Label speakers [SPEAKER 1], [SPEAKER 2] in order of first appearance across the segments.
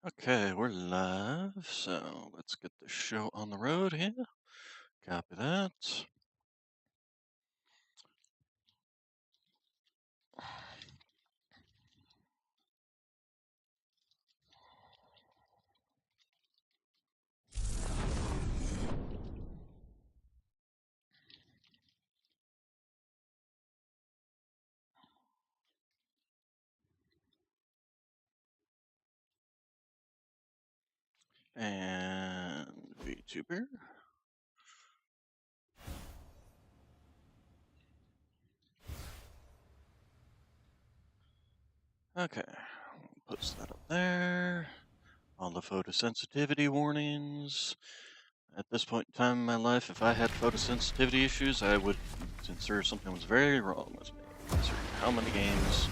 [SPEAKER 1] Okay, we're live, so let's get the show on the road here. Copy that. And VTuber. Okay, post that up there. All the photosensitivity warnings. At this point in time in my life, if I had photosensitivity issues, I would consider something was very wrong with me. Considering how many games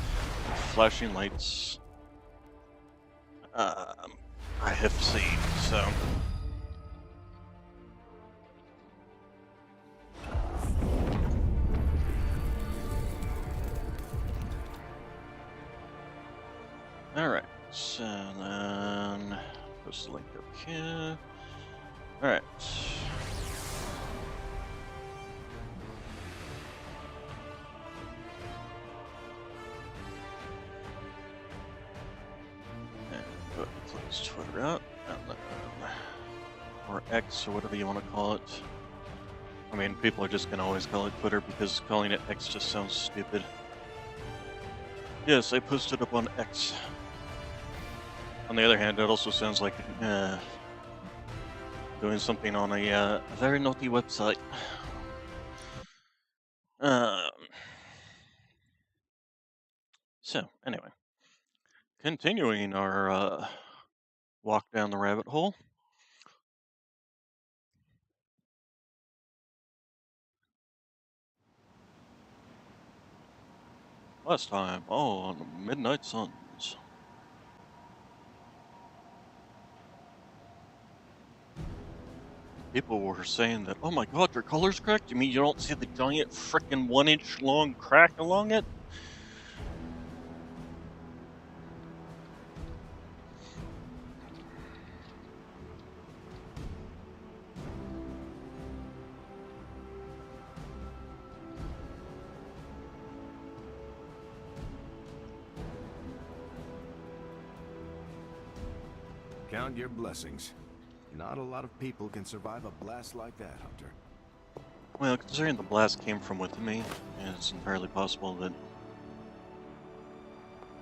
[SPEAKER 1] with flashing lights I have seen, so. Alright, so then post the link up here. Alright. And go ahead and close Twitter out. And then, or X, or whatever you want to call it. I mean, people are just going to always call it Twitter because calling it X just sounds stupid. Yes, I posted up on X. On the other hand, it also sounds like doing something on a very naughty website. So, anyway. Continuing our walk down the rabbit hole. Last time on Midnight Suns. People were saying that, oh my god, your color's cracked? You mean you don't see the giant frickin' 1 inch long crack along it?
[SPEAKER 2] Count your blessings. Not a lot of people can survive a blast like that, Hunter.
[SPEAKER 1] Well, considering the blast came from within me, it's entirely possible that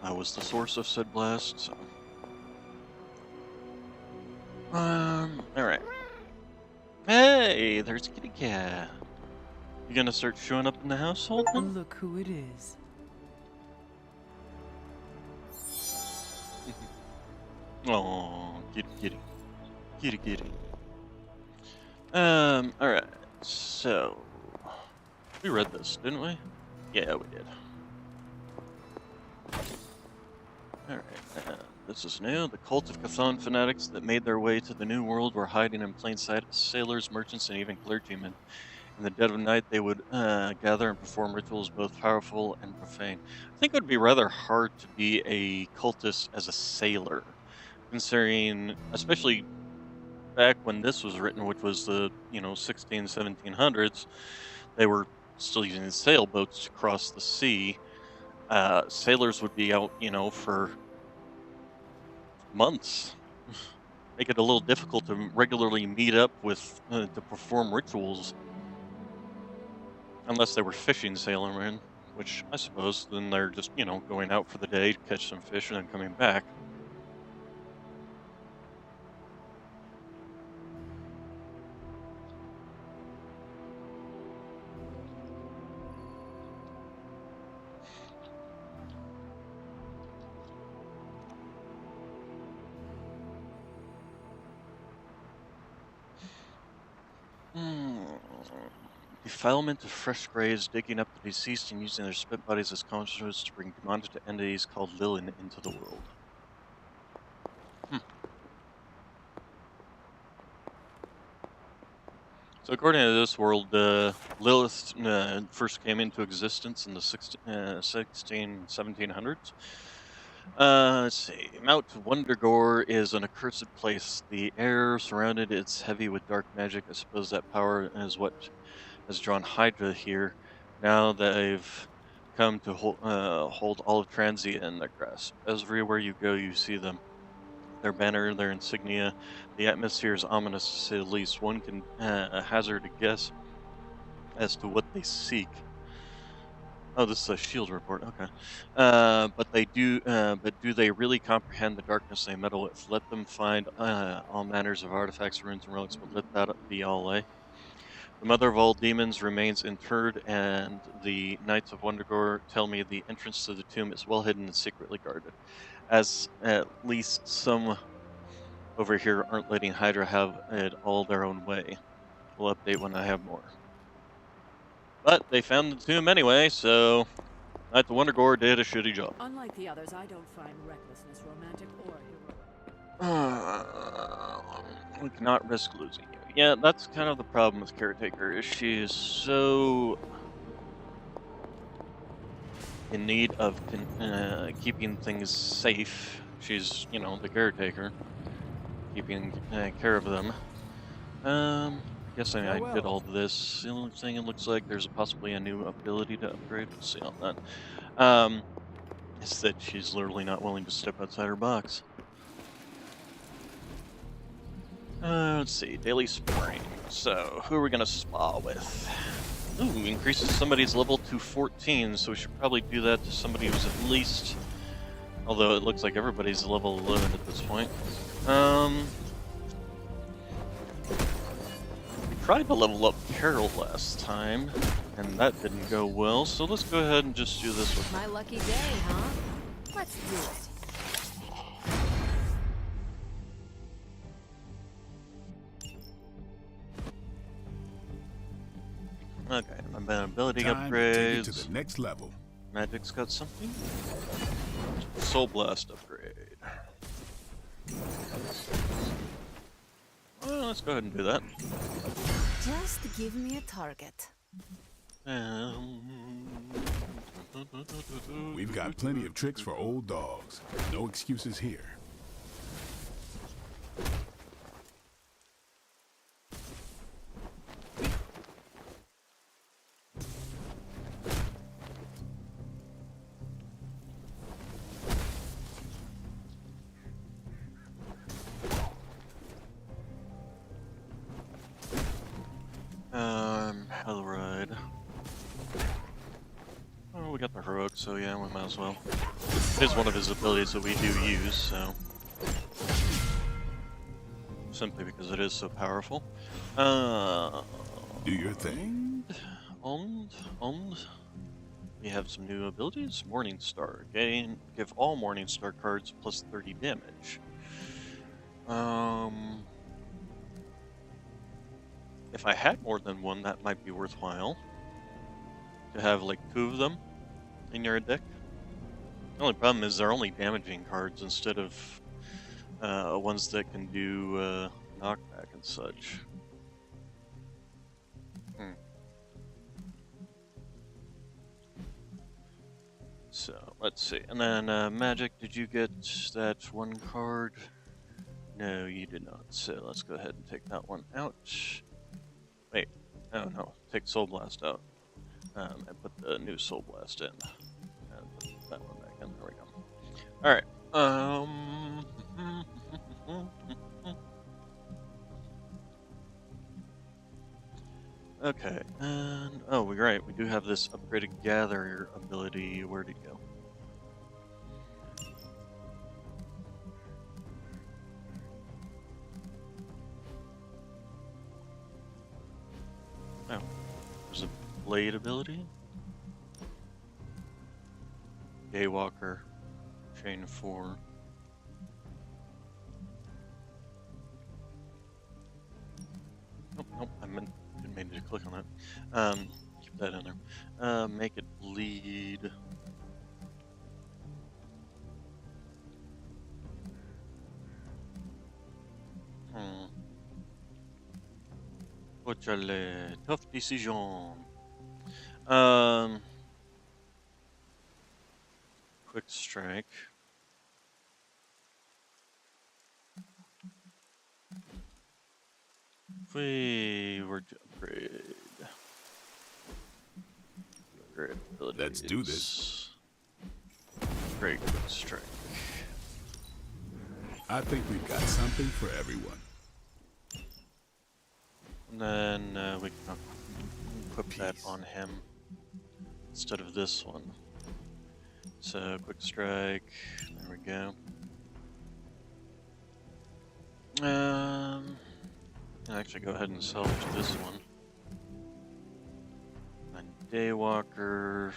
[SPEAKER 1] I was the source of said blast, so. Alright. Hey, there's Kitty Cat. You gonna start showing up in the household then?
[SPEAKER 3] Look who it is.
[SPEAKER 1] Oh, kitty kitty. Kitty kitty. Alright. So we read this, didn't we? Yeah, we did. Alright, this is new. The cult of Cthon fanatics that made their way to the New World were hiding in plain sight as sailors, merchants, and even clergymen. In the dead of night, they would gather and perform rituals both powerful and profane. I think it would be rather hard to be a cultist as a sailor, considering, especially back when this was written, which was the 1700s, they were still using sailboats to cross the sea. Sailors would be out, for months. Make it a little difficult to regularly meet up with to perform rituals, unless they were fishing sailormen, which I suppose then they're just going out for the day to catch some fish and then coming back. Hmm. Defilement of fresh graves, digging up the deceased and using their spent bodies as conduits to bring demonic entities called Lilin into the world. Hmm. So according to this world, Lilith first came into existence in the 1700s. Let's see. Mount Wundagore is an accursed place. The air surrounded it's heavy with dark magic. I suppose that power is what has drawn Hydra here. Now they've come to hold all of Transia in their grasp. Everywhere you go, you see them. Their banner, their insignia. The atmosphere is ominous, to say the least. One can hazard a guess as to what they seek. Oh, this is a shield report. Okay, but do they really comprehend the darkness they meddle with? Let them find all manners of artifacts, runes, and relics, but let that be all. The mother of all demons remains interred, and the Knights of Wundagore tell me the entrance to the tomb is well hidden and secretly guarded. As at least some over here aren't letting Hydra have it all their own way. We'll update when I have more. But they found the tomb anyway, so Knights of Wundagore did a shitty job.
[SPEAKER 3] Unlike the others, I don't find recklessness romantic or heroic.
[SPEAKER 1] We cannot risk losing you. Yeah, that's kind of the problem with Caretaker, is she is so in need of keeping things safe. She's, you know, the caretaker, keeping care of them. Guessing I did all this. The only thing it looks like there's possibly a new ability to upgrade. We'll see on that. It's that she's literally not willing to step outside her box. Let's see, daily sparring. So, who are we gonna spa with? Ooh, increases somebody's level to 14, so we should probably do that to somebody who's at least... Although it looks like everybody's level 11 at this point. We tried to level up Carol last time, and that didn't go well, so let's go ahead and just do this with...
[SPEAKER 3] My lucky day, huh? Let's do it.
[SPEAKER 1] Okay, my ability
[SPEAKER 4] Time to take it
[SPEAKER 1] upgrades.
[SPEAKER 4] to the next level.
[SPEAKER 1] Magic's got something. Soul Blast upgrade. Well, let's go ahead and do that.
[SPEAKER 3] Just give me a target.
[SPEAKER 4] We've got plenty of tricks for old dogs. No excuses here.
[SPEAKER 1] Hellride. Oh, we got the heroic, so yeah, we might as well. It is one of his abilities that we do use, so... Simply because it is so powerful.
[SPEAKER 4] Do your thing.
[SPEAKER 1] We have some new abilities. Morningstar. Give all Morningstar cards plus 30 damage. If I had more than one, that might be worthwhile. To have like 2 of them in your deck. The only problem is they're only damaging cards instead of ones that can do knockback and such. So, let's see. And then Magic, did you get that one card? No, you did not. So, let's go ahead and take that one out. Wait. Oh, no. Take Soul Blast out. And put the new Soul Blast in. And put that one back in. There we go. Alright. Okay, and oh, we're right. We do have this upgraded Gatherer ability. Where'd it go? Oh, there's a Blade ability. Daywalker, Chain 4. Nope, I didn't mean to click on that. Keep that in there. Make it bleed. Ochale, tough decision. Quick strike. we were to upgrade abilities.
[SPEAKER 4] Let's do this.
[SPEAKER 1] Great strike.
[SPEAKER 4] I think we've got something for everyone.
[SPEAKER 1] And then we can equip that on him instead of this one. So quick strike. There we go. I'll actually go ahead and salvage this one. And Daywalker.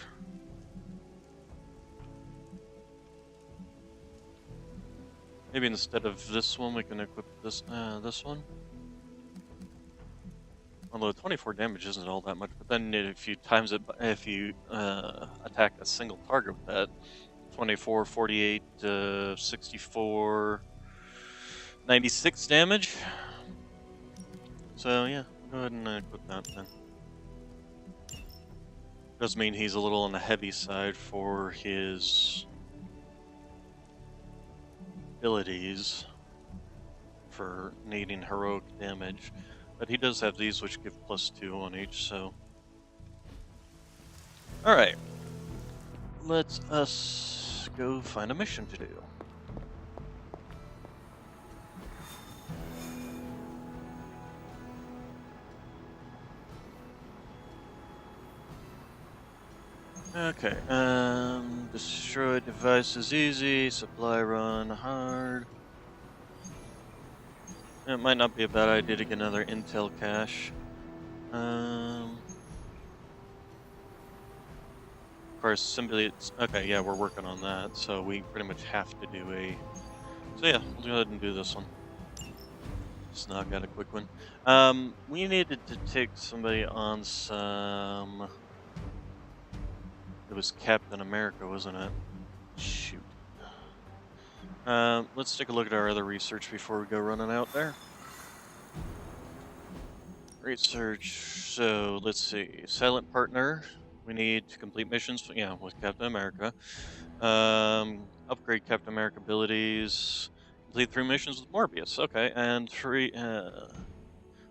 [SPEAKER 1] Maybe instead of this one, we can equip this this one. Although 24 damage isn't all that much, but then if you times it, if you attack a single target with that, 24, 48, 64, 96 damage. So yeah, go ahead and equip that then. Does mean he's a little on the heavy side for his abilities for needing heroic damage, but he does have these which give +2 on each, so. Alright, let us go find a mission to do. Okay, destroy devices easy, supply run hard. It might not be a bad idea to get another intel cache. Of course, symbiotes. Okay, yeah, we're working on that, so we pretty much have to do a. So yeah, we'll go ahead and do this one. Just knock out a quick one. We needed to take somebody on some. It was Captain America, wasn't it? Shoot. Let's take a look at our other research before we go running out there. Research. So let's see. Silent partner. We need to complete missions. Yeah, with Captain America. Upgrade Captain America abilities. Complete 3 missions with Morbius. Okay, and 3.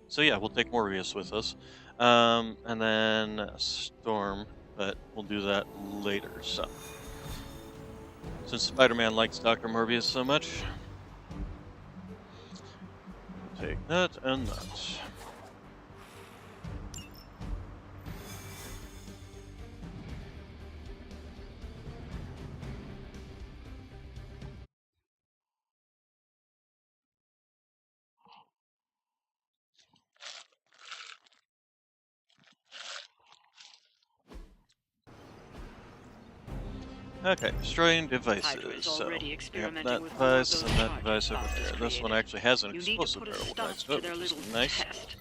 [SPEAKER 1] So yeah, we'll take Morbius with us. And then Storm. But we'll do that later, so. Since Spider-Man likes Dr. Morbius so much, take that and that. Okay, destroying devices.
[SPEAKER 5] Hydra's
[SPEAKER 1] So,
[SPEAKER 5] already
[SPEAKER 1] yep,
[SPEAKER 5] experimenting
[SPEAKER 1] that
[SPEAKER 5] with more of
[SPEAKER 1] device
[SPEAKER 5] those
[SPEAKER 1] and that
[SPEAKER 5] charges
[SPEAKER 1] device over
[SPEAKER 5] Boston's
[SPEAKER 1] there. This one
[SPEAKER 5] created.
[SPEAKER 1] actually has an
[SPEAKER 5] You need to
[SPEAKER 1] explosive
[SPEAKER 5] put a
[SPEAKER 1] barrel
[SPEAKER 5] stop
[SPEAKER 1] next
[SPEAKER 5] to
[SPEAKER 1] to it,
[SPEAKER 5] their
[SPEAKER 1] which
[SPEAKER 5] little
[SPEAKER 1] is nice.
[SPEAKER 5] test.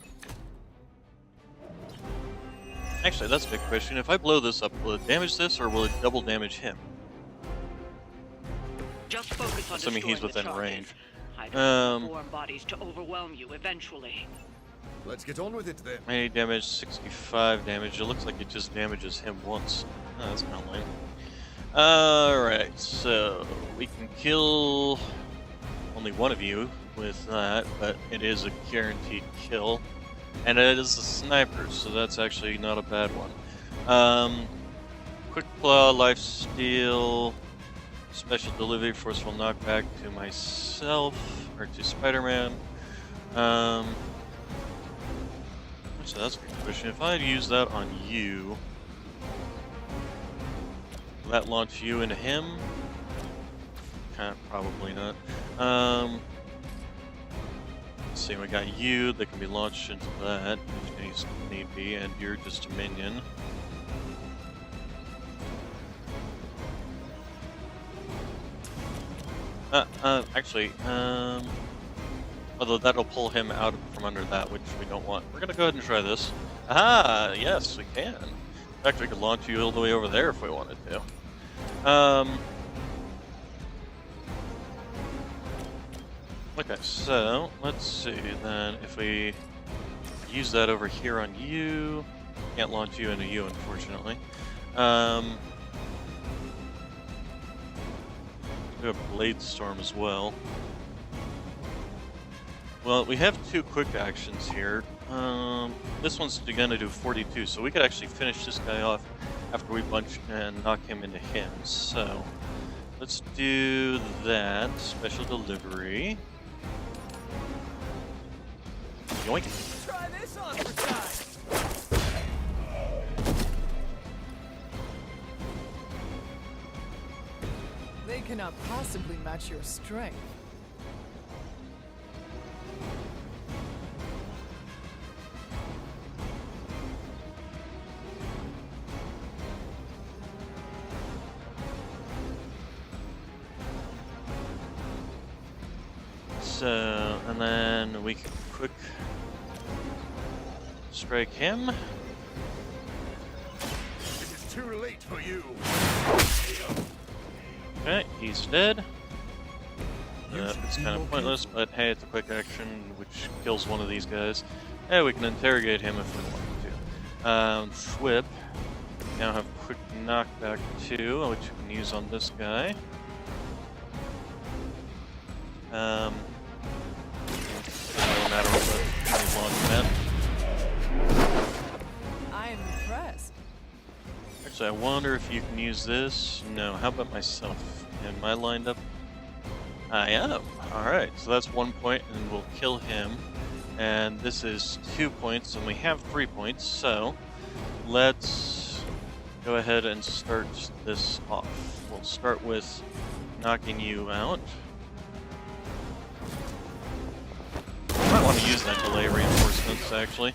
[SPEAKER 1] Actually, that's a good question. If I blow this up, will it damage this or will it double damage him?
[SPEAKER 5] Just focus on
[SPEAKER 1] Assuming he's
[SPEAKER 5] destroying the
[SPEAKER 1] within range.
[SPEAKER 5] charges. Hydra will form bodies to overwhelm you eventually.
[SPEAKER 2] Let's get on with it then.
[SPEAKER 1] Any damage, 65 damage. It looks like it just damages him once. Oh, that's kind of lame. Alright, so we can kill only one of you with that, but it is a guaranteed kill. And it is a sniper, so that's actually not a bad one. Quick Claw, Life Steal, Special Delivery, Forceful Knockback to myself, or to Spider-Man. So that's a good question. If I had used that on you, will that launch you into him? Probably not. Let's see, we got you that can be launched into that if need be, and you're just a minion. Actually, although that'll pull him out from under that, which we don't want. We're gonna go ahead and try this. Aha! Yes, we can. In fact, we could launch you all the way over there if we wanted to. Okay, so let's see then if we use that over here on you. Can't launch you into you, unfortunately. Do a Blade Storm as well. Well, we have 2 quick actions here. This one's gonna do 42, so we could actually finish this guy off after we bunch and knock him into him. So let's do that. Special delivery. Yoink.
[SPEAKER 6] Try this on for size.
[SPEAKER 7] They cannot possibly match your strength.
[SPEAKER 1] So, and then we can quick strike him.
[SPEAKER 2] It is too late for you.
[SPEAKER 1] Okay, he's dead. It's kind of pointless, but hey, it's a quick action which kills one of these guys. Hey, we can interrogate him if we want to. Schwib. Now have quick knockback 2, which you can use on this guy. Doesn't really matter what you want that.
[SPEAKER 7] I am impressed.
[SPEAKER 1] Actually, I wonder if you can use this. No, how about myself? Am I lined up? I am. Alright, so that's 1 point, and we'll kill him. And this is 2 points, and we have 3 points, so let's go ahead and start this off. We'll start with knocking you out. I might want to use that delay reinforcements, actually.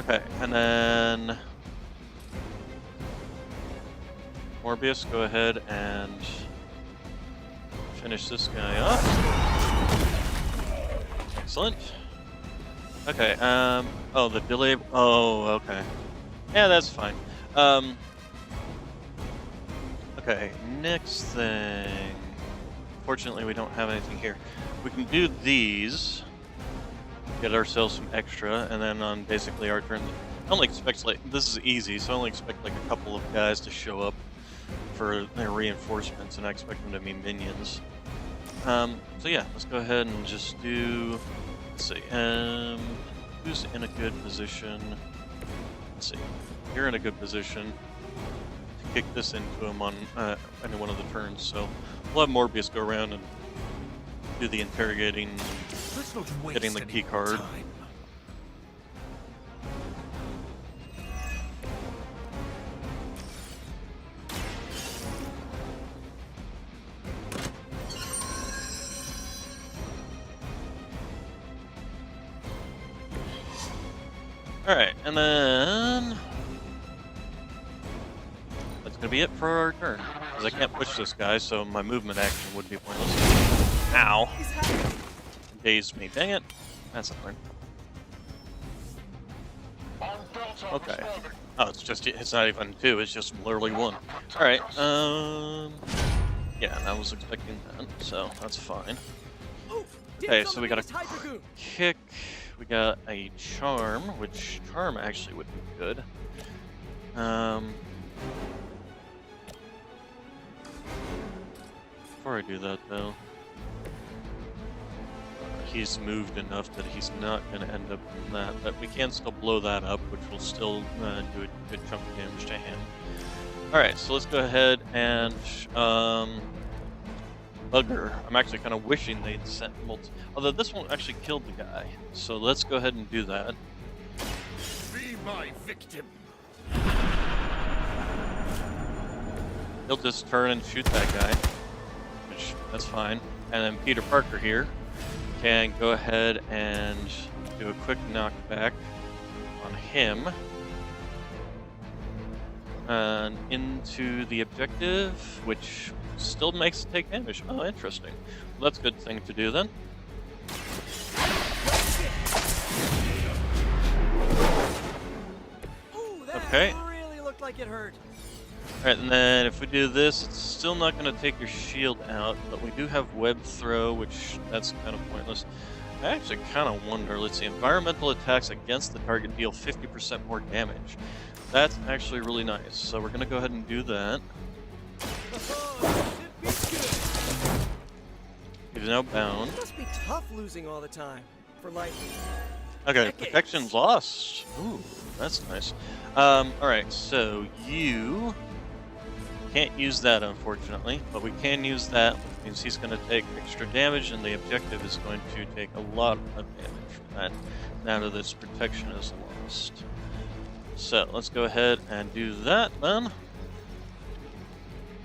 [SPEAKER 1] Okay, and then Morbius, go ahead and finish this guy off. Excellent. Okay, oh, the delay, oh, okay. Yeah, that's fine. Okay, next thing. Fortunately, we don't have anything here. We can do these, get ourselves some extra, and then on basically our turn, I only expect, like, this is easy, so I only expect like a couple of guys to show up for their reinforcements, and I expect them to be minions. So yeah, let's go ahead and just do, let's see, who's in a good position? Let's see, you're in a good position to kick this into him on any one of the turns, so we'll have Morbius go around and do the interrogating, getting the key card. Alright, and then that's gonna be it for our turn. Because I can't push this guy, so my movement action would be pointless. Ow! Dazed me, dang it. That's not fine. Okay. Oh, it's not even 2, it's just literally 1. Alright, yeah, and I was expecting that, so that's fine. Okay, so we got a kick, we got a charm, which charm actually would be good. Before I do that though, he's moved enough that he's not going to end up in that, but we can still blow that up, which will still do a good chunk of damage to him. Alright, so let's go ahead and Bugger. I'm actually kind of wishing they'd sent although this one actually killed the guy, so let's go ahead and do that.
[SPEAKER 2] Be my victim.
[SPEAKER 1] He'll just turn and shoot that guy, which that's fine. And then Peter Parker here can go ahead and do a quick knockback on him and into the objective, which still makes it take damage. Oh, interesting. Well, that's a good thing to do then. Okay.
[SPEAKER 6] Really looked like it hurt.
[SPEAKER 1] Alright, and then if we do this, it's still not going to take your shield out, but we do have web throw, which that's kind of pointless. I actually kind of wonder, let's see, environmental attacks against the target deal 50% more damage. That's actually really nice, so we're going to go ahead and do that. He He's now bound.
[SPEAKER 6] It must be tough losing all the time. For like,
[SPEAKER 1] Okay,
[SPEAKER 6] decades.
[SPEAKER 1] protection lost. Ooh, that's nice. Alright, so you can't use that, unfortunately, but we can use that, which means he's going to take extra damage, and the objective is going to take a lot of damage from that, now that its protection is lost. So, let's go ahead and do that, then.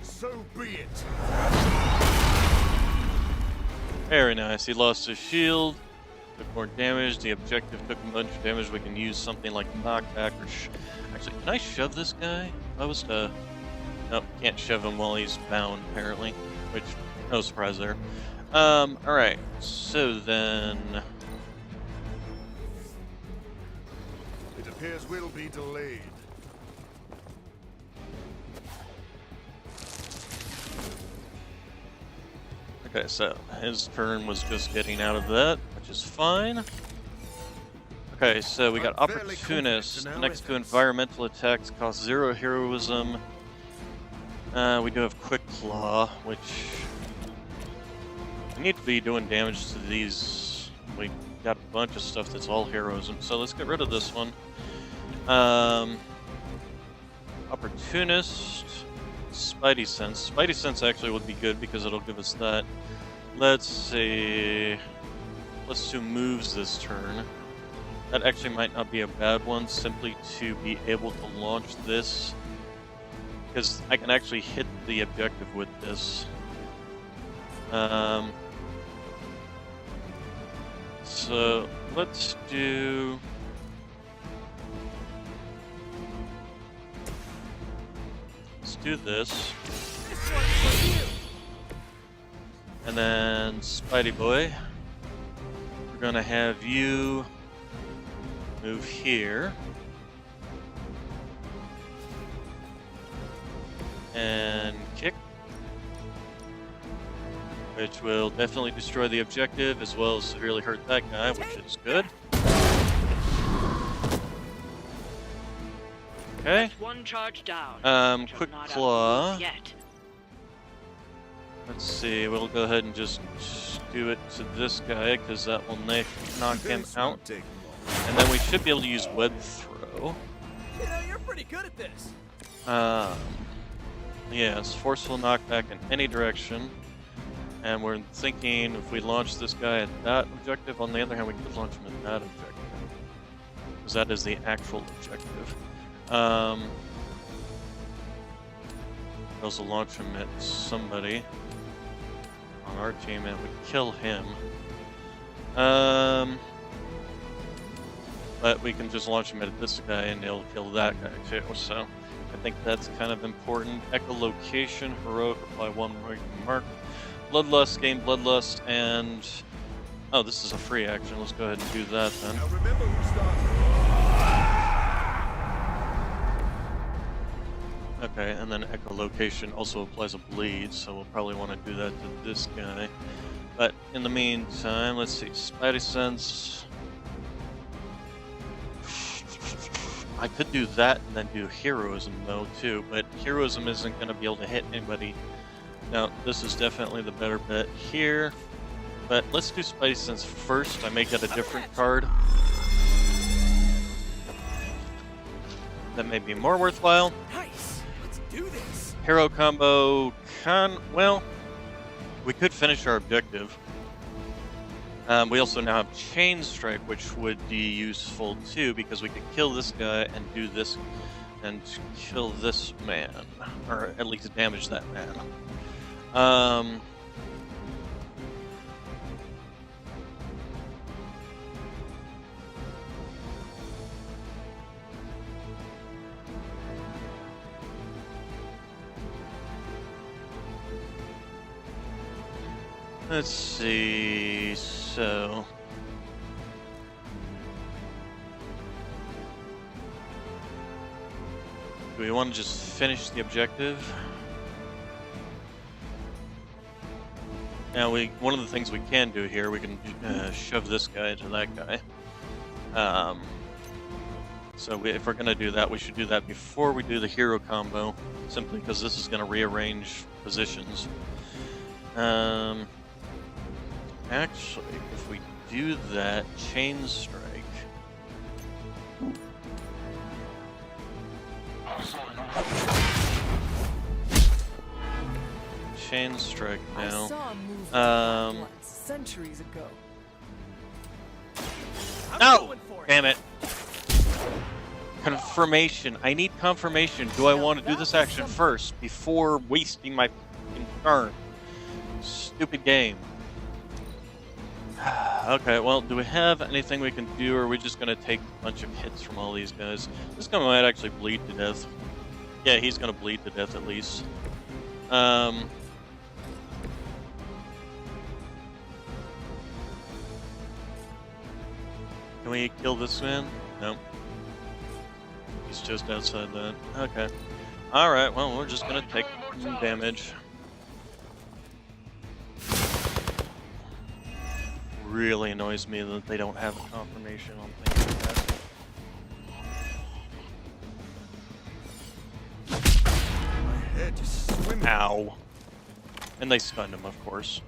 [SPEAKER 2] So be it.
[SPEAKER 1] Very nice. He lost his shield, took more damage. The objective took a bunch of damage. We can use something like knockback or actually, can I shove this guy? I was nope, can't shove him while he's bound, apparently. Which, no surprise there. Alright. So then...
[SPEAKER 2] It appears we'll be delayed.
[SPEAKER 1] Okay, so his turn was just getting out of that, which is fine. Okay, so we got
[SPEAKER 2] I'm fairly
[SPEAKER 1] Opportunist.
[SPEAKER 2] confident in our
[SPEAKER 1] Next to
[SPEAKER 2] efforts.
[SPEAKER 1] environmental attacks, cost 0 heroism. We do have Quick Claw, which we need to be doing damage to these. We got a bunch of stuff that's all heroism, so let's get rid of this one. Opportunist, Spidey Sense. Spidey Sense actually would be good because it'll give us that. Let's see. Let's do moves this turn. That actually might not be a bad one, simply to be able to launch this. Because I can actually hit the objective with this. So let's do... Let's do this.
[SPEAKER 6] this one's for you.
[SPEAKER 1] And then Spidey Boy. We're gonna have you move here. And kick. Which will definitely destroy the objective as well as severely hurt that guy, which is good. Okay.
[SPEAKER 5] That's one charge down. But you're
[SPEAKER 1] Quick
[SPEAKER 5] not out of
[SPEAKER 1] Claw.
[SPEAKER 5] the woods yet.
[SPEAKER 1] Let's see, we'll go ahead and just do it to this guy, because that will knock him
[SPEAKER 2] This
[SPEAKER 1] out.
[SPEAKER 2] won't take long.
[SPEAKER 1] And then we should be able to use Web Throw.
[SPEAKER 6] You know, you're pretty good at this.
[SPEAKER 1] Yes, forceful knockback in any direction. And we're thinking if we launch this guy at that objective, on the other hand, we could launch him at that objective. Because that is the actual objective. We also launch him at somebody on our team and we kill him. But we can just launch him at this guy and he'll kill that guy too, so I think that's kind of important. Echolocation, heroic, apply 1 mark. Bloodlust, gain Bloodlust, and... Oh, this is a free action, let's go ahead and do that then.
[SPEAKER 2] Now remember who started.
[SPEAKER 1] Okay, and then Echolocation also applies a bleed, so we'll probably want to do that to this guy. But in the meantime, let's see, Spidey Sense. I could do that and then do Heroism though too, but Heroism isn't going to be able to hit anybody. Now, this is definitely the better bet here, but let's do Spidey Sense first. I may get a different card that may be more worthwhile.
[SPEAKER 6] Nice. Let's do this.
[SPEAKER 1] Hero combo well, we could finish our objective. We also now have Chain Strike, which would be useful too, because we could kill this guy and do this, and kill this man, or at least damage that man. Let's see, so... Do we want to just finish the objective? Now, one of the things we can do here, we can shove this guy to that guy. So if we're going to do that, we should do that before we do the hero combo, simply because this is going to rearrange positions. actually, if we do that, Chain Strike. Chain Strike
[SPEAKER 7] I
[SPEAKER 1] now.
[SPEAKER 7] saw a move
[SPEAKER 1] Um,
[SPEAKER 7] once, centuries ago.
[SPEAKER 6] I'm
[SPEAKER 1] No!
[SPEAKER 6] going for it.
[SPEAKER 1] Damn it. Confirmation. I need confirmation. Do I
[SPEAKER 7] Now
[SPEAKER 1] want to do
[SPEAKER 7] that
[SPEAKER 1] this
[SPEAKER 7] was
[SPEAKER 1] action
[SPEAKER 7] something.
[SPEAKER 1] first before wasting my fucking turn? Stupid game. Okay, well, do we have anything we can do, or are we just going to take a bunch of hits from all these guys? This guy might actually bleed to death. Yeah, he's going to bleed to death at least. Can we kill this man? Nope. He's just outside that. Okay. Alright, well, we're just gonna take some damage. Really annoys me that they don't have a confirmation on things like that.
[SPEAKER 2] My head just swimming.
[SPEAKER 1] Ow. And they stunned him, of course.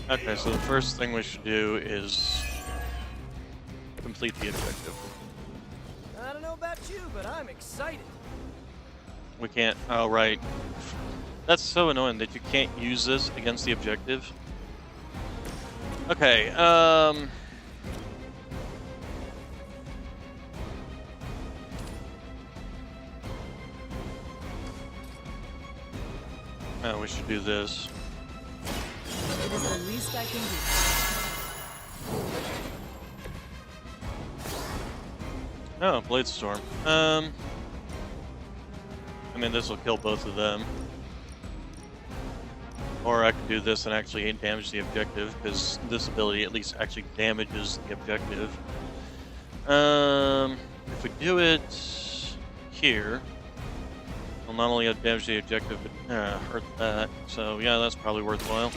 [SPEAKER 1] Okay, so the first thing we should do is complete the objective.
[SPEAKER 6] I don't know about you, but I'm excited.
[SPEAKER 1] We can't. Oh, right. That's so annoying that you can't use this against the objective. Okay, Oh, we should do this.
[SPEAKER 7] It is the least I can do.
[SPEAKER 1] Oh, Blade Storm. I mean, this will kill both of them. Or I could do this and actually damage the objective, because this ability at least actually damages the objective. If we do it here, we'll not only damage the objective, but hurt that. So yeah, that's probably worthwhile.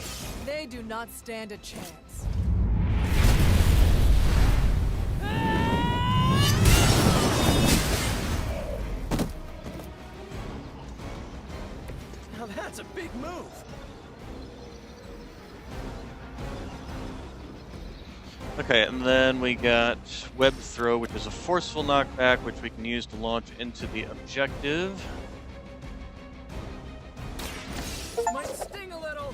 [SPEAKER 7] They do not stand a chance.
[SPEAKER 6] Now that's a big move.
[SPEAKER 1] Okay, and then we got Web Throw, which is a forceful knockback, which we can use to launch into the objective.
[SPEAKER 6] Might sting a little.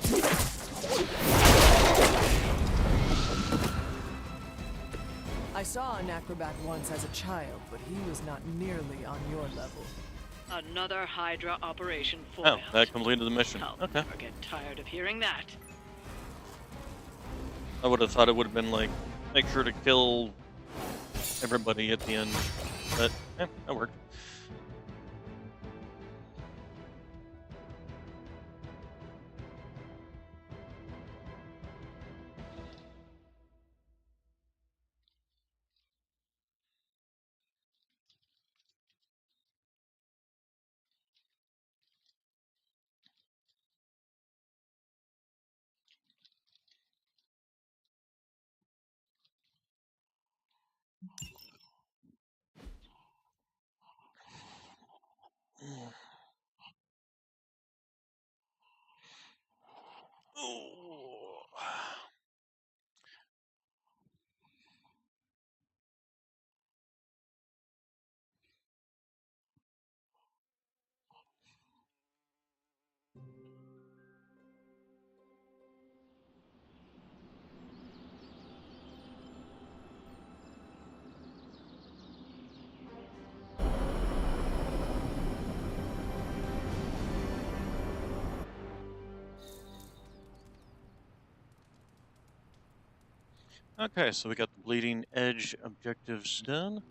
[SPEAKER 7] I saw an acrobat once as a child, but he was not nearly on your level.
[SPEAKER 5] Another Hydra operation
[SPEAKER 1] Oh,
[SPEAKER 5] foiled.
[SPEAKER 1] that completed the mission.
[SPEAKER 5] I'll
[SPEAKER 1] Okay.
[SPEAKER 5] never get tired of hearing that.
[SPEAKER 1] I would have thought it would have been like, make sure to kill everybody at the end, but that worked. Ooh. Okay, so we got the Bleeding Edge objectives done.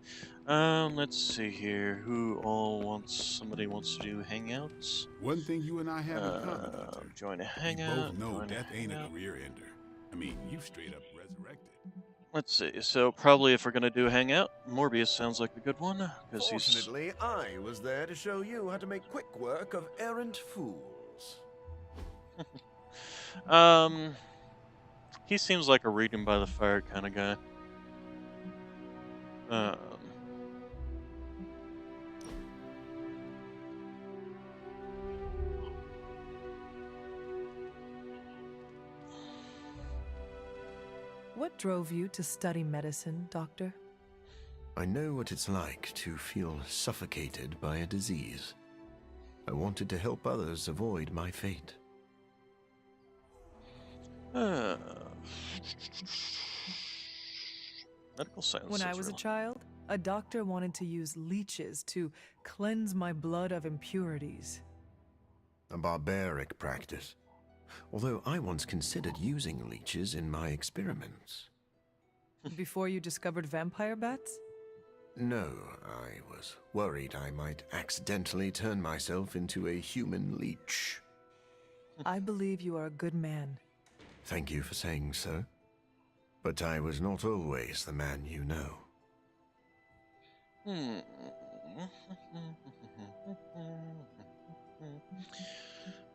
[SPEAKER 1] Let's see here. Who all wants? Somebody wants to do hangouts.
[SPEAKER 4] One thing you and I have in common, Hunter.
[SPEAKER 1] Join a
[SPEAKER 4] We
[SPEAKER 1] hangout.
[SPEAKER 4] both know
[SPEAKER 1] join
[SPEAKER 4] death ain't a
[SPEAKER 1] hangout.
[SPEAKER 4] career ender. I mean, you straight up resurrected.
[SPEAKER 1] Let's see. So probably if we're gonna do a hangout, Morbius sounds like a good one because he's.
[SPEAKER 2] Fortunately, I was there to show you how to make quick work of errant fools.
[SPEAKER 1] He seems like a reading by the fire kind of guy.
[SPEAKER 7] What drove you to study medicine, Doctor?
[SPEAKER 2] I know what it's like to feel suffocated by a disease. I wanted to help others avoid my fate.
[SPEAKER 1] Medical science.
[SPEAKER 7] When I
[SPEAKER 1] is
[SPEAKER 7] was a
[SPEAKER 1] real.
[SPEAKER 7] child, a doctor wanted to use leeches to cleanse my blood of impurities.
[SPEAKER 2] A barbaric practice. Although I once considered using leeches in my experiments.
[SPEAKER 7] Before you discovered vampire bats?
[SPEAKER 2] No, I was worried I might accidentally turn myself into a human leech.
[SPEAKER 7] I believe you are a good man.
[SPEAKER 2] Thank you for saying so. But I was not always the man you know.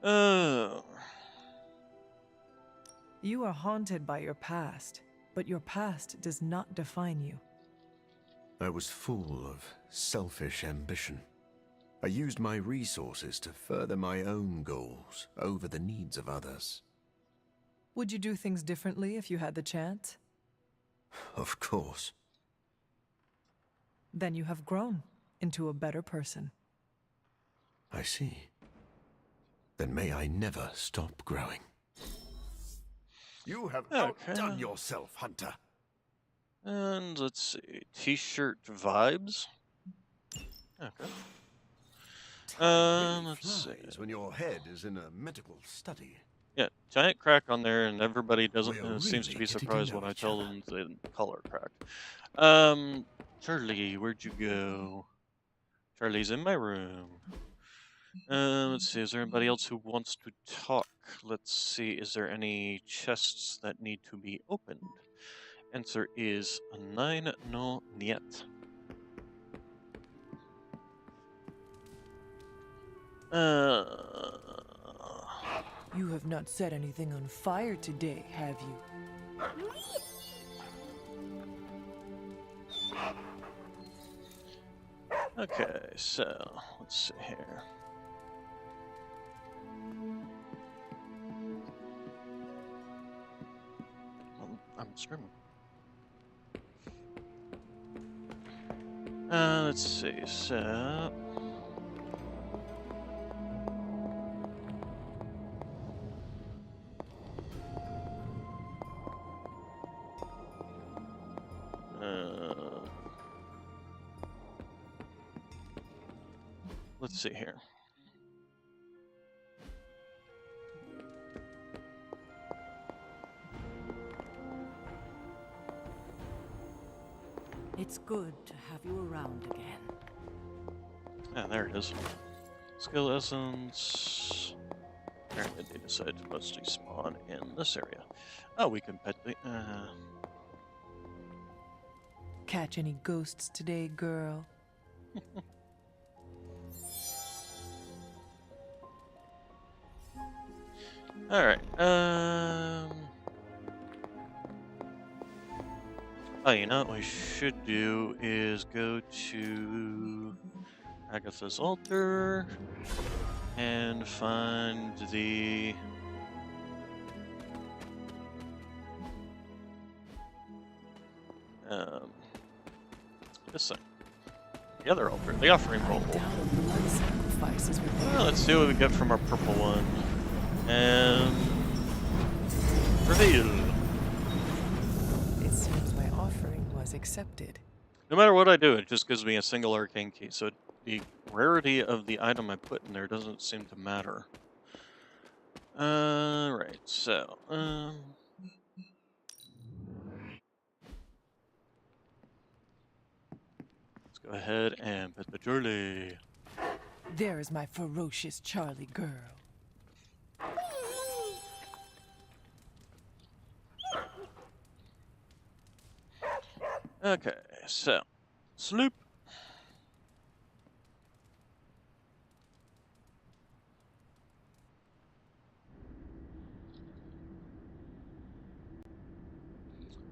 [SPEAKER 1] Oh.
[SPEAKER 7] You are haunted by your past, but your past does not define you.
[SPEAKER 2] I was full of selfish ambition. I used my resources to further my own goals over the needs of others.
[SPEAKER 7] Would you do things differently if you had the chance?
[SPEAKER 2] Of course.
[SPEAKER 7] Then you have grown into a better person.
[SPEAKER 2] I see. Then may I never stop growing. You have
[SPEAKER 1] Okay.
[SPEAKER 2] outdone yourself, Hunter.
[SPEAKER 1] And let's see, t-shirt vibes. Okay. Let's see.
[SPEAKER 2] Flies when your head is in a medical study.
[SPEAKER 1] Yeah, giant crack on there, and everybody doesn't
[SPEAKER 2] We're
[SPEAKER 1] seems to
[SPEAKER 2] really
[SPEAKER 1] be
[SPEAKER 2] getting to
[SPEAKER 1] surprised
[SPEAKER 2] know
[SPEAKER 1] when I
[SPEAKER 2] each
[SPEAKER 1] tell
[SPEAKER 2] other.
[SPEAKER 1] them the color cracked. Charlie, where'd you go? Charlie's in my room. Let's see, is there anybody else who wants to talk? Let's see, is there any chests that need to be opened? Answer is 9 no niet.
[SPEAKER 7] You have not set anything on fire today, have you?
[SPEAKER 1] Okay, so let's see here. I'm screaming. Let's see, so... let's see here.
[SPEAKER 3] It's good to have you around again.
[SPEAKER 1] Ah, there it is. Skill essence. Apparently they decided to mostly spawn in this area. Oh, we can pet the...
[SPEAKER 7] Catch any ghosts today, girl?
[SPEAKER 1] Alright, oh, you know what we should do is go to Agatha's altar and find the... this thing. The other altar, the offering bowl.
[SPEAKER 7] Doubt a blood sacrifice is what they
[SPEAKER 1] Well, let's see what we get from our purple one. And... reveal!
[SPEAKER 7] It seems my offering was accepted.
[SPEAKER 1] No matter what I do, it just gives me a single arcane key, so the rarity of the item I put in there doesn't seem to matter. Right, so, let's go ahead and pet the Charlie.
[SPEAKER 7] There is my ferocious Charlie girl.
[SPEAKER 1] Okay, so, sloop.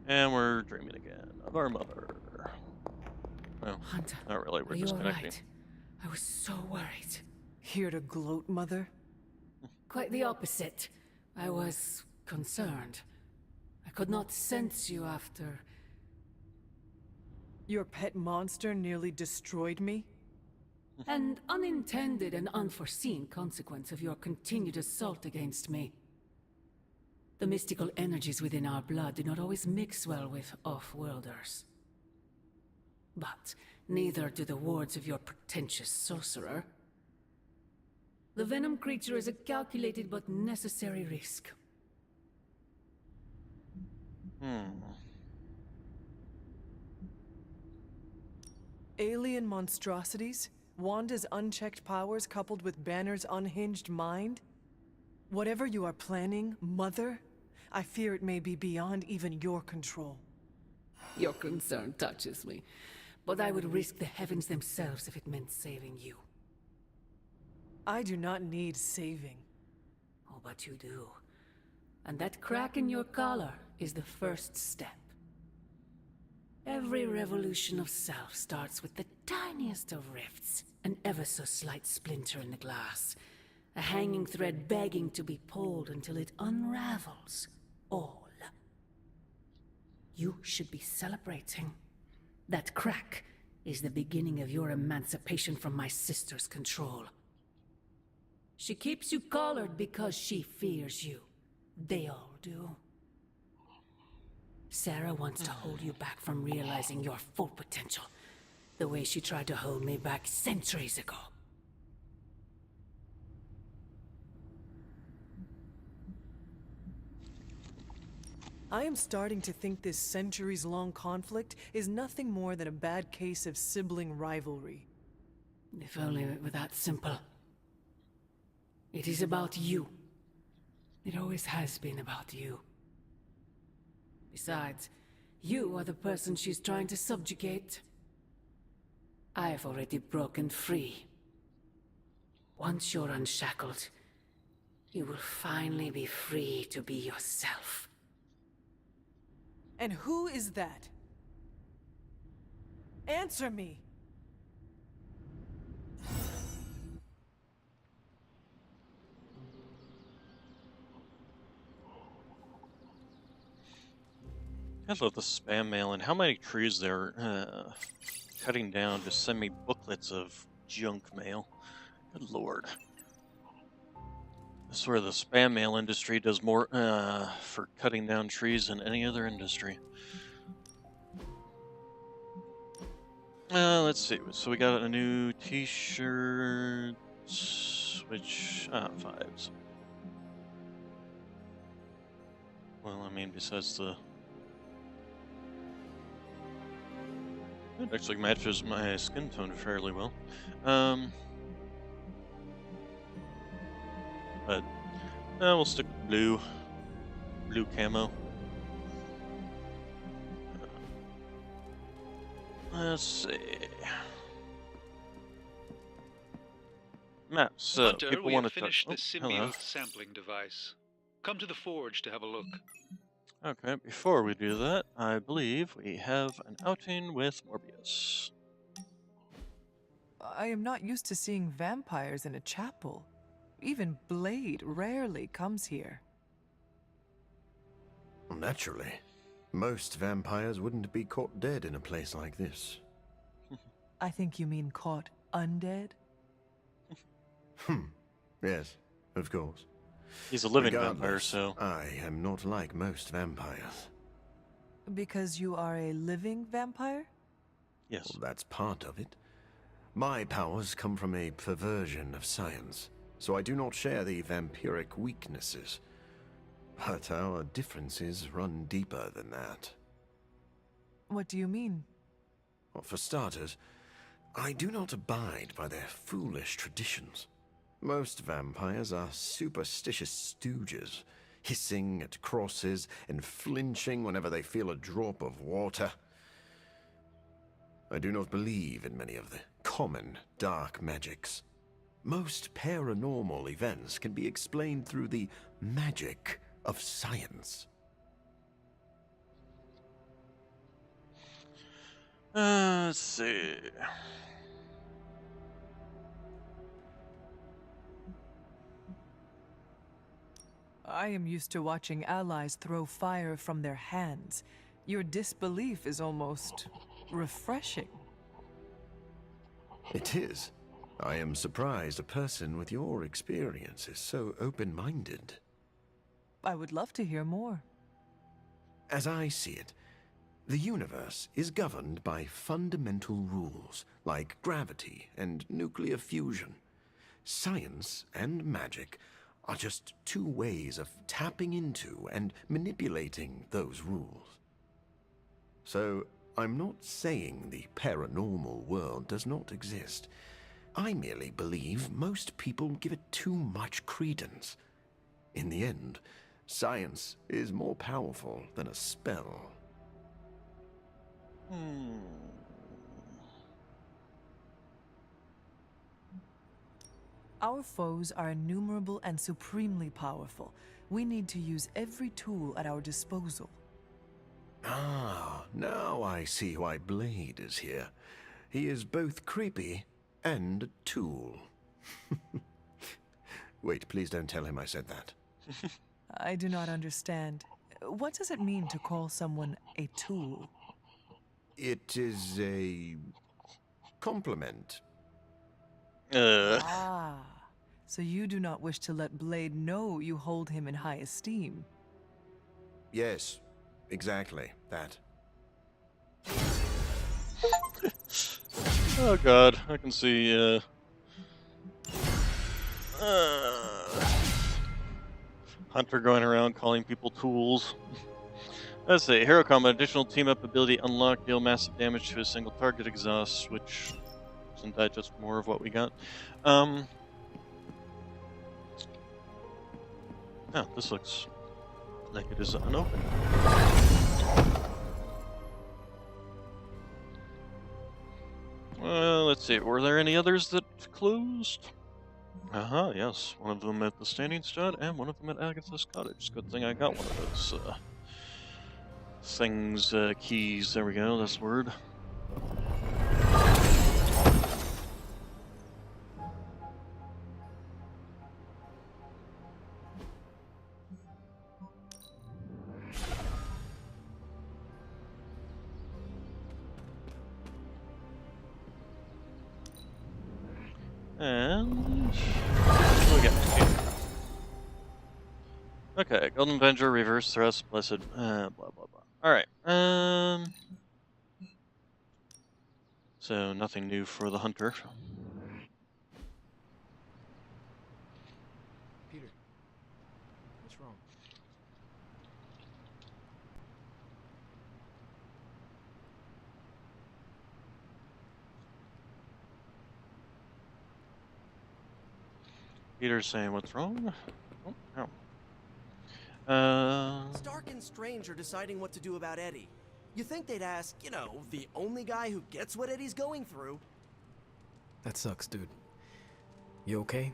[SPEAKER 1] And we're dreaming again of our mother. Well,
[SPEAKER 3] Hunter,
[SPEAKER 1] not really, we're
[SPEAKER 3] are you
[SPEAKER 1] just
[SPEAKER 3] all
[SPEAKER 1] connecting.
[SPEAKER 3] right? I was so worried.
[SPEAKER 7] Here to gloat, mother?
[SPEAKER 3] Quite the opposite. I was concerned. I could not sense you after.
[SPEAKER 7] Your pet monster nearly destroyed me?
[SPEAKER 3] An unintended and unforeseen consequence of your continued assault against me. The mystical energies within our blood do not always mix well with off-worlders. But neither do the wards of your pretentious sorcerer. The venom creature is a calculated but necessary risk.
[SPEAKER 7] Alien monstrosities? Wanda's unchecked powers coupled with Banner's unhinged mind? Whatever you are planning, Mother, I fear it may be beyond even your control.
[SPEAKER 3] Your concern touches me, but I would risk the heavens themselves if it meant saving you.
[SPEAKER 7] I do not need saving.
[SPEAKER 3] Oh, but you do. And that crack in your collar is the first step. Every revolution of self starts with the tiniest of rifts, an ever so slight splinter in the glass, a hanging thread begging to be pulled until it unravels all. You should be celebrating. That crack is the beginning of your emancipation from my sister's control. She keeps you collared because she fears you. They all do. Sarah wants to hold you back from realizing your full potential, the way she tried to hold me back centuries ago.
[SPEAKER 7] I am starting to think this centuries-long conflict is nothing more than a bad case of sibling rivalry.
[SPEAKER 3] If only it were that simple. It is about you. It always has been about you. Besides, you are the person she's trying to subjugate. I've already broken free. Once you're unshackled, you will finally be free to be yourself.
[SPEAKER 7] And who is that? Answer me!
[SPEAKER 1] I love the spam mail and how many trees they're cutting down to send me booklets of junk mail. Good lord. I swear the spam mail industry does more for cutting down trees than any other industry. Let's see. So we got a new t-shirt, which, vibes. Well, I mean, besides the... It actually matches my skin tone fairly well. But we'll stick with blue camo. Let's see. Matt, so
[SPEAKER 8] Hunter,
[SPEAKER 1] people
[SPEAKER 8] we
[SPEAKER 1] want
[SPEAKER 8] have
[SPEAKER 1] to
[SPEAKER 8] finished the
[SPEAKER 1] hello.
[SPEAKER 8] symbiote sampling device. Come to the forge to have a look.
[SPEAKER 1] Okay, before we do that, I believe we have an outing with Morbius.
[SPEAKER 7] I am not used to seeing vampires in a chapel. Even Blade rarely comes here.
[SPEAKER 2] Naturally. Most vampires wouldn't be caught dead in a place like this.
[SPEAKER 7] I think you mean caught undead?
[SPEAKER 2] Yes, of course.
[SPEAKER 1] He's a living vampire,
[SPEAKER 2] Regardless,
[SPEAKER 1] so...
[SPEAKER 2] I am not like most vampires.
[SPEAKER 7] Because you are a living vampire?
[SPEAKER 1] Yes.
[SPEAKER 2] Well, that's part of it. My powers come from a perversion of science, so I do not share the vampiric weaknesses. But our differences run deeper than that.
[SPEAKER 7] What do you mean?
[SPEAKER 2] Well, for starters, I do not abide by their foolish traditions. Most vampires are superstitious stooges, hissing at crosses and flinching whenever they feel a drop of water. I do not believe in many of the common dark magics. Most paranormal events can be explained through the magic of science.
[SPEAKER 1] Let's see.
[SPEAKER 7] I am used to watching allies throw fire from their hands. Your disbelief is almost refreshing.
[SPEAKER 2] It is. I am surprised a person with your experience is so open-minded.
[SPEAKER 7] I would love to hear more.
[SPEAKER 2] As I see it, the universe is governed by fundamental rules like gravity and nuclear fusion. Science and magic are just two ways of tapping into and manipulating those rules. So, I'm not saying the paranormal world does not exist. I merely believe most people give it too much credence. In the end, science is more powerful than a spell.
[SPEAKER 7] Our foes are innumerable and supremely powerful. We need to use every tool at our disposal.
[SPEAKER 2] Ah, now I see why Blade is here. He is both creepy and a tool. Wait, please don't tell him I said that.
[SPEAKER 7] I do not understand. What does it mean to call someone a tool?
[SPEAKER 2] It is a compliment.
[SPEAKER 7] Ah, so you do not wish to let Blade know you hold him in high esteem.
[SPEAKER 2] Yes, exactly that.
[SPEAKER 1] Oh god, I can see, Hunter going around calling people tools. Let's see, Hero Combat, additional team-up ability unlocked, deal massive damage to a single target exhaust, which isn't that just more of what we got? Oh, this looks like it is unopened. Let's see, were there any others that closed? Yes. One of them at the Standing Stud and one of them at Agatha's Cottage. Good thing I got one of those, things, keys. There we go, that's the word. And what do we got here? Okay, Golden Avenger, Reverse Thrust, Blessed, blah blah blah. Alright, so nothing new for the Hunter.
[SPEAKER 6] Peter, what's wrong?
[SPEAKER 1] Peter's saying, what's wrong? Oh, no.
[SPEAKER 9] Stark and Strange are deciding what to do about Eddie. You think they'd ask, you know, the only guy who gets what Eddie's going through.
[SPEAKER 6] That sucks, dude. You okay?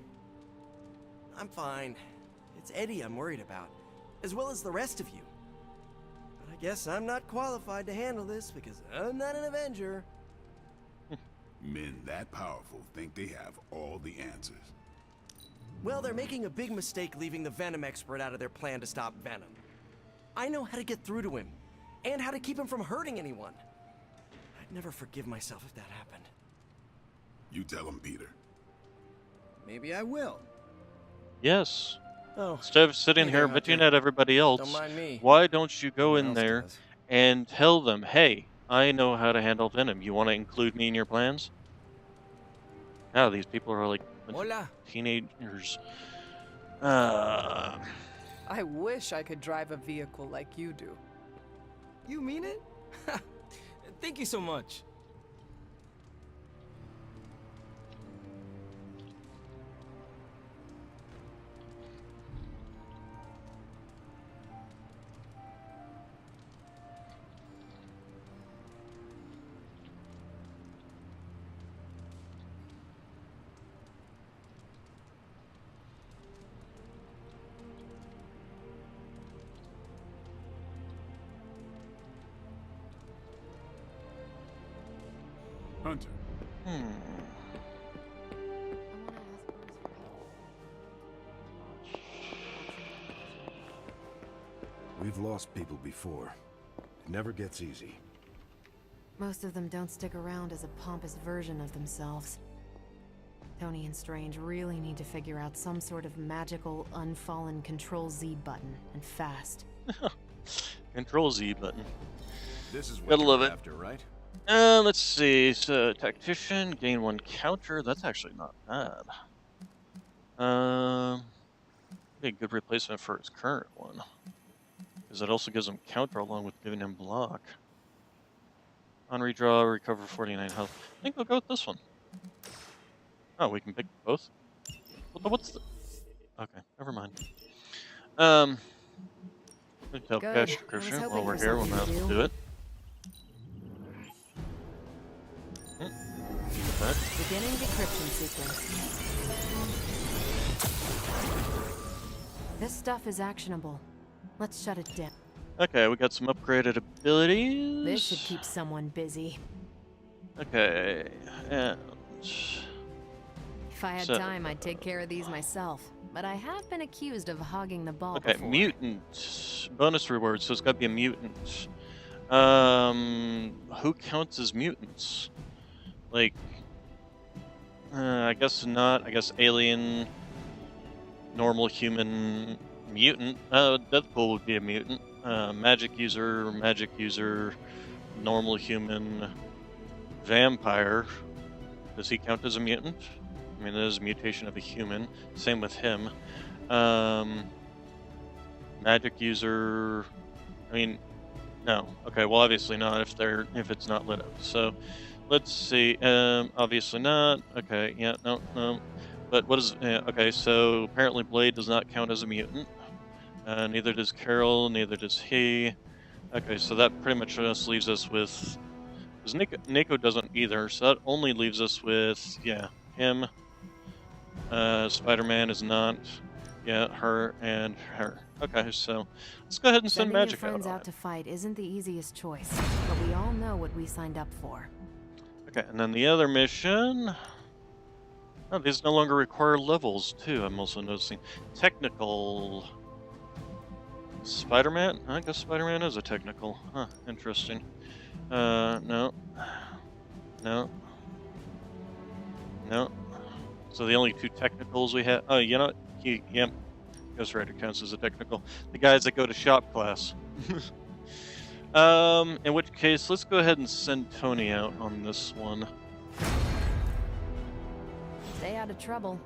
[SPEAKER 9] I'm fine. It's Eddie I'm worried about, as well as the rest of you. But I guess I'm not qualified to handle this because I'm not an Avenger.
[SPEAKER 4] Men that powerful think they have all the answers.
[SPEAKER 9] Well, they're making a big mistake leaving the Venom expert out of their plan to stop Venom. I know how to get through to him, and how to keep him from hurting anyone. I'd never forgive myself if that happened.
[SPEAKER 4] You tell him, Peter.
[SPEAKER 9] Maybe I will.
[SPEAKER 1] Yes.
[SPEAKER 9] Oh,
[SPEAKER 1] Instead of sitting
[SPEAKER 9] maybe
[SPEAKER 1] here
[SPEAKER 9] I'll have
[SPEAKER 1] bitching
[SPEAKER 9] to-
[SPEAKER 1] at everybody else,
[SPEAKER 9] Don't mind me.
[SPEAKER 1] why don't you go
[SPEAKER 9] No
[SPEAKER 1] in
[SPEAKER 9] one else
[SPEAKER 1] there
[SPEAKER 9] does.
[SPEAKER 1] and tell them, hey, I know how to handle Venom. You want to include me in your plans? Now these people are like
[SPEAKER 6] Hola.
[SPEAKER 1] teenagers.
[SPEAKER 7] I wish I could drive a vehicle like you do.
[SPEAKER 6] You mean it? Thank you so much.
[SPEAKER 4] Hunter, We've lost people before. It never gets easy.
[SPEAKER 10] Most of them don't stick around as a pompous version of themselves. Tony and Strange really need to figure out some sort of magical, unfallen Control-Z button, and fast.
[SPEAKER 1] Control-Z button.
[SPEAKER 4] This is what
[SPEAKER 1] Gotta love
[SPEAKER 4] you're
[SPEAKER 1] it.
[SPEAKER 4] after, right?
[SPEAKER 1] Let's see. So, Tactician, gain 1 counter. That's actually not bad. Be a good replacement for his current one. Because it also gives him counter along with giving him block. On redraw, recover 49 health. I think we'll go with this one. Oh, we can pick both? What's the... Okay, never mind. Retail
[SPEAKER 10] Good.
[SPEAKER 1] cash
[SPEAKER 10] I was
[SPEAKER 1] description.
[SPEAKER 10] hoping
[SPEAKER 1] While we're
[SPEAKER 10] for
[SPEAKER 1] here, we'll
[SPEAKER 10] something
[SPEAKER 1] now
[SPEAKER 10] to
[SPEAKER 1] do it.
[SPEAKER 10] Beginning decryption sequence. This stuff is actionable. Let's shut it down.
[SPEAKER 1] Okay, we got some upgraded abilities.
[SPEAKER 10] This should keep someone busy.
[SPEAKER 1] Okay, and...
[SPEAKER 10] If I had
[SPEAKER 1] So-
[SPEAKER 10] time, I'd take care of these myself. But I have been accused of hogging the ball
[SPEAKER 1] Okay,
[SPEAKER 10] before.
[SPEAKER 1] mutant. Bonus reward, so it's gotta be a mutant. Who counts as mutants? Like... I guess not. I guess alien, normal human, mutant. Deadpool would be a mutant. Magic user, normal human, vampire. Does he count as a mutant? I mean, that is a mutation of a human. Same with him. Magic user. I mean, no. Okay, well, obviously not if it's not lit up. So. Let's see. Obviously not. Okay. Yeah. No. But what is? Okay. So apparently Blade does not count as a mutant. Neither does Carol. Neither does he. Okay. So that pretty much just leaves us with. Because Nico doesn't either. So that only leaves us with him. Spider-Man is not. Yeah. Her and her. Okay. So let's go ahead and send
[SPEAKER 10] Sending your
[SPEAKER 1] magic
[SPEAKER 10] friends
[SPEAKER 1] out.
[SPEAKER 10] out to fight isn't the easiest choice, but we all know what we signed up for.
[SPEAKER 1] Okay, and then the other mission... Oh, these no longer require levels, too, I'm also noticing. Technical... Spider-Man? I guess Spider-Man is a technical. Huh, interesting. No. No. So the only 2 technicals we have... Oh, you know what? Yep. Ghost Rider counts as a technical. The guys that go to shop class. In which case, let's go ahead and send Tony out on this one.
[SPEAKER 10] Stay out of trouble.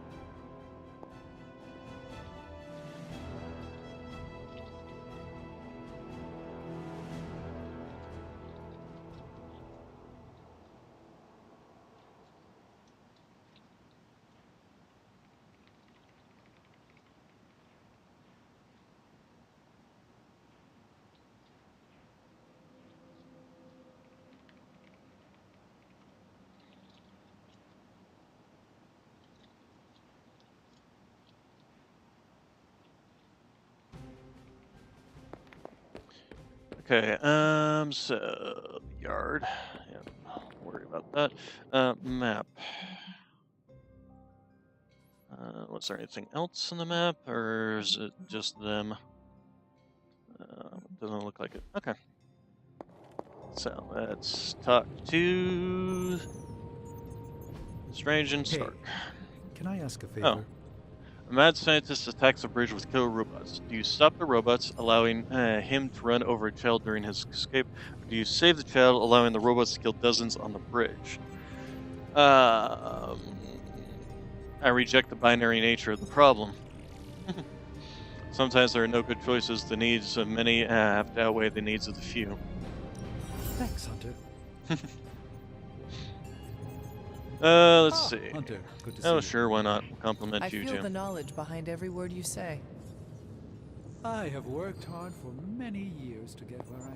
[SPEAKER 1] Okay, so yard. Yeah, don't worry about that. Map. Was there anything else in the map, or is it just them? Doesn't look like it. Okay. So let's talk to Strange and Stark.
[SPEAKER 11] Can I ask a favor?
[SPEAKER 1] Oh. A mad scientist attacks a bridge with killer robots. Do you stop the robots, allowing him to run over a child during his escape? Or do you save the child, allowing the robots to kill dozens on the bridge? I reject the binary nature of the problem. Sometimes there are no good choices. The needs of many have to outweigh the needs of the few.
[SPEAKER 11] Thanks, Hunter.
[SPEAKER 1] Let's see.
[SPEAKER 11] Hunter, good to see
[SPEAKER 1] Oh,
[SPEAKER 11] you.
[SPEAKER 1] sure, why not? We'll compliment
[SPEAKER 7] I
[SPEAKER 1] you,
[SPEAKER 7] feel
[SPEAKER 1] Jim.
[SPEAKER 7] the knowledge behind every word you say.
[SPEAKER 11] I have worked hard for many years to get where I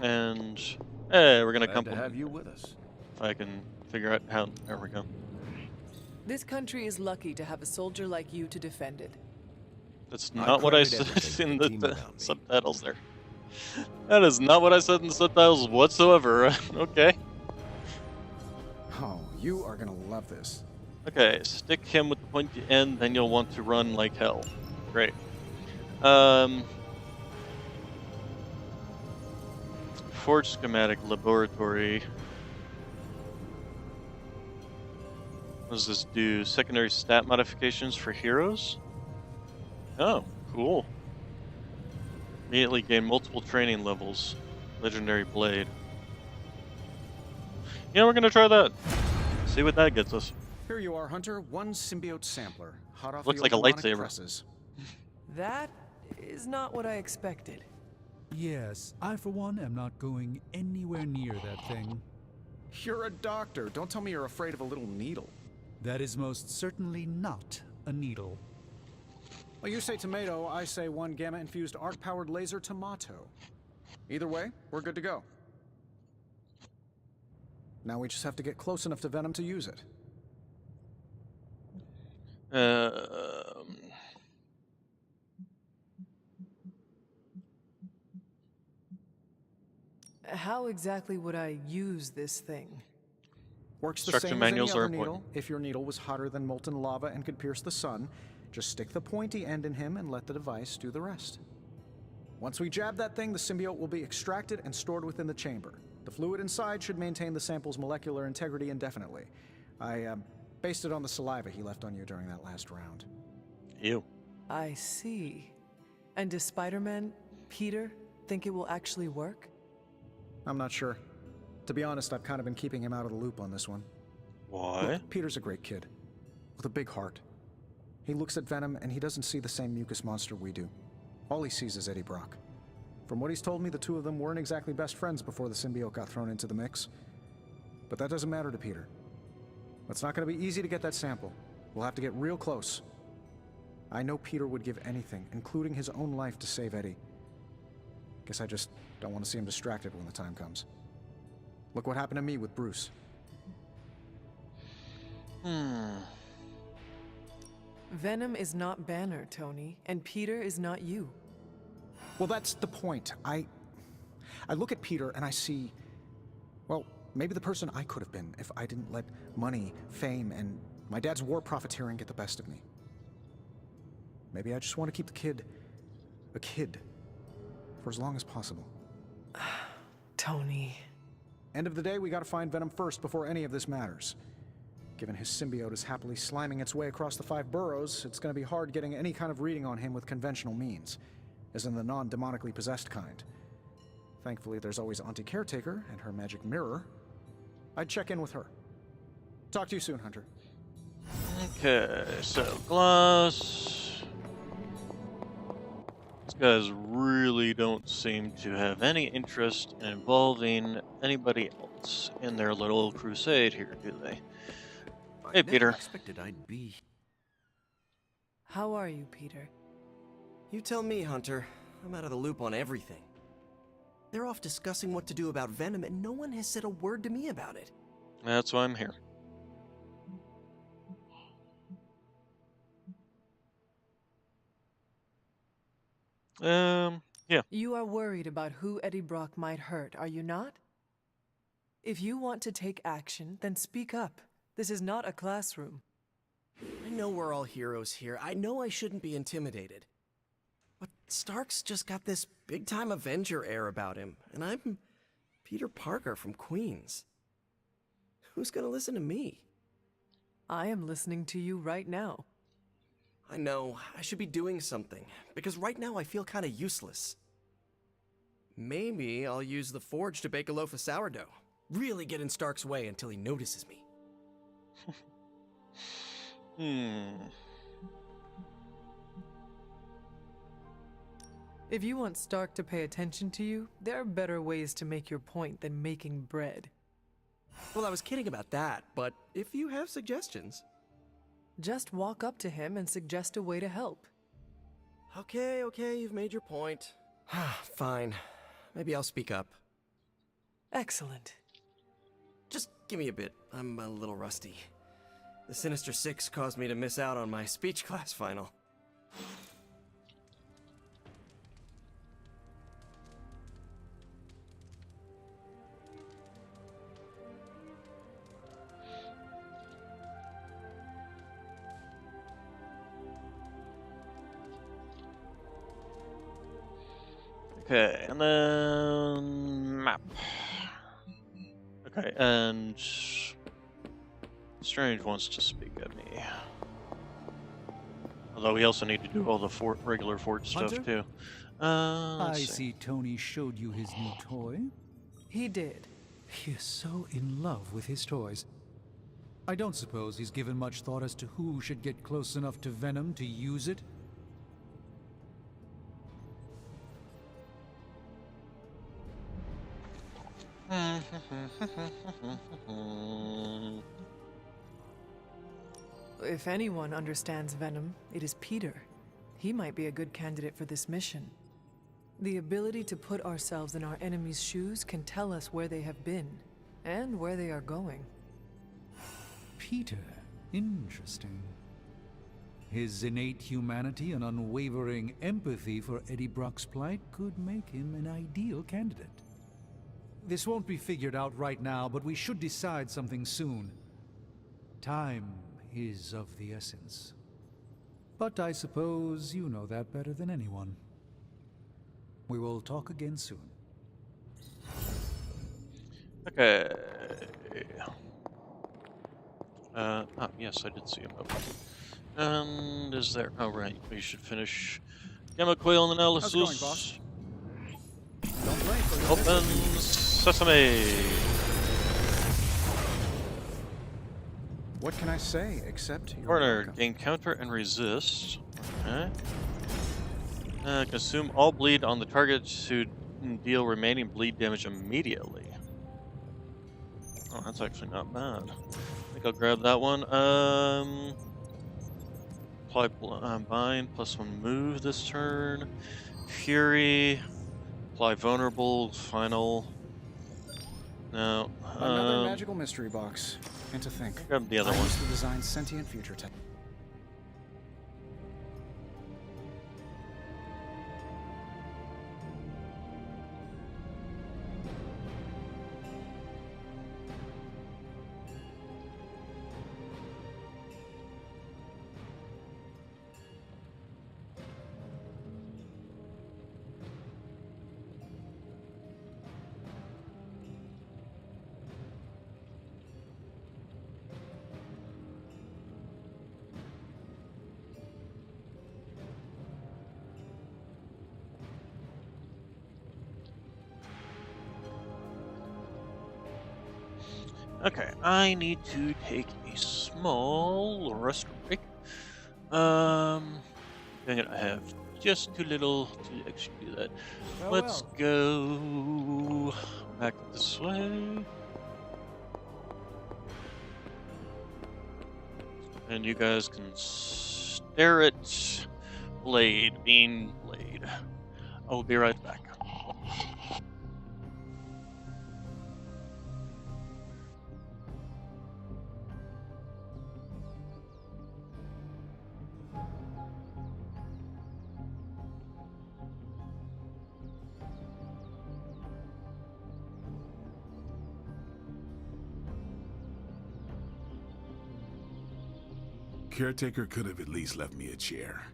[SPEAKER 11] am.
[SPEAKER 1] And hey, we're gonna
[SPEAKER 4] Glad to
[SPEAKER 1] compliment
[SPEAKER 4] have you with us.
[SPEAKER 1] if I can figure out how. There we go.
[SPEAKER 7] This country is lucky to have a soldier like you to defend it.
[SPEAKER 1] That's
[SPEAKER 4] I
[SPEAKER 1] not what I
[SPEAKER 4] credit
[SPEAKER 1] said
[SPEAKER 4] everything
[SPEAKER 1] in
[SPEAKER 4] to
[SPEAKER 1] the
[SPEAKER 4] the team around me.
[SPEAKER 1] subtitles there. That is not what I said in the subtitles whatsoever. Okay.
[SPEAKER 12] Oh, you are gonna love this.
[SPEAKER 1] Okay, stick him with the pointy end, then you'll want to run like hell. Great. Um, Forge schematic laboratory. What does this do? Secondary stat modifications for heroes? Oh, cool. Immediately gain multiple training levels. Legendary blade. Yeah, we're gonna try that. See what that gets us.
[SPEAKER 12] Here you are, Hunter. One symbiote sampler. Hot off
[SPEAKER 1] Looks
[SPEAKER 12] the
[SPEAKER 1] like a
[SPEAKER 12] old demonic
[SPEAKER 1] lightsaber.
[SPEAKER 12] presses.
[SPEAKER 7] That is not what I expected.
[SPEAKER 11] Yes, I for one am not going anywhere near that thing.
[SPEAKER 12] You're a doctor. Don't tell me you're afraid of a little needle.
[SPEAKER 11] That is most certainly not a needle.
[SPEAKER 12] Well, you say tomato, I say one gamma-infused arc-powered laser tomato. Either way, we're good to go. Now we just have to get close enough to Venom to use it.
[SPEAKER 7] How exactly would I use this thing?
[SPEAKER 12] Works the
[SPEAKER 1] Instruction
[SPEAKER 12] same as any
[SPEAKER 1] manuals are
[SPEAKER 12] other needle.
[SPEAKER 1] important.
[SPEAKER 12] If your needle was hotter than molten lava and could pierce the sun, just stick the pointy end in him and let the device do the rest. Once we jab that thing, the symbiote will be extracted and stored within the chamber. The fluid inside should maintain the sample's molecular integrity indefinitely. I based it on the saliva he left on you during that last round.
[SPEAKER 1] Ew.
[SPEAKER 7] I see. And does Spider-Man, Peter, think it will actually work?
[SPEAKER 12] I'm not sure. To be honest, I've kind of been keeping him out of the loop on this one.
[SPEAKER 1] Why?
[SPEAKER 12] Look, Peter's a great kid. With a big heart. He looks at Venom and he doesn't see the same mucus monster we do. All he sees is Eddie Brock. From what he's told me, the two of them weren't exactly best friends before the symbiote got thrown into the mix. But that doesn't matter to Peter. It's not going to be easy to get that sample. We'll have to get real close. I know Peter would give anything, including his own life, to save Eddie. Guess I just don't want to see him distracted when the time comes. Look what happened to me with Bruce.
[SPEAKER 7] Venom is not Banner, Tony, and Peter is not you.
[SPEAKER 12] Well, that's the point. I look at Peter and I see, well, maybe the person I could have been if I didn't let money, fame, and my dad's war profiteering get the best of me. Maybe I just want to keep the kid a kid for as long as possible.
[SPEAKER 7] Tony.
[SPEAKER 12] End of the day, we gotta find Venom first before any of this matters. Given his symbiote is happily sliming its way across the 5 boroughs, it's gonna be hard getting any kind of reading on him with conventional means, as in the non-demonically possessed kind. Thankfully, there's always Auntie Caretaker and her magic mirror. I'd check in with her. Talk to you soon, Hunter.
[SPEAKER 1] Okay, so Gloss. These guys really don't seem to have any interest in involving anybody else in their little crusade here, do they?
[SPEAKER 2] I
[SPEAKER 1] Hey,
[SPEAKER 2] never
[SPEAKER 1] Peter.
[SPEAKER 2] expected I'd be.
[SPEAKER 7] How are you, Peter?
[SPEAKER 9] You tell me, Hunter. I'm out of the loop on everything. They're off discussing what to do about Venom, and no one has said a word to me about it.
[SPEAKER 1] That's why I'm here. Yeah.
[SPEAKER 7] You are worried about who Eddie Brock might hurt, are you not? If you want to take action, then speak up. This is not a classroom.
[SPEAKER 9] I know we're all heroes here. I know I shouldn't be intimidated. But Stark's just got this big-time Avenger air about him, and I'm Peter Parker from Queens. Who's gonna listen to me?
[SPEAKER 7] I am listening to you right now.
[SPEAKER 9] I know, I should be doing something, because right now I feel kinda useless. Maybe I'll use the forge to bake a loaf of sourdough. Really get in Stark's way until he notices me.
[SPEAKER 7] If you want Stark to pay attention to you, there are better ways to make your point than making bread.
[SPEAKER 9] Well, I was kidding about that, but if you have suggestions...
[SPEAKER 7] Just walk up to him and suggest a way to help.
[SPEAKER 9] Okay, you've made your point. Fine. Maybe I'll speak up.
[SPEAKER 7] Excellent.
[SPEAKER 9] Just give me a bit. I'm a little rusty. The Sinister Six caused me to miss out on my speech class final.
[SPEAKER 1] Okay, and then map. Okay, and Strange wants to speak at me. Although we also need to do all the regular fort stuff
[SPEAKER 11] Hunter?
[SPEAKER 1] too.
[SPEAKER 11] I
[SPEAKER 1] Let's
[SPEAKER 11] see Tony showed you his new toy.
[SPEAKER 7] He did.
[SPEAKER 11] He is so in love with his toys. I don't suppose he's given much thought as to who should get close enough to Venom to use it.
[SPEAKER 7] If anyone understands Venom, it is Peter. He might be a good candidate for this mission. The ability to put ourselves in our enemy's shoes can tell us where they have been, and where they are going.
[SPEAKER 11] Peter. Interesting. His innate humanity and unwavering empathy for Eddie Brock's plight could make him an ideal candidate. This won't be figured out right now, but we should decide something soon. Time is of the essence. But I suppose you know that better than anyone. We will talk again soon.
[SPEAKER 1] Okay. Yes, I did see him open. And is there? Oh, right. We should finish gamma coil analysis.
[SPEAKER 12] How's it going, boss? Don't play for your
[SPEAKER 1] Open sesame.
[SPEAKER 12] What can I say except you're
[SPEAKER 1] Corner.
[SPEAKER 12] welcome.
[SPEAKER 1] Gain counter and resist. Okay. Consume all bleed on the target to deal remaining bleed damage immediately. Oh, that's actually not bad. I think I'll grab that one. Apply bind +1 move this turn. Fury. Apply vulnerable. Final. No.
[SPEAKER 12] Another magical mystery box. And to think,
[SPEAKER 1] Grab the other
[SPEAKER 12] I
[SPEAKER 1] one.
[SPEAKER 12] used to design sentient future tech.
[SPEAKER 1] Okay, I need to take a small rest break. I'm gonna have just too little to actually do that. Let's go back this way. And you guys can stare at Blade, being Blade. I will be right back.
[SPEAKER 4] Caretaker could have at least left me a chair.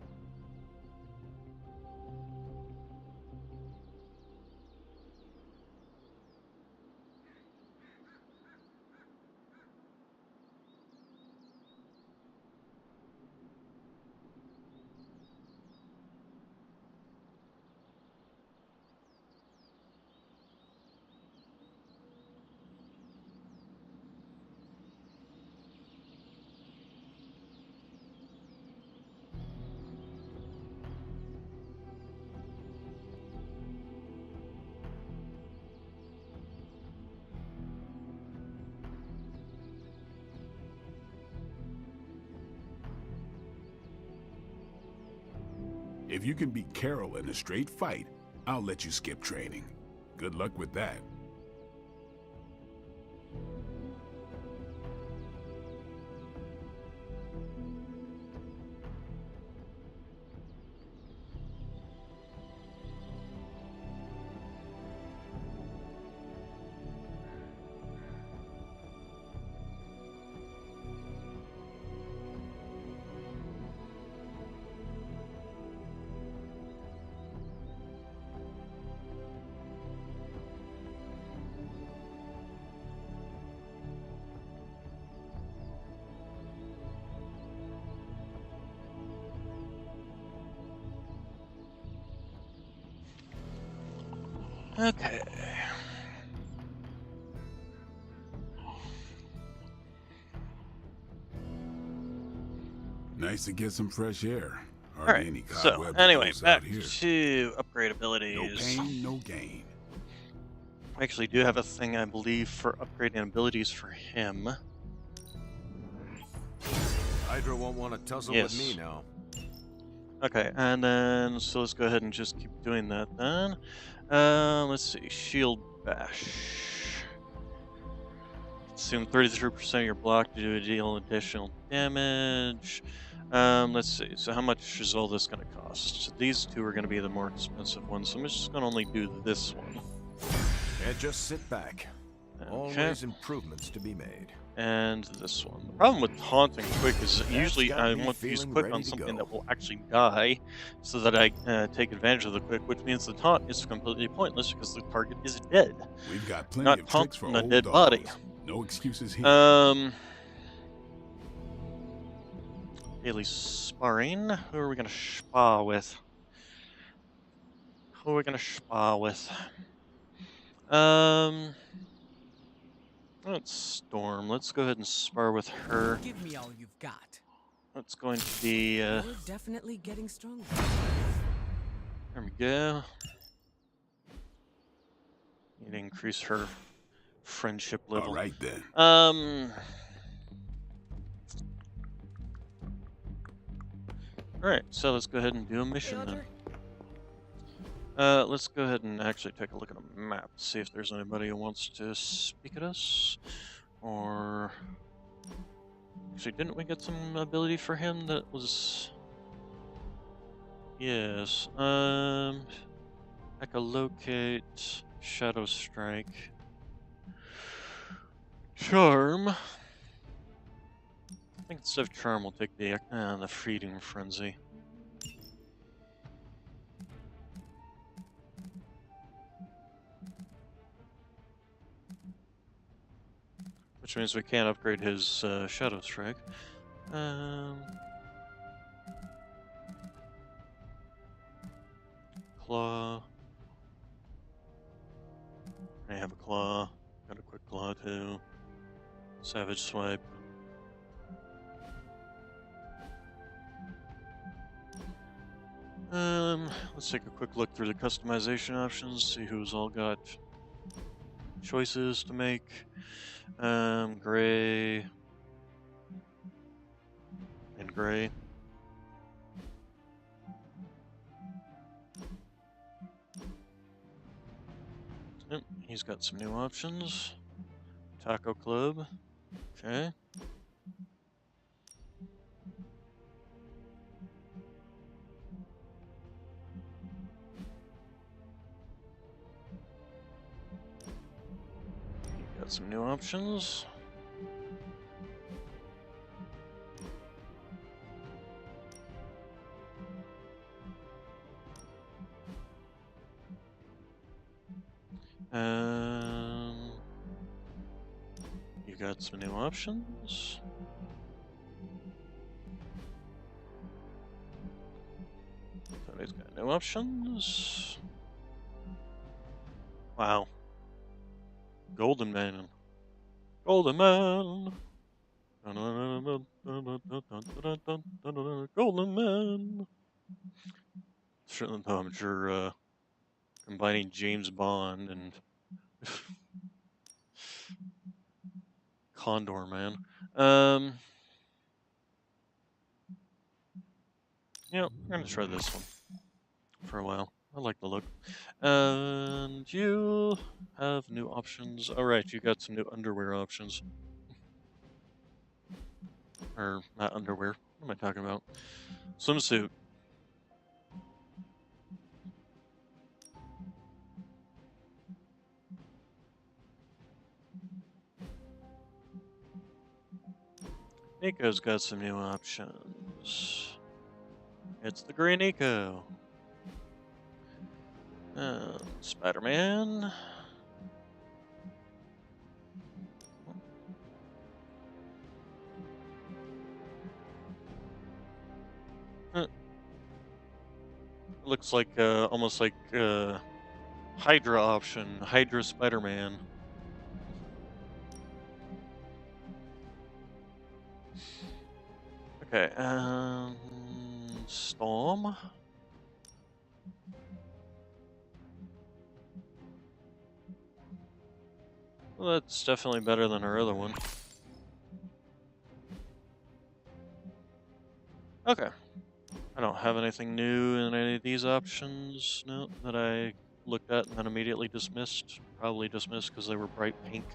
[SPEAKER 4] If you can beat Carol in a straight fight, I'll let you skip training. Good luck with that.
[SPEAKER 1] Okay.
[SPEAKER 4] Nice to get some fresh air.
[SPEAKER 1] All
[SPEAKER 4] Hardly
[SPEAKER 1] right.
[SPEAKER 4] any
[SPEAKER 1] So
[SPEAKER 4] cobwebs
[SPEAKER 1] anyway,
[SPEAKER 4] loose
[SPEAKER 1] back
[SPEAKER 4] out here.
[SPEAKER 1] to upgrade
[SPEAKER 4] No
[SPEAKER 1] abilities.
[SPEAKER 4] pain, no gain.
[SPEAKER 1] I actually do have a thing, I believe, for upgrading abilities for him.
[SPEAKER 2] Hydra won't want to tussle with me now.
[SPEAKER 1] Okay, and then, so let's go ahead and just keep doing that then. Let's see, Shield Bash. Assume 33% of your block to deal additional damage. Let's see, so how much is all this going to cost? So these two are going to be the more expensive ones, so I'm just going to only do this one.
[SPEAKER 2] And just sit back.
[SPEAKER 1] Okay.
[SPEAKER 2] Always improvements to be made.
[SPEAKER 1] And this one. The problem with taunting quick is usually I want to use quick on something that will actually die, so that I take advantage of the quick, which means the taunt is completely pointless because the target is dead.
[SPEAKER 4] We've got plenty
[SPEAKER 1] Not
[SPEAKER 4] of tricks for
[SPEAKER 1] taunting a
[SPEAKER 4] old
[SPEAKER 1] dead
[SPEAKER 4] dogs.
[SPEAKER 1] body.
[SPEAKER 4] No excuses here.
[SPEAKER 1] Daily sparring. Who are we gonna spar with? Who are we gonna spar with? Let's Storm. Let's go ahead and spar with her.
[SPEAKER 6] Give me all you've got.
[SPEAKER 1] That's going to be.
[SPEAKER 6] We're definitely getting stronger.
[SPEAKER 1] There we go. Need to increase her friendship level.
[SPEAKER 4] All right then.
[SPEAKER 1] Alright, so let's go ahead and do a mission then. Let's go ahead and actually take a look at a map, see if there's anybody who wants to speak at us. Or... Actually, didn't we get some ability for him that was... Yes, Echolocate, Shadow Strike, Charm. I think instead of Charm, we'll take the Feeding Frenzy. Which means we can't upgrade his Shadow Strike. Claw. I have a Claw. Got a quick Claw too. Savage Swipe. Let's take a quick look through the customization options, see who's all got choices to make. Gray and gray. Yep, he's got some new options. Taco Club. Okay. Got some new options. You got some new options. Tony's got new options. Wow. Golden Man. Golden Man. Golden Man. Certainly, I'm sure combining James Bond and Condor Man. Yeah, I'm gonna try this one for a while. I like the look. And you have new options. Alright, you got some new underwear options. Or, not underwear. What am I talking about? Swimsuit. Nico's got some new options. It's the Green Nico. Spider-Man. Looks like, almost like, Hydra option. Hydra Spider-Man. Okay, Storm. Well, that's definitely better than her other one. Okay. I don't have anything new in any of these options, no, that I looked at and then immediately dismissed. Probably dismissed because they were bright pink.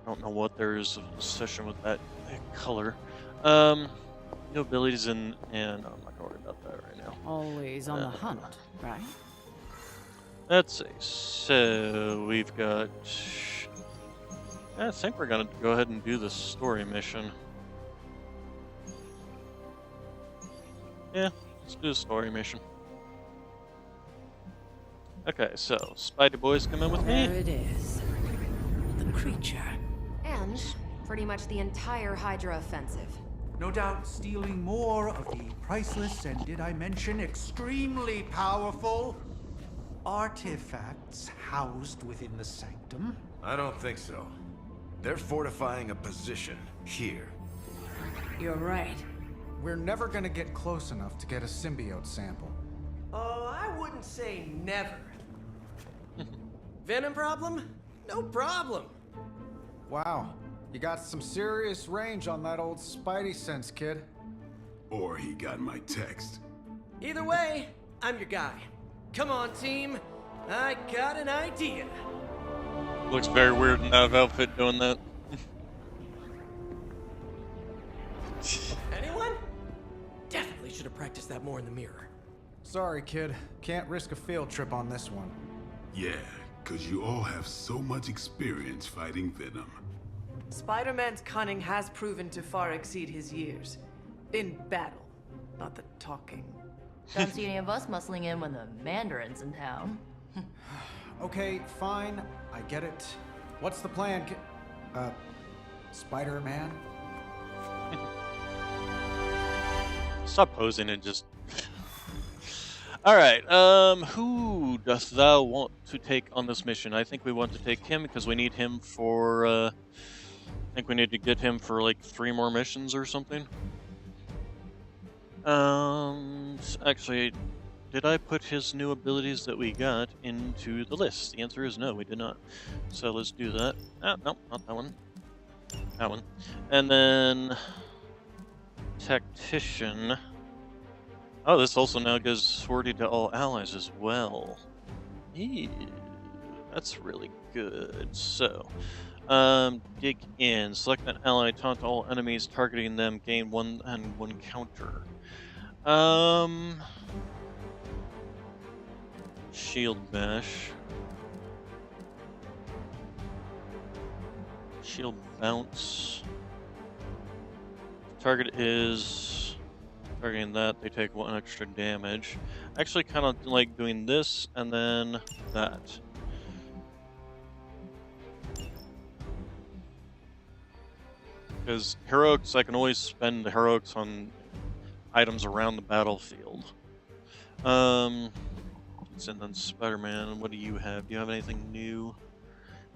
[SPEAKER 1] I don't know what there's a session with that color. New abilities and I'm not gonna worry about that right now.
[SPEAKER 3] Always on the hunt, right?
[SPEAKER 1] Let's see. So we've got. I think we're gonna go ahead and do the story mission. Yeah, let's do the story mission. Okay, so Spidey Boys come in with me.
[SPEAKER 3] There it is. The creature.
[SPEAKER 10] And pretty much the entire Hydra offensive.
[SPEAKER 11] No doubt stealing more of the priceless and, did I mention, extremely powerful artifacts housed within the sanctum.
[SPEAKER 2] I don't think so. They're fortifying a position here.
[SPEAKER 3] You're right.
[SPEAKER 12] We're never gonna get close enough to get a symbiote sample.
[SPEAKER 9] Oh, I wouldn't say never. Venom problem? No problem.
[SPEAKER 12] Wow, you got some serious range on that old Spidey sense, kid.
[SPEAKER 4] Or he got my text.
[SPEAKER 9] Either way, I'm your guy. Come on, team. I got an idea.
[SPEAKER 1] Looks very weird in that outfit doing that.
[SPEAKER 9] Anyone? Definitely should have practiced that more in the mirror.
[SPEAKER 12] Sorry, kid. Can't risk a field trip on this one.
[SPEAKER 4] Yeah, cause you all have so much experience fighting Venom.
[SPEAKER 7] Spider-Man's cunning has proven to far exceed his years. In battle, not the talking.
[SPEAKER 13] Don't see any of us muscling in when the Mandarin's in town.
[SPEAKER 12] Okay, fine. I get it. What's the plan, Spider-Man?
[SPEAKER 1] Stop posing and just. Alright, who dost thou want to take on this mission? I think we want to take him because we need him for, I think we need to get him for like 3 more missions or something. Actually, did I put his new abilities that we got into the list? The answer is no, we did not. So let's do that. Ah, no, not that one. That one. And then... Tactician. Oh, this also now gives sortie to all allies as well. Eee, that's really good. So, dig in. Select an ally, taunt all enemies, targeting them, gain 1 and 1 counter. Shield bash. Shield bounce. Target is targeting that, they take 1 extra damage. Actually kind of like doing this and then that. Because heroics, I can always spend heroics on items around the battlefield. And then Spider-Man, what do you have? Do you have anything new?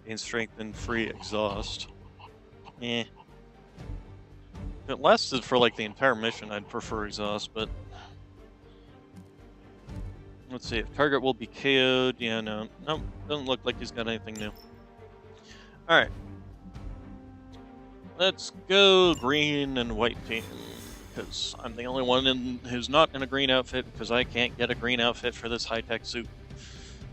[SPEAKER 1] Gain strength and free exhaust. Eh. If it lasted for like the entire mission, I'd prefer exhaust, but let's see. If target will be KO'd, yeah, no, nope, doesn't look like he's got anything new. All right, let's go green and white team because I'm the only one who's not in a green outfit because I can't get a green outfit for this high-tech suit.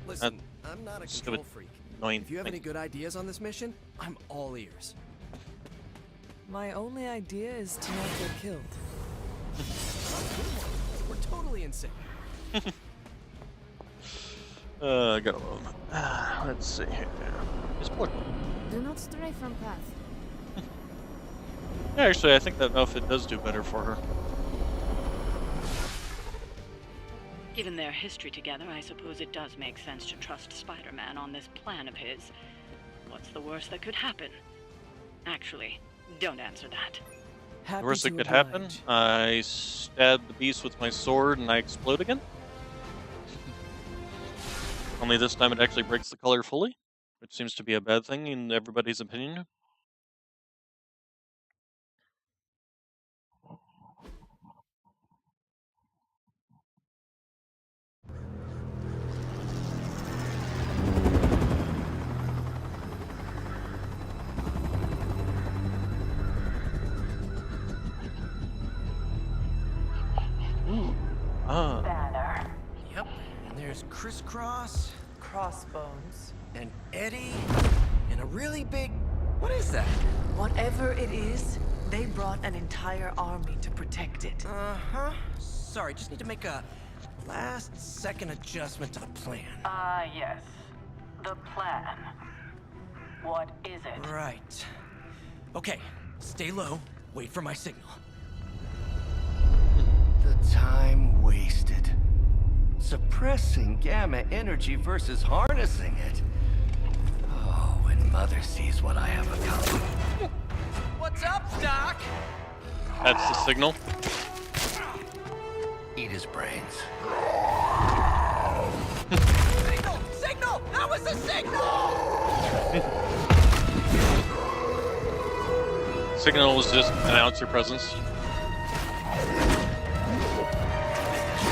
[SPEAKER 9] Listen, I'm not a control freak. If you have any good ideas on this mission, I'm all ears.
[SPEAKER 7] My only idea is to not get killed.
[SPEAKER 9] We're totally insane.
[SPEAKER 1] I got alone. Let's see here. It's Blood.
[SPEAKER 10] Do not stray from path.
[SPEAKER 1] Yeah, actually, I think that outfit does do better for her.
[SPEAKER 5] Given their history together, I suppose it does make sense to trust Spider-Man on this plan of his. What's the worst that could happen? Actually, don't answer that.
[SPEAKER 1] The worst that could happen? I stab the beast with my sword and I explode again? Only this time it actually breaks the color fully, which seems to be a bad thing in everybody's opinion. Ooh. Ah.
[SPEAKER 9] Banner. Yep, and there's Crisscross,
[SPEAKER 7] Crossbones.
[SPEAKER 9] and Eddie, and a really big... What is that?
[SPEAKER 7] Whatever it is, they brought an entire army to protect it.
[SPEAKER 9] Uh-huh. Sorry, just need to make a last-second adjustment to the plan.
[SPEAKER 5] Yes. The plan. What is it?
[SPEAKER 9] Right. Okay, stay low, wait for my signal. The time wasted. Suppressing gamma energy versus harnessing it. Oh, when Mother sees what I have accomplished. What's up, Doc?
[SPEAKER 1] That's the signal.
[SPEAKER 9] Eat his brains. Signal! Signal! That was a signal!
[SPEAKER 1] Signal was just announce your presence.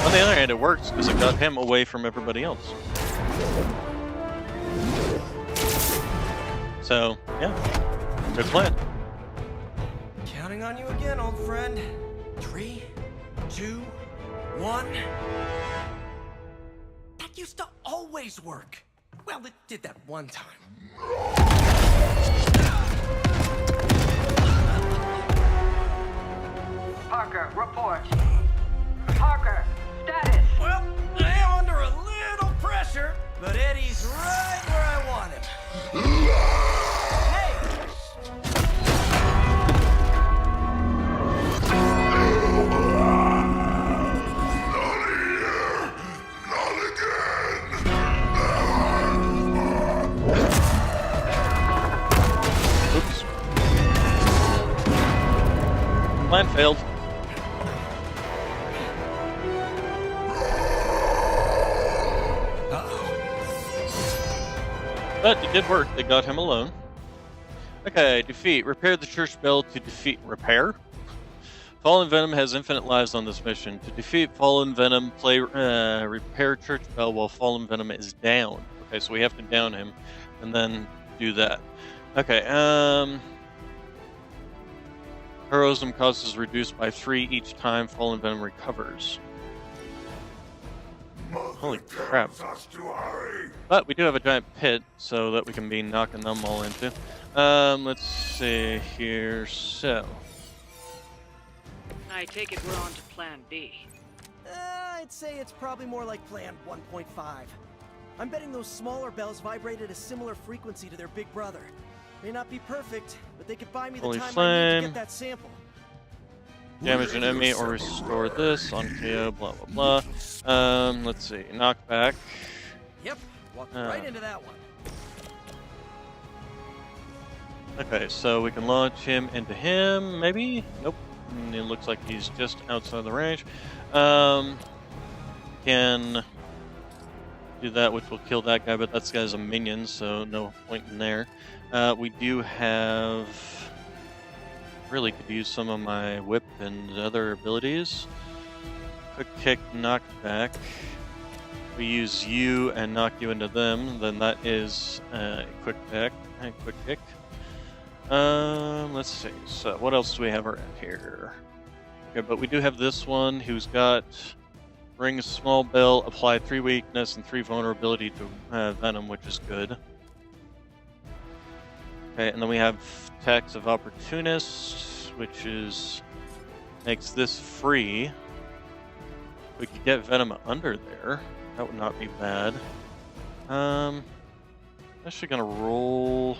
[SPEAKER 1] On the other hand, it works because it got him away from everybody else. So, yeah, good plan.
[SPEAKER 9] Counting on you again, old friend. 3, 2, 1. That used to always work. Well, it did that one time.
[SPEAKER 5] Parker, report. Parker, status.
[SPEAKER 9] Well, I am under a little pressure, but Eddie's right where I want him. Hey!
[SPEAKER 1] Oops. Plan failed. But it did work. They got him alone. Okay, defeat. Repair the church bell to defeat... Repair? Fallen Venom has infinite lives on this mission. To defeat Fallen Venom, play repair church bell while Fallen Venom is down. Okay, so we have to down him and then do that. Okay, heroism cost is reduced by 3 each time Fallen Venom recovers. Holy crap. But we do have a giant pit, so that we can be knocking them all into. Let's see here, so...
[SPEAKER 5] I take it we're on to plan B.
[SPEAKER 9] I'd say it's probably more like plan 1.5. I'm betting those smaller bells vibrate at a similar frequency to their big brother. May not be perfect, but they could buy me the
[SPEAKER 1] Holy
[SPEAKER 9] time I need
[SPEAKER 1] flame.
[SPEAKER 9] to get that sample.
[SPEAKER 1] Damage an enemy or restore this on KO, blah blah blah. Let's see, knockback.
[SPEAKER 9] Yep, walked right into that one.
[SPEAKER 1] Okay, so we can launch him into him, maybe? Nope. It looks like he's just outside the range. Can do that, which will kill that guy, but that guy's a minion, so no point in there. We do have... Really could use some of my whip and other abilities. Quick kick, knockback. We use you and knock you into them, then that is quick kick. Quick kick. Let's see. So what else do we have around here? Okay, but we do have this one who's got ring small bell, apply 3 weakness and 3 vulnerability to Venom, which is good. Okay, and then we have Tax of Opportunist, which is makes this free. We could get Venom under there. That would not be bad. Actually gonna roll.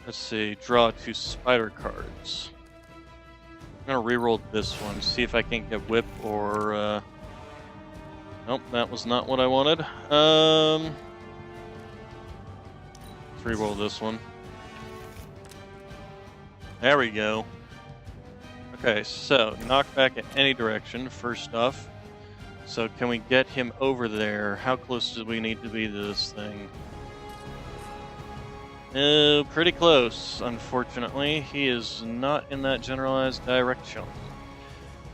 [SPEAKER 1] Let's see, draw 2 spider cards. I'm gonna re-roll this one, see if I can get whip or nope, that was not what I wanted. Let's re-roll this one. There we go. Okay, so knockback in any direction, first off. So can we get him over there? How close do we need to be to this thing? Pretty close, unfortunately. He is not in that generalized direction.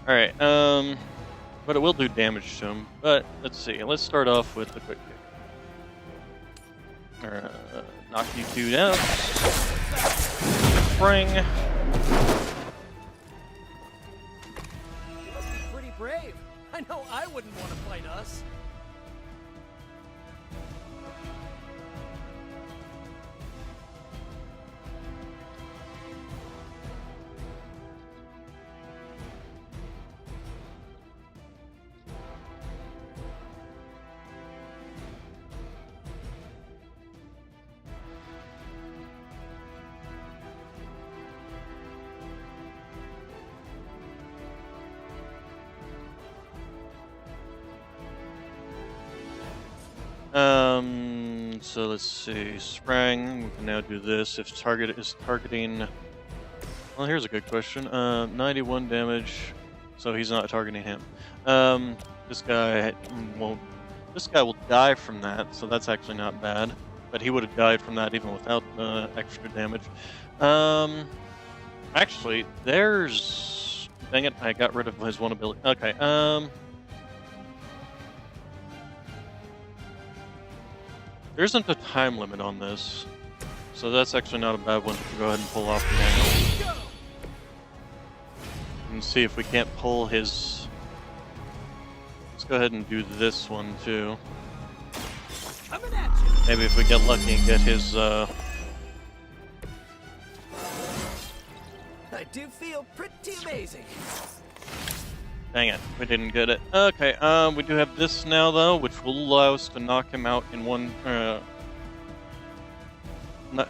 [SPEAKER 1] Alright, but it will do damage to him. But, let's see. Let's start off with the quick kick. Knock you two down. Spring.
[SPEAKER 6] You must be pretty brave. I know I wouldn't want to fight us.
[SPEAKER 1] So let's see. Sprang. We can now do this. If target is targeting. Well, here's a good question. 91 damage. So he's not targeting him. This guy won't. This guy will die from that. So that's actually not bad. But he would have died from that even without extra damage. Actually, there's. Dang it! I got rid of his one ability. Okay. There isn't a time limit on this, so that's actually not a bad one to go ahead and pull off the manual. And see if we can't pull his... Let's go ahead and do this one too. Maybe if we get lucky and get his...
[SPEAKER 6] I do feel pretty amazing.
[SPEAKER 1] Dang it, we didn't get it. Okay, we do have this now though, which will allow us to knock him out in one.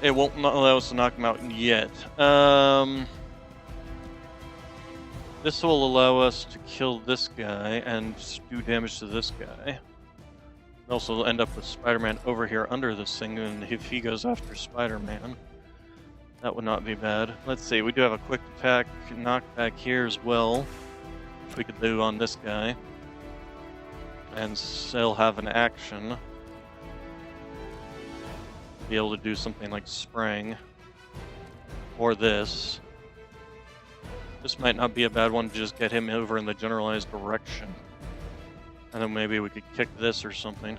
[SPEAKER 1] It won't allow us to knock him out yet. This will allow us to kill this guy and do damage to this guy. Also end up with Spider-Man over here under this thing, and if he goes after Spider-Man, that would not be bad. Let's see, we do have a quick attack knockback here as well. We could do on this guy and still have an action, be able to do something like Sprang or this. This might not be a bad one to just get him over in the generalized direction, and then maybe we could kick this or something.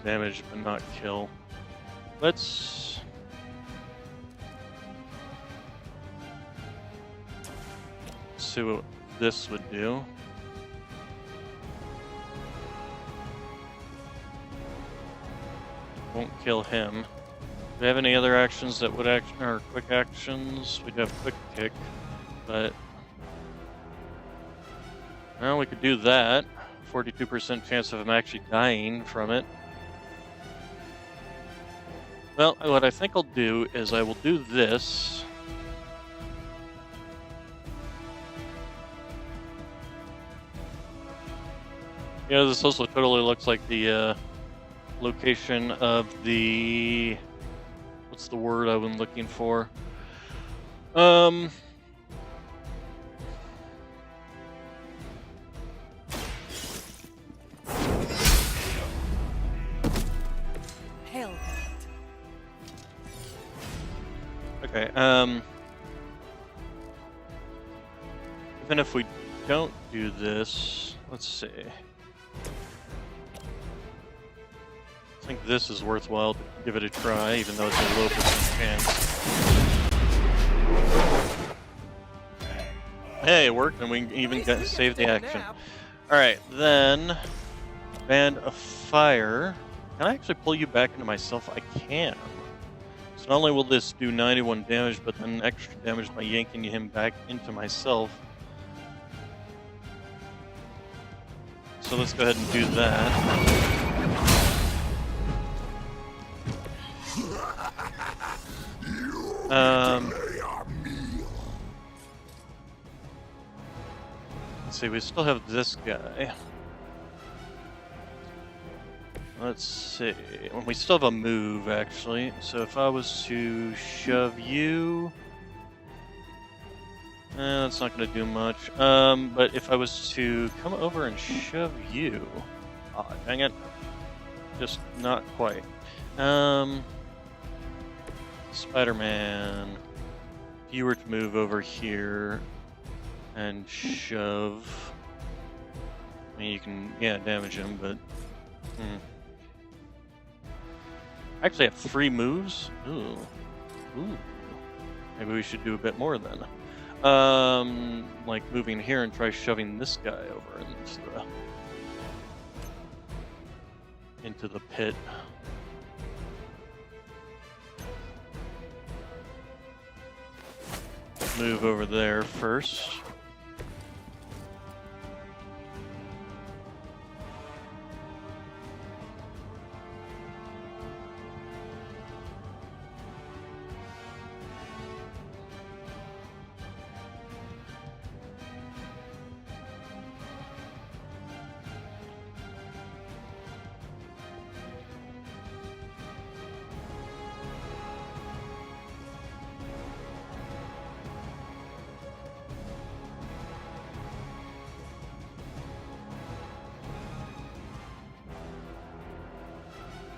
[SPEAKER 1] Damage but not kill. Let's see what this would do. Won't kill him. Do we have any other actions that would act or quick actions? We do have quick kick, but well, we could do that. 42% chance of him actually dying from it. Well, what I think I'll do is I will do this. Yeah, this also totally looks like the location of the... What's the word I've been looking for? Okay, even if we don't do this, let's see. I think this is worthwhile to give it a try, even though it's a low % chance. Hey, it worked, and we even got saved the action. Alright, then Band of Fire. Can I actually pull you back into myself? I can. So not only will this do 91 damage, but then extra damage by yanking him back into myself. So let's go ahead and do that. Let's see, we still have this guy. let's see. We still have a move, actually. So if I was to shove you... that's not going to do much. But if I was to come over and shove you... Oh, dang it. Just not quite. Spider-Man. If you were to move over here and shove... I mean, you can, damage him, but... I actually have 3 moves? Ooh. Maybe we should do a bit more then. Like moving here and try shoving this guy over into the pit. Move over there first.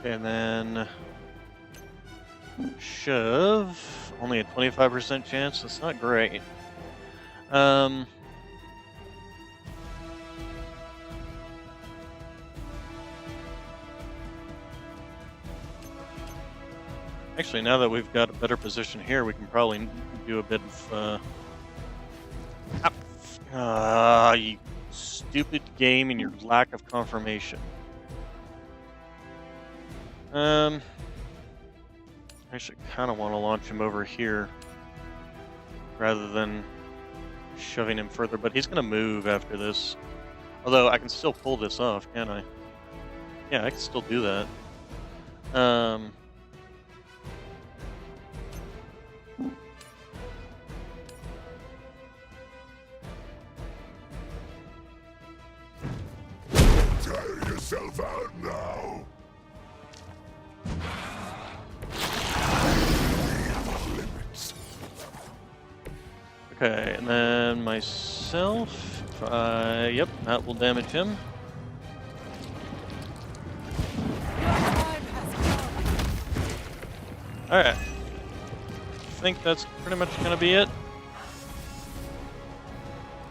[SPEAKER 1] And then shove, only a 25% chance, that's not great. Actually, now that we've got a better position here, we can probably do a bit of... you stupid game and your lack of confirmation. I actually kind of want to launch him over here rather than shoving him further, but he's going to move after this. Although I can still pull this off, can't I? Yeah, I can still do that.
[SPEAKER 4] Tire yourself out now.
[SPEAKER 1] Okay, and then myself, yep, that will damage him. Alright. I think that's pretty much going to be it.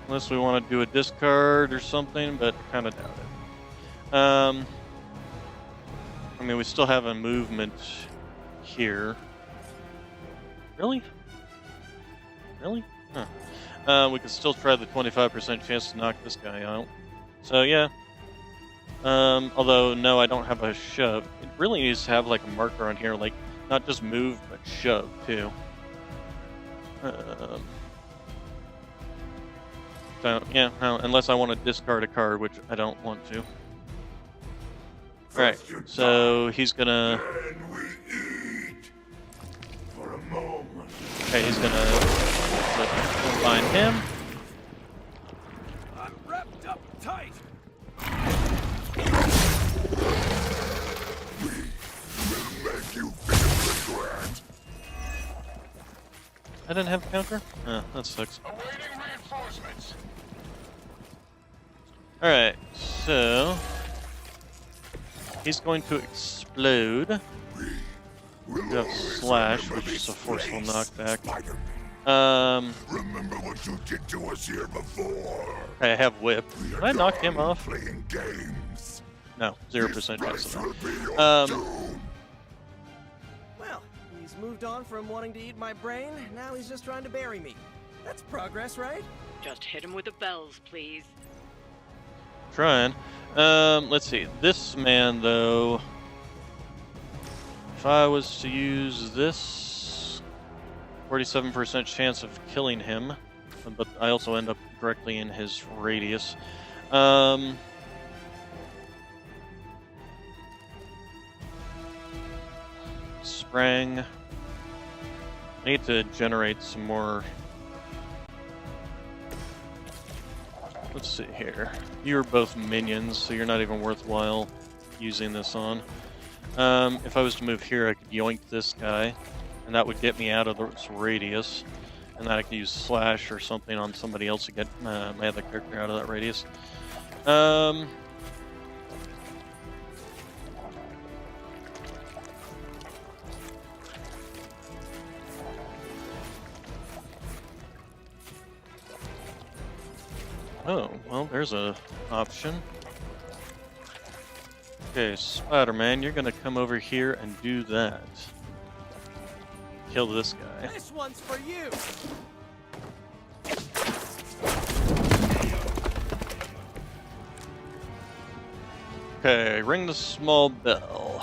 [SPEAKER 1] Unless we want to do a discard or something, but kind of doubt it. I mean, we still have a movement here. Really? Really? Huh. We could still try the 25% chance to knock this guy out. So, yeah. Although, no, I don't have a shove. It really needs to have, like, a marker on here, like, not just move, but shove, too. So, yeah, unless I want to discard a card, which I don't want to. Alright, so he's gonna... Okay, he's gonna find him.
[SPEAKER 6] I'm wrapped up tight.
[SPEAKER 4] We will make you feel regret.
[SPEAKER 1] I didn't have a counter? Oh, that sucks.
[SPEAKER 4] Awaiting reinforcements.
[SPEAKER 1] Alright, so... he's going to explode. We have Slash, which is a forceful knockback.
[SPEAKER 4] Remember what you did to us here before.
[SPEAKER 1] I have Whip. Did I knock him off?
[SPEAKER 4] Playing games.
[SPEAKER 1] No, 0% chance of that.
[SPEAKER 9] Well, he's moved on from wanting to eat my brain. Now he's just trying to bury me. That's progress, right?
[SPEAKER 5] Just hit him with the bells, please.
[SPEAKER 1] Trying. Let's see. This man, though... if I was to use this... 47% chance of killing him. But I also end up directly in his radius. Sprang. I need to generate some more... let's see here. You're both minions, so you're not even worthwhile. using this on. If I was to move here, I could yoink this guy, and that would get me out of this radius. And then I could use slash or something on somebody else to get my other character out of that radius. Oh, well, there's a option. Okay, Spider-Man, you're gonna come over here and do that. Kill this guy.
[SPEAKER 6] This one's for you.
[SPEAKER 1] Okay, ring the small bell.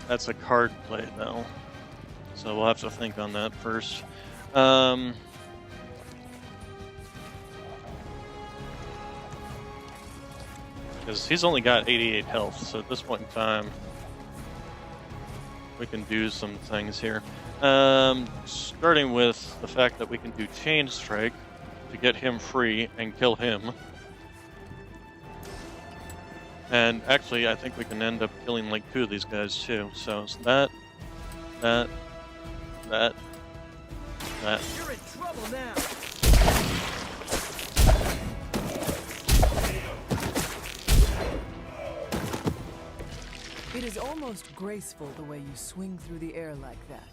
[SPEAKER 1] That's a card play, though. So we'll have to think on that first. Because he's only got 88 health, so at this point in time, we can do some things here. Starting with the fact that we can do Chain Strike to get him free and kill him. And actually, I think we can end up killing like 2 of these guys too. So it's that.
[SPEAKER 6] You're in trouble now.
[SPEAKER 7] It is almost graceful the way you swing through the air like that.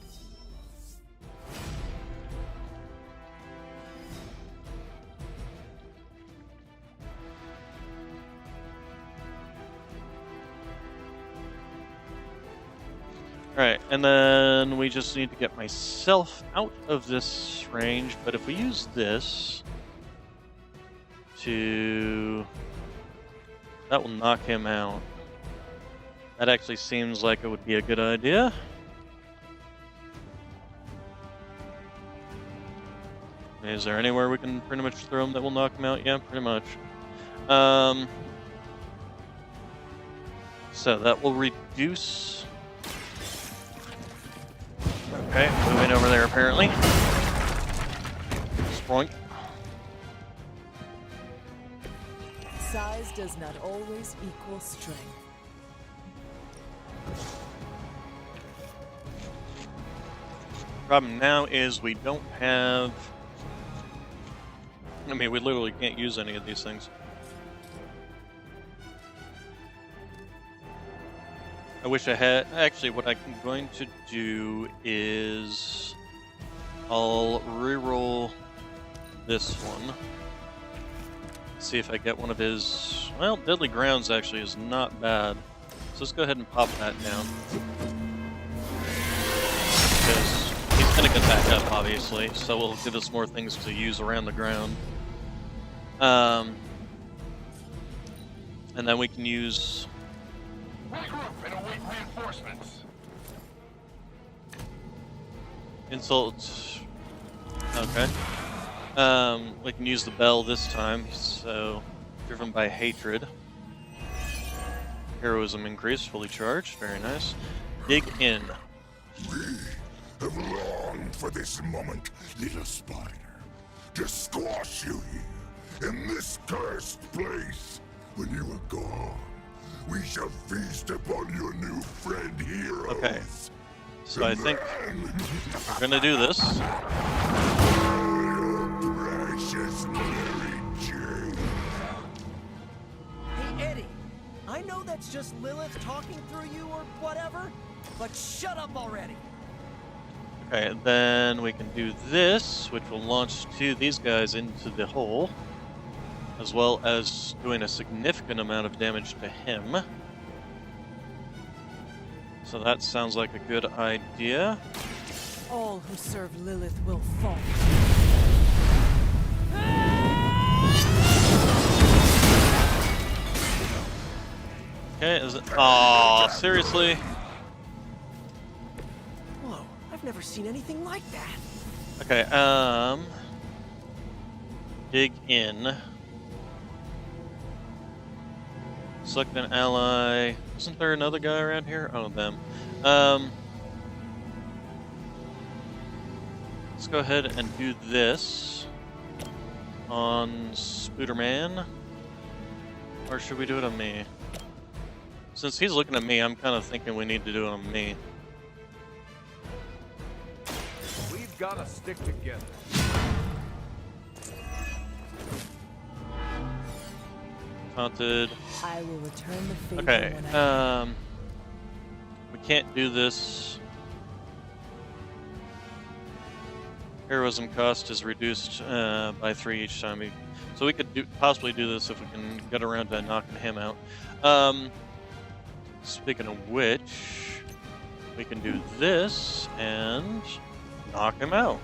[SPEAKER 1] Alright, and then we just need to get myself out of this range, but if we use this to... that will knock him out. That actually seems like it would be a good idea. Is there anywhere we can pretty much throw him that will knock him out? Yeah, pretty much. So that will reduce... Okay, moving over there apparently. Sproink.
[SPEAKER 7] Size does not always equal strength.
[SPEAKER 1] Problem now is we don't have... I mean, we literally can't use any of these things. I wish I had... Actually, what I'm going to do is... I'll reroll this one. See if I get one of his... Well, Deadly Grounds actually is not bad. So let's go ahead and pop that down. Because he's going to get back up, obviously. So it'll give us more things to use around the ground. And then we can use...
[SPEAKER 14] Regroup and await reinforcements.
[SPEAKER 1] Insult. Okay. We can use the bell this time, so driven by hatred. Heroism increase, fully charged, very nice. Dig in.
[SPEAKER 14] We have longed for this moment, little spider. To squash you here, in this cursed place. When you are gone, we shall feast upon your new friend heroes.
[SPEAKER 1] Okay. So I think we're gonna do this.
[SPEAKER 14] Precious Mary Jane.
[SPEAKER 6] Hey, Eddie. I know that's just Lilith talking through you or whatever, but shut up already.
[SPEAKER 1] Okay, then we can do this, which will launch 2 of these guys into the hole, as well as doing a significant amount of damage to him. So that sounds like a good idea.
[SPEAKER 7] All who serve Lilith will fall.
[SPEAKER 1] Okay, is it... Aw, seriously?
[SPEAKER 6] Whoa, I've never seen anything like that.
[SPEAKER 1] Okay, dig in. Select an ally. Isn't there another guy around here? Oh, them. Let's go ahead and do this on Spooderman. Or should we do it on me? Since he's looking at me, I'm kind of thinking we need to do it on me.
[SPEAKER 15] We've got to stick together.
[SPEAKER 1] Taunted.
[SPEAKER 7] I will return the favor
[SPEAKER 1] Okay.
[SPEAKER 7] when I
[SPEAKER 1] We can't do this. Heroism cost is reduced by 3 each time. So we could possibly do this if we can get around to knocking him out. Speaking of which, we can do this and knock him out.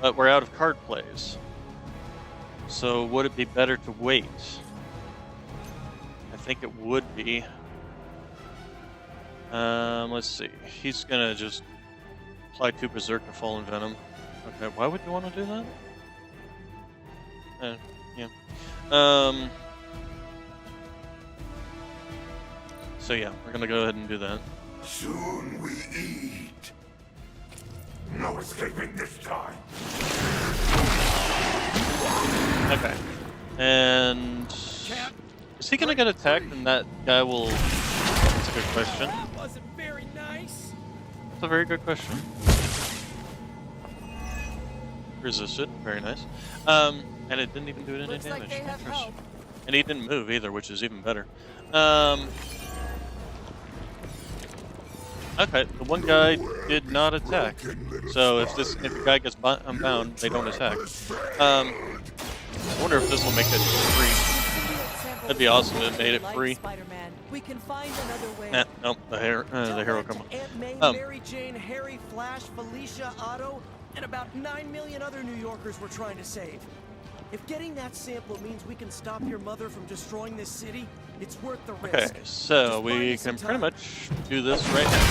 [SPEAKER 1] But we're out of card plays. So would it be better to wait? I think it would be. Let's see. He's gonna just apply 2 Berserk to Fallen Venom. Okay, why would you want to do that? Yeah. So yeah, we're gonna go ahead and do that.
[SPEAKER 14] Soon we eat. No escaping this time.
[SPEAKER 1] Okay. And is he gonna get attacked and that guy will... That's a good question.
[SPEAKER 6] That wasn't very nice.
[SPEAKER 1] That's a very good question. Resisted, very nice. And it didn't even do any damage.
[SPEAKER 6] Like they have help.
[SPEAKER 1] And he didn't move either, which is even better. Okay, the one guy did not attack. So if the guy gets unbound, they don't attack. I wonder if this will make it free. That'd be awesome if it made it free.
[SPEAKER 6] Spider-Man, we can find another way.
[SPEAKER 1] Nope, the hero come on.
[SPEAKER 6] Aunt May, Mary Jane, Harry, Flash, Felicia, Otto, and about 9 million other New Yorkers we're trying to save. If getting that sample means we can stop your mother from destroying this city, it's worth the risk.
[SPEAKER 1] Okay, so we can pretty much do this right now.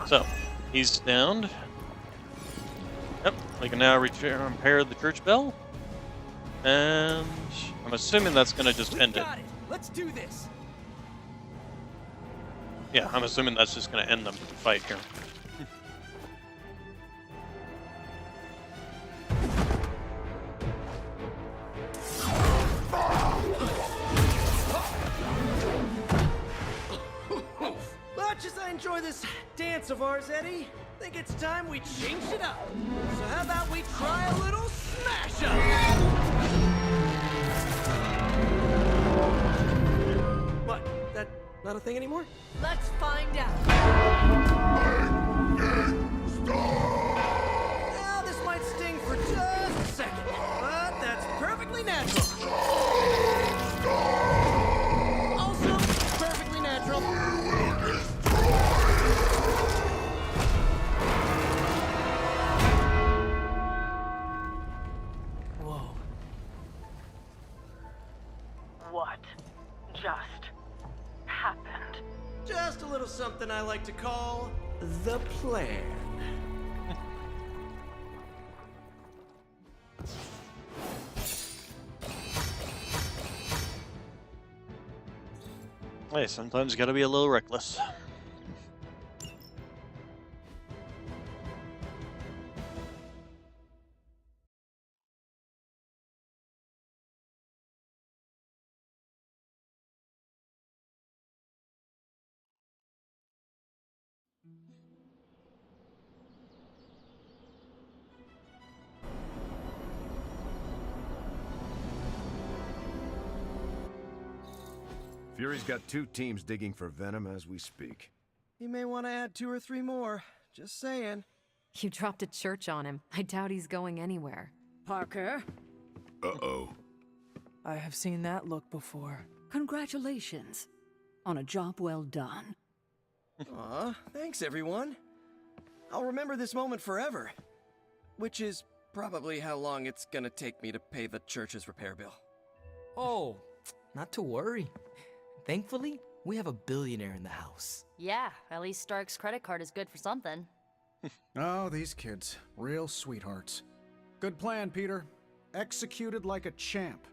[SPEAKER 1] So, he's downed. Yep, we can now repair the church bell. And I'm assuming that's going to just end it.
[SPEAKER 6] Let's do this.
[SPEAKER 1] Yeah, I'm assuming that's just going to end the fight here.
[SPEAKER 6] Much as I enjoy this dance of ours, Eddie, I think it's time we changed it up. So how about we try a little smash up? What? That not a thing anymore?
[SPEAKER 7] Let's find out.
[SPEAKER 6] Now this might sting for just a second, but that's perfectly natural. Also, perfectly natural. Whoa.
[SPEAKER 5] What just happened?
[SPEAKER 6] Just a little something I like to call the plan.
[SPEAKER 1] Hey, sometimes you gotta be a little reckless.
[SPEAKER 2] Fury's got 2 teams digging for Venom as we speak.
[SPEAKER 6] You may want to add 2 or 3 more. Just saying.
[SPEAKER 10] You dropped a church on him. I doubt he's going anywhere.
[SPEAKER 3] Parker,
[SPEAKER 4] Uh-oh.
[SPEAKER 7] I have seen that look before.
[SPEAKER 3] congratulations on a job well done.
[SPEAKER 6] Aw, thanks everyone. I'll remember this moment forever. Which is probably how long it's gonna take me to pay the church's repair bill.
[SPEAKER 16] Oh, not to worry. Thankfully, we have a billionaire in the house.
[SPEAKER 13] Yeah, at least Stark's credit card is good for something.
[SPEAKER 12] Oh, these kids. Real sweethearts. Good plan, Peter. Executed like a champ.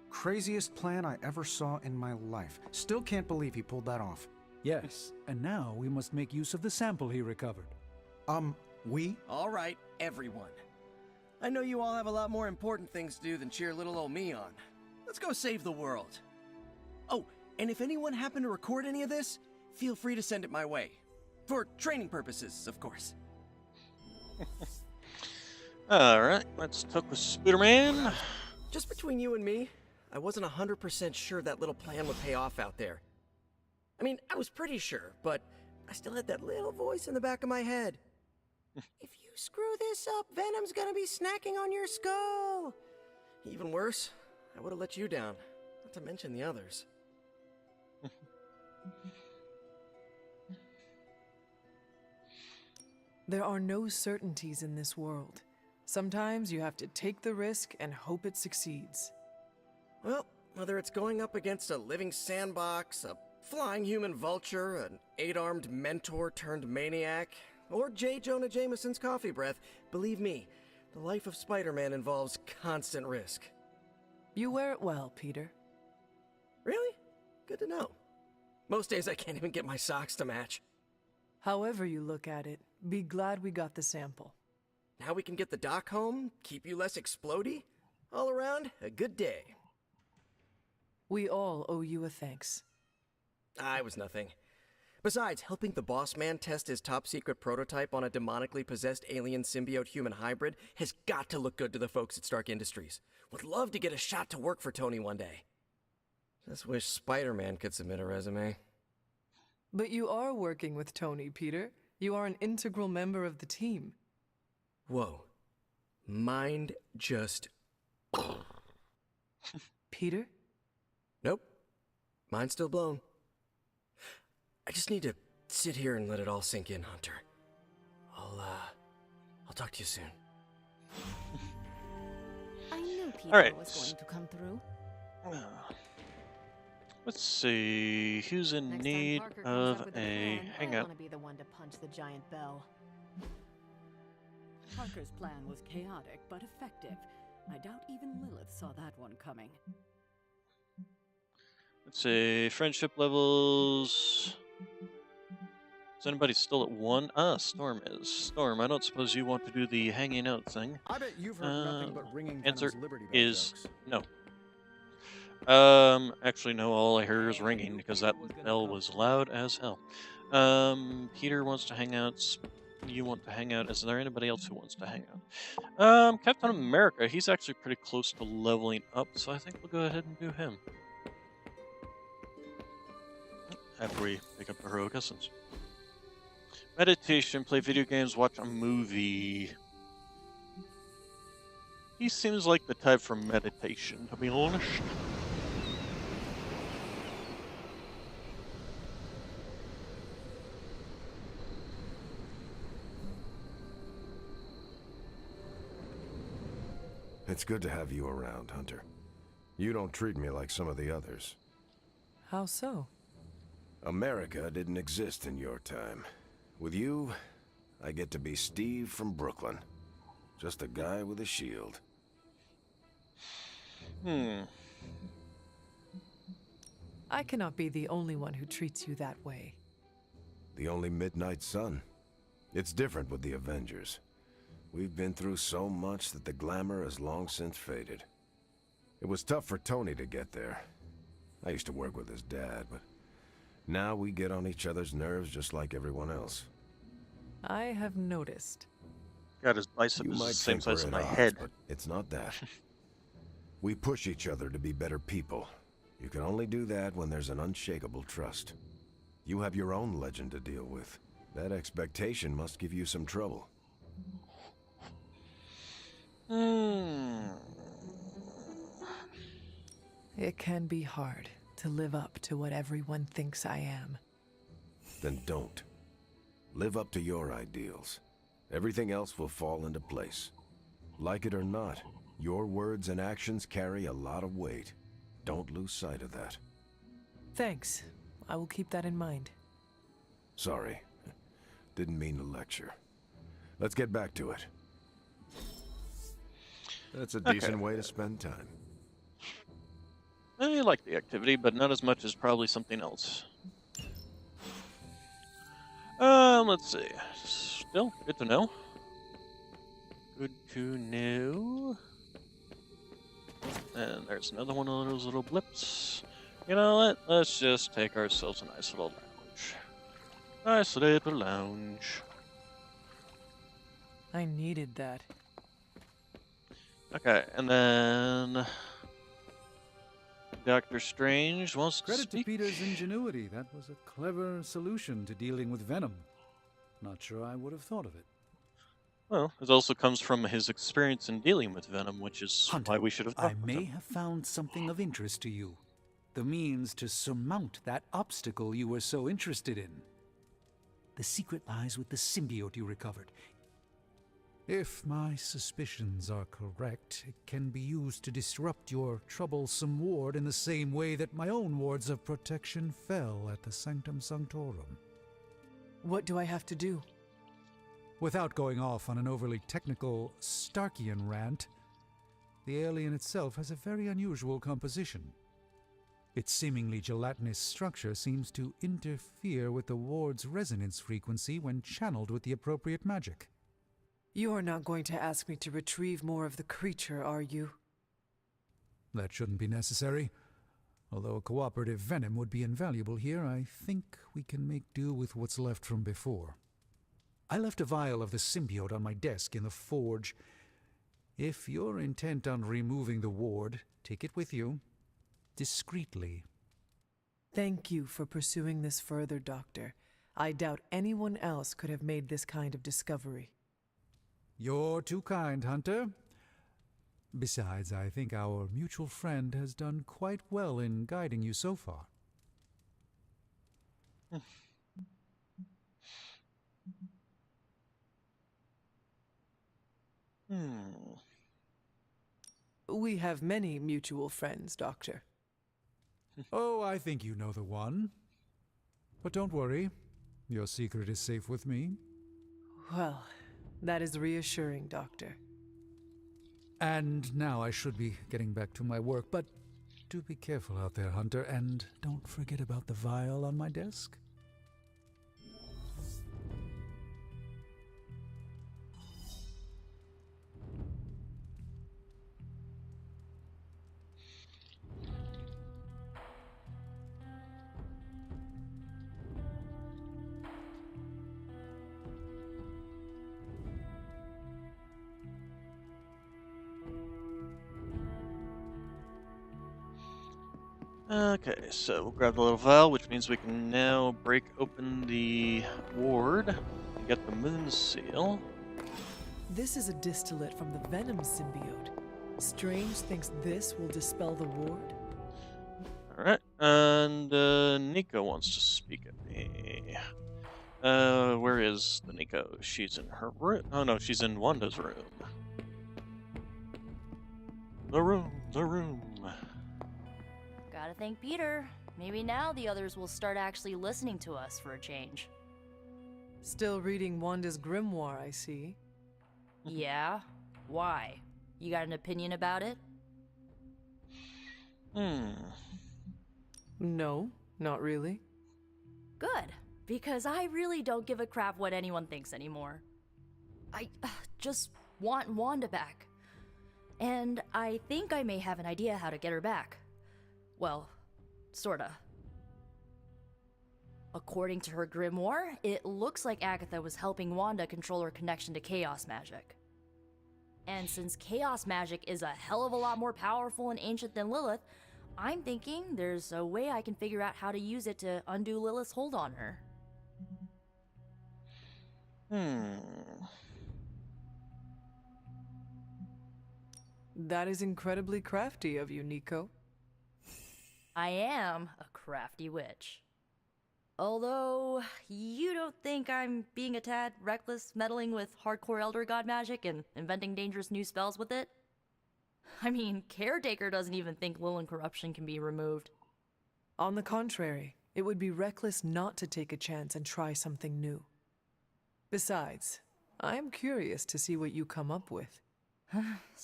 [SPEAKER 12] Craziest plan I ever saw in my life. Still can't believe he pulled that off.
[SPEAKER 11] Yes, and now we must make use of the sample he recovered.
[SPEAKER 12] We?
[SPEAKER 6] Alright, everyone. I know you all have a lot more important things to do than cheer little old me on. Let's go save the world.
[SPEAKER 9] Oh, and if anyone happened to record any of this, feel free to send it my way. For training purposes, of course.
[SPEAKER 1] Alright, let's talk with Spider-Man.
[SPEAKER 9] Just between you and me, I wasn't 100% sure that little plan would pay off out there. I mean, I was pretty sure, but I still had that little voice in the back of my head. If you screw this up, Venom's gonna be snacking on your skull. Even worse, I would have let you down, not to mention the others.
[SPEAKER 7] There are no certainties in this world. Sometimes you have to take the risk and hope it succeeds.
[SPEAKER 9] Well, whether it's going up against a living sandbox, a flying human vulture, an 8-armed mentor turned maniac, or J. Jonah Jameson's coffee breath, believe me, the life of Spider-Man involves constant risk.
[SPEAKER 7] You wear it well, Peter.
[SPEAKER 9] Really? Good to know. Most days I can't even get my socks to match.
[SPEAKER 7] However you look at it, be glad we got the sample.
[SPEAKER 9] Now we can get the doc home, keep you less explodey. All around, a good day.
[SPEAKER 7] We all owe you a thanks.
[SPEAKER 9] I was nothing. Besides, helping the boss man test his top-secret prototype on a demonically possessed alien symbiote-human hybrid has got to look good to the folks at Stark Industries. Would love to get a shot to work for Tony one day. Just wish Spider-Man could submit a resume.
[SPEAKER 7] But you are working with Tony, Peter. You are an integral member of the team.
[SPEAKER 9] Whoa. Mind just...
[SPEAKER 7] Peter?
[SPEAKER 9] Nope. Mind's still blown. I just need to sit here and let it all sink in, Hunter. I'll talk to you soon.
[SPEAKER 17] I knew Peter
[SPEAKER 1] All right.
[SPEAKER 17] was going to come through.
[SPEAKER 1] Let's see, who's in
[SPEAKER 10] Next
[SPEAKER 1] need
[SPEAKER 10] time Parker comes up
[SPEAKER 1] of
[SPEAKER 10] with
[SPEAKER 1] a
[SPEAKER 10] plan, I
[SPEAKER 1] hangout?
[SPEAKER 10] want to be the one to punch the giant bell.
[SPEAKER 5] Parker's plan was chaotic but effective. I doubt even Lilith saw that one coming.
[SPEAKER 1] Let's see, friendship levels. Is anybody still at 1? Storm is. Storm, I don't suppose you want to do the hanging out thing.
[SPEAKER 12] I bet you've heard nothing but ringing
[SPEAKER 1] Answer
[SPEAKER 12] Venom's Liberty Bell
[SPEAKER 1] is
[SPEAKER 12] jokes.
[SPEAKER 1] no. Actually, no, all I heard is ringing because that bell was loud as hell. Peter wants to hang out. You want to hang out. Is there anybody else who wants to hang out? Captain America, he's actually pretty close to leveling up, so I think we'll go ahead and do him. After we pick up Heroic Essence. Meditation, play video games, watch a movie. He seems like the type for meditation, to be honest.
[SPEAKER 2] It's good to have you around, Hunter. You don't treat me like some of the others.
[SPEAKER 7] How so?
[SPEAKER 2] America didn't exist in your time. With you, I get to be Steve from Brooklyn. Just a guy with a shield.
[SPEAKER 7] I cannot be the only one who treats you that way.
[SPEAKER 2] The only Midnight Sun. It's different with the Avengers. We've been through so much that the glamour has long since faded. It was tough for Tony to get there. I used to work with his dad, but now we get on each other's nerves just like everyone else.
[SPEAKER 7] I have noticed.
[SPEAKER 1] God, his bicep
[SPEAKER 2] You
[SPEAKER 1] is the
[SPEAKER 2] might
[SPEAKER 1] same
[SPEAKER 2] think we're
[SPEAKER 1] size as
[SPEAKER 2] at
[SPEAKER 1] my
[SPEAKER 2] odds,
[SPEAKER 1] head.
[SPEAKER 2] but it's not that. We push each other to be better people. You can only do that when there's an unshakable trust. You have your own legend to deal with. That expectation must give you some trouble.
[SPEAKER 7] It can be hard to live up to what everyone thinks I am.
[SPEAKER 2] Then don't. Live up to your ideals. Everything else will fall into place. Like it or not, your words and actions carry a lot of weight. Don't lose sight of that.
[SPEAKER 7] Thanks. I will keep that in mind.
[SPEAKER 2] Sorry. Didn't mean to lecture. Let's get back to it. That's a decent way to spend time.
[SPEAKER 1] I like the activity, but not as much as probably something else. Let's see. Still, good to know. Good to know. And there's another one of those little blips. You know what? Let's just take ourselves a nice little lounge. Nice little lounge.
[SPEAKER 7] I needed that.
[SPEAKER 1] Okay, and then Doctor Strange wants to
[SPEAKER 11] Credit to
[SPEAKER 1] speak.
[SPEAKER 11] Peter's ingenuity. That was a clever solution to dealing with Venom. Not sure I would have thought of it.
[SPEAKER 1] Well, it also comes from his experience in dealing with Venom, which is
[SPEAKER 11] Hunter,
[SPEAKER 1] why we should have
[SPEAKER 11] I
[SPEAKER 1] talked with
[SPEAKER 11] may
[SPEAKER 1] him.
[SPEAKER 11] have found something of interest to you. The means to surmount that obstacle you were so interested in. The secret lies with the symbiote you recovered. If my suspicions are correct, it can be used to disrupt your troublesome ward in the same way that my own wards of protection fell at the Sanctum Sanctorum.
[SPEAKER 7] What do I have to do?
[SPEAKER 11] Without going off on an overly technical Starkian rant, the alien itself has a very unusual composition. Its seemingly gelatinous structure seems to interfere with the ward's resonance frequency when channeled with the appropriate magic.
[SPEAKER 7] You are not going to ask me to retrieve more of the creature, are you?
[SPEAKER 11] That shouldn't be necessary. Although a cooperative venom would be invaluable here, I think we can make do with what's left from before. I left a vial of the symbiote on my desk in the forge. If you're intent on removing the ward, take it with you. Discreetly.
[SPEAKER 7] Thank you for pursuing this further, Doctor. I doubt anyone else could have made this kind of discovery.
[SPEAKER 11] You're too kind, Hunter. Besides, I think our mutual friend has done quite well in guiding you so far.
[SPEAKER 7] We have many mutual friends, Doctor.
[SPEAKER 11] Oh, I think you know the one. But don't worry, your secret is safe with me.
[SPEAKER 7] Well, that is reassuring, Doctor.
[SPEAKER 11] And now I should be getting back to my work, but do be careful out there, Hunter, and don't forget about the vial on my desk.
[SPEAKER 1] Okay, so we'll grab the little vial, which means we can now break open the ward and get the moon seal.
[SPEAKER 7] This is a distillate from the Venom symbiote. Strange thinks this will dispel the ward?
[SPEAKER 1] Alright, and Nico wants to speak at me. Where is the Nico? She's in her room. Oh no, she's in Wanda's room. The room.
[SPEAKER 13] Gotta thank Peter. Maybe now the others will start actually listening to us for a change.
[SPEAKER 7] Still reading Wanda's grimoire, I see.
[SPEAKER 13] Yeah? Why? You got an opinion about it?
[SPEAKER 7] No, not really.
[SPEAKER 13] Good, because I really don't give a crap what anyone thinks anymore. I just want Wanda back. And I think I may have an idea how to get her back. Well, sorta. According to her grimoire, it looks like Agatha was helping Wanda control her connection to chaos magic. And since chaos magic is a hell of a lot more powerful and ancient than Lilith, I'm thinking there's a way I can figure out how to use it to undo Lilith's hold on her.
[SPEAKER 7] That is incredibly crafty of you, Nico.
[SPEAKER 13] I am a crafty witch. Although, you don't think I'm being a tad reckless meddling with hardcore Elder God magic and inventing dangerous new spells with it? I mean, Caretaker doesn't even think Lilin corruption can be removed.
[SPEAKER 7] On the contrary, it would be reckless not to take a chance and try something new. Besides, I am curious to see what you come up with.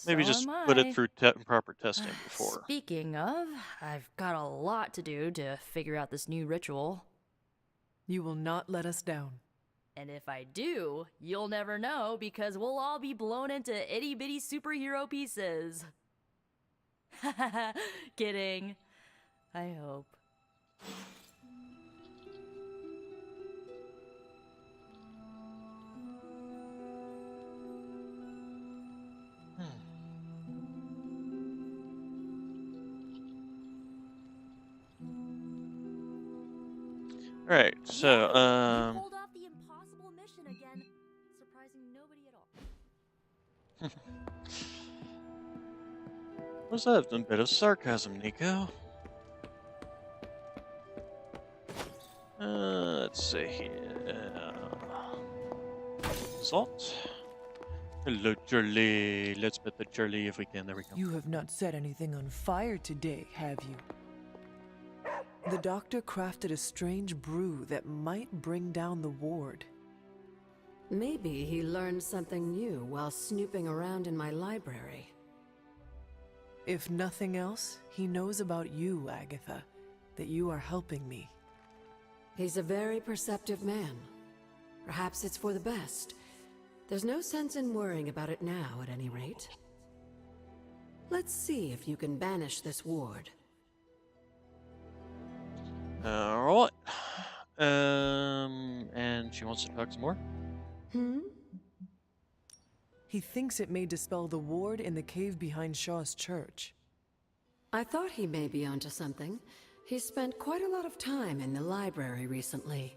[SPEAKER 1] Maybe
[SPEAKER 13] So
[SPEAKER 1] just
[SPEAKER 13] am
[SPEAKER 1] put
[SPEAKER 13] I.
[SPEAKER 1] it through proper testing before.
[SPEAKER 13] Speaking of, I've got a lot to do to figure out this new ritual.
[SPEAKER 7] You will not let us down.
[SPEAKER 13] And if I do, you'll never know because we'll all be blown into itty bitty superhero pieces. Kidding. I hope.
[SPEAKER 1] Alright, so,
[SPEAKER 13] You pulled off the impossible mission again, surprising nobody at all.
[SPEAKER 1] Was that a bit of sarcasm, Nico? Let's see here. Salt. Hello, Charlie. Let's pet the Charlie if we can. There we go.
[SPEAKER 7] You have not set anything on fire today, have you? The doctor crafted a strange brew that might bring down the ward.
[SPEAKER 3] Maybe he learned something new while snooping around in my library.
[SPEAKER 7] If nothing else, he knows about you, Agatha, that you are helping me.
[SPEAKER 3] He's a very perceptive man. Perhaps it's for the best. There's no sense in worrying about it now, at any rate. Let's see if you can banish this ward.
[SPEAKER 1] Alright. And she wants to talk some more?
[SPEAKER 7] He thinks it may dispel the ward in the cave behind Shaw's church.
[SPEAKER 3] I thought he may be onto something. He spent quite a lot of time in the library recently.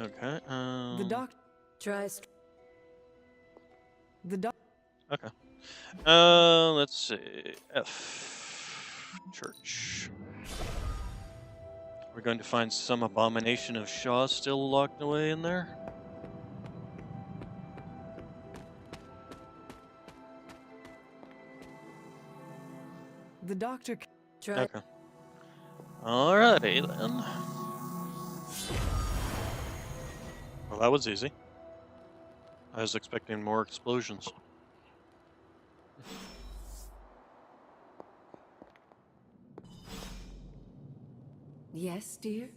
[SPEAKER 1] Okay,
[SPEAKER 7] The doc
[SPEAKER 3] tries.
[SPEAKER 7] The doc.
[SPEAKER 1] Okay. Let's see. F. Church. We're going to find some abomination of Shaw still locked away in there.
[SPEAKER 7] The doctor.
[SPEAKER 1] Okay. Alrighty then. Well, that was easy. I was expecting more explosions.
[SPEAKER 3] Yes, dear?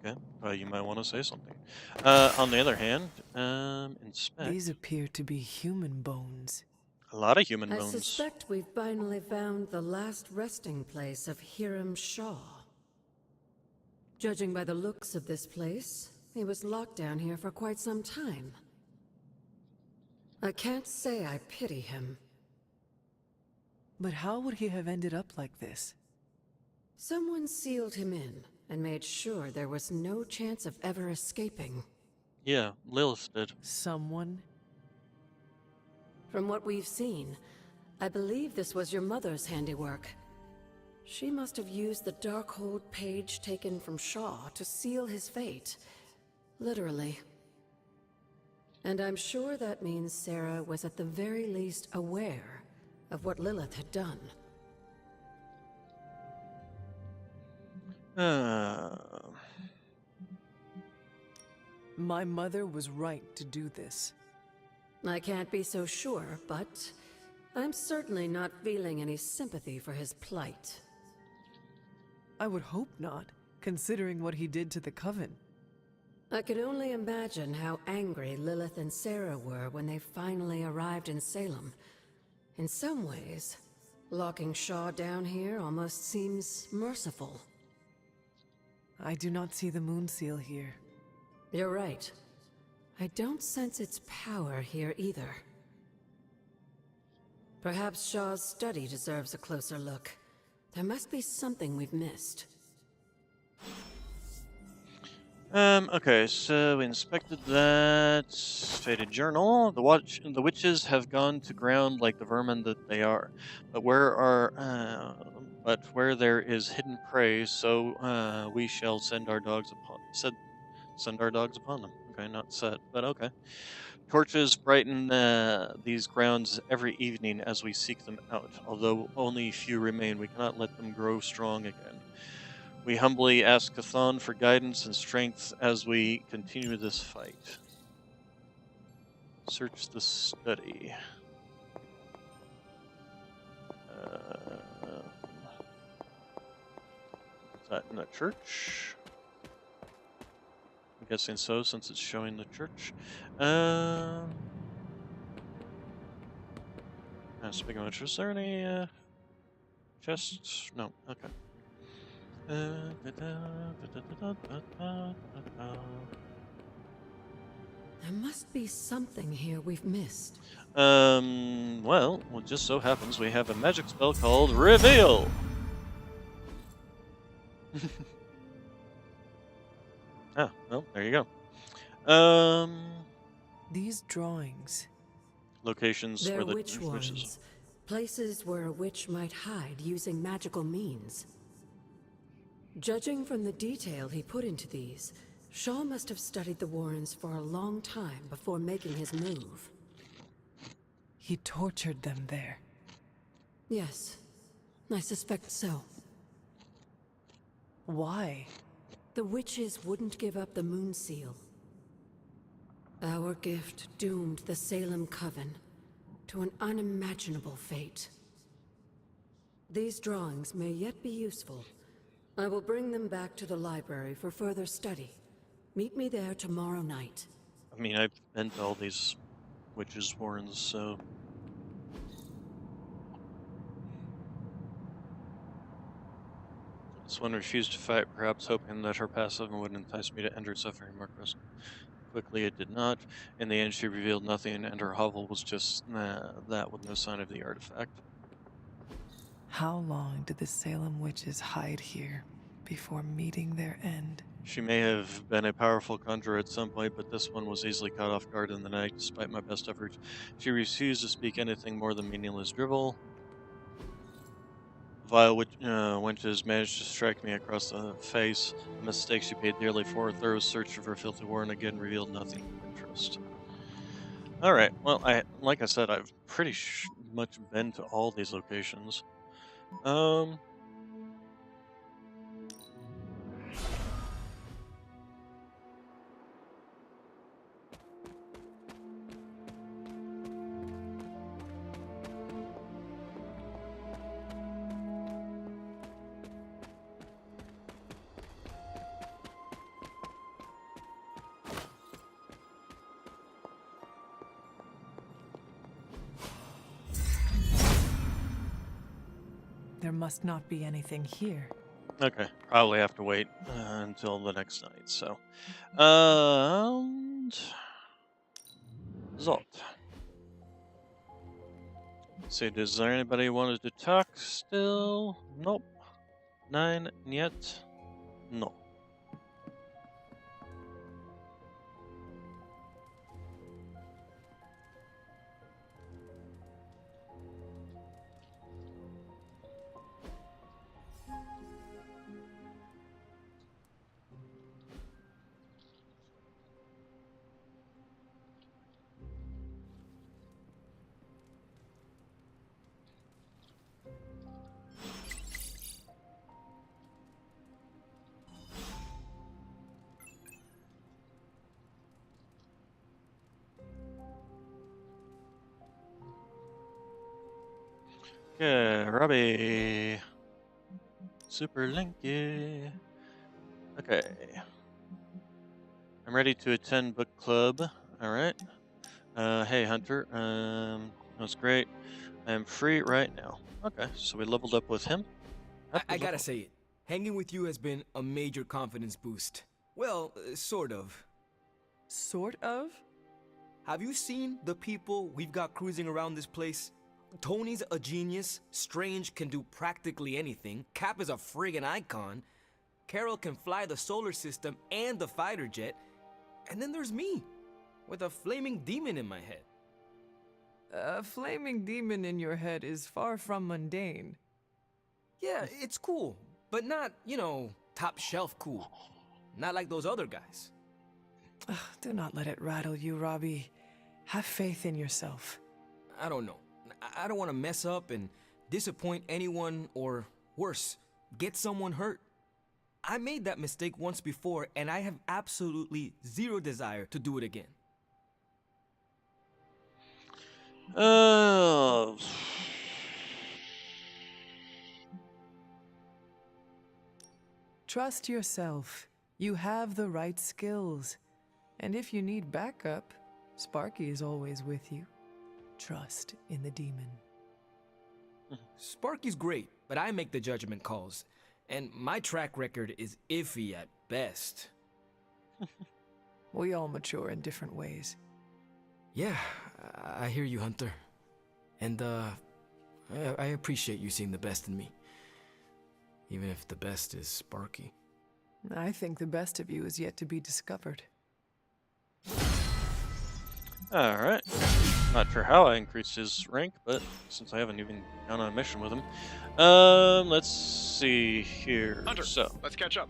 [SPEAKER 1] Okay, you might want to say something. On the other hand, inspect.
[SPEAKER 7] These appear to be human bones.
[SPEAKER 1] A lot of human
[SPEAKER 3] I
[SPEAKER 1] bones.
[SPEAKER 3] suspect we've finally found the last resting place of Hiram Shaw. Judging by the looks of this place, he was locked down here for quite some time. I can't say I pity him.
[SPEAKER 7] But how would he have ended up like this?
[SPEAKER 3] Someone sealed him in and made sure there was no chance of ever escaping.
[SPEAKER 1] Yeah, Lilith did.
[SPEAKER 7] Someone?
[SPEAKER 3] From what we've seen, I believe this was your mother's handiwork. She must have used the Darkhold page taken from Shaw to seal his fate. Literally. And I'm sure that means Sarah was at the very least aware of what Lilith had done.
[SPEAKER 7] My mother was right to do this.
[SPEAKER 3] I can't be so sure, but I'm certainly not feeling any sympathy for his plight.
[SPEAKER 7] I would hope not, considering what he did to the Coven.
[SPEAKER 3] I could only imagine how angry Lilith and Sarah were when they finally arrived in Salem. In some ways, locking Shaw down here almost seems merciful.
[SPEAKER 7] I do not see the moon seal here.
[SPEAKER 3] You're right. I don't sense its power here either. Perhaps Shaw's study deserves a closer look. There must be something we've missed.
[SPEAKER 1] Okay, so we inspected that. Faded journal. The witches have gone to ground like the vermin that they are. But where there is hidden prey, so we shall send our dogs upon them. Okay, not set, but okay. Torches brighten these grounds every evening as we seek them out. Although only few remain, we cannot let them grow strong again. We humbly ask Chthon for guidance and strength as we continue this fight. Search the study. Is that in the church? I'm guessing so, since it's showing the church. Speaking of which, is there any chests? No. Okay.
[SPEAKER 3] There must be something here we've missed.
[SPEAKER 1] Well, it just so happens we have a magic spell called Reveal. Oh, well, there you go.
[SPEAKER 7] These drawings.
[SPEAKER 1] Locations
[SPEAKER 3] They're
[SPEAKER 1] where the
[SPEAKER 3] witch
[SPEAKER 1] witches.
[SPEAKER 3] warrens. Places where a witch might hide using magical means. Judging from the detail he put into these, Shaw must have studied the Warrens for a long time before making his move.
[SPEAKER 7] He tortured them there.
[SPEAKER 3] Yes, I suspect so.
[SPEAKER 7] Why?
[SPEAKER 3] The witches wouldn't give up the Moon Seal. Our gift doomed the Salem Coven to an unimaginable fate. These drawings may yet be useful. I will bring them back to the library for further study. Meet me there tomorrow night.
[SPEAKER 1] I mean, I've been to all these witches' warrens, so... This one refused to fight, perhaps hoping that her passive would entice me to end her suffering more quickly. It did not. In the end, she revealed nothing, and her hovel was just that with no sign of the artifact.
[SPEAKER 7] How long did the Salem witches hide here before meeting their end?
[SPEAKER 1] She may have been a powerful conjurer at some point, but this one was easily caught off guard in the night, despite my best efforts. She refused to speak anything more than meaningless dribble. Vile wenches managed to strike me across the face, a mistake she paid dearly for. A thorough search of her filthy warren again revealed nothing of interest. Alright, well, like I said, I've pretty much been to all these locations.
[SPEAKER 7] There must not be anything here.
[SPEAKER 1] Okay, probably have to wait until the next night, so. Zolt. Let's see, is there anybody who wanted to talk still? Nope. 9 yet? No. Yeah, Robbie. Super Linky. Okay. I'm ready to attend book club. Alright. Hey, Hunter. That's great. I'm free right now. Okay, so we leveled up with him.
[SPEAKER 16] I gotta say it. Hanging with you has been a major confidence boost. Well, sort of.
[SPEAKER 7] Sort of?
[SPEAKER 16] Have you seen the people we've got cruising around this place? Tony's a genius, Strange can do practically anything, Cap is a friggin' icon, Carol can fly the solar system and the fighter jet, and then there's me, with a flaming demon in my head.
[SPEAKER 7] A flaming demon in your head is far from mundane.
[SPEAKER 16] Yeah, it's cool, but not, you know, top shelf cool. Not like those other guys.
[SPEAKER 7] Do not let it rattle you, Robbie. Have faith in yourself.
[SPEAKER 16] I don't know. I don't want to mess up and disappoint anyone or, worse, get someone hurt. I made that mistake once before and I have absolutely zero desire to do it again.
[SPEAKER 7] Trust yourself. You have the right skills. And if you need backup, Sparky is always with you. Trust in the demon.
[SPEAKER 16] Sparky's great, but I make the judgment calls. And my track record is iffy at best.
[SPEAKER 7] We all mature in different ways.
[SPEAKER 16] Yeah, I hear you, Hunter. And, I appreciate you seeing the best in me.
[SPEAKER 9] Even if the best is Sparky.
[SPEAKER 7] I think the best of you is yet to be discovered.
[SPEAKER 1] Alright. Not sure how I increased his rank, but since I haven't even gone on a mission with him. Let's see here.
[SPEAKER 8] Hunter,
[SPEAKER 1] So.
[SPEAKER 8] let's catch up.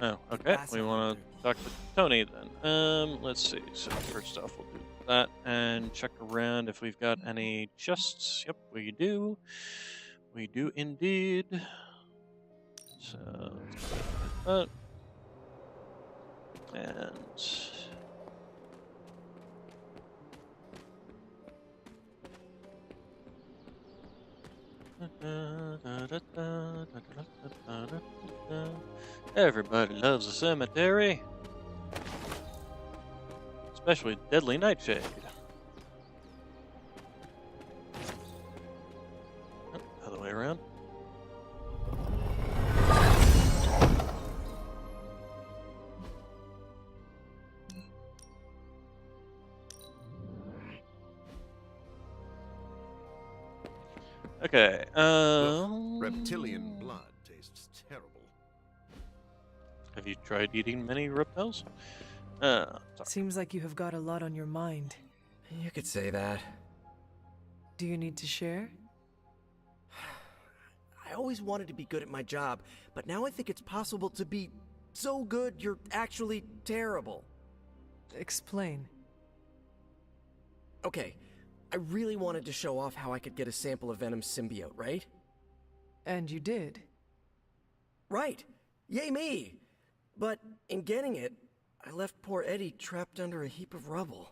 [SPEAKER 1] Oh, okay. We want to talk to Tony then. Let's see. So first off, we'll do that and check around if we've got any chests. Yep, we do. We do indeed. So let's go like that. And everybody loves a cemetery, especially Deadly Nightshade. Oh, other way around. Okay,
[SPEAKER 2] reptilian blood tastes terrible.
[SPEAKER 1] Have you tried eating many reptiles?
[SPEAKER 7] Seems like you have got a lot on your mind.
[SPEAKER 9] You could say that.
[SPEAKER 7] Do you need to share?
[SPEAKER 9] I always wanted to be good at my job, but now I think it's possible to be so good you're actually terrible.
[SPEAKER 7] Explain.
[SPEAKER 9] Okay, I really wanted to show off how I could get a sample of Venom's symbiote, right?
[SPEAKER 7] And you did.
[SPEAKER 9] Right! Yay me! But in getting it, I left poor Eddie trapped under a heap of rubble.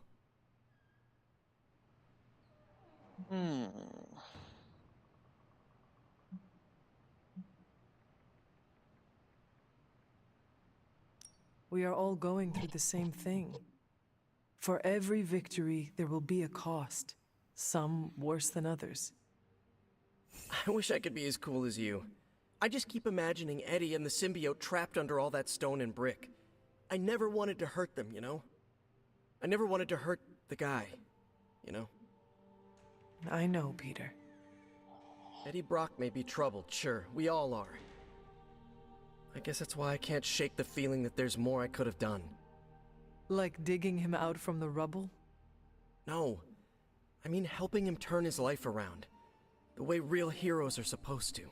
[SPEAKER 7] We are all going through the same thing. For every victory, there will be a cost. Some worse than others.
[SPEAKER 9] I wish I could be as cool as you. I just keep imagining Eddie and the symbiote trapped under all that stone and brick. I never wanted to hurt them, you know? I never wanted to hurt the guy, you know?
[SPEAKER 7] I know, Peter.
[SPEAKER 9] Eddie Brock may be troubled, sure. We all are. I guess that's why I can't shake the feeling that there's more I could have done.
[SPEAKER 7] Like digging him out from the rubble?
[SPEAKER 9] No. I mean helping him turn his life around. The way real heroes are supposed to.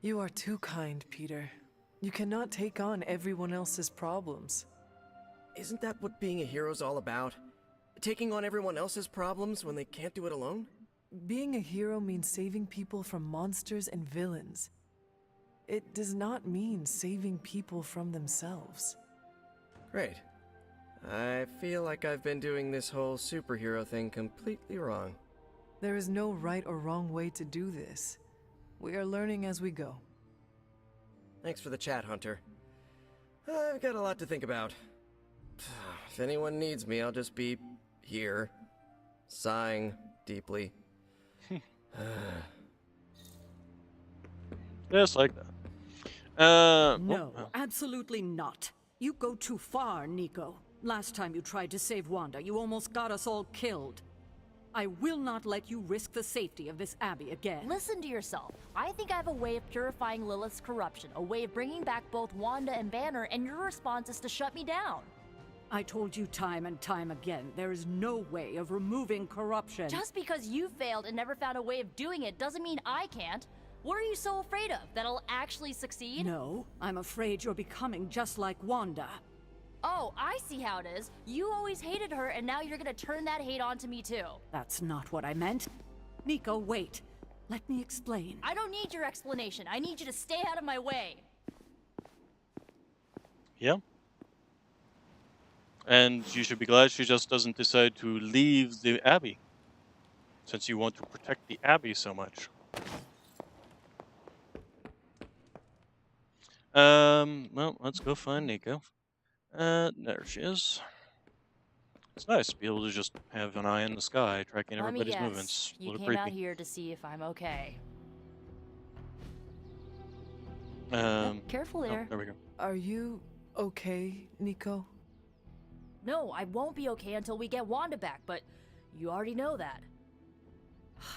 [SPEAKER 7] You are too kind, Peter. You cannot take on everyone else's problems.
[SPEAKER 9] Isn't that what being a hero's all about? Taking on everyone else's problems when they can't do it alone?
[SPEAKER 7] Being a hero means saving people from monsters and villains. It does not mean saving people from themselves.
[SPEAKER 9] Great. I feel like I've been doing this whole superhero thing completely wrong.
[SPEAKER 7] There is no right or wrong way to do this. We are learning as we go.
[SPEAKER 9] Thanks for the chat, Hunter. I've got a lot to think about. If anyone needs me, I'll just be here, sighing deeply.
[SPEAKER 1] Just like that.
[SPEAKER 5] No, absolutely not. You go too far, Nico. Last time you tried to save Wanda, you almost got us all killed. I will not let you risk the safety of this Abbey again.
[SPEAKER 13] Listen to yourself. I think I have a way of purifying Lilith's corruption, a way of bringing back both Wanda and Banner, and your response is to shut me down.
[SPEAKER 5] I told you time and time again, there is no way of removing corruption.
[SPEAKER 13] Just because you failed and never found a way of doing it doesn't mean I can't. What are you so afraid of? That I'll actually succeed?
[SPEAKER 5] No, I'm afraid you're becoming just like Wanda.
[SPEAKER 13] Oh, I see how it is. You always hated her, and now you're gonna turn that hate onto me too.
[SPEAKER 5] That's not what I meant. Nico, wait. Let me explain.
[SPEAKER 13] I don't need your explanation. I need you to stay out of my way.
[SPEAKER 1] Yeah. And you should be glad she just doesn't decide to leave the Abbey, since you want to protect the Abbey so much. Well, let's go find Nico. There she is. It's nice to be able to just have an eye in the sky, tracking everybody's movements. A
[SPEAKER 13] You
[SPEAKER 1] little
[SPEAKER 13] came
[SPEAKER 1] creepy.
[SPEAKER 13] out here to see if I'm okay.
[SPEAKER 1] Um,
[SPEAKER 13] Careful
[SPEAKER 1] oh,
[SPEAKER 13] there.
[SPEAKER 1] there we go.
[SPEAKER 7] Are you okay, Nico?
[SPEAKER 13] No, I won't be okay until we get Wanda back, but you already know that.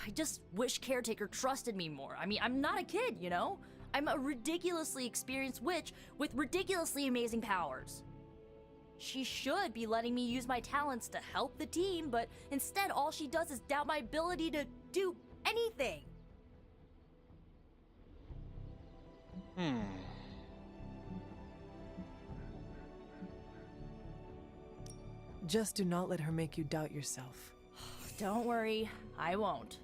[SPEAKER 13] I just wish Caretaker trusted me more. I mean, I'm not a kid, you know? I'm a ridiculously experienced witch with ridiculously amazing powers. She should be letting me use my talents to help the team, but instead all she does is doubt my ability to do anything.
[SPEAKER 7] Just do not let her make you doubt yourself.
[SPEAKER 13] Don't worry, I won't.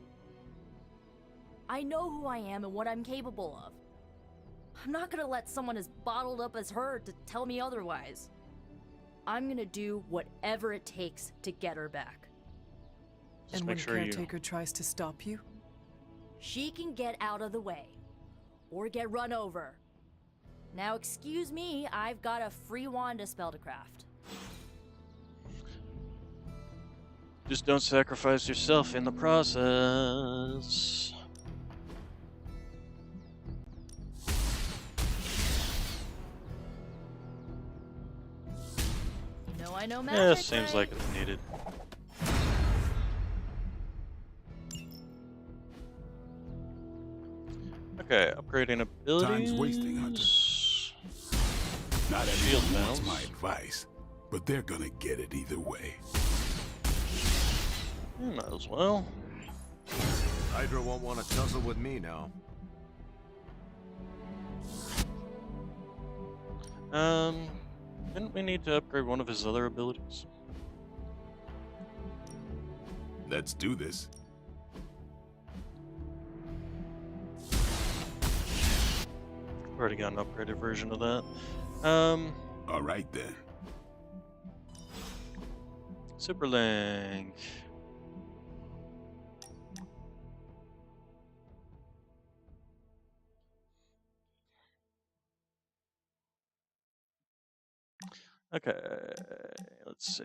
[SPEAKER 13] I know who I am and what I'm capable of. I'm not gonna let someone as bottled up as her to tell me otherwise. I'm gonna do whatever it takes to get her back.
[SPEAKER 7] And when Caretaker tries to stop you?
[SPEAKER 13] She can get out of the way. Or get run over. Now excuse me, I've got a free Wanda spell to craft.
[SPEAKER 1] Just don't sacrifice yourself in the process.
[SPEAKER 13] You know I know magic,
[SPEAKER 1] Yeah, seems
[SPEAKER 13] right?
[SPEAKER 1] like it's needed. Okay, upgrading abilities.
[SPEAKER 4] Time's wasting, Hunter. Not
[SPEAKER 1] Shield
[SPEAKER 4] everyone wants
[SPEAKER 1] bounce.
[SPEAKER 4] my advice, but they're gonna get it either way.
[SPEAKER 1] Might as well.
[SPEAKER 2] Hydra won't want to tussle with me now.
[SPEAKER 1] Didn't we need to upgrade one of his other abilities?
[SPEAKER 4] Let's do this.
[SPEAKER 1] Already got an upgraded version of that.
[SPEAKER 4] All right then.
[SPEAKER 1] Superlink. Okay, let's see.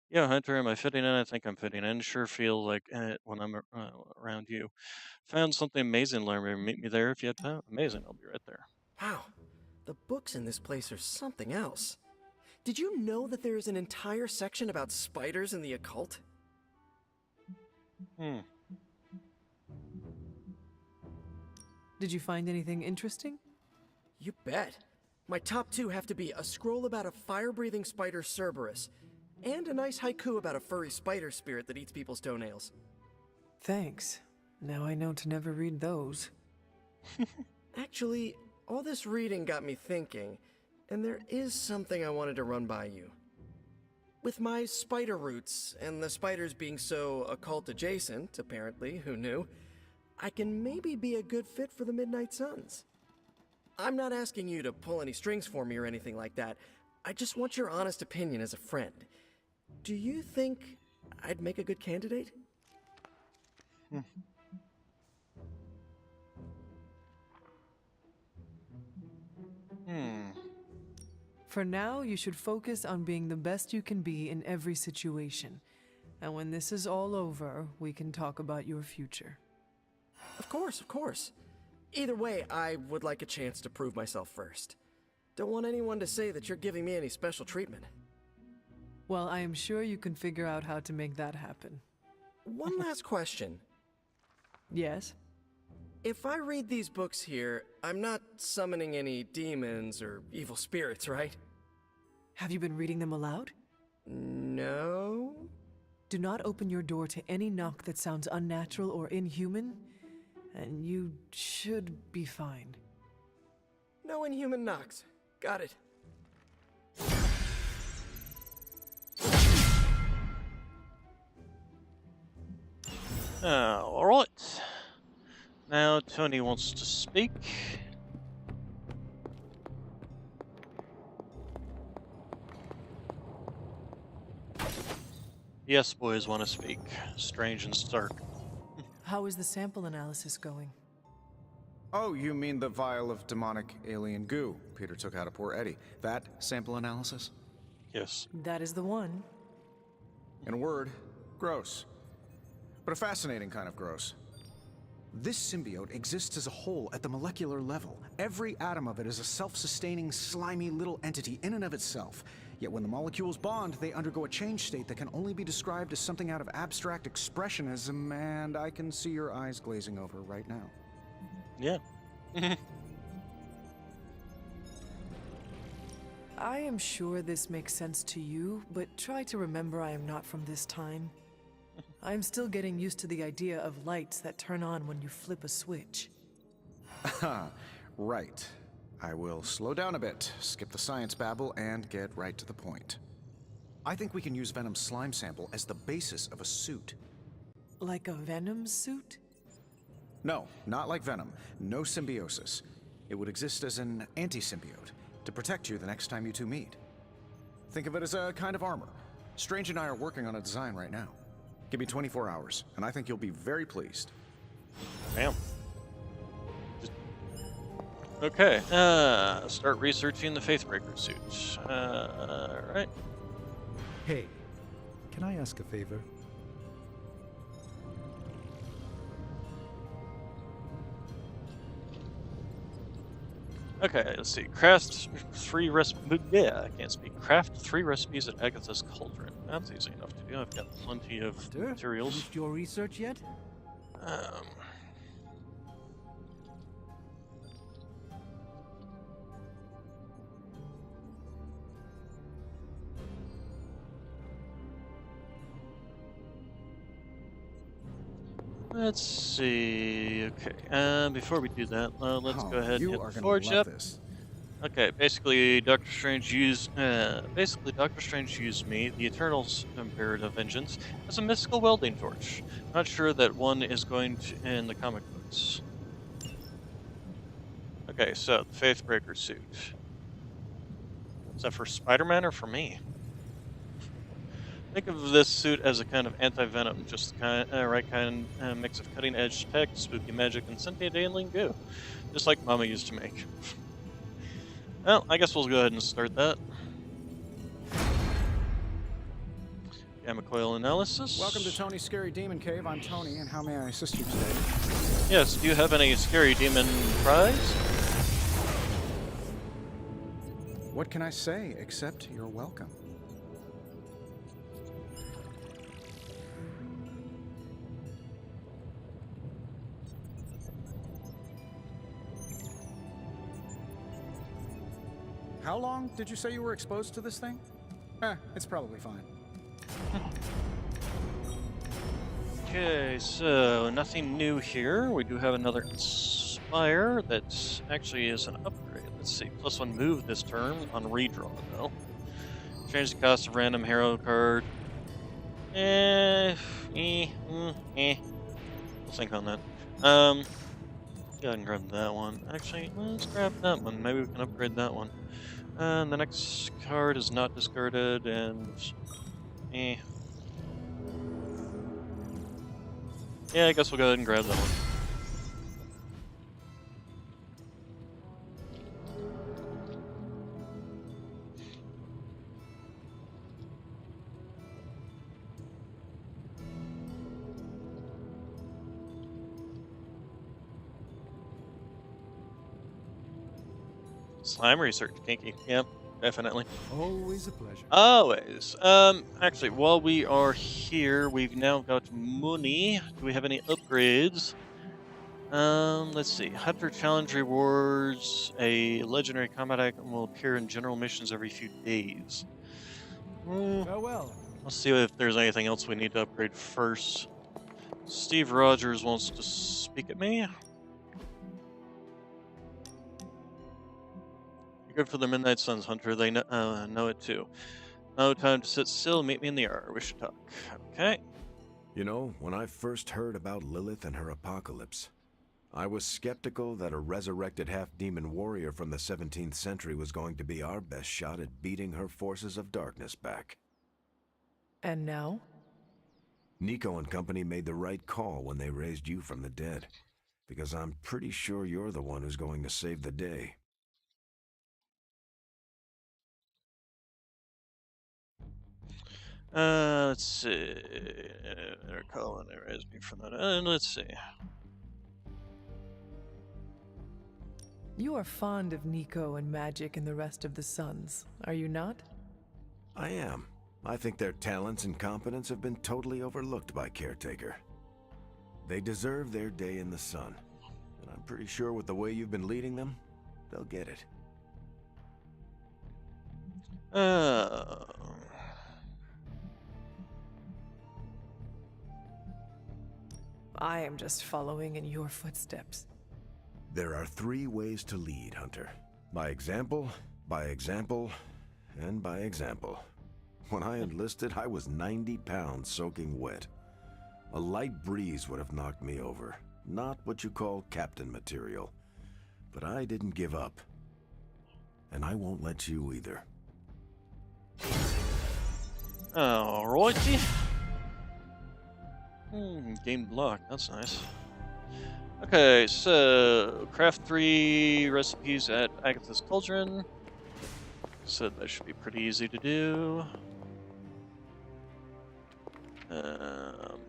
[SPEAKER 1] Yeah, Hunter, am I fitting in? I think I'm fitting in. Sure feel like it when I'm around you. Found something amazing, Larry. Meet me there if you have time. Amazing, I'll be right there.
[SPEAKER 9] Wow, the books in this place are something else. Did you know that there is an entire section about spiders and the occult?
[SPEAKER 7] Did you find anything interesting?
[SPEAKER 9] You bet. My top two have to be a scroll about a fire-breathing spider Cerberus, and a nice haiku about a furry spider spirit that eats people's toenails.
[SPEAKER 7] Thanks. Now I know to never read those.
[SPEAKER 9] Actually, all this reading got me thinking, and there is something I wanted to run by you. With my spider roots, and the spiders being so occult adjacent, apparently, who knew, I can maybe be a good fit for the Midnight Suns. I'm not asking you to pull any strings for me or anything like that. I just want your honest opinion as a friend. Do you think I'd make a good candidate?
[SPEAKER 7] For now, you should focus on being the best you can be in every situation. And when this is all over, we can talk about your future.
[SPEAKER 9] Of course, of course. Either way, I would like a chance to prove myself first. Don't want anyone to say that you're giving me any special treatment.
[SPEAKER 7] Well, I am sure you can figure out how to make that happen.
[SPEAKER 9] One last question.
[SPEAKER 7] Yes?
[SPEAKER 9] If I read these books here, I'm not summoning any demons or evil spirits, right?
[SPEAKER 7] Have you been reading them aloud?
[SPEAKER 9] No.
[SPEAKER 7] Do not open your door to any knock that sounds unnatural or inhuman, and you should be fine.
[SPEAKER 9] No inhuman knocks. Got it.
[SPEAKER 1] Alright. Now Tony wants to speak. Yes, boys want to speak. Strange and Stark.
[SPEAKER 7] How is the sample analysis going?
[SPEAKER 12] Oh, you mean the vial of demonic alien goo Peter took out of poor Eddie. That sample analysis?
[SPEAKER 1] Yes.
[SPEAKER 7] That is the one.
[SPEAKER 12] In a word, gross. But a fascinating kind of gross. This symbiote exists as a whole at the molecular level. Every atom of it is a self-sustaining, slimy little entity in and of itself. Yet when the molecules bond, they undergo a change state that can only be described as something out of abstract expressionism, and I can see your eyes glazing over right now.
[SPEAKER 1] Yeah.
[SPEAKER 7] I am sure this makes sense to you, but try to remember I am not from this time. I am still getting used to the idea of lights that turn on when you flip a switch.
[SPEAKER 12] Right. I will slow down a bit, skip the science babble, and get right to the point. I think we can use Venom's slime sample as the basis of a suit.
[SPEAKER 7] Like a Venom suit?
[SPEAKER 12] No, not like Venom. No symbiosis. It would exist as an anti-symbiote, to protect you the next time you two meet. Think of it as a kind of armor. Strange and I are working on a design right now. Give me 24 hours, and I think you'll be very pleased.
[SPEAKER 1] Damn. Okay, start researching the Faithbreaker suit. Right.
[SPEAKER 11] Hey, can I ask a favor?
[SPEAKER 1] Okay, let's see. Craft 3 recipes. Yeah, I can't speak. Craft 3 recipes at Agatha's Cauldron. That's easy enough to do. I've got plenty of materials.
[SPEAKER 18] Finished your research yet?
[SPEAKER 1] Let's see. Okay. Before we do that, let's go ahead and hit the forge up. Okay. Basically, Doctor Strange used me, the Eternal's Imperative Vengeance, as a mystical welding torch. Not sure that one is going to in the comic books. Okay, so the Faithbreaker suit. Is that for Spider-Man or for me? Think of this suit as a kind of anti-venom, just the right kind mix of cutting-edge tech, spooky magic, and sentient alien goo, just like Mama used to make. Well, I guess we'll go ahead and start that. Gamma coil analysis.
[SPEAKER 12] Welcome to Tony's Scary Demon Cave. I'm Tony, and how may I assist you today?
[SPEAKER 1] Yes, do you have any scary demon prize?
[SPEAKER 12] What can I say except you're welcome? How long did you say you were exposed to this thing? It's probably fine.
[SPEAKER 1] Okay, so nothing new here. We do have another Inspire that actually is an upgrade. Let's see, +1 move this turn on redraw though. Change the cost of random hero card. We'll think on that. Go ahead and grab that one. Actually, let's grab that one. Maybe we can upgrade that one. And the next card is not discarded, and yeah, I guess we'll go ahead and grab that one. Slime research, kinky. Yep, definitely.
[SPEAKER 11] Always a pleasure.
[SPEAKER 1] Always. Actually, while we are here, we've now got money. Do we have any upgrades? Let's see. Hunter Challenge rewards. A legendary combat icon will appear in general missions every few days.
[SPEAKER 18] Farewell.
[SPEAKER 1] Let's see if there's anything else we need to upgrade first. Steve Rogers wants to speak at me. Good for the Midnight Suns, Hunter. They know it too. No time to sit still. Meet me in the yard. We should talk. Okay.
[SPEAKER 2] You know, when I first heard about Lilith and her apocalypse, I was skeptical that a resurrected half-demon warrior from the 17th century was going to be our best shot at beating her forces of darkness back.
[SPEAKER 7] And now?
[SPEAKER 2] Nico and company made the right call when they raised you from the dead, because I'm pretty sure you're the one who's going to save the day.
[SPEAKER 1] Let's see. They're calling. They raised me from that. Let's see.
[SPEAKER 7] You are fond of Nico and magic and the rest of the Suns, are you not?
[SPEAKER 2] I am. I think their talents and competence have been totally overlooked by Caretaker. They deserve their day in the sun. And I'm pretty sure with the way you've been leading them, they'll get it.
[SPEAKER 7] I am just following in your footsteps.
[SPEAKER 2] There are 3 ways to lead, Hunter. By example, and by example. When I enlisted, I was 90 pounds soaking wet. A light breeze would have knocked me over. Not what you call captain material. But I didn't give up. And I won't let you either.
[SPEAKER 1] Alrighty. Game block, that's nice. Okay, so craft 3 recipes at Agatha's Cauldron. Said that should be pretty easy to do.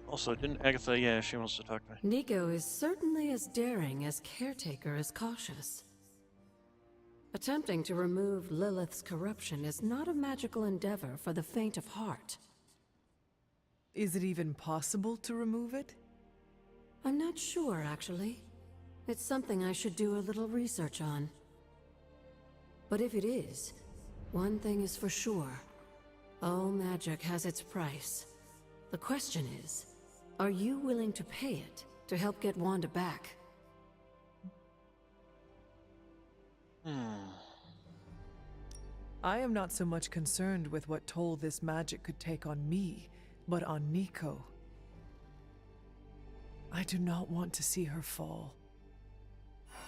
[SPEAKER 1] Also, didn't Agatha, yeah, she wants to talk to me.
[SPEAKER 3] Nico is certainly as daring as Caretaker is cautious. Attempting to remove Lilith's corruption is not a magical endeavor for the faint of heart.
[SPEAKER 7] Is it even possible to remove it?
[SPEAKER 3] I'm not sure, actually. It's something I should do a little research on. But if it is, one thing is for sure. All magic has its price. The question is, are you willing to pay it to help get Wanda back?
[SPEAKER 7] I am not so much concerned with what toll this magic could take on me, but on Nico. I do not want to see her fall.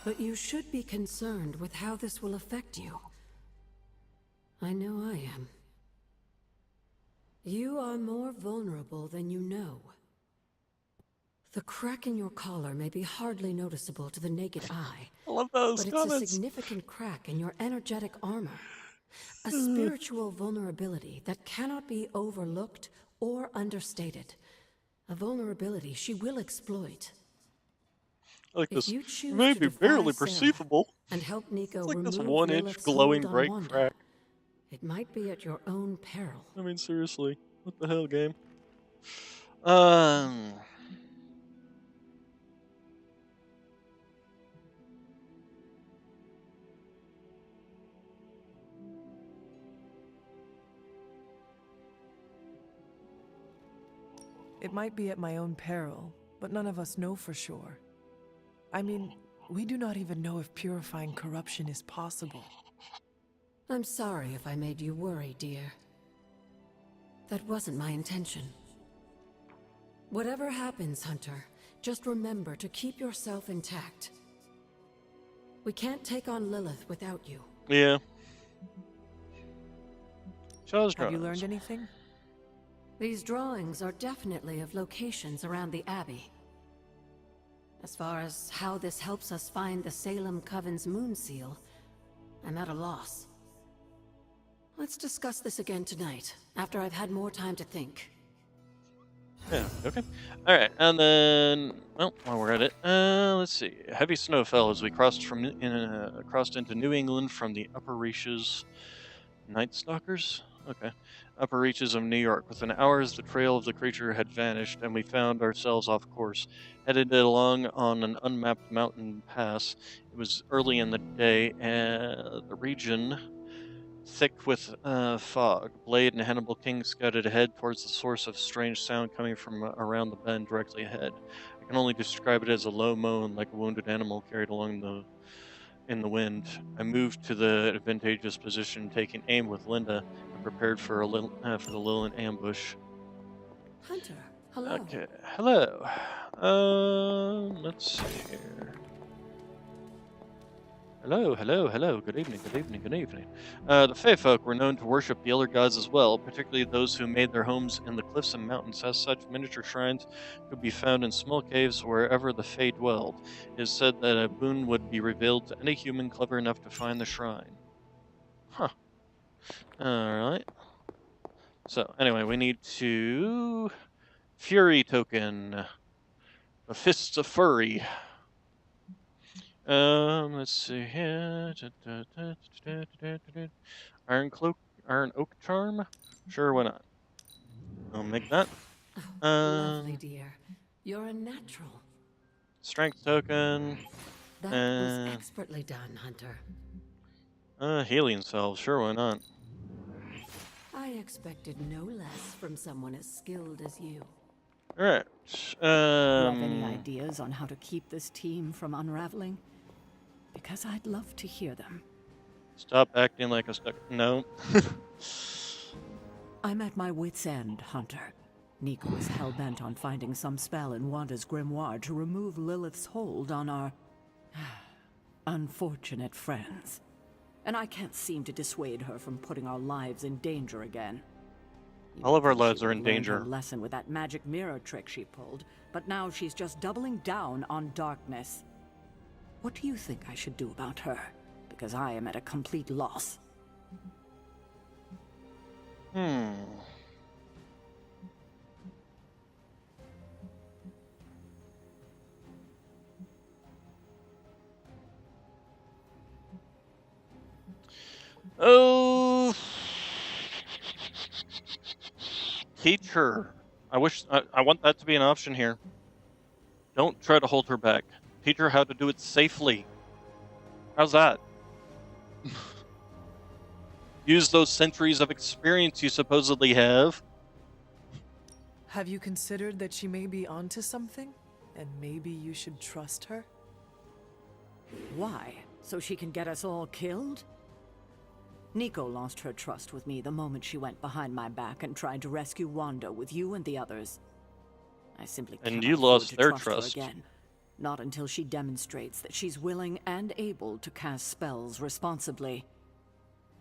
[SPEAKER 3] But you should be concerned with how this will affect you. I know I am. You are more vulnerable than you know. The crack in your collar may be hardly noticeable to the naked eye,
[SPEAKER 1] I love those
[SPEAKER 3] but
[SPEAKER 1] comments.
[SPEAKER 3] it's a significant crack in your energetic armor. A spiritual vulnerability that cannot be overlooked or understated. A vulnerability she will exploit.
[SPEAKER 1] Like
[SPEAKER 3] If
[SPEAKER 1] this,
[SPEAKER 3] you choose
[SPEAKER 1] may
[SPEAKER 3] to
[SPEAKER 1] be
[SPEAKER 3] defy
[SPEAKER 1] barely
[SPEAKER 3] Sarah
[SPEAKER 1] perceivable.
[SPEAKER 3] and help Nico
[SPEAKER 1] It's like this
[SPEAKER 3] remove
[SPEAKER 1] 1-inch
[SPEAKER 3] Lilith's
[SPEAKER 1] glowing
[SPEAKER 3] hold on
[SPEAKER 1] bright
[SPEAKER 3] Wanda,
[SPEAKER 1] crack.
[SPEAKER 3] it might be at your own peril.
[SPEAKER 1] I mean, seriously, what the hell, game?
[SPEAKER 7] It might be at my own peril, but none of us know for sure. I mean, we do not even know if purifying corruption is possible.
[SPEAKER 3] I'm sorry if I made you worry, dear. That wasn't my intention. Whatever happens, Hunter, just remember to keep yourself intact. We can't take on Lilith without you.
[SPEAKER 1] Yeah.
[SPEAKER 7] Have you learned anything?
[SPEAKER 3] These drawings are definitely of locations around the Abbey. As far as how this helps us find the Salem Coven's moon seal, I'm at a loss. Let's discuss this again tonight, after I've had more time to think.
[SPEAKER 1] Yeah, okay. Alright, and then, well, while we're at it, let's see. Heavy snow fell as we crossed into New England from the upper reaches. Night Stalkers? Okay. Upper reaches of New York. Within hours, the trail of the creature had vanished, and we found ourselves off course, headed along on an unmapped mountain pass. It was early in the day, and the region thick with fog. Blade and Hannibal King scouted ahead towards the source of strange sound coming from around the bend directly ahead. I can only describe it as a low moan, like a wounded animal carried along in the wind. I moved to the advantageous position, taking aim with Linda, and prepared for the Lilith ambush.
[SPEAKER 3] Hunter, hello.
[SPEAKER 1] Okay, hello. Let's see here. Hello. Good evening. The Fae folk were known to worship the elder gods as well, particularly those who made their homes in the cliffs and mountains. As such, miniature shrines could be found in small caves wherever the Fae dwelled. It is said that a boon would be revealed to any human clever enough to find the shrine. Huh. Alright. So, anyway, we need to... Fury token. The Fists of Fury. Let's see here. Iron Oak Charm. Sure, why not? I'll make that.
[SPEAKER 3] Lovely, dear. You're a natural.
[SPEAKER 1] Strength token.
[SPEAKER 3] That was expertly done, Hunter.
[SPEAKER 1] Healing salve. Sure, why not?
[SPEAKER 3] I expected no less from someone as skilled as you.
[SPEAKER 1] Alright.
[SPEAKER 3] You have any ideas on how to keep this team from unraveling? Because I'd love to hear them.
[SPEAKER 1] Stop acting like a stuck. No.
[SPEAKER 3] I'm at my wit's end, Hunter. Nico is hell-bent on finding some spell in Wanda's grimoire to remove Lilith's hold on our unfortunate friends. And I can't seem to dissuade her from putting our lives in danger again.
[SPEAKER 1] All of our lives are in danger.
[SPEAKER 3] Her lesson with that magic mirror trick she pulled, but now she's just doubling down on darkness. What do you think I should do about her? Because I am at a complete loss.
[SPEAKER 1] Oh, teach her. I want that to be an option here. Don't try to hold her back. Teach her how to do it safely. How's that? Use those centuries of experience you supposedly have.
[SPEAKER 7] Have you considered that she may be onto something? And maybe you should trust her?
[SPEAKER 3] Why? So she can get us all killed? Nico lost her trust with me the moment she went behind my back and tried to rescue Wanda with you and the others. I simply can't
[SPEAKER 1] And you
[SPEAKER 3] afford
[SPEAKER 1] lost
[SPEAKER 3] to
[SPEAKER 1] their
[SPEAKER 3] trust her
[SPEAKER 1] trust.
[SPEAKER 3] again. Not until she demonstrates that she's willing and able to cast spells responsibly.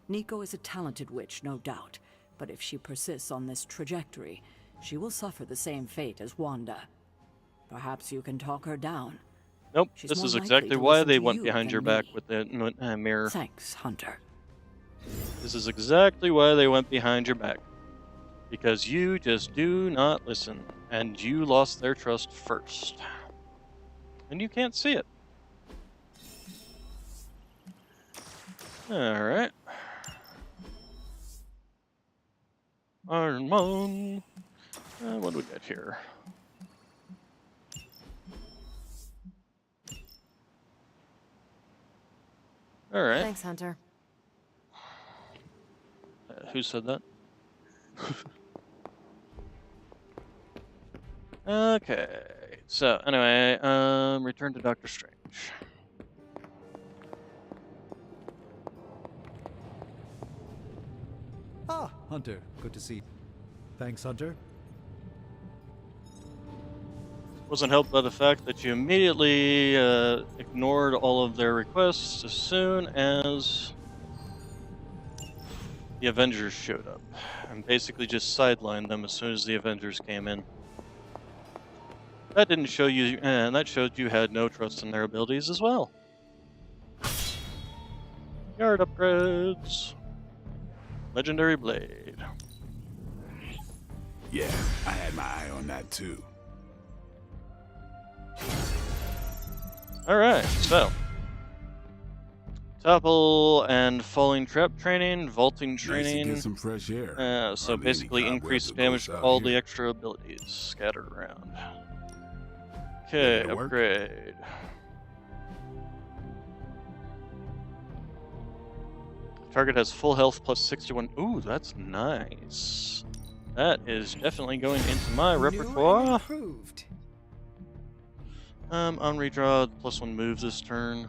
[SPEAKER 3] Nico is a talented witch, no doubt, but if she persists on this trajectory, she will suffer the same fate as Wanda. Perhaps you can talk her down.
[SPEAKER 1] Nope,
[SPEAKER 3] She's
[SPEAKER 1] this
[SPEAKER 3] more
[SPEAKER 1] is
[SPEAKER 3] likely
[SPEAKER 1] exactly
[SPEAKER 3] to
[SPEAKER 1] why
[SPEAKER 3] listen
[SPEAKER 1] they
[SPEAKER 3] to
[SPEAKER 1] went
[SPEAKER 3] you
[SPEAKER 1] behind
[SPEAKER 3] than
[SPEAKER 1] your back
[SPEAKER 3] me.
[SPEAKER 1] with the mirror.
[SPEAKER 3] Thanks, Hunter.
[SPEAKER 1] This is exactly why they went behind your back. Because you just do not listen, and you lost their trust first. And you can't see it. Alright. Iron Man. What do we got here? Alright.
[SPEAKER 10] Thanks, Hunter.
[SPEAKER 1] Who said that? Okay. So, anyway, return to Doctor Strange.
[SPEAKER 11] Ah, Hunter, good to see you. Thanks, Hunter.
[SPEAKER 1] Wasn't helped by the fact that you immediately ignored all of their requests as soon as the Avengers showed up, and basically just sidelined them as soon as the Avengers came in. That didn't show you, and that showed you had no trust in their abilities as well. Yard upgrades. Legendary Blade.
[SPEAKER 4] Yeah, I had my eye on that too.
[SPEAKER 1] Alright, so. Topple and falling trap training, vaulting
[SPEAKER 4] Nice to
[SPEAKER 1] training.
[SPEAKER 4] get some fresh air.
[SPEAKER 1] So
[SPEAKER 4] Hardly
[SPEAKER 1] basically
[SPEAKER 4] any
[SPEAKER 1] increased
[SPEAKER 4] cobwebs or
[SPEAKER 1] damage to
[SPEAKER 4] ghosts
[SPEAKER 1] all
[SPEAKER 4] out
[SPEAKER 1] the
[SPEAKER 4] here.
[SPEAKER 1] extra abilities scattered around. Okay,
[SPEAKER 4] Ready to work?
[SPEAKER 1] upgrade. Target has full health plus 61. Ooh, that's nice. That is definitely going into my repertoire.
[SPEAKER 7] Improved.
[SPEAKER 1] On redraw, +1 move this turn.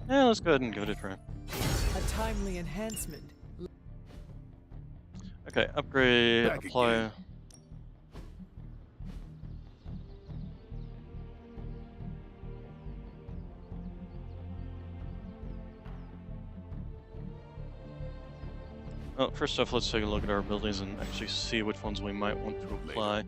[SPEAKER 1] Yeah, let's go ahead and give it a try.
[SPEAKER 7] A timely enhancement.
[SPEAKER 1] Okay, upgrade,
[SPEAKER 4] Back
[SPEAKER 1] apply.
[SPEAKER 4] again.
[SPEAKER 1] Well, first off, let's take a look at our abilities and actually see which ones we might want to apply.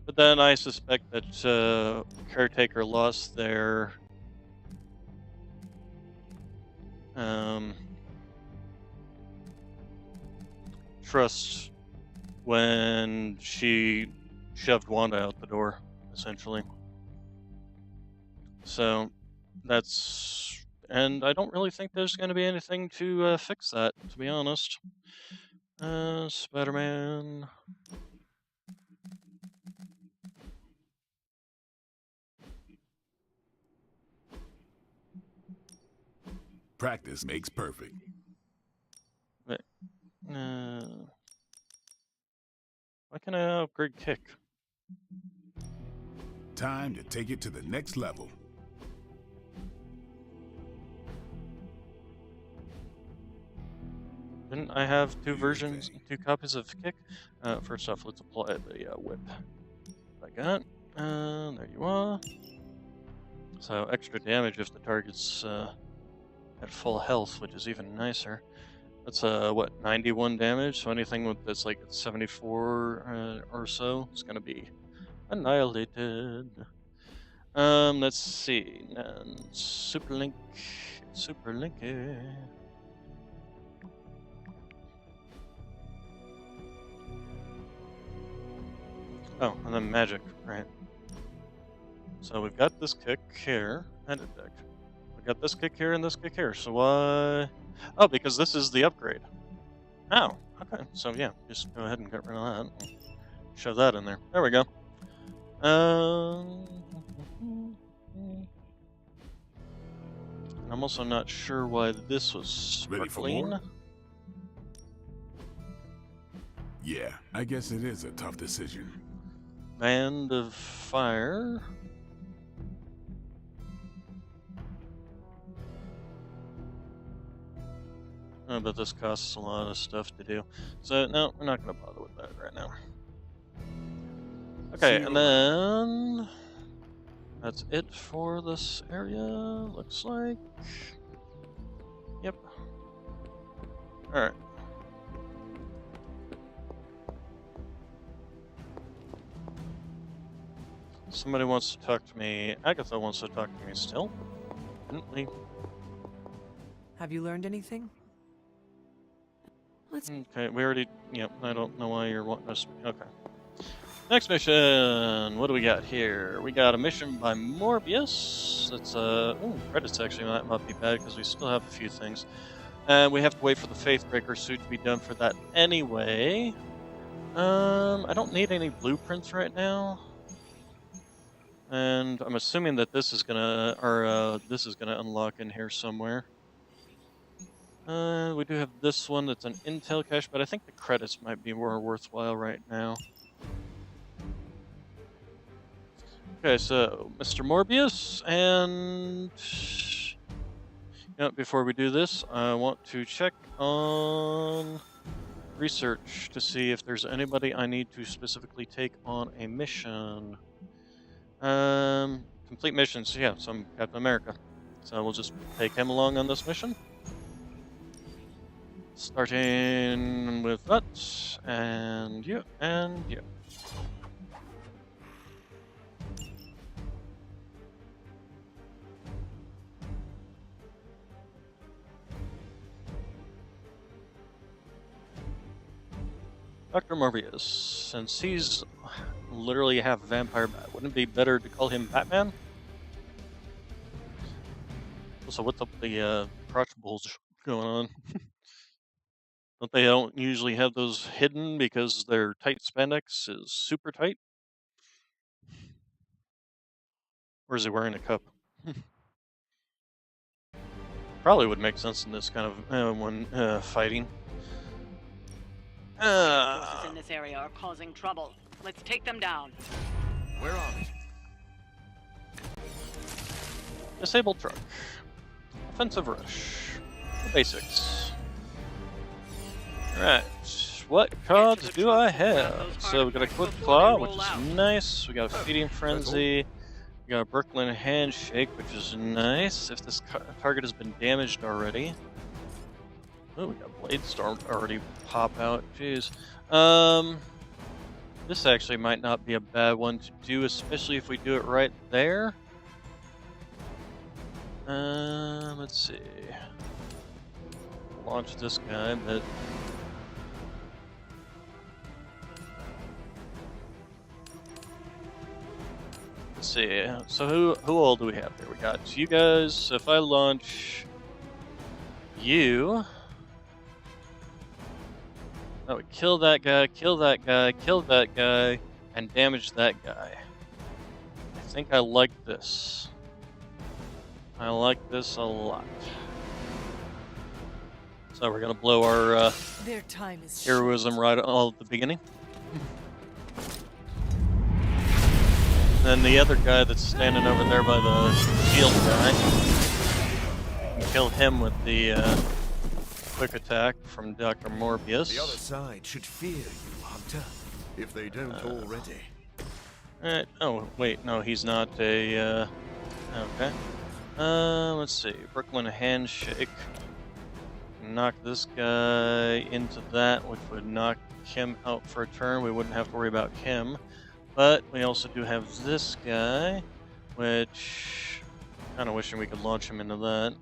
[SPEAKER 1] But then I suspect that Caretaker lost their trust when she shoved Wanda out the door, essentially. so that's, and I don't really think there's going to be anything to fix that, to be honest. Spider-Man.
[SPEAKER 4] Practice makes perfect.
[SPEAKER 1] Wait, why can't I upgrade kick?
[SPEAKER 4] Time to take it to the next level.
[SPEAKER 1] Didn't I have two versions, 2 copies of kick? First off, let's apply the whip. I got. There you are. So extra damage if the target's at full health, which is even nicer. That's what, 91 damage. So anything with that's like 74 or so is gonna be annihilated. Let's see. Super Linky. Oh, and then magic, right? So we've got this kick here, and a deck. We got this kick here and this kick here. So why? Oh, because this is the upgrade. Oh, okay. So yeah, just go ahead and get rid of that. Shove that in there. There we go. I'm also not sure why this was sparkling.
[SPEAKER 4] Ready for more? Yeah, I guess it is a tough decision.
[SPEAKER 1] Band of Fire. Oh, but this costs a lot of stuff to do. So, no, we're not going to bother with that right now. Okay, and then that's it for this area, looks like. Yep. Alright. Somebody wants to talk to me. Agatha wants to talk to me still. Didn't we?
[SPEAKER 6] Have you learned anything?
[SPEAKER 1] Okay, we already. Yep, I don't know why you're wanting us. Okay. Next mission. What do we got here? We got a mission by Morbius. That's ooh, credits actually might be bad because we still have a few things, and we have to wait for the Faithbreaker suit to be done for that anyway. I don't need any blueprints right now. And I'm assuming that this is gonna, or this is gonna unlock in here somewhere. We do have this one that's an intel cache, but I think the credits might be more worthwhile right now. Okay, so Mr. Morbius, and before we do this, I want to check on research to see if there's anybody I need to specifically take on a mission. Complete missions, yeah, so I'm Captain America. So we'll just take him along on this mission. Starting with that, and you, and you. Dr. Morbius, since he's literally half vampire, wouldn't it be better to call him Batman? So what's up with the crotch bulge going on? Don't usually have those hidden because their tight spandex is super tight? Or is he wearing a cup? Probably would make sense in this kind of when fighting.
[SPEAKER 5] Forces in this area are causing trouble. Let's take them down.
[SPEAKER 9] We're on it.
[SPEAKER 1] Disabled truck. Offensive rush. The basics. Alright. What cards do I have? So we got a Quick Claw, which is nice. We got a Feeding Frenzy. We got a Brooklyn Handshake, which is nice. If this target has been damaged already. Oh, we got Blade Storm already pop out. Jeez. This actually might not be a bad one to do, especially if we do it right there. Let's see. Launch this guy, but this see. So who all do we have there? We got you guys. So if I launch you, that would kill that guy, kill that guy, kill that guy, and damage that guy. I think I like this. I like this a lot. So we're gonna blow our
[SPEAKER 7] Their time is
[SPEAKER 1] heroism right all at the beginning. Then the other guy that's standing over there by the shield guy, kill him with the quick attack from Dr. Morbius.
[SPEAKER 2] The other side should fear you, Hunter, if they don't already.
[SPEAKER 1] Oh, wait, no, he's not a, okay. Let's see, Brooklyn Handshake. Knock this guy into that, which would knock him out for a turn. We wouldn't have to worry about him. But we also do have this guy, which kind of wishing we could launch him into that.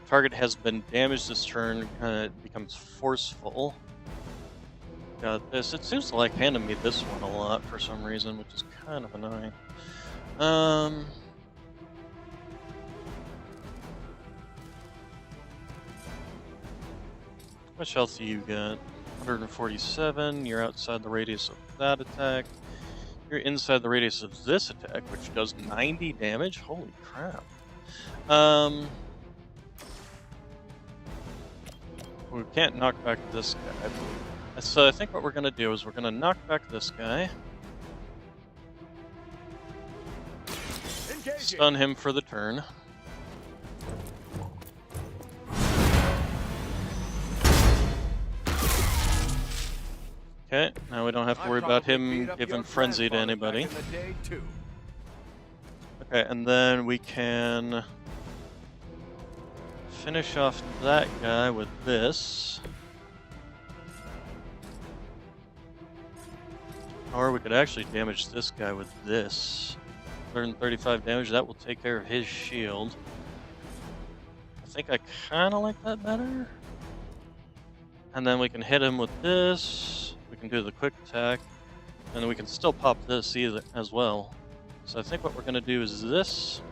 [SPEAKER 1] Target has been damaged this turn. It becomes forceful. Got this. It seems to like handing me this one a lot for some reason, which is kind of annoying. How much health do you got? 147. You're outside the radius of that attack. You're inside the radius of this attack, which does 90 damage. Holy crap. We can't knock back this guy, I believe. So I think what we're going to do is we're going to knock back this guy. Stun him for the turn. Okay, now we don't have to worry about him giving frenzy to anybody. Okay, and then we can finish off that guy with this. Or we could actually damage this guy with this. 135 damage, that will take care of his shield. I think I kind of like that better. And then we can hit him with this. We can do the quick attack. And then we can still pop this either as well. So I think what we're going to do is this.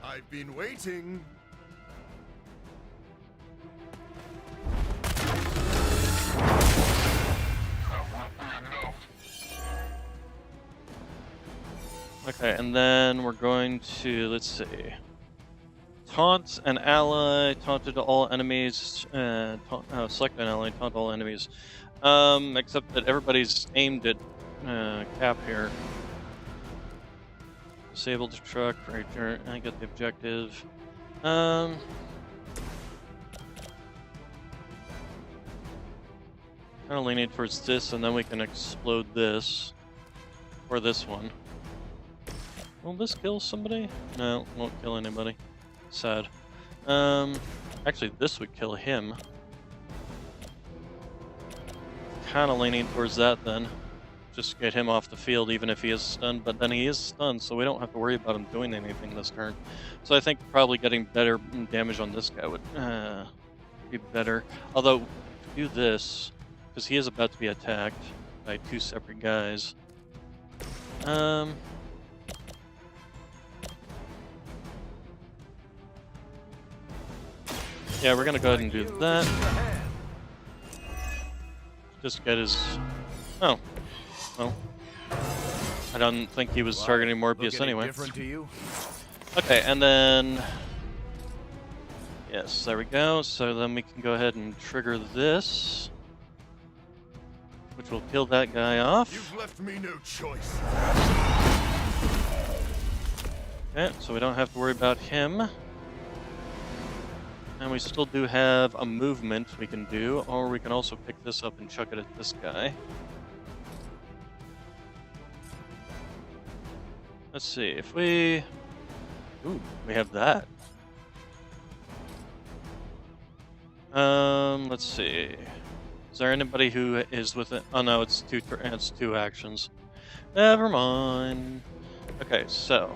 [SPEAKER 2] I've been waiting.
[SPEAKER 1] Okay, and then we're going to, let's see. Taunt an ally, taunted all enemies, select an ally, taunt all enemies. Except that everybody's aimed at Cap here. Disable the truck, right there, I get the objective. Kind of leaning towards this, and then we can explode this. Or this one. Will this kill somebody? No, won't kill anybody. Sad. Actually, this would kill him. Kind of leaning towards that then. Just get him off the field even if he is stunned, but then he is stunned, so we don't have to worry about him doing anything this turn. So I think probably getting better damage on this guy would be better. Although, do this, because he is about to be attacked by two separate guys. Yeah, we're gonna go ahead and do that. Just get his... Oh. Well. I don't think he was targeting Morbius anyway. Okay, and then... Yes, there we go. So then we can go ahead and trigger this. Which will kill that guy off.
[SPEAKER 2] You've left me no choice.
[SPEAKER 1] Okay, so we don't have to worry about him. And we still do have a movement we can do, or we can also pick this up and chuck it at this guy. Let's see, if we... Ooh, we have that. Let's see. Is there anybody who is with it? Oh no, it's two actions. Never mind. Okay, so...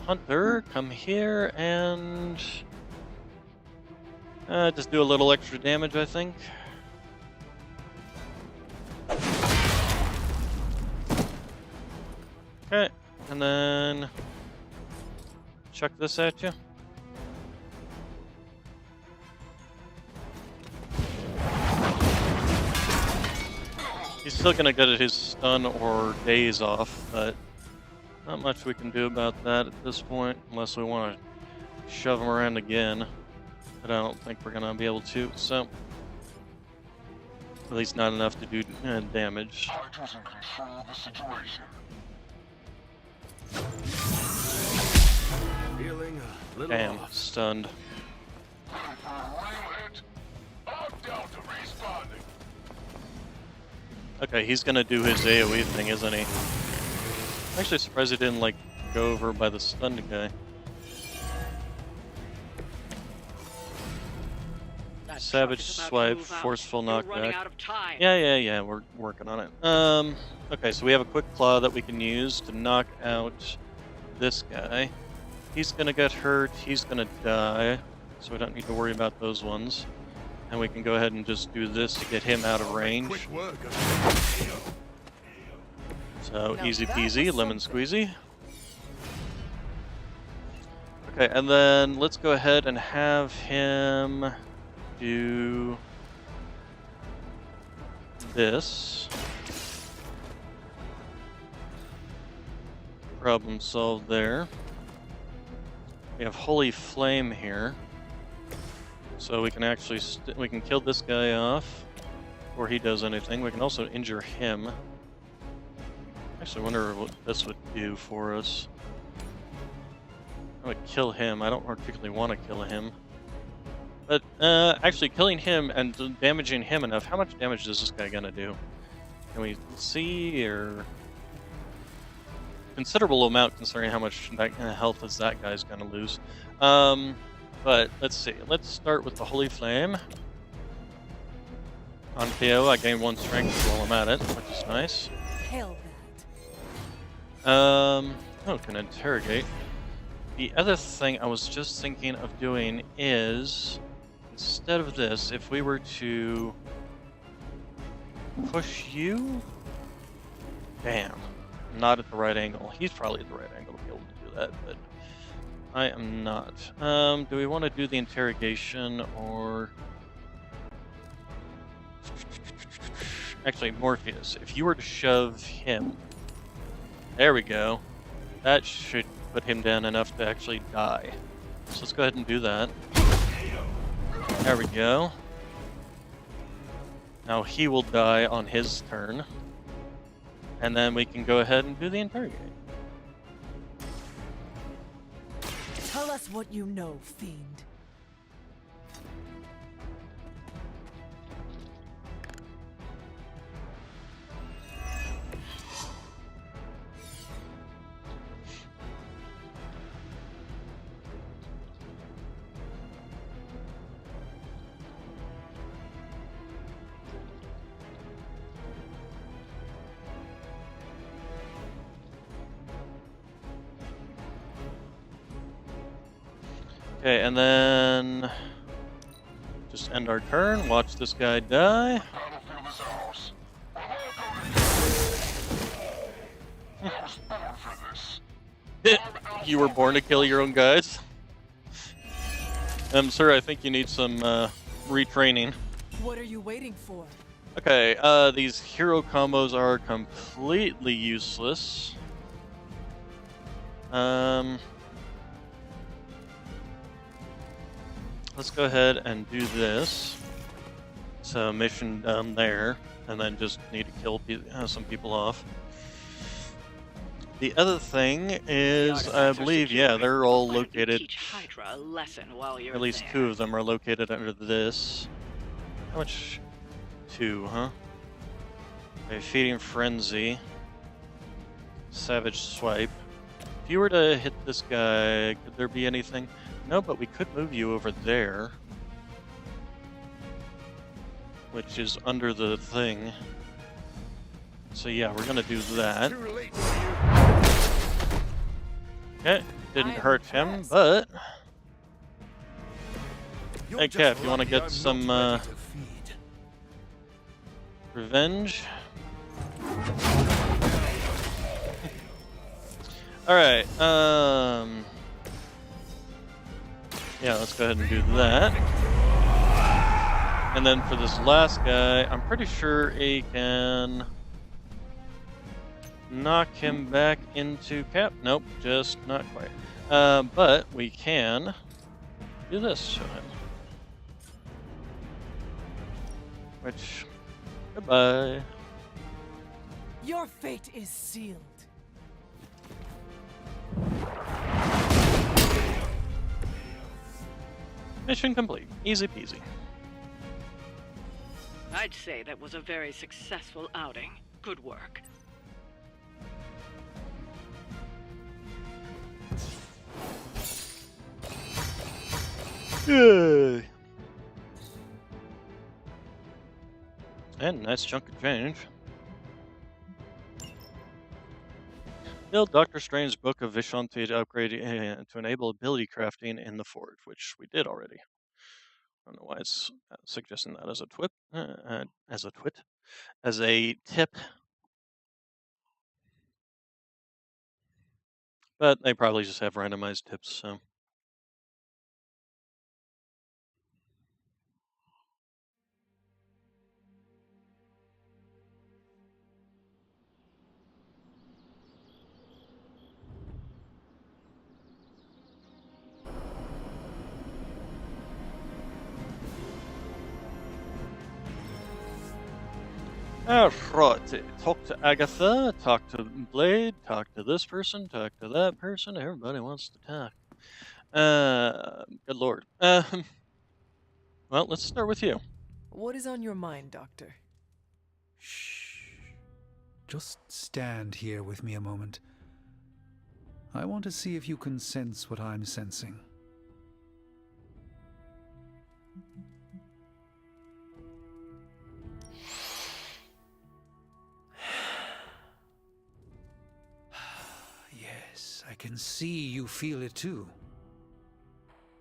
[SPEAKER 1] Hunter, come here and... just do a little extra damage, I think. Okay, and then chuck this at you. He's still gonna get his stun or daze off, but not much we can do about that at this point, unless we want to shove him around again. But I don't think we're gonna be able to, so at least not enough to do damage.
[SPEAKER 9] Feeling a little
[SPEAKER 1] Damn,
[SPEAKER 9] off.
[SPEAKER 1] stunned. Okay, he's gonna do his AoE thing, isn't he? I'm actually surprised he didn't, like, go over by the stunned guy. Savage swipe, forceful knockback. Yeah, we're working on it. Okay, so we have a quick claw that we can use to knock out this guy. He's gonna get hurt, he's gonna die, so we don't need to worry about those ones. And we can go ahead and just do this to get him out of range. So easy peasy, lemon squeezy. Okay, and then let's go ahead and have him do this. Problem solved there. We have Holy Flame here. So we can actually we can kill this guy off before he does anything. We can also injure him. Actually, I wonder what this would do for us. I would kill him. I don't particularly want to kill him. But actually, killing him and damaging him enough. How much damage is this guy gonna do? Can we see, or considerable amount considering how much health is that guy's gonna lose? But let's see. Let's start with the Holy Flame. On KO, I gain 1 strength while I'm at it, which is nice.
[SPEAKER 3] Hell
[SPEAKER 1] Oh, can interrogate. The other thing I was just thinking of doing is, instead of this, if we were to push you, damn, not at the right angle. He's probably at the right angle to be able to do that, but I am not. Do we want to do the interrogation, or actually Morpheus? If you were to shove him, there we go. That should put him down enough to actually die. So let's go ahead and do that. There we go. Now he will die on his turn. And then we can go ahead and do the interrogate.
[SPEAKER 7] Tell us what you know, fiend.
[SPEAKER 1] Okay, and then just end our turn, watch this guy die. You were born to kill your own guys? Sir, I think you need some retraining.
[SPEAKER 7] What are you waiting for?
[SPEAKER 1] Okay, these hero combos are completely useless. Let's go ahead and do this. So mission down there, and then just need to kill some people off. The other thing is, I believe, yeah, they're all located.
[SPEAKER 5] Hydra a lesson while you're
[SPEAKER 1] At least
[SPEAKER 5] there.
[SPEAKER 1] 2 of them are located under this. How much? 2, huh? Okay, Feeding Frenzy. Savage Swipe. If you were to hit this guy, could there be anything? No, but we could move you over there, which is under the thing. So yeah, we're gonna do that. Okay, didn't hurt him, but hey Cap, you want to get some revenge? Alright, yeah, let's go ahead and do that. And then for this last guy, I'm pretty sure he can knock him back into cap. Nope, just not quite. But we can do this to him. Which, goodbye.
[SPEAKER 6] Your fate is sealed.
[SPEAKER 1] Mission complete. Easy peasy.
[SPEAKER 5] I'd say that was a very successful outing. Good work.
[SPEAKER 1] Yay! And nice chunk of change. Build Doctor Strange's Book of Vishanti to upgrade to enable ability crafting in the Forge, which we did already. I don't know why it's suggesting that as a as a tip. But they probably just have randomized tips, so. Alright, talk to Agatha, talk to Blade, talk to this person, talk to that person. Everybody wants to talk. Good lord. Well, let's start with you.
[SPEAKER 7] What is on your mind, Doctor?
[SPEAKER 11] Just stand here with me a moment. I want to see if you can sense what I'm sensing. Yes, I can see you feel it too.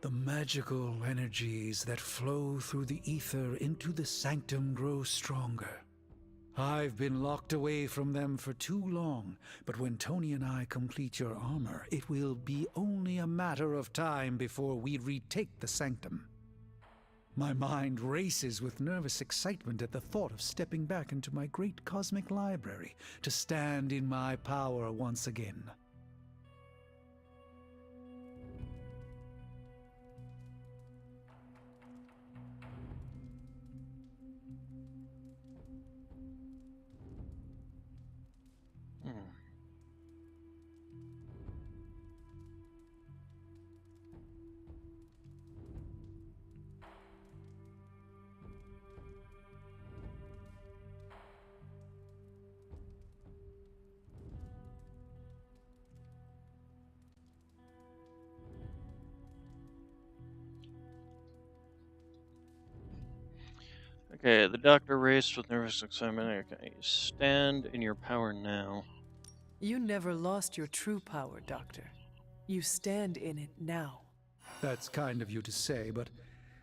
[SPEAKER 11] The magical energies that flow through the ether into the sanctum grow stronger. I've been locked away from them for too long, but when Tony and I complete your armor, it will be only a matter of time before we retake the sanctum. My mind races with nervous excitement at the thought of stepping back into my great cosmic library to stand in my power once again.
[SPEAKER 1] Okay, the doctor raced with nervous excitement. Okay, stand in your power now.
[SPEAKER 7] You never lost your true power, Doctor. You stand in it now.
[SPEAKER 11] That's kind of you to say, but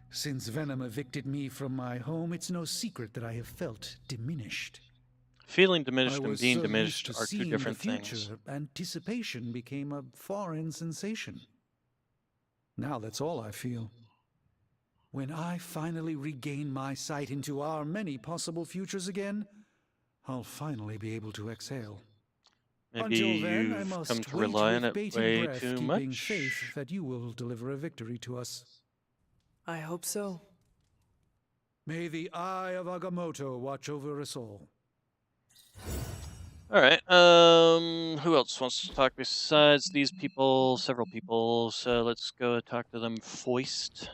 [SPEAKER 11] since Venom evicted me from my home, it's no secret that I have felt diminished.
[SPEAKER 1] Feeling diminished
[SPEAKER 11] I
[SPEAKER 1] and
[SPEAKER 11] was
[SPEAKER 1] being
[SPEAKER 11] so
[SPEAKER 1] diminished
[SPEAKER 11] used to
[SPEAKER 1] are two
[SPEAKER 11] seeing
[SPEAKER 1] different
[SPEAKER 11] the future,
[SPEAKER 1] things.
[SPEAKER 11] Anticipation became a foreign sensation. Now that's all I feel. When I finally regain my sight into our many possible futures again, I'll finally be able to exhale.
[SPEAKER 1] Maybe
[SPEAKER 11] Until then, I
[SPEAKER 1] you've
[SPEAKER 11] must
[SPEAKER 1] come to
[SPEAKER 11] wait
[SPEAKER 1] rely on
[SPEAKER 11] with
[SPEAKER 1] it
[SPEAKER 11] bated
[SPEAKER 1] way
[SPEAKER 11] breath,
[SPEAKER 1] too
[SPEAKER 11] keeping
[SPEAKER 1] much.
[SPEAKER 11] faith that you will deliver a victory to us.
[SPEAKER 7] I hope so.
[SPEAKER 11] May the Eye of Agamotto watch over us all.
[SPEAKER 1] Alright, who else wants to talk besides these people? Several people, so let's go talk to them. Foist.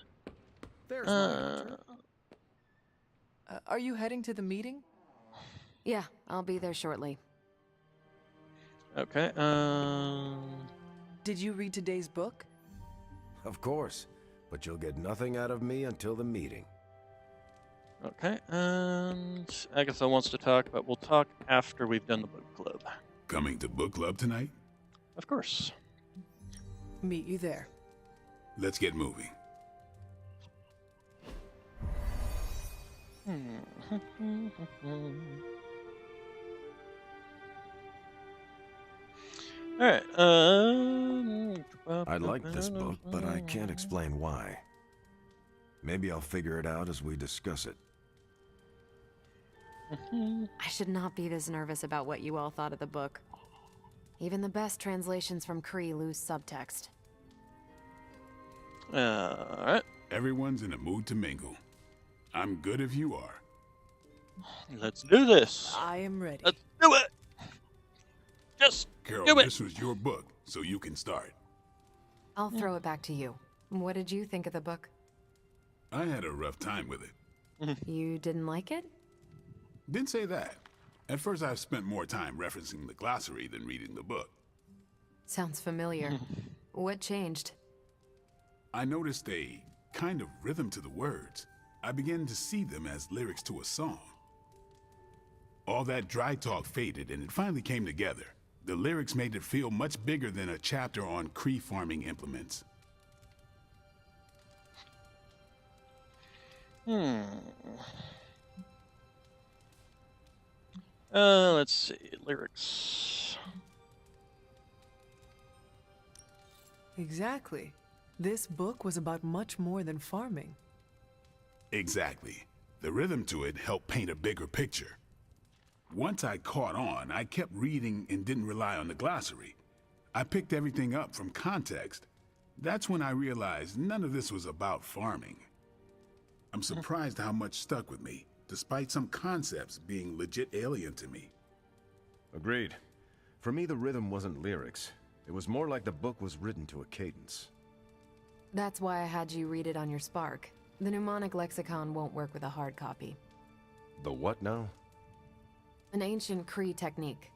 [SPEAKER 7] There's my Are you heading to the meeting?
[SPEAKER 10] Yeah, I'll be there shortly.
[SPEAKER 1] Okay,
[SPEAKER 7] Did you read today's book?
[SPEAKER 2] Of course, but you'll get nothing out of me until the meeting.
[SPEAKER 1] Okay, and Agatha wants to talk, but we'll talk after we've done the book club.
[SPEAKER 4] Coming to book club tonight?
[SPEAKER 1] Of course.
[SPEAKER 7] Meet you there.
[SPEAKER 4] Let's get moving.
[SPEAKER 1] Alright,
[SPEAKER 2] I like this book, but I can't explain why. Maybe I'll figure it out as we discuss it.
[SPEAKER 10] I should not be this nervous about what you all thought of the book. Even the best translations from Kree lose subtext.
[SPEAKER 1] Alright.
[SPEAKER 4] Everyone's in a mood to mingle. I'm good if you are.
[SPEAKER 1] Let's do this.
[SPEAKER 7] I am ready.
[SPEAKER 1] Let's do it. Just
[SPEAKER 4] Carol,
[SPEAKER 1] do it.
[SPEAKER 4] this was your book, so you can start.
[SPEAKER 10] I'll throw it back to you. What did you think of the book?
[SPEAKER 4] I had a rough time with it.
[SPEAKER 10] You didn't like it?
[SPEAKER 4] Didn't say that. At first, I spent more time referencing the glossary than reading the book.
[SPEAKER 10] Sounds familiar. What changed?
[SPEAKER 4] I noticed a kind of rhythm to the words. I began to see them as lyrics to a song. All that dry talk faded, and it finally came together. The lyrics made it feel much bigger than a chapter on Kree farming implements.
[SPEAKER 1] Let's see. Lyrics.
[SPEAKER 7] Exactly. This book was about much more than farming.
[SPEAKER 4] Exactly. The rhythm to it helped paint a bigger picture. Once I caught on, I kept reading and didn't rely on the glossary. I picked everything up from context. That's when I realized none of this was about farming. I'm surprised how much stuck with me, despite some concepts being legit alien to me.
[SPEAKER 2] Agreed. For me, the rhythm wasn't lyrics. It was more like the book was written to a cadence.
[SPEAKER 10] That's why I had you read it on your Spark. The mnemonic lexicon won't work with a hard copy.
[SPEAKER 2] The what now?
[SPEAKER 10] An ancient Kree technique.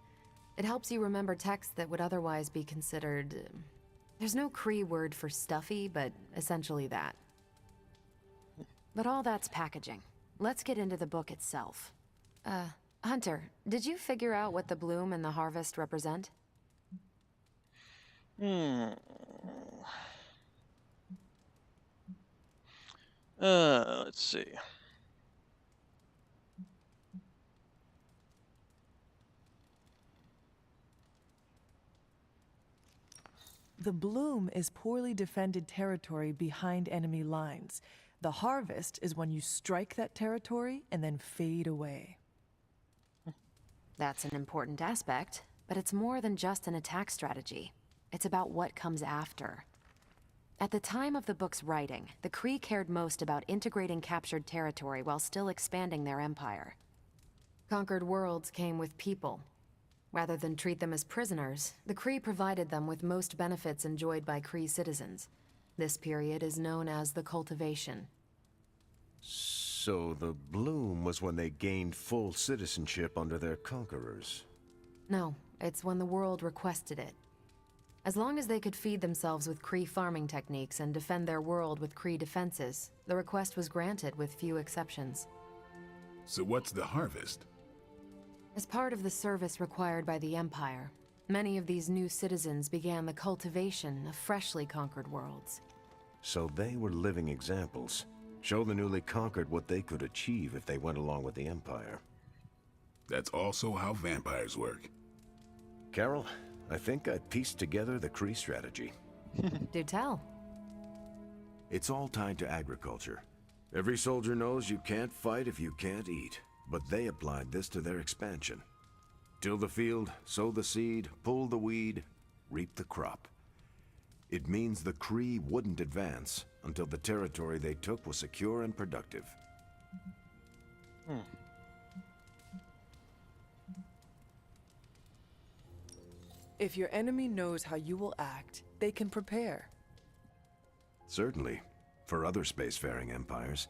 [SPEAKER 10] It helps you remember texts that would otherwise be considered... There's no Kree word for stuffy, but essentially that. But all that's packaging. Let's get into the book itself. Hunter, did you figure out what the bloom and the harvest represent?
[SPEAKER 1] Let's see.
[SPEAKER 7] The bloom is poorly defended territory behind enemy lines. The harvest is when you strike that territory and then fade away.
[SPEAKER 10] That's an important aspect, but it's more than just an attack strategy. It's about what comes after. At the time of the book's writing, the Kree cared most about integrating captured territory while still expanding their empire. Conquered worlds came with people. Rather than treat them as prisoners, the Kree provided them with most benefits enjoyed by Kree citizens. This period is known as the Cultivation.
[SPEAKER 2] So the bloom was when they gained full citizenship under their conquerors.
[SPEAKER 10] No, it's when the world requested it. As long as they could feed themselves with Kree farming techniques and defend their world with Kree defenses, the request was granted with few exceptions.
[SPEAKER 4] So what's the harvest?
[SPEAKER 10] As part of the service required by the Empire, many of these new citizens began the cultivation of freshly conquered worlds.
[SPEAKER 2] So they were living examples. Show the newly conquered what they could achieve if they went along with the Empire.
[SPEAKER 4] That's also how vampires work.
[SPEAKER 2] Carol, I think I pieced together the Kree strategy.
[SPEAKER 10] Do tell.
[SPEAKER 2] It's all tied to agriculture. Every soldier knows you can't fight if you can't eat, but they applied this to their expansion. Till the field, sow the seed, pull the weed, reap the crop. It means the Kree wouldn't advance until the territory they took was secure and productive.
[SPEAKER 7] If your enemy knows how you will act, they can prepare.
[SPEAKER 2] Certainly, for other spacefaring empires.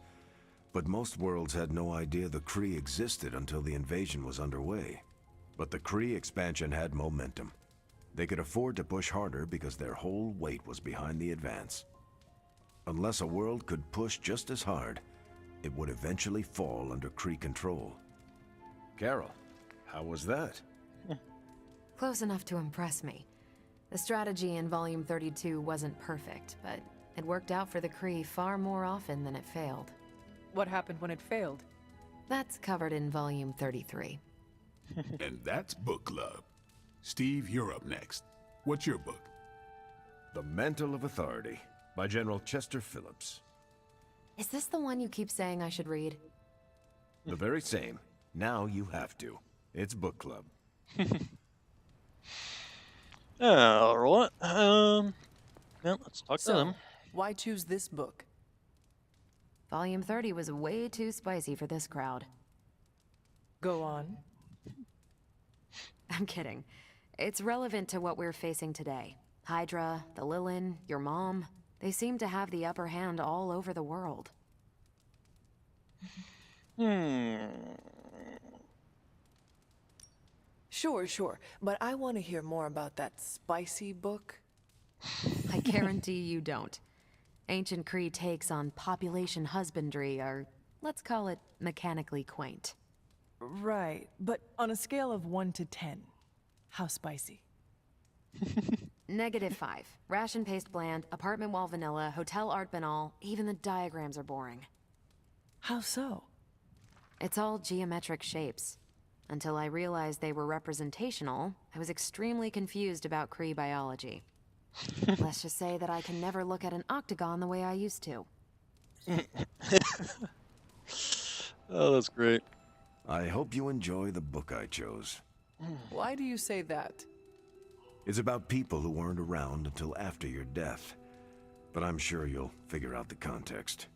[SPEAKER 2] But most worlds had no idea the Kree existed until the invasion was underway. But the Kree expansion had momentum. They could afford to push harder because their whole weight was behind the advance. Unless a world could push just as hard, it would eventually fall under Kree control. Carol, how was that?
[SPEAKER 10] Close enough to impress me. The strategy in Volume 32 wasn't perfect, but it worked out for the Kree far more often than it failed.
[SPEAKER 7] What happened when it failed?
[SPEAKER 10] That's covered in Volume 33.
[SPEAKER 4] And that's Book Club. Steve, you're up next. What's your book?
[SPEAKER 2] The Mantle of Authority by General Chester Phillips.
[SPEAKER 10] Is this the one you keep saying I should read?
[SPEAKER 2] The very same. Now you have to. It's book club.
[SPEAKER 1] Alright, yeah, let's talk to them.
[SPEAKER 7] Why choose this book?
[SPEAKER 10] Volume 30 was way too spicy for this crowd.
[SPEAKER 7] Go on.
[SPEAKER 10] I'm kidding. It's relevant to what we're facing today. Hydra, the Lilin, your mom, they seem to have the upper hand all over the world.
[SPEAKER 7] Sure, but I want to hear more about that spicy book.
[SPEAKER 10] I guarantee you don't. Ancient Kree takes on population husbandry are, let's call it, mechanically quaint.
[SPEAKER 7] Right, but on a scale of 1 to 10, how spicy?
[SPEAKER 10] -5. Ration paste bland, apartment wall vanilla, hotel art banal, even the diagrams are boring.
[SPEAKER 7] How so?
[SPEAKER 10] It's all geometric shapes. Until I realized they were representational, I was extremely confused about Kree biology. Let's just say that I can never look at an octagon the way I used to.
[SPEAKER 1] Oh, that's great.
[SPEAKER 2] I hope you enjoy the book I chose.
[SPEAKER 7] Why do you say that?
[SPEAKER 2] It's about people who weren't around until after your death. But I'm sure you'll figure out the context.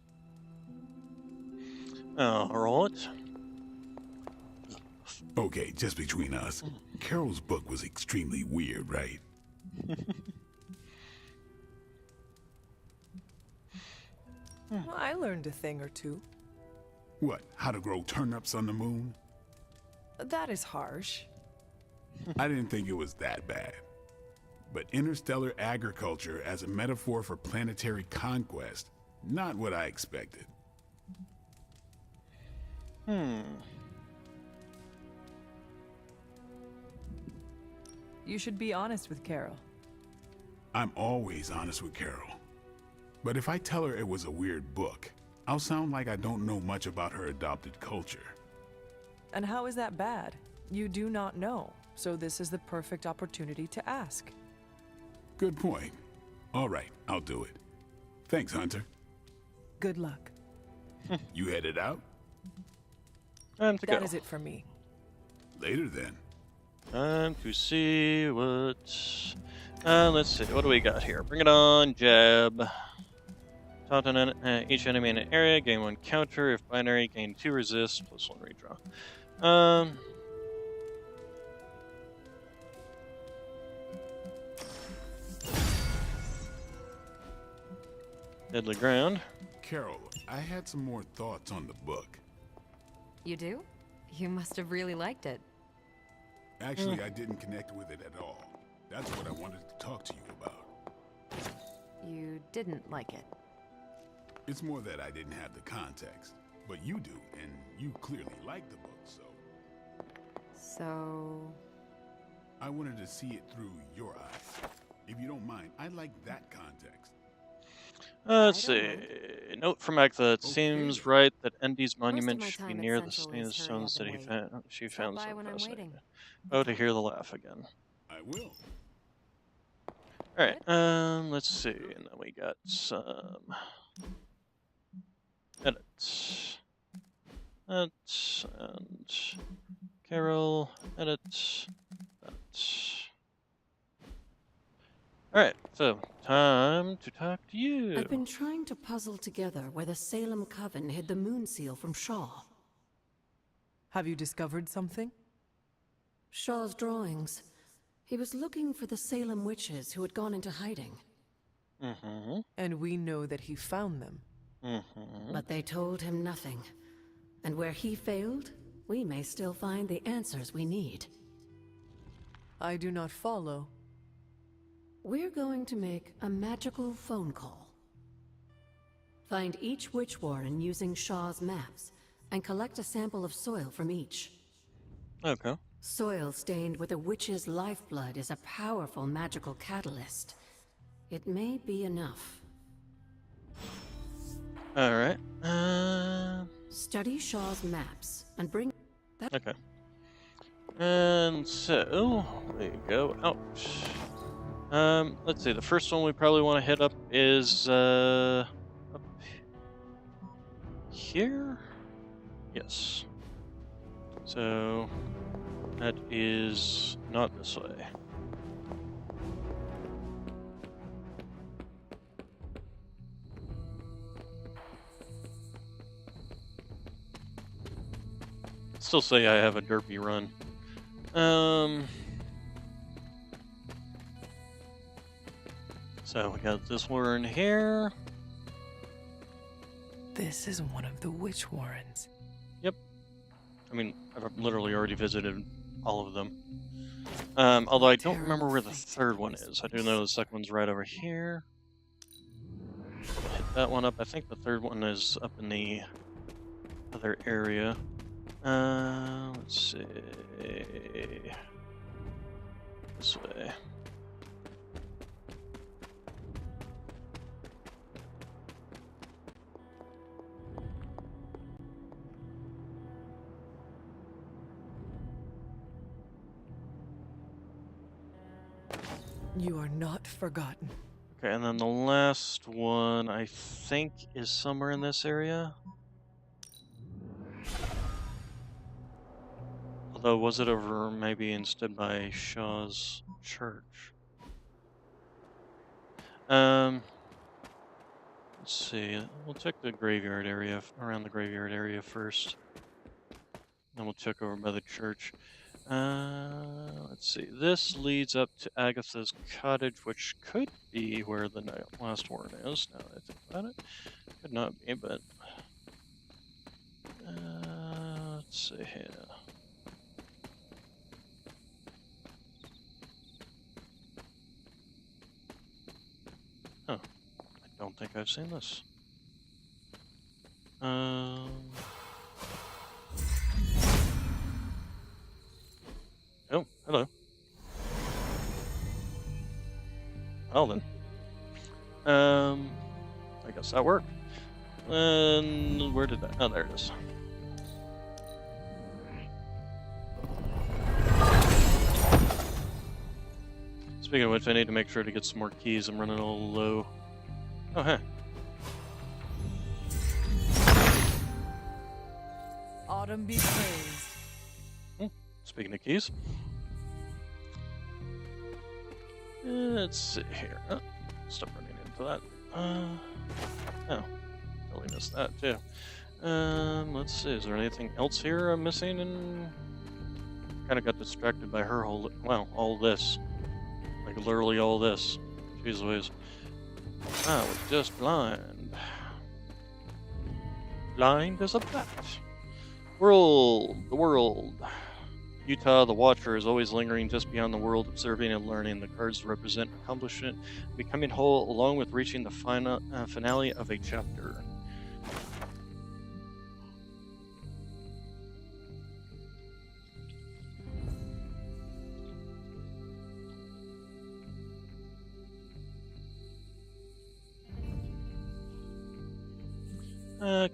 [SPEAKER 1] Alright.
[SPEAKER 4] Okay, just between us. Carol's book was extremely weird, right?
[SPEAKER 7] Well, I learned a thing or two.
[SPEAKER 4] What, how to grow turnips on the moon?
[SPEAKER 7] That is harsh.
[SPEAKER 4] I didn't think it was that bad. But interstellar agriculture as a metaphor for planetary conquest, not what I expected.
[SPEAKER 7] You should be honest with Carol.
[SPEAKER 4] I'm always honest with Carol. But if I tell her it was a weird book, I'll sound like I don't know much about her adopted culture.
[SPEAKER 7] And how is that bad? You do not know, so this is the perfect opportunity to ask.
[SPEAKER 4] Good point. All right, I'll do it. Thanks, Hunter.
[SPEAKER 7] Good luck.
[SPEAKER 4] You headed out?
[SPEAKER 1] Time to go.
[SPEAKER 7] That is it for me.
[SPEAKER 4] Later then.
[SPEAKER 1] Time to see what... let's see, what do we got here? Bring it on, jab. Taunt each enemy in an area, gain 1 counter. If binary, gain 2 resist, plus 1 redraw. Deadly ground.
[SPEAKER 4] Carol, I had some more thoughts on the book.
[SPEAKER 10] You do? You must have really liked it.
[SPEAKER 4] Actually, I didn't connect with it at all. That's what I wanted to talk to you about.
[SPEAKER 10] You didn't like it.
[SPEAKER 4] It's more that I didn't have the context. But you do, and you clearly like the book, so...
[SPEAKER 10] So...
[SPEAKER 4] I wanted to see it through your eyes. If you don't mind, I'd like that context.
[SPEAKER 1] Let's see. Note from Agatha. It seems right that Endy's monument should be near the stained stones that she found so fascinating. Oh, to hear the laugh again.
[SPEAKER 4] I will.
[SPEAKER 1] Alright, let's see. And then we got some... edits. Edits, and... Carol, edits, edits. Alright, so, time to talk to you.
[SPEAKER 3] I've been trying to puzzle together where the Salem Coven hid the moon seal from Shaw.
[SPEAKER 7] Have you discovered something?
[SPEAKER 3] Shaw's drawings. He was looking for the Salem witches who had gone into hiding.
[SPEAKER 7] And we know that he found them.
[SPEAKER 3] But they told him nothing. And where he failed, we may still find the answers we need.
[SPEAKER 7] I do not follow.
[SPEAKER 3] We're going to make a magical phone call. Find each witch warren using Shaw's maps, and collect a sample of soil from each.
[SPEAKER 1] Okay.
[SPEAKER 3] Soil stained with a witch's lifeblood is a powerful magical catalyst. It may be enough.
[SPEAKER 1] Alright.
[SPEAKER 3] Study Shaw's maps, and bring that...
[SPEAKER 1] Okay. And so, we go out. Let's see. The first one we probably want to hit up is up here. Yes. So that is not this way. Still say I have a derpy run. So we got this warren here.
[SPEAKER 7] This is one of the witch warrens.
[SPEAKER 1] Yep. I mean, I've literally already visited all of them. Although I don't remember where the third one is. I do know the second one's right over here. Hit that one up. I think the third one is up in the other area. Let's see. This way.
[SPEAKER 7] You are not forgotten.
[SPEAKER 1] Okay, and then the last one, I think, is somewhere in this area. Although, was it over maybe instead by Shaw's Church? Let's see. We'll check the graveyard area, around the graveyard area first. Then we'll check over by the church. Let's see. This leads up to Agatha's cottage, which could be where the last warren is. Now that I think about it, could not be, but let's see here. Huh. I don't think I've seen this. Oh, hello. Well then. I guess that worked. And where did that? Oh, there it is. Speaking of which, I need to make sure to get some more keys. I'm running a little low. Oh, hey.
[SPEAKER 7] Autumn be praised.
[SPEAKER 1] Speaking of keys. Let's see here. Oh, stop running into that. Oh, totally missed that too. Let's see. Is there anything else here I'm missing? And kind of got distracted by her whole. Well, all this, like literally all this. Jeez Louise. I was just blind. Blind as a bat. World, the world. Utah, the Watcher, is always lingering just beyond the world, observing and learning. The cards represent accomplishment, becoming whole, along with reaching the finale of a chapter.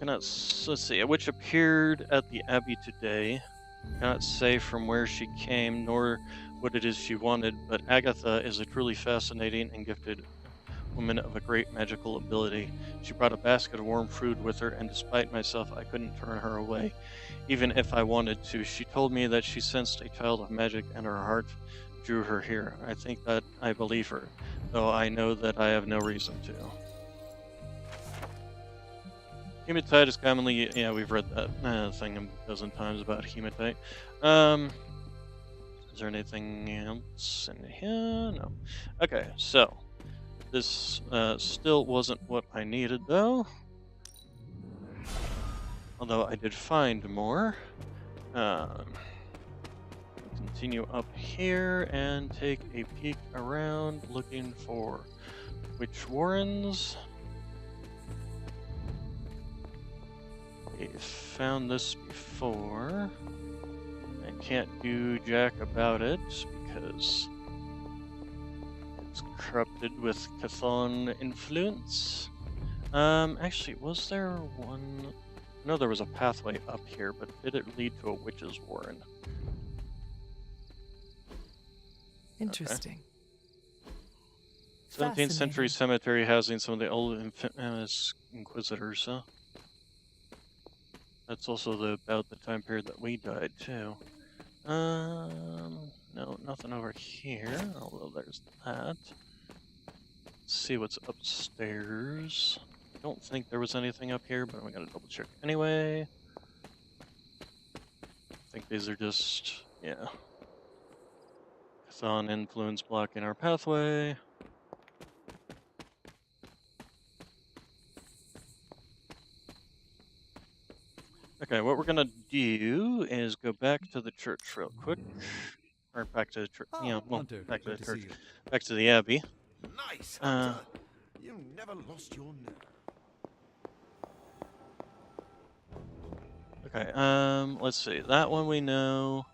[SPEAKER 1] Let's see, a witch appeared at the Abbey today. Cannot say from where she came, nor what it is she wanted, but Agatha is a truly fascinating and gifted woman of a great magical ability. She brought a basket of warm food with her, and despite myself, I couldn't turn her away, even if I wanted to. She told me that she sensed a child of magic, and her heart drew her here. I think that I believe her, though I know that I have no reason to. Hematite is commonly, yeah, we've read that thing a dozen times about hematite. Is there anything else in here? No. Okay, so this still wasn't what I needed, though. Although I did find more. Continue up here and take a peek around, looking for witch warrens. I found this before. I can't do jack about it because it's corrupted with Chthon influence. Actually, was there one? No, there was a pathway up here, but did it lead to a witch's warren?
[SPEAKER 7] Interesting.
[SPEAKER 1] 17th century cemetery housing some of the old infamous inquisitors, huh? That's also about the time period that we died, too. No, nothing over here, although there's that. Let's see what's upstairs. I don't think there was anything up here, but we gotta double check anyway. I think these are just, yeah. Chthon influence blocking our pathway. Okay, what we're gonna do is go back to the church real quick. Or back to the church,
[SPEAKER 11] Hunter,
[SPEAKER 1] back to the
[SPEAKER 11] good to
[SPEAKER 1] church.
[SPEAKER 11] see you.
[SPEAKER 1] Back to the Abbey.
[SPEAKER 2] Nice, Hunter. You never lost your nerve.
[SPEAKER 1] Okay, let's see. That one we know.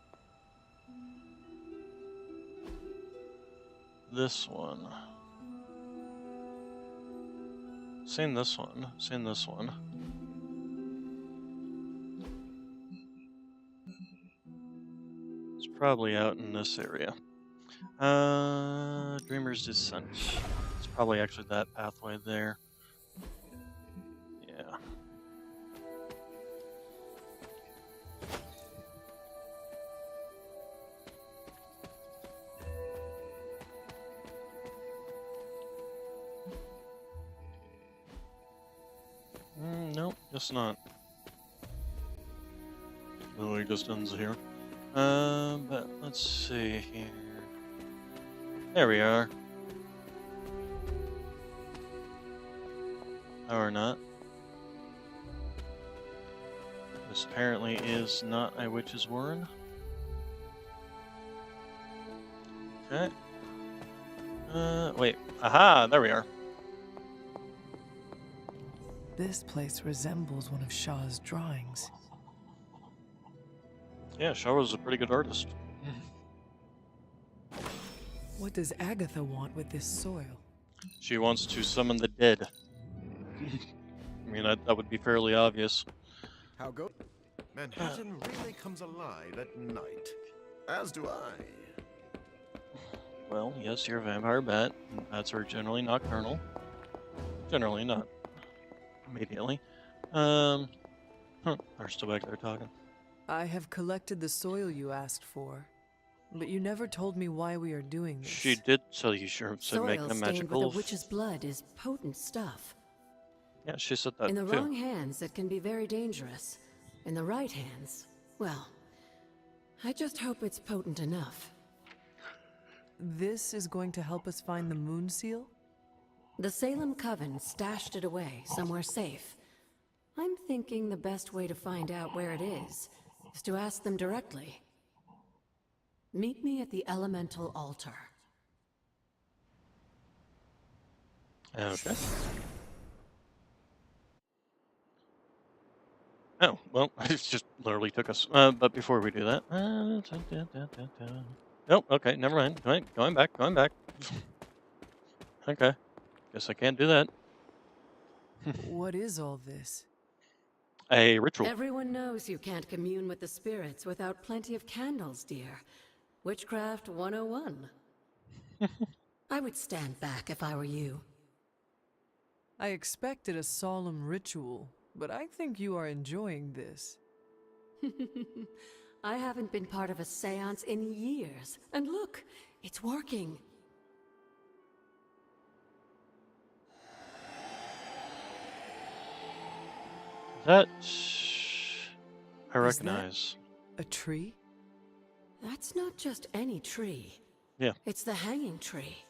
[SPEAKER 1] This one. Seen this one. Seen this one. It's probably out in this area. Dreamer's Descent. It's probably actually that pathway there. Yeah. Nope, just not. Literally just ends here. But let's see here. There we are. Or not. This apparently is not a witch's warren. Okay. Wait. Aha! There we are.
[SPEAKER 7] This place resembles one of Shaw's drawings.
[SPEAKER 1] Yeah, Shaw was a pretty good artist.
[SPEAKER 7] What does Agatha want with this soil?
[SPEAKER 1] She wants to summon the dead. I mean, that would be fairly obvious.
[SPEAKER 2] How go? Manhattan really comes alive at night. As do I.
[SPEAKER 1] Well, yes, you're a vampire bat. Bats are generally nocturnal. Generally, not immediately. They're still back there talking.
[SPEAKER 7] I have collected the soil you asked for, but you never told me why we are doing this.
[SPEAKER 1] She did tell you she said make
[SPEAKER 3] Soil
[SPEAKER 1] them
[SPEAKER 3] stained
[SPEAKER 1] magical.
[SPEAKER 3] with a witch's blood is potent stuff.
[SPEAKER 1] Yeah, she said that
[SPEAKER 3] In the
[SPEAKER 1] too.
[SPEAKER 3] wrong hands, it can be very dangerous. In the right hands, well, I just hope it's potent enough.
[SPEAKER 7] This is going to help us find the Moon Seal?
[SPEAKER 3] The Salem Coven stashed it away somewhere safe. I'm thinking the best way to find out where it is to ask them directly. Meet me at the Elemental Altar.
[SPEAKER 1] Okay. Oh, well, it just literally took us. But before we do that... Oh, okay, never mind. Going back. Okay. Guess I can't do that.
[SPEAKER 7] What is all this?
[SPEAKER 1] A ritual.
[SPEAKER 3] Everyone knows you can't commune with the spirits without plenty of candles, dear. Witchcraft 101. I would stand back if I were you.
[SPEAKER 7] I expected a solemn ritual, but I think you are enjoying this.
[SPEAKER 3] I haven't been part of a seance in years. And look, it's working.
[SPEAKER 1] That... I
[SPEAKER 7] Is
[SPEAKER 1] recognize.
[SPEAKER 7] A tree?
[SPEAKER 3] That's not just any tree.
[SPEAKER 1] Yeah.
[SPEAKER 3] It's the hanging tree.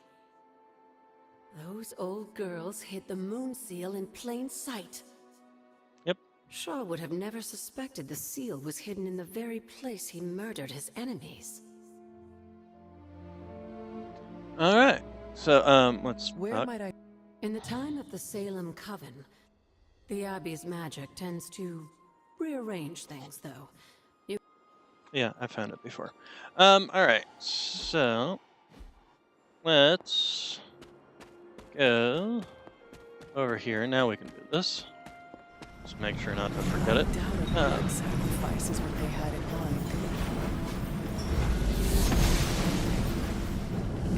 [SPEAKER 3] Those old girls hid the Moon Seal in plain sight.
[SPEAKER 1] Yep.
[SPEAKER 3] Shaw would have never suspected the seal was hidden in the very place he murdered his enemies.
[SPEAKER 1] Alright. So, let's...
[SPEAKER 7] Where might I...
[SPEAKER 3] In the time of the Salem Coven, the Abbey's magic tends to rearrange things, though.
[SPEAKER 1] Yeah, I found it before. Alright. So... Let's... go... over here. Now we can do this. Just make sure not to forget it.
[SPEAKER 7] Sacrifice is what they had in mind.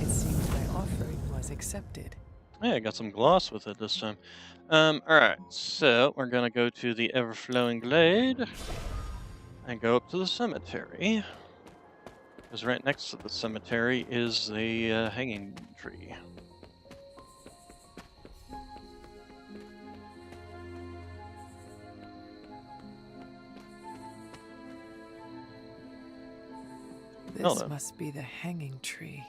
[SPEAKER 7] It seems my offering was accepted.
[SPEAKER 1] Hey, I got some gloss with it this time. Alright, so we're gonna go to the Ever-Flowing Glade and go up to the cemetery. Because right next to the cemetery is the hanging tree.
[SPEAKER 7] This must be the hanging tree.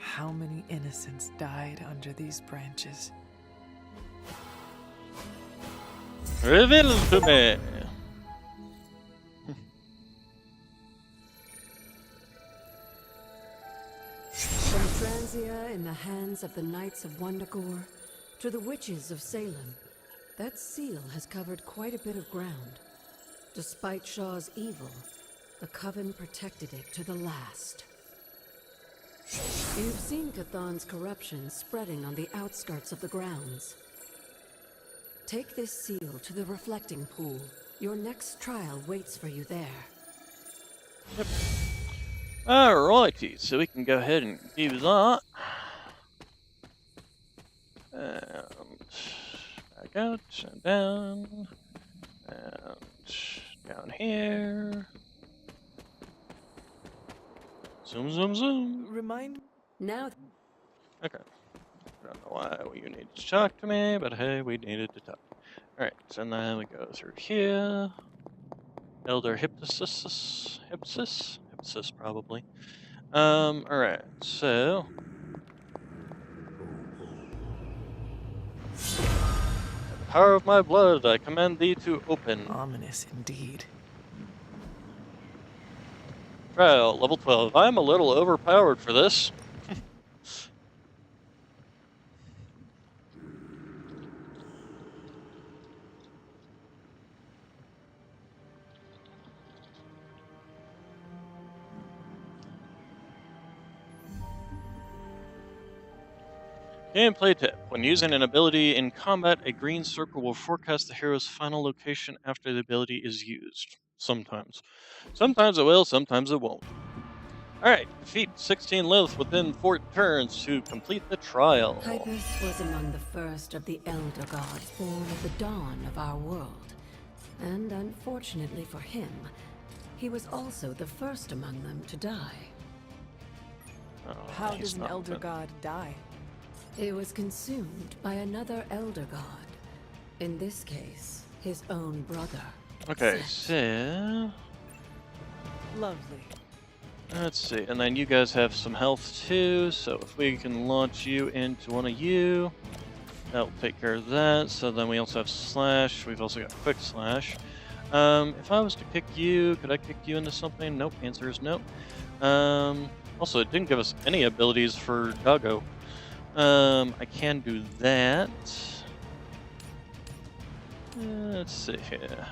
[SPEAKER 7] How many innocents died under these branches?
[SPEAKER 1] Reveal to me!
[SPEAKER 3] From Transia in the hands of the Knights of Wundagore to the Witches of Salem, that seal has covered quite a bit of ground. Despite Shaw's evil, the Coven protected it to the last. You've seen Cathan's corruption spreading on the outskirts of the grounds. Take this seal to the reflecting pool. Your next trial waits for you there.
[SPEAKER 1] Yep. Alrighty, so we can go ahead and do that. And back out, and down, and down here. Zoom, zoom, zoom.
[SPEAKER 7] Remind
[SPEAKER 3] now.
[SPEAKER 1] Okay. I don't know why you needed to talk to me, but hey, we needed to talk. Alright, so then we go through here. Elder Hypsis probably. Alright, so. By the power of my blood, I command thee to open.
[SPEAKER 7] Ominous indeed.
[SPEAKER 1] Trial, level 12. I'm a little overpowered for this. Gameplay tip. When using an ability in combat, a green circle will forecast the hero's final location after the ability is used. Sometimes. Sometimes it will, sometimes it won't. Alright, defeat 16 Lilith within 4 turns to complete the trial.
[SPEAKER 3] Hypus was among the first of the Elder Gods born at the dawn of our world. And unfortunately for him, he was also the first among them to die.
[SPEAKER 1] Oh,
[SPEAKER 7] How does an Elder God die?
[SPEAKER 3] It was consumed by another Elder God. In this case, his own brother.
[SPEAKER 1] Okay, so...
[SPEAKER 7] Lovely.
[SPEAKER 1] Let's see, and then you guys have some health too, so if we can launch you into one of you, that'll take care of that. So then we also have Slash, we've also got Quick Slash. If I was to kick you, could I kick you into something? Nope, answer is no. Also, it didn't give us any abilities for Doggo. I can do that. Let's see here.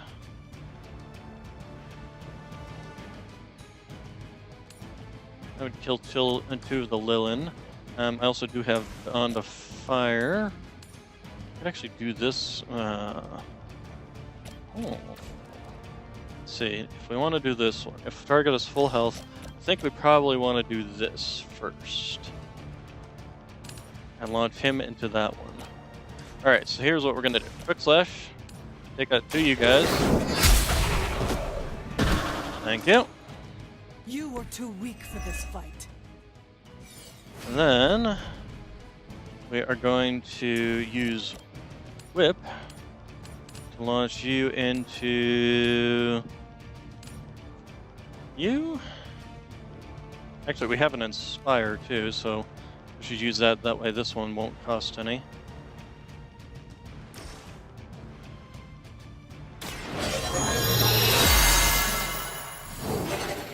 [SPEAKER 1] I would kill two of the Lilin. I also do have on the fire. I could actually do this. Let's see, if we want to do this one, if the target is full health, I think we probably want to do this first. And launch him into that one. Alright, so here's what we're going to do. Quick Slash. Take out 2 of you guys. Thank you.
[SPEAKER 7] You were too weak for this fight.
[SPEAKER 1] And then we are going to use Whip to launch you into you. Actually, we have an Inspire too, so we should use that. That way this one won't cost any.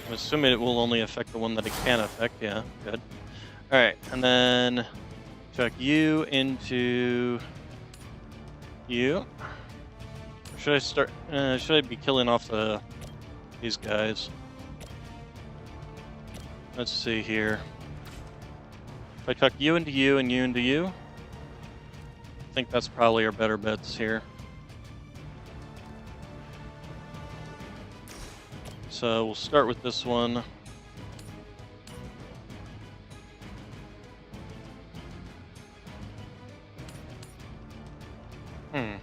[SPEAKER 1] I'm assuming it will only affect the one that it can affect. Yeah, good. Alright, and then chuck you into you. Should I start? Should I be killing off these guys? Let's see here. If I chuck you into you and you into you, I think that's probably our better bets here. So we'll start with this one. Okay.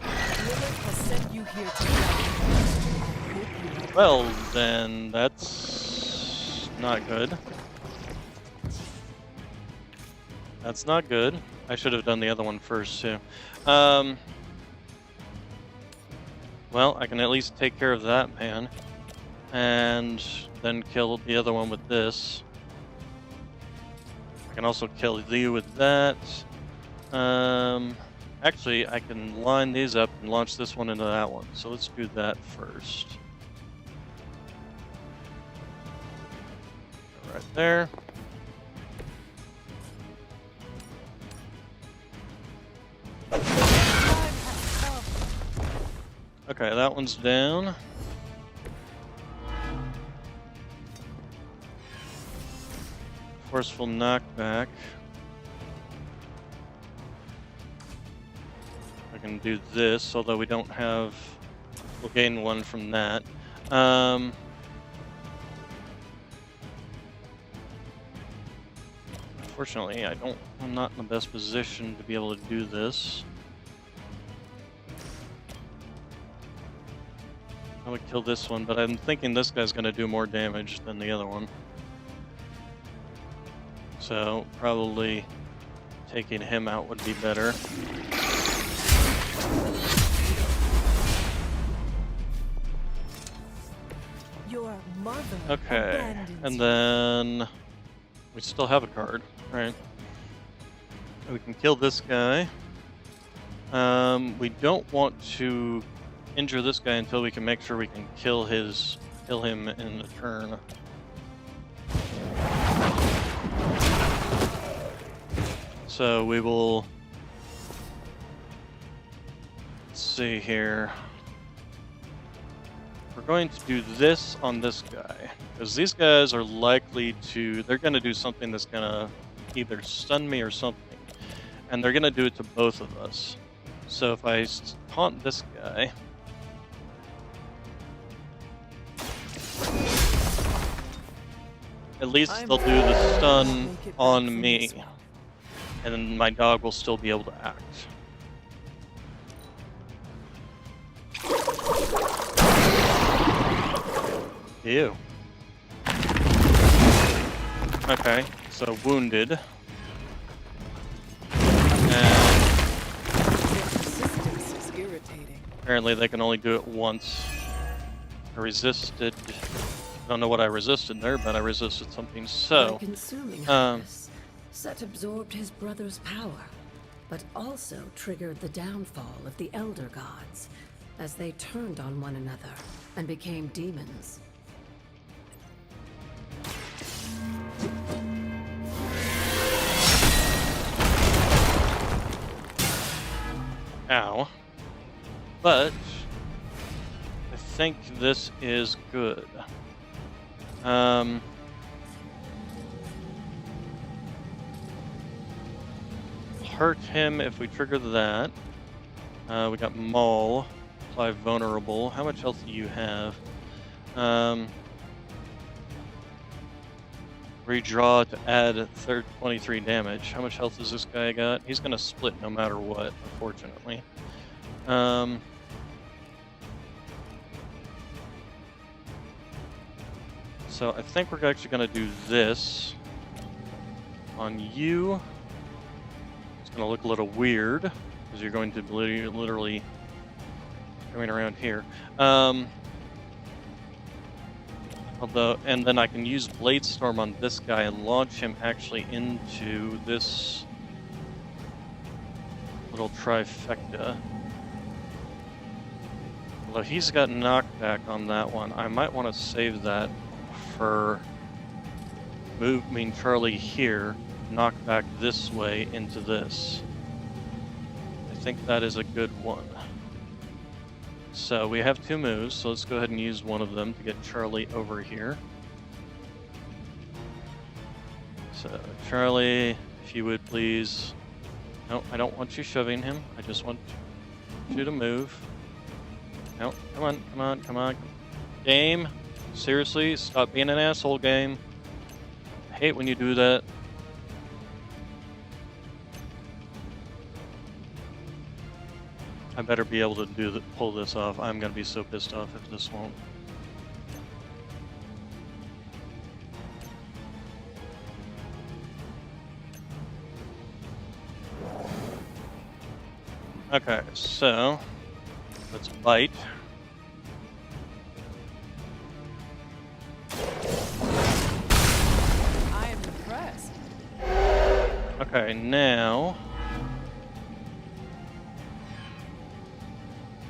[SPEAKER 7] Lilith has sent you here to
[SPEAKER 1] Well, then that's not good. That's not good. I should have done the other one first, too. Well, I can at least take care of that man. And then kill the other one with this. I can also kill you with that. Actually, I can line these up and launch this one into that one. So let's do that first. Right there. Okay, that one's down. Forceful knockback. I can do this, although we don't have... We'll gain one from that. Unfortunately, I'm not in the best position to be able to do this. I would kill this one, but I'm thinking this guy's going to do more damage than the other one. So, probably taking him out would be better.
[SPEAKER 7] Your mother.
[SPEAKER 1] Okay, and then we still have a card, right? We can kill this guy. We don't want to injure this guy until we can make sure we can kill him in a turn. So we will, let's see here. We're going to do this on this guy, because these guys are likely to, they're going to do something that's going to either stun me or something, and they're going to do it to both of us. So if I taunt this guy, at least they'll do the stun on me, and then my dog will still be able to act. Ew. Okay, so wounded. And
[SPEAKER 7] persistence is irritating.
[SPEAKER 1] apparently they can only do it once. I resisted. I don't know what I resisted there, but I resisted something. So,
[SPEAKER 3] By consuming Horus, Set absorbed his brother's power, but also triggered the downfall of the Elder Gods as they turned on one another and became demons.
[SPEAKER 1] Ow. But I think this is good. Hurt him if we trigger that. We got Maul, apply vulnerable. How much health do you have? Redraw to add 23 damage. How much health does this guy got? He's gonna split no matter what, unfortunately. So I think we're actually gonna do this on you. It's gonna look a little weird because you're going to be literally coming around here. Although, and then I can use Blade Storm on this guy and launch him actually into this little trifecta. Although he's got knockback on that one, I might want to save that for moving Charlie here, knock back this way into this. I think that is a good one. So we have two moves, so let's go ahead and use one of them to get Charlie over here. So Charlie, if you would please... No, I don't want you shoving him. I just want you to move. No, come on, come on, come on. Game, seriously, stop being an asshole, game. I hate when you do that. I better be able to pull this off. I'm gonna be so pissed off if this won't. Okay, so let's bite.
[SPEAKER 7] I am impressed.
[SPEAKER 1] Okay, now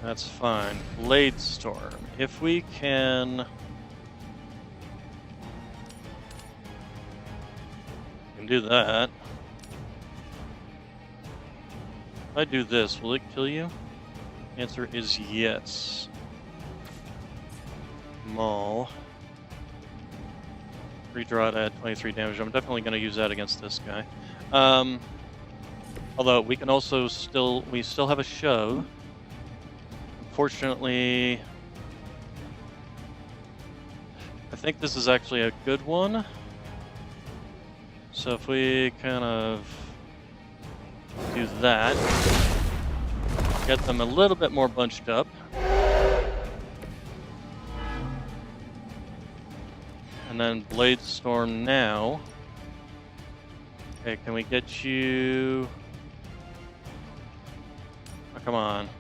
[SPEAKER 1] that's fine. Blade Storm. If we can do that. If I do this, will it kill you? Answer is yes. Maul. Redraw to add 23 damage. I'm definitely going to use that against this guy. Although we can also we still have a show. Unfortunately, I think this is actually a good one. So if we kind of do that, get them a little bit more bunched up. And then Blade Storm now. Okay, can we get you... Oh, come on.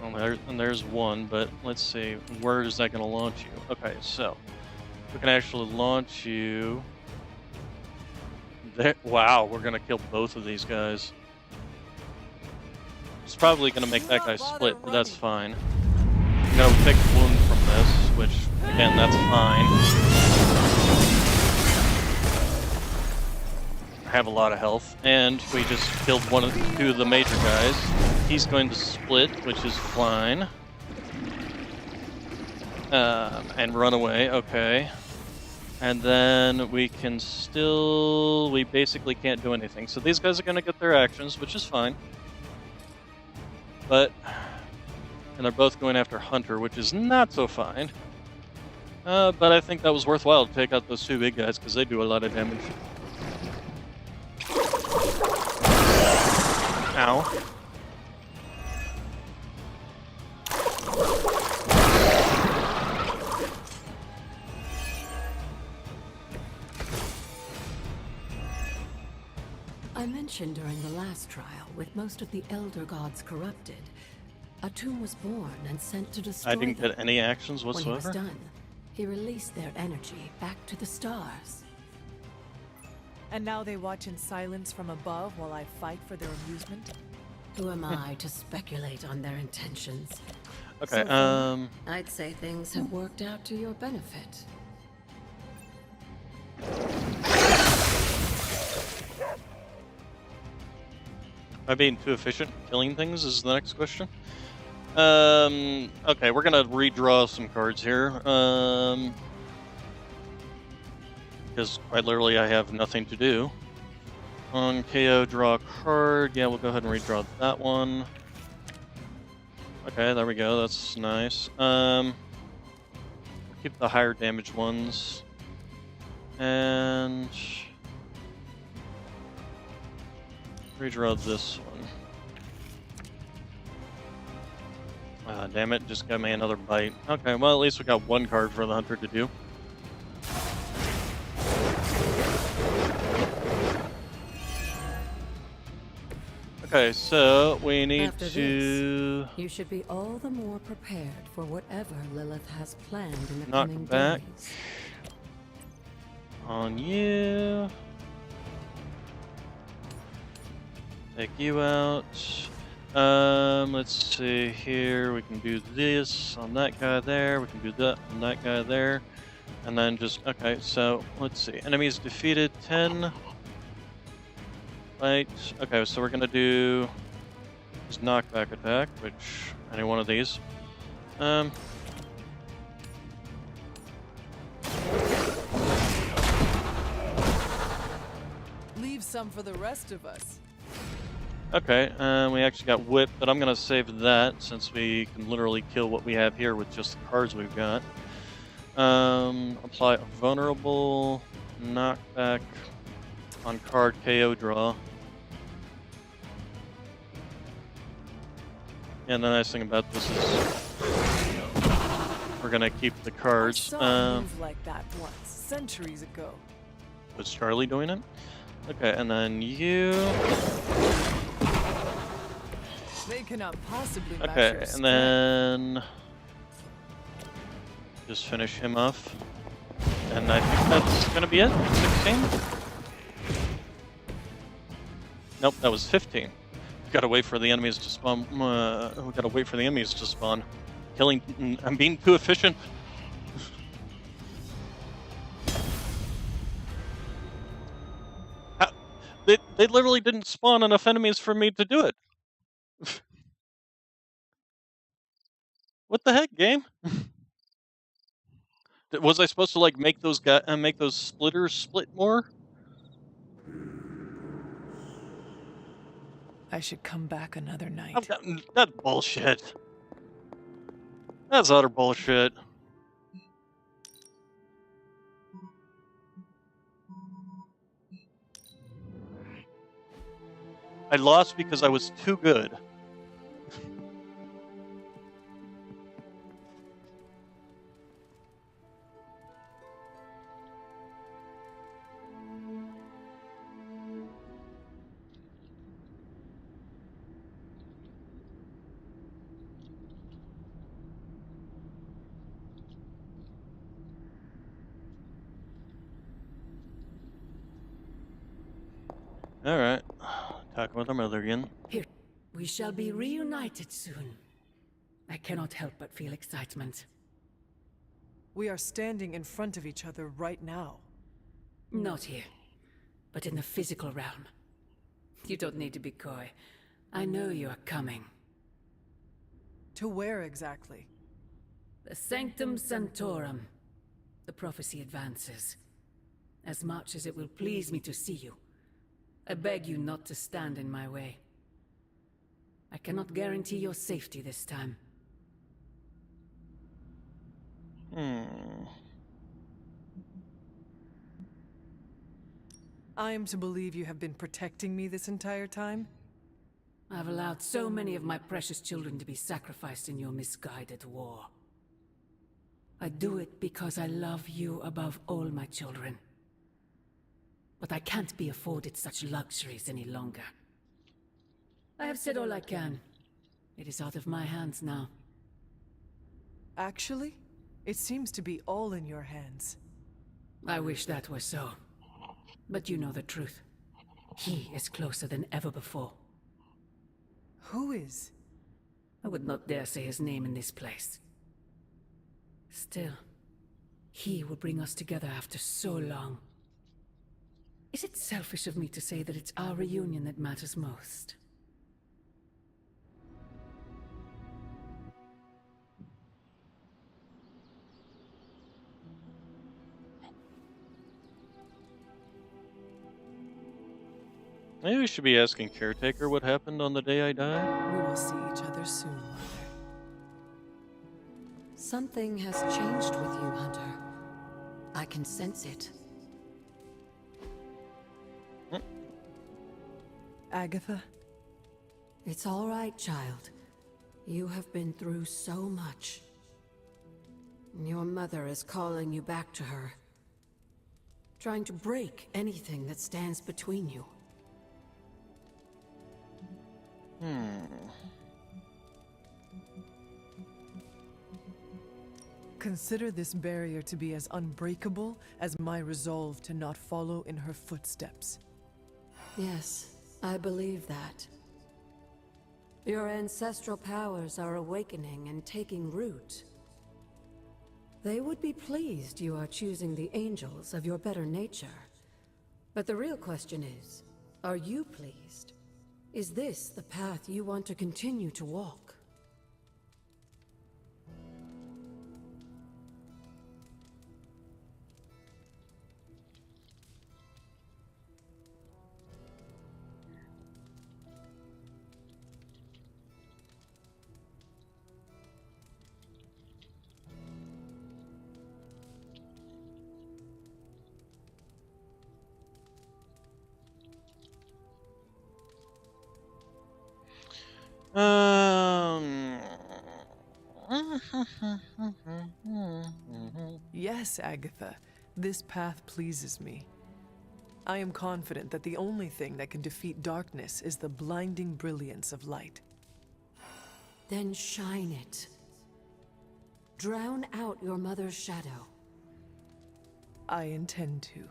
[SPEAKER 1] Well, there's one, but let's see. Where is that going to launch you? Okay, so we can actually launch you... There. Wow, we're going to kill both of these guys. It's probably going to make that guy split, but that's fine. I'm going to take wound from this, which, again, that's fine. I have a lot of health, and we just killed two of the major guys. He's going to split, which is fine. And run away, okay. And then we can still... We basically can't do anything. So these guys are going to get their actions, which is fine. But... And they're both going after Hunter, which is not so fine. But I think that was worthwhile to take out those two big guys, because they do a lot of damage. Ow.
[SPEAKER 3] I mentioned during the last trial, with most of the Elder Gods corrupted, a tomb was born and sent to destroy
[SPEAKER 1] I didn't
[SPEAKER 3] them.
[SPEAKER 1] get any actions whatsoever.
[SPEAKER 3] When he was done, he released their energy back to the stars.
[SPEAKER 7] And now they watch in silence from above while I fight for their amusement?
[SPEAKER 3] Who am I to speculate on their intentions?
[SPEAKER 1] Okay,
[SPEAKER 3] So far, I'd say things have worked out to your benefit.
[SPEAKER 1] Am I being too efficient killing things is the next question. Okay, we're gonna redraw some cards here. Because quite literally I have nothing to do. On KO, draw a card. Yeah, we'll go ahead and redraw that one. Okay, there we go. That's nice. Keep the higher damage ones. And... redraw this one. Damn it, just got me another bite. Okay, well at least we got one card for the Hunter to do. Okay, so we need
[SPEAKER 3] After
[SPEAKER 1] to...
[SPEAKER 3] this, you should be all the more prepared for whatever Lilith has planned in the
[SPEAKER 1] knock
[SPEAKER 3] coming
[SPEAKER 1] back
[SPEAKER 3] days.
[SPEAKER 1] on you. Take you out. Let's see here. We can do this on that guy there. We can do that on that guy there. And then just, okay, so let's see. Enemies defeated 10. Right. Okay, so we're going to do this knockback attack, which, any one of these.
[SPEAKER 7] Leave some for the rest of us.
[SPEAKER 1] Okay, we actually got whip, but I'm gonna save that since we can literally kill what we have here with just the cards we've got. Apply a vulnerable knockback on card KO draw. And the nice thing about this is we're gonna keep the cards.
[SPEAKER 7] I saw a move like that once, centuries ago.
[SPEAKER 1] Was Charlie doing it? Okay, and then you.
[SPEAKER 7] They cannot possibly match
[SPEAKER 1] Okay,
[SPEAKER 7] your
[SPEAKER 1] and
[SPEAKER 7] strength.
[SPEAKER 1] then just finish him off. And I think that's gonna be it. 16. Nope, that was 15. We gotta wait for the enemies to spawn. We gotta wait for the enemies to spawn. Killing. I'm being too efficient. They literally didn't spawn enough enemies for me to do it. What the heck, game? Was I supposed to like make those splitters split more?
[SPEAKER 7] I should come back another night.
[SPEAKER 1] That's bullshit. That's utter bullshit. I lost because I was too good. Alright. Talking with our mother again.
[SPEAKER 3] Here, we shall be reunited soon. I cannot help but feel excitement.
[SPEAKER 7] We are standing in front of each other right now.
[SPEAKER 3] Not here, but in the physical realm. You don't need to be coy. I know you are coming.
[SPEAKER 7] To where exactly?
[SPEAKER 3] The Sanctum Sanctorum. The prophecy advances. As much as it will please me to see you, I beg you not to stand in my way. I cannot guarantee your safety this time.
[SPEAKER 7] I am to believe you have been protecting me this entire time?
[SPEAKER 3] I've allowed so many of my precious children to be sacrificed in your misguided war. I do it because I love you above all my children. But I can't be afforded such luxuries any longer. I have said all I can. It is out of my hands now.
[SPEAKER 7] Actually, it seems to be all in your hands.
[SPEAKER 3] I wish that were so. But you know the truth. He is closer than ever before.
[SPEAKER 7] Who is?
[SPEAKER 3] I would not dare say his name in this place. Still, he will bring us together after so long. Is it selfish of me to say that it's our reunion that matters most?
[SPEAKER 1] Maybe we should be asking Caretaker what happened on the day I died.
[SPEAKER 7] We will see each other soon, Mother.
[SPEAKER 19] Something has changed with you, Hunter. I can sense it.
[SPEAKER 7] Agatha?
[SPEAKER 19] It's all right, child. You have been through so much. Your mother is calling you back to her. Trying to break anything that stands between you.
[SPEAKER 7] Consider this barrier to be as unbreakable as my resolve to not follow in her footsteps.
[SPEAKER 19] Yes, I believe that. Your ancestral powers are awakening and taking root. They would be pleased you are choosing the angels of your better nature. But the real question is, are you pleased? Is this the path you want to continue to walk?
[SPEAKER 7] Yes, Agatha. This path pleases me. I am confident that the only thing that can defeat darkness is the blinding brilliance of light.
[SPEAKER 19] Then shine it. Drown out your mother's shadow.
[SPEAKER 7] I intend to.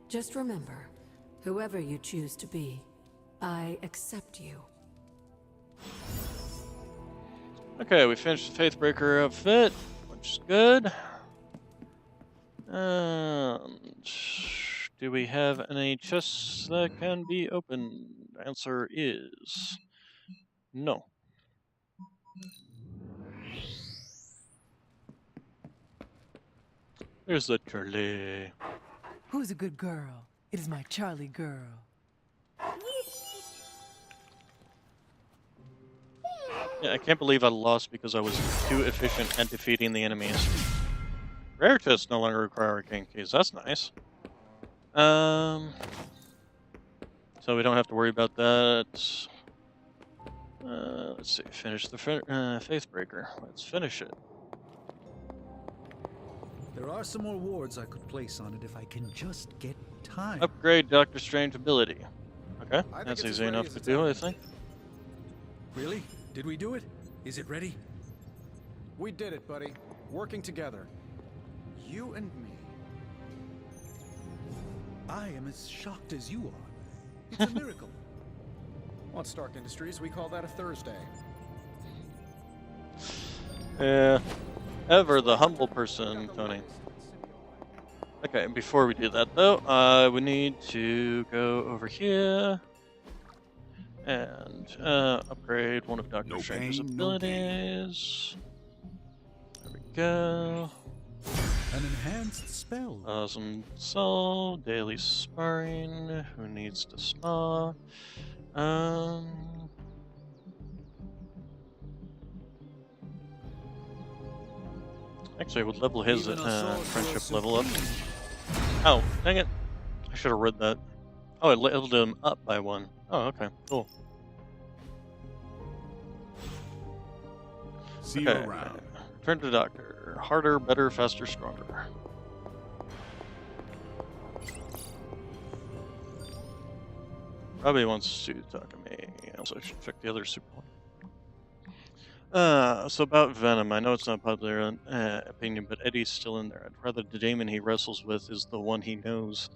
[SPEAKER 19] Just remember, whoever you choose to be, I accept you.
[SPEAKER 1] Okay, we finished the Faithbreaker outfit, which is good. And do we have any chests that can be opened? Answer is no. There's the Charlie.
[SPEAKER 7] Who's a good girl? It is my Charlie girl.
[SPEAKER 1] Yeah, I can't believe I lost because I was too efficient at defeating the enemies. Rare chests no longer require arcane keys. That's nice. So we don't have to worry about that. Let's see. Finish the Faithbreaker. Let's finish it.
[SPEAKER 11] There are some more wards I could place on it if I can just get time.
[SPEAKER 1] Upgrade Doctor Strange ability. Okay, that's easy enough to do, I think.
[SPEAKER 11] Really? Did we do it? Is it ready?
[SPEAKER 12] We did it, buddy. Working together. You and me.
[SPEAKER 11] I am as shocked as you are. It's a miracle.
[SPEAKER 12] On Stark Industries, we call that a Thursday.
[SPEAKER 1] Yeah. Ever the humble person, Tony. Okay, before we do that though, we need to go over here and upgrade one of Doctor Strange's abilities. There we go.
[SPEAKER 11] An enhanced spell.
[SPEAKER 1] Awesome. So, daily sparring. Who needs to spa? Actually, I would level his friendship level up. Oh, dang it. I should have read that. Oh, I leveled him up by 1. Oh, okay, cool.
[SPEAKER 4] See you around.
[SPEAKER 1] Turn to Doctor. Harder, better, faster, stronger. Probably wants to talk to me. Also, I should check the other super one. So about Venom, I know it's not popular opinion, but Eddie's still in there. I'd rather the demon he wrestles with is the one he knows.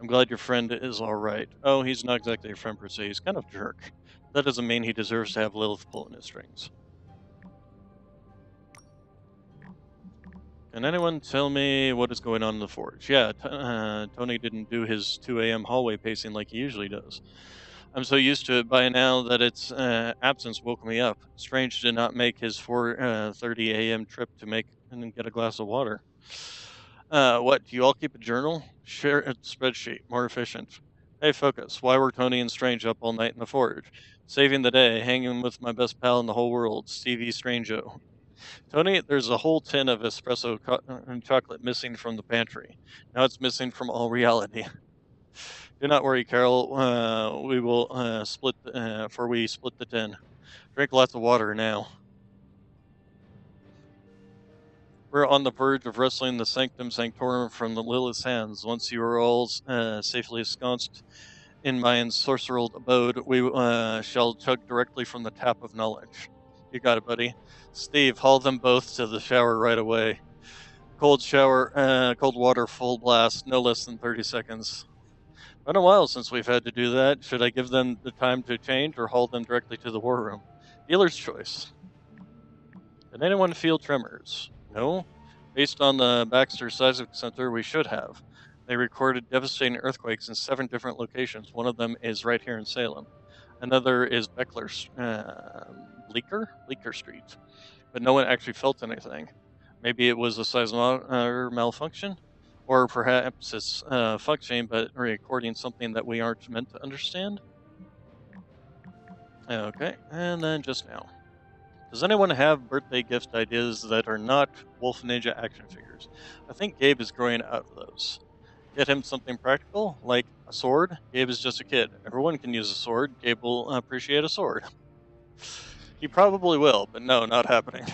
[SPEAKER 1] I'm glad your friend is alright. Oh, he's not exactly a friend per se, he's kind of a jerk. That doesn't mean he deserves to have Lilith pulling his strings. Can anyone tell me what is going on in the Forge? Yeah, Tony didn't do his 2 a.m. hallway pacing like he usually does. I'm so used to it by now that its absence woke me up. Strange did not make his 4:30 a.m. trip to make and get a glass of water. What, do you all keep a journal? Share a spreadsheet, more efficient. Hey, focus. Why were Tony and Strange up all night in the Forge? Saving the day, hanging with my best pal in the whole world, Stevie Strangeo. Tony, there's a whole tin of espresso and chocolate missing from the pantry. Now it's missing from all reality. Do not worry, Carol. We will split the tin. Drink lots of water now. We're on the verge of wresting the Sanctum Sanctorum from the Lilith's hands. Once you are all safely ensconced in my ensorcered abode, we shall chug directly from the tap of knowledge. You got it, buddy. Steve, haul them both to the shower right away. Cold water, full blast, no less than 30 seconds. Been a while since we've had to do that. Should I give them the time to change or haul them directly to the war room? Dealer's choice. Did anyone feel tremors? No? Based on the Baxter Seismic Center, we should have. They recorded devastating earthquakes in 7 different locations. One of them is right here in Salem. Another is Bleecker Street. But no one actually felt anything. Maybe it was a seismometer malfunction? Or perhaps it's functioning but recording something that we aren't meant to understand? Okay, and then just now. Does anyone have birthday gift ideas that are not Wolf Ninja action figures? I think Gabe is growing out of those. Get him something practical, like a sword. Gabe is just a kid. Everyone can use a sword. Gabe will appreciate a sword. He probably will, but no, not happening.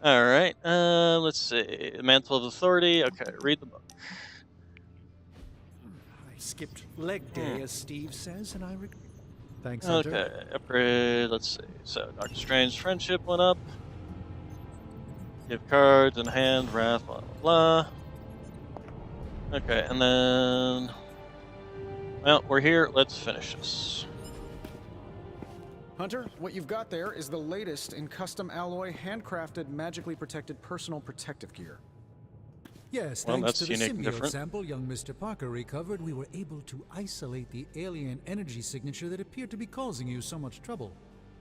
[SPEAKER 1] Alright, let's see. Mantle of Authority. Okay, read the book.
[SPEAKER 18] I skipped leg day, as Steve says, and I Thanks, Hunter.
[SPEAKER 1] Okay, upgrade. Let's see. So, Doctor Strange's friendship went up. Give cards in hand, wrath, blah, blah, blah. Okay, and then... Well, we're here. Let's finish this.
[SPEAKER 12] Hunter, what you've got there is the latest in custom alloy, handcrafted, magically protected personal protective gear.
[SPEAKER 11] Yes,
[SPEAKER 1] Well,
[SPEAKER 11] thanks
[SPEAKER 1] that's
[SPEAKER 11] to the
[SPEAKER 1] unique and
[SPEAKER 11] symbiote
[SPEAKER 1] different.
[SPEAKER 11] sample young Mr. Parker recovered, we were able to isolate the alien energy signature that appeared to be causing you so much trouble.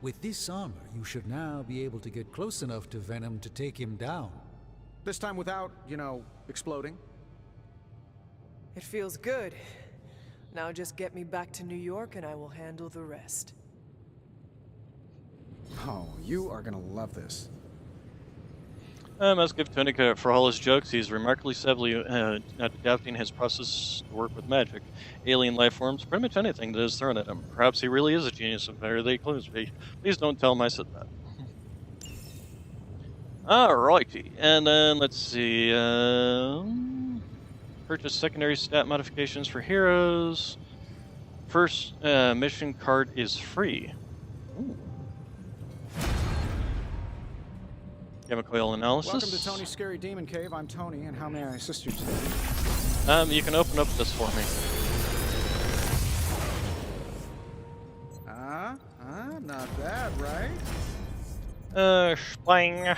[SPEAKER 11] With this armor, you should now be able to get close enough to Venom to take him down.
[SPEAKER 12] This time without, you know, exploding.
[SPEAKER 7] It feels good. Now just get me back to New York and I will handle the rest.
[SPEAKER 12] Oh, you are gonna love this.
[SPEAKER 1] I must give Tony credit for all his jokes. He's remarkably savvy at adapting his process to work with magic, alien life forms, pretty much anything that is thrown at him. Perhaps he really is a genius, and better they clues me. Please don't tell him I said that. Alrighty, and then let's see. Purchase secondary stat modifications for heroes. First mission card is free. Ooh. Chemical analysis.
[SPEAKER 12] Welcome to Tony's Scary Demon Cave. I'm Tony, and how may I assist you today?
[SPEAKER 1] You can open up this for me.
[SPEAKER 12] Not bad, right?
[SPEAKER 1] Spang.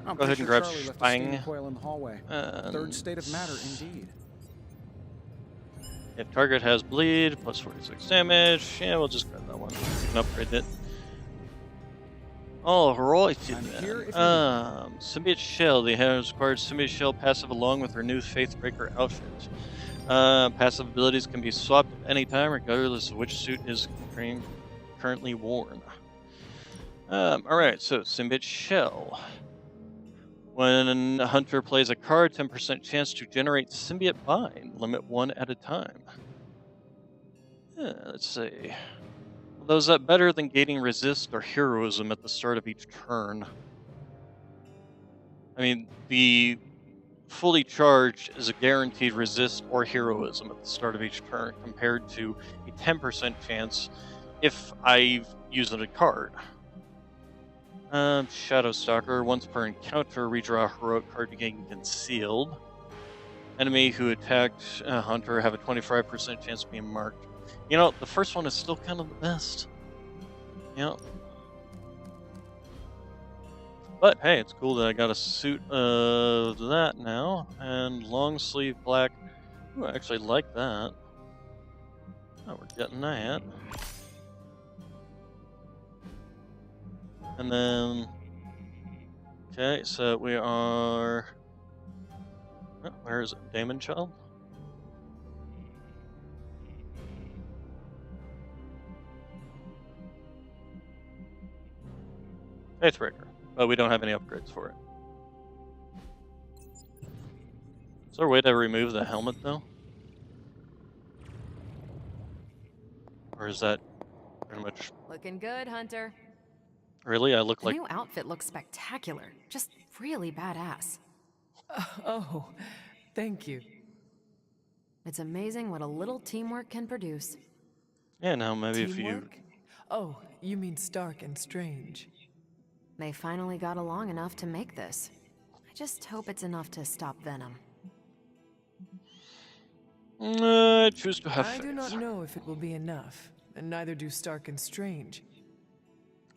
[SPEAKER 12] I'm
[SPEAKER 1] Go ahead
[SPEAKER 12] pretty
[SPEAKER 1] and
[SPEAKER 12] sure
[SPEAKER 1] grab
[SPEAKER 12] Charlie left the
[SPEAKER 1] Spang.
[SPEAKER 12] steam coil in the hallway. Third state of matter, indeed.
[SPEAKER 1] If target has bleed, plus 46 damage. Yeah, we'll just grab that one. We can upgrade it. Alright then. Symbiote Shell. The has acquired Symbiote Shell passive along with her new Faithbreaker outfit. Passive abilities can be swapped at any time, regardless of which suit is currently worn. Alright, so Symbiote Shell. When a hunter plays a card, 10% chance to generate Symbiote Bind. Limit one at a time. Let's see. Although, is that better than gaining Resist or Heroism at the start of each turn? I mean, the fully charged is a guaranteed Resist or Heroism at the start of each turn, compared to a 10% chance if I use a card. Shadow Stalker. Once per encounter, redraw a heroic card to gain Concealed. Enemy who attacked a hunter have a 25% chance of being marked. You know, the first one is still kind of the best. Yeah. But hey, it's cool that I got a suit of that now. And long sleeve black. Ooh, I actually like that. Oh, we're getting that. And then... Okay, so we are... Oh, where is it? Damon Child? Faithbreaker, but we don't have any upgrades for it. Is there a way to remove the helmet, though? Or is that pretty much...
[SPEAKER 10] Looking good, Hunter.
[SPEAKER 1] Really? I look
[SPEAKER 10] The
[SPEAKER 1] like...
[SPEAKER 10] new outfit looks spectacular. Just really badass.
[SPEAKER 7] Oh, thank you.
[SPEAKER 10] It's amazing what a little teamwork can produce.
[SPEAKER 1] Yeah, now maybe if you...
[SPEAKER 7] Teamwork? Oh, you mean Stark and Strange.
[SPEAKER 10] They finally got along enough to make this. I just hope it's enough to stop Venom.
[SPEAKER 1] I choose to have
[SPEAKER 7] I
[SPEAKER 1] faith.
[SPEAKER 7] do not know if it will be enough, and neither do Stark and Strange.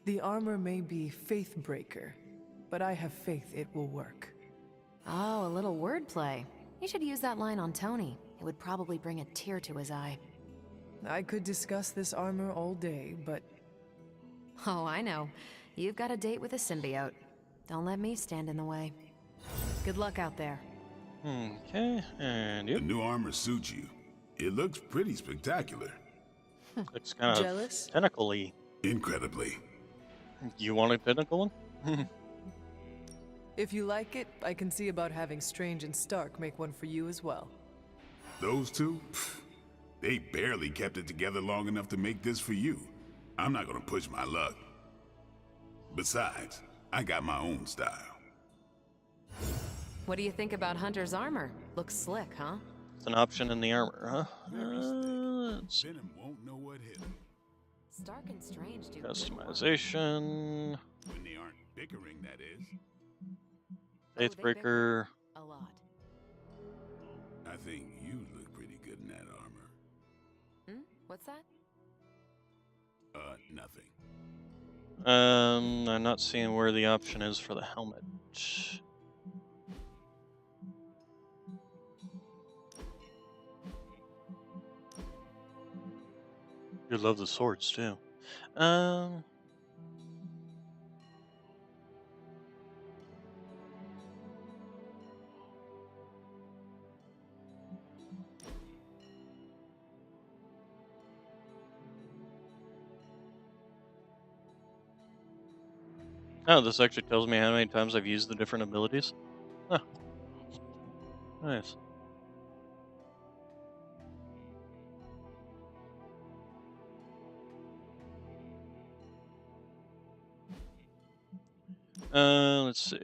[SPEAKER 7] The armor may be Faithbreaker, but I have faith it will work.
[SPEAKER 10] Oh, a little wordplay. You should use that line on Tony. It would probably bring a tear to his eye.
[SPEAKER 7] I could discuss this armor all day, but...
[SPEAKER 10] Oh, I know. You've got a date with a symbiote. Don't let me stand in the way. Good luck out there.
[SPEAKER 1] Okay, and you?
[SPEAKER 4] The new armor suits you. It looks pretty spectacular.
[SPEAKER 1] Looks kind of
[SPEAKER 7] Jealous?
[SPEAKER 1] tentacle-y.
[SPEAKER 4] Incredibly.
[SPEAKER 1] You want a tentacle one?
[SPEAKER 7] If you like it, I can see about having Strange and Stark make one for you as well.
[SPEAKER 4] Those two? Pfft, they barely kept it together long enough to make this for you. I'm not gonna push my luck. Besides, I got my own style.
[SPEAKER 10] What do you think about Hunter's armor? Looks slick, huh?
[SPEAKER 1] It's an option in the armor, huh?
[SPEAKER 4] Venom won't know what hit him.
[SPEAKER 10] Stark and Strange do
[SPEAKER 1] Customization.
[SPEAKER 4] When they aren't bickering, that is.
[SPEAKER 1] Faithbreaker.
[SPEAKER 10] a lot.
[SPEAKER 4] I think you look pretty good in that armor.
[SPEAKER 10] What's that?
[SPEAKER 4] Nothing.
[SPEAKER 1] I'm not seeing where the option is for the helmet. You love the swords too. Oh, this actually tells me how many times I've used the different abilities. Huh. Nice. Let's see.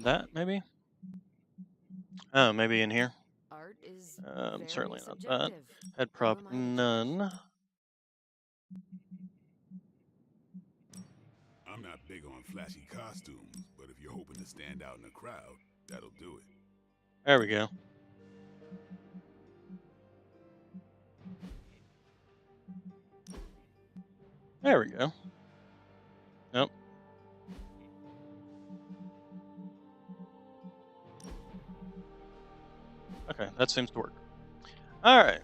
[SPEAKER 1] That maybe? Oh, maybe in here.
[SPEAKER 10] Art is
[SPEAKER 1] certainly not that. Head prop, none.
[SPEAKER 4] I'm not big on flashy costumes, but if you're hoping to stand out in a crowd, that'll do it.
[SPEAKER 1] There we go. There we go. Nope. Okay, that seems to work. Alright.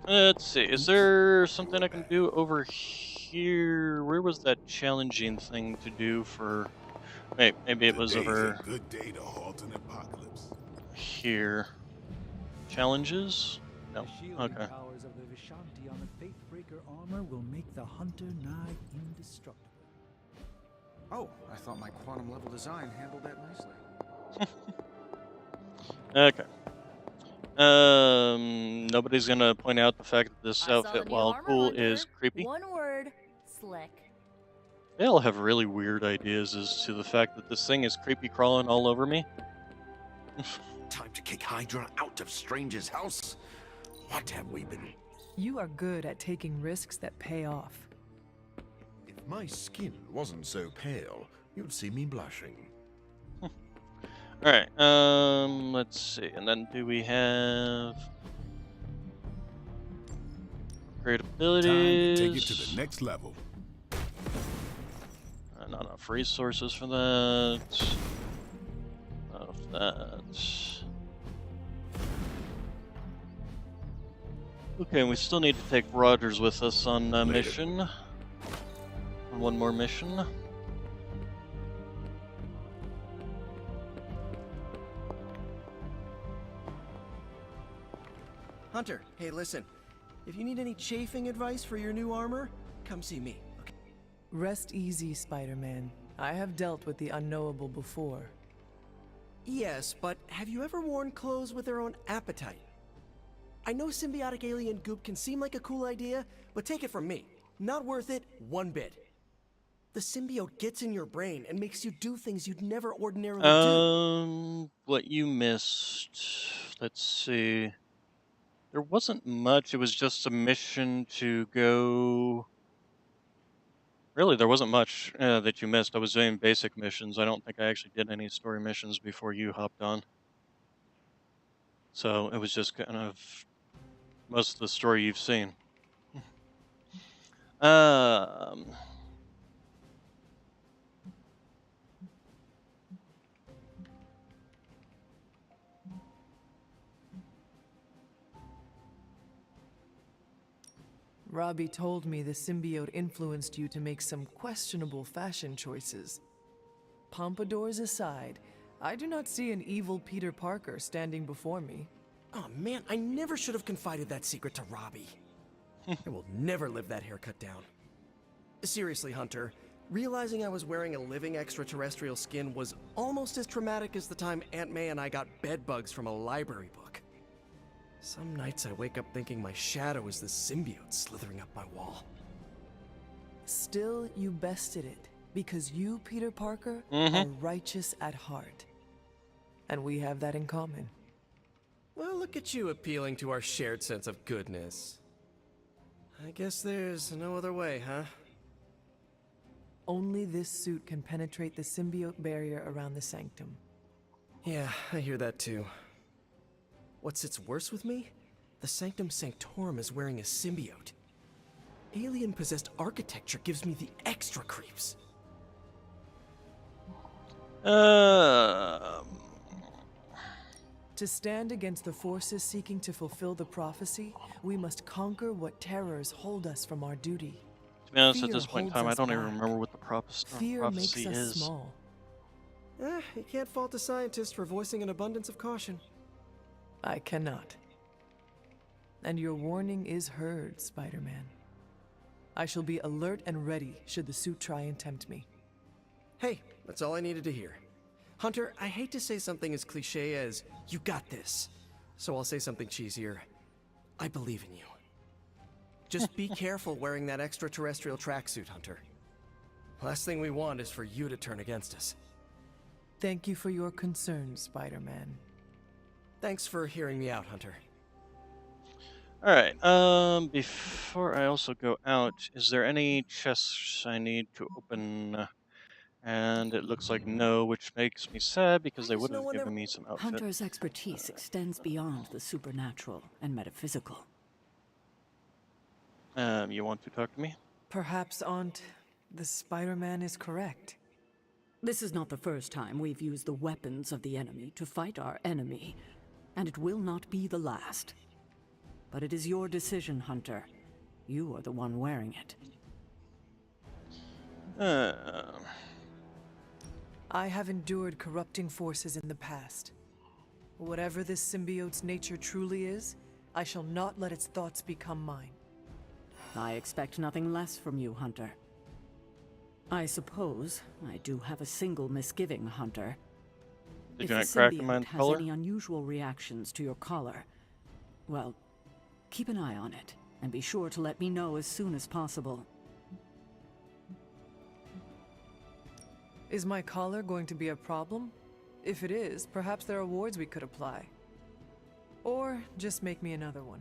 [SPEAKER 1] Let's see. Is there something I can do over here? Where was that challenging thing to do for... Wait, maybe it was over...
[SPEAKER 4] A good day to halt an apocalypse.
[SPEAKER 1] Here. Challenges? No.
[SPEAKER 11] The shielding
[SPEAKER 1] Okay.
[SPEAKER 11] powers of the Vishanti on the Faithbreaker armor will make the hunter nigh indestructible.
[SPEAKER 12] Oh, I thought my quantum level design handled that nicely.
[SPEAKER 1] Okay. Nobody's gonna point out the fact that this outfit, while cool, is creepy.
[SPEAKER 13] One word, slick.
[SPEAKER 1] They all have really weird ideas as to the fact that this thing is creepy crawling all over me.
[SPEAKER 2] Time to kick Hydra out of Strange's house. What have we been?
[SPEAKER 7] You are good at taking risks that pay off.
[SPEAKER 2] If my skin wasn't so pale, you'd see me blushing.
[SPEAKER 1] Alright, let's see. And then do we have... Great abilities?
[SPEAKER 4] Time to take it to the next level.
[SPEAKER 1] Not enough resources for that. Not enough that. Okay, we still need to take Rogers with us on mission. On one more mission.
[SPEAKER 9] Hunter, hey, listen. If you need any chafing advice for your new armor, come see me, okay?
[SPEAKER 7] Rest easy, Spider-Man. I have dealt with the unknowable before.
[SPEAKER 9] Yes, but have you ever worn clothes with their own appetite? I know symbiotic alien goop can seem like a cool idea, but take it from me. Not worth it one bit. The symbiote gets in your brain and makes you do things you'd never ordinarily do.
[SPEAKER 1] What you missed. Let's see. There wasn't much. It was just a mission to go... Really, there wasn't much that you missed. I was doing basic missions. I don't think I actually did any story missions before you hopped on. So it was just kind of most of the story you've seen.
[SPEAKER 7] Robbie told me the symbiote influenced you to make some questionable fashion choices. Pompadours aside, I do not see an evil Peter Parker standing before me.
[SPEAKER 9] Oh man, I never should have confided that secret to Robbie. I will never live that haircut down. Seriously, Hunter, Realizing I was wearing a living extraterrestrial skin was almost as traumatic as the time Aunt May and I got bed bugs from a library book. Some nights I wake up thinking my shadow is the symbiote slithering up my wall.
[SPEAKER 7] Still, you bested it, because you, Peter Parker,
[SPEAKER 1] Mm-hmm.
[SPEAKER 7] are righteous at heart. And we have that in common.
[SPEAKER 9] Well, look at you appealing to our shared sense of goodness. I guess there's no other way, huh?
[SPEAKER 7] Only this suit can penetrate the symbiote barrier around the sanctum.
[SPEAKER 9] Yeah, I hear that too. What sits worse with me? The Sanctum Sanctorum is wearing a symbiote. Alien-possessed architecture gives me the extra creeps.
[SPEAKER 7] To stand against the forces seeking to fulfill the prophecy, we must conquer what terrors hold us from our duty.
[SPEAKER 1] To be honest, at
[SPEAKER 7] Fear
[SPEAKER 1] this point in
[SPEAKER 7] holds
[SPEAKER 1] time, I
[SPEAKER 7] us
[SPEAKER 1] don't even
[SPEAKER 7] back.
[SPEAKER 1] remember what the prophecy
[SPEAKER 7] Fear makes us
[SPEAKER 1] is.
[SPEAKER 7] small.
[SPEAKER 9] You can't fault a scientist for voicing an abundance of caution.
[SPEAKER 7] I cannot. And your warning is heard, Spider-Man. I shall be alert and ready should the suit try and tempt me.
[SPEAKER 9] Hey, that's all I needed to hear. Hunter, I hate to say something as cliche as, you got this. So I'll say something cheesier. I believe in you. Just be careful wearing that extraterrestrial tracksuit, Hunter. Last thing we want is for you to turn against us.
[SPEAKER 7] Thank you for your concern, Spider-Man.
[SPEAKER 9] Thanks for hearing me out, Hunter.
[SPEAKER 1] Alright, before I also go out, is there any chests I need to open? And it looks like no, which makes me sad because they would have given me some outfit.
[SPEAKER 3] Hunter's expertise extends beyond the supernatural and metaphysical.
[SPEAKER 1] You want to talk to me?
[SPEAKER 7] Perhaps, Aunt, the Spider-Man is correct.
[SPEAKER 3] This is not the first time we've used the weapons of the enemy to fight our enemy, and it will not be the last. But it is your decision, Hunter. You are the one wearing it.
[SPEAKER 7] I have endured corrupting forces in the past. Whatever this symbiote's nature truly is, I shall not let its thoughts become mine.
[SPEAKER 3] I expect nothing less from you, Hunter. I suppose I do have a single misgiving, Hunter.
[SPEAKER 1] Did
[SPEAKER 3] If
[SPEAKER 1] you
[SPEAKER 3] the
[SPEAKER 1] not crack
[SPEAKER 3] symbiote
[SPEAKER 1] my
[SPEAKER 3] has
[SPEAKER 1] collar?
[SPEAKER 3] any unusual reactions to your collar, well, keep an eye on it, and be sure to let me know as soon as possible.
[SPEAKER 7] Is my collar going to be a problem? If it is, perhaps there are wards we could apply. Or just make me another one.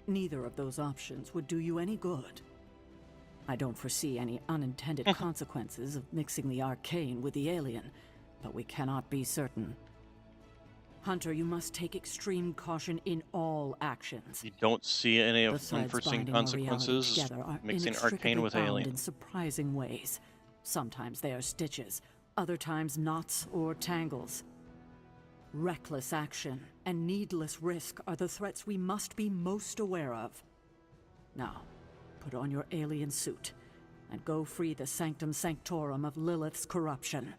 [SPEAKER 3] Neither of those options would do you any good. I don't foresee any unintended consequences of mixing the arcane with the alien, but we cannot be certain. Hunter, you must take extreme caution in all actions.
[SPEAKER 1] You don't see any of
[SPEAKER 3] Besides
[SPEAKER 1] unforeseen
[SPEAKER 3] binding our reality
[SPEAKER 1] consequences
[SPEAKER 3] together are
[SPEAKER 1] mixing
[SPEAKER 3] inextricably
[SPEAKER 1] arcane with
[SPEAKER 3] bound
[SPEAKER 1] alien.
[SPEAKER 3] in surprising ways. Sometimes they are stitches, other times knots or tangles. Reckless action and needless risk are the threats we must be most aware of. Now, put on your alien suit and go free the Sanctum Sanctorum of Lilith's corruption.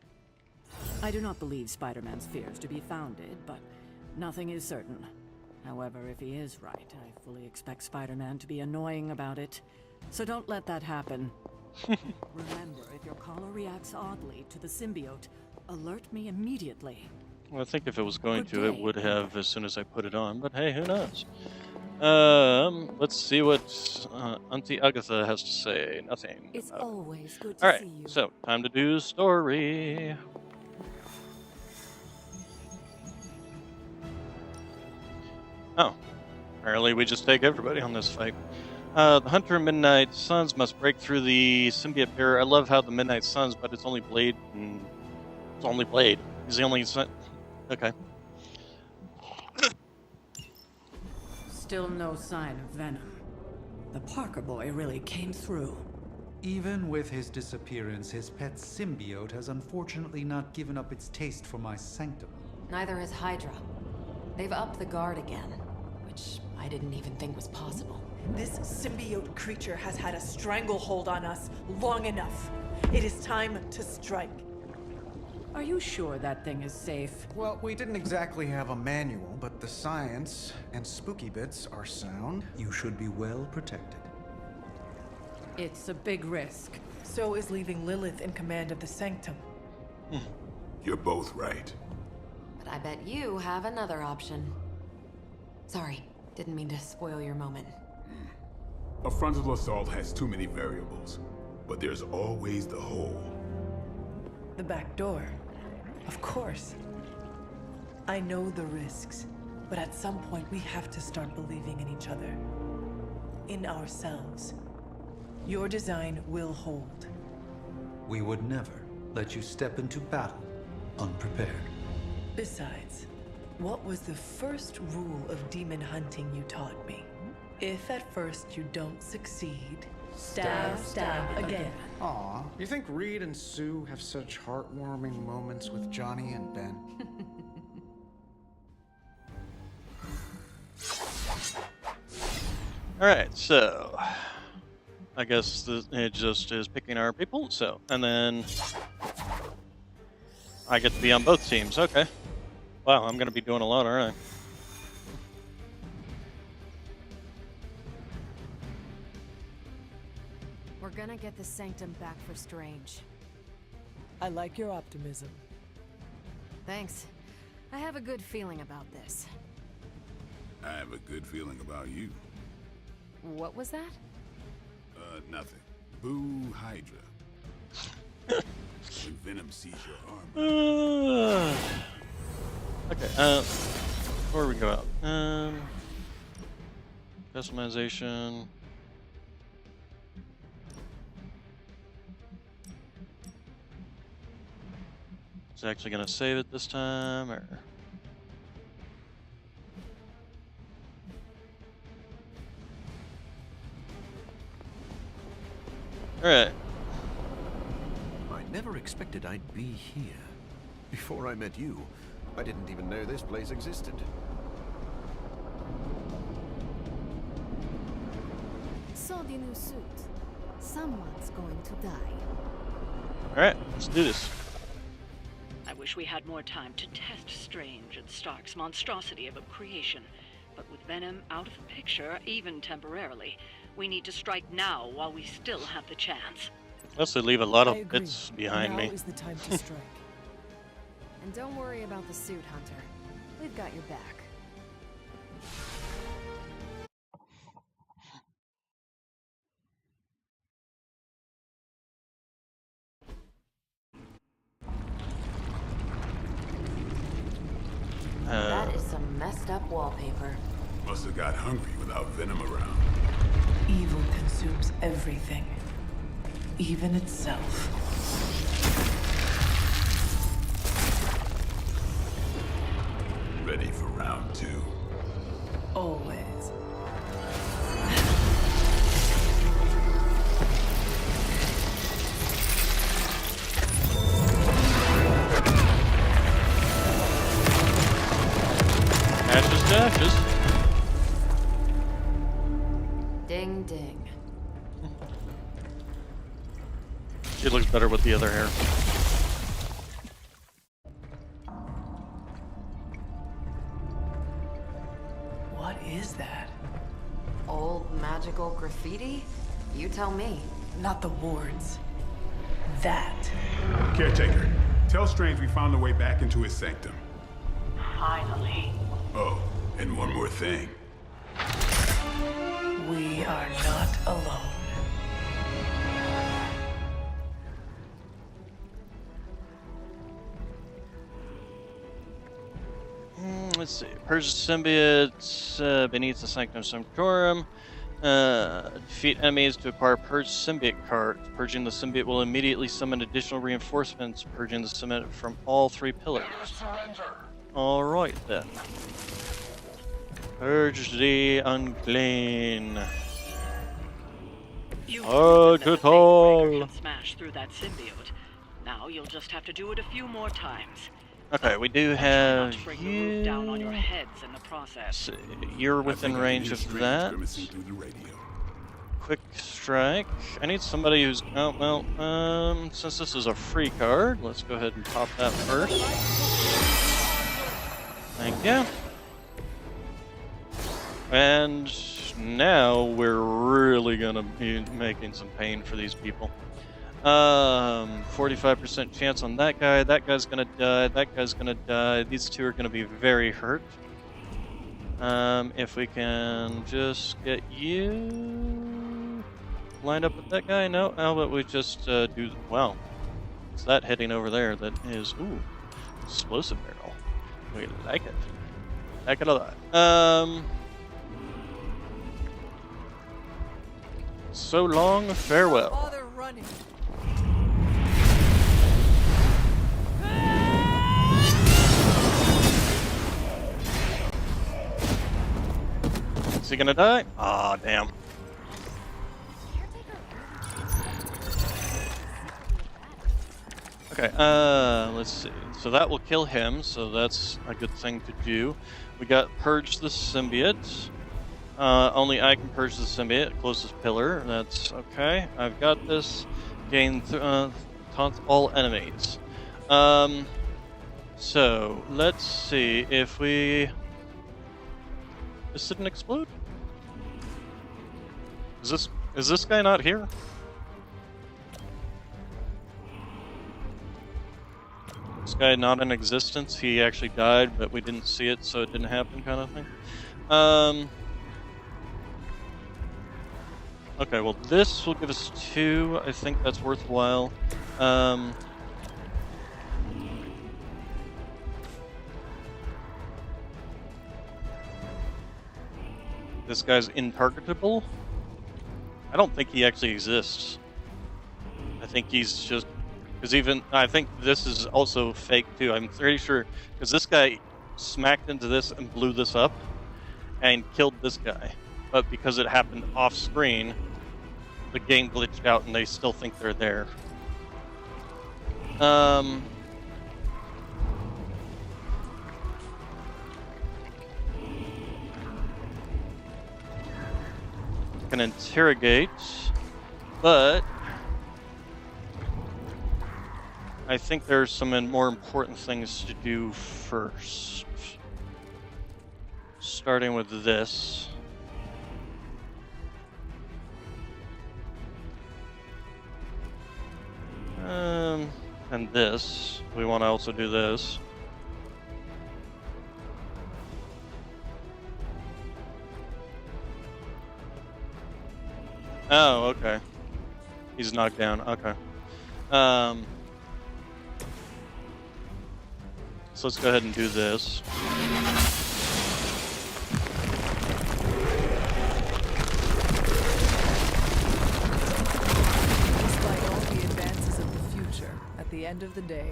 [SPEAKER 3] I do not believe Spider-Man's fears to be founded, but nothing is certain. However, if he is right, I fully expect Spider-Man to be annoying about it. So don't let that happen. Remember, if your collar reacts oddly to the symbiote, alert me immediately.
[SPEAKER 1] Well, I think if it was going
[SPEAKER 3] Good
[SPEAKER 1] to, it
[SPEAKER 3] day.
[SPEAKER 1] would have as soon as I put it on, but hey, who knows? Let's see what Auntie Agatha has to say. Nothing.
[SPEAKER 3] It's
[SPEAKER 1] about it.
[SPEAKER 3] always good to
[SPEAKER 1] Alright,
[SPEAKER 3] see you.
[SPEAKER 1] so time to do story. Oh, apparently we just take everybody on this fight. The Hunter and Midnight Suns must break through the symbiote barrier. I love how the Midnight Suns, but it's only Blade. And it's only Blade. He's the only sun. Okay.
[SPEAKER 3] Still no sign of Venom. The Parker boy really came through.
[SPEAKER 11] Even with his disappearance, his pet symbiote has unfortunately not given up its taste for my sanctum.
[SPEAKER 10] Neither has Hydra. They've upped the guard again, which I didn't even think was possible.
[SPEAKER 7] This symbiote creature has had a stranglehold on us long enough. It is time to strike.
[SPEAKER 3] Are you sure that thing is safe?
[SPEAKER 12] Well, we didn't exactly have a manual, but the science and spooky bits are sound.
[SPEAKER 11] You should be well protected.
[SPEAKER 3] It's a big risk.
[SPEAKER 7] So is leaving Lilith in command of the Sanctum.
[SPEAKER 4] You're both right.
[SPEAKER 10] But I bet you have another option. Sorry, didn't mean to spoil your moment.
[SPEAKER 4] A frontal assault has too many variables, but there's always the hole.
[SPEAKER 7] The back door. Of course. I know the risks, but at some point we have to start believing in each other. In ourselves. Your design will hold.
[SPEAKER 11] We would never let you step into battle unprepared.
[SPEAKER 7] Besides, what was the first rule of demon hunting you taught me? If at first you don't succeed, stab again.
[SPEAKER 12] Aw, you think Reed and Sue have such heartwarming moments with Johnny and Ben?
[SPEAKER 1] Alright, so I guess it just is picking our people, so, and then I get to be on both teams, okay. Wow, I'm gonna be doing a lot, alright.
[SPEAKER 10] We're gonna get the Sanctum back for Strange.
[SPEAKER 7] I like your optimism.
[SPEAKER 10] Thanks. I have a good feeling about this.
[SPEAKER 4] I have a good feeling about you.
[SPEAKER 10] What was that?
[SPEAKER 4] Nothing. Boo Hydra. When Venom sees your armor.
[SPEAKER 1] Okay, before we go out, customization. It's actually gonna save it this time, or? Alright.
[SPEAKER 2] I never expected I'd be here. Before I met you, I didn't even know this place existed.
[SPEAKER 17] So the new suit. Someone's going to die.
[SPEAKER 1] Alright, let's do this.
[SPEAKER 5] I wish we had more time to test Strange and Stark's monstrosity of a creation. But with Venom out of the picture, even temporarily, we need to strike now while we still have the chance.
[SPEAKER 1] Plus, they leave a lot of bits behind
[SPEAKER 7] now
[SPEAKER 1] me.
[SPEAKER 7] Is the time to strike.
[SPEAKER 10] And don't worry about the suit, Hunter. We've got your back. That is some messed up wallpaper.
[SPEAKER 4] Must have got hungry without Venom around.
[SPEAKER 7] Evil consumes everything. Even itself.
[SPEAKER 4] Ready for round two?
[SPEAKER 7] Always.
[SPEAKER 1] Dashes.
[SPEAKER 10] Ding ding.
[SPEAKER 1] She looks better with the other hair.
[SPEAKER 7] What is that?
[SPEAKER 10] Old magical graffiti? You tell me.
[SPEAKER 7] Not the wards. That.
[SPEAKER 4] Caretaker, tell Strange we found a way back into his sanctum.
[SPEAKER 5] Finally.
[SPEAKER 4] Oh, and one more thing.
[SPEAKER 7] We are not alone.
[SPEAKER 1] Let's see. Purge the symbiotes beneath the Sanctum Sanctorum. Defeat enemies to acquire Purge Symbiote card. Purging the symbiote will immediately summon additional reinforcements, purging the symbiote from all 3 pillars. Alright then. Purge the unclean.
[SPEAKER 5] Smash through that symbiote. Now you'll just have to do it a few more times.
[SPEAKER 1] Okay, we do have
[SPEAKER 5] you down on your heads in the process.
[SPEAKER 1] So you're within range of that. Quick strike. I need somebody who's since this is a free card, let's go ahead and pop that first. Thank you. And now we're really gonna be making some pain for these people. 45% chance on that guy. That guy's gonna die. That guy's gonna die. These two are gonna be very hurt. If we can just get you lined up with that guy. No, how about we just do... Wow. What's that hitting over there? That is... Ooh. Explosive barrel. We like it. Like it a lot. So long, farewell.
[SPEAKER 7] Oh, they're running.
[SPEAKER 1] Is he gonna die? Aw, damn. Okay, let's see. So that will kill him, so that's a good thing to do. We got Purge the Symbiote. Only I can purge the symbiote, closest pillar. That's okay. I've got this. Gain taunt all enemies. So let's see if we. This didn't explode. Is this guy not here? This guy not in existence. He actually died, but we didn't see it, so it didn't happen, kind of thing. Okay, well this will give us 2. I think that's worthwhile. This guy's intargetable. I don't think he actually exists. I think he's just... Because even... I think this is also fake too. I'm pretty sure... Because this guy smacked into this and blew this up and killed this guy. But because it happened off screen, the game glitched out and they still think they're there. Can interrogate, but I think there's some more important things to do first. Starting with this. And this. We want to also do this. Oh, okay. He's knocked down. Okay. So let's go ahead and do this.
[SPEAKER 7] At the end of the day,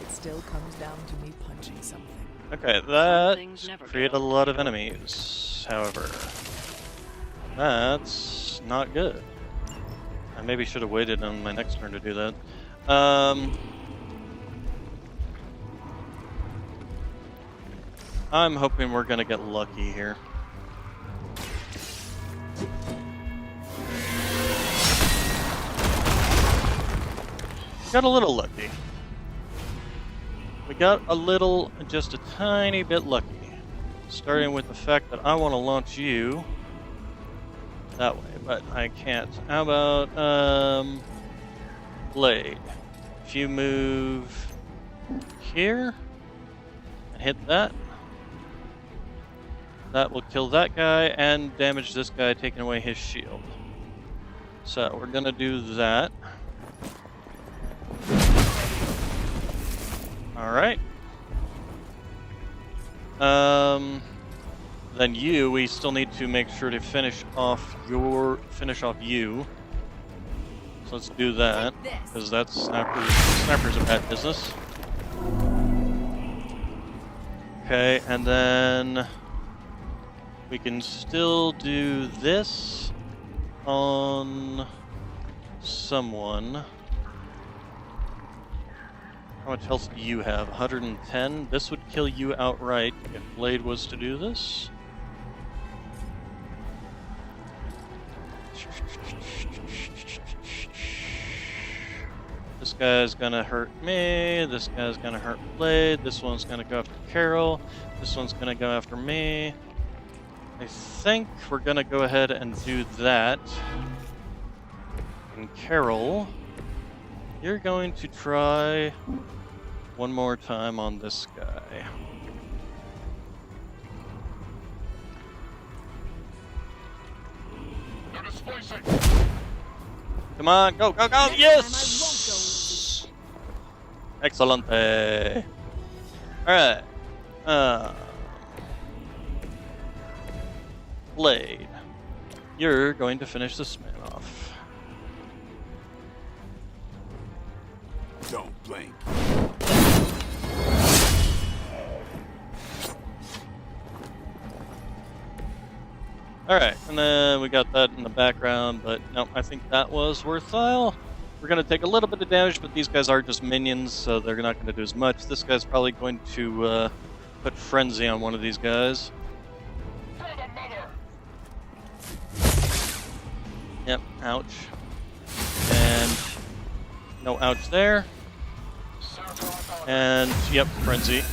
[SPEAKER 7] it still comes down to me punching something.
[SPEAKER 1] Okay, that created a lot of enemies, however. That's not good. I maybe should have waited on my next turn to do that. I'm hoping we're gonna get lucky here. Got a little lucky. We got a little, just a tiny bit lucky. Starting with the fact that I want to launch you that way, but I can't. How about, Blade? If you move here and hit that, that will kill that guy and damage this guy, taking away his shield. So we're gonna do that. Alright. Then we still need to make sure to finish off you. So let's do that, because that's Snapper's a bad business. Okay, and then we can still do this on someone. How much health do you have? 110? This would kill you outright if Blade was to do this. This guy's gonna hurt me. This guy's gonna hurt Blade. This one's gonna go after Carol. This one's gonna go after me. I think we're gonna go ahead and do that. And Carol, you're going to try one more time on this guy. Come on, go, go, go! Yes! Excellente. Alright. Blade, you're going to finish this man off.
[SPEAKER 4] Don't blink.
[SPEAKER 1] Alright, and then we got that in the background, but no, I think that was worthwhile. We're going to take a little bit of damage, but these guys are just minions, so they're not going to do as much. This guy's probably going to put Frenzy on one of these guys. Yep, ouch. And no ouch there. And yep, Frenzy.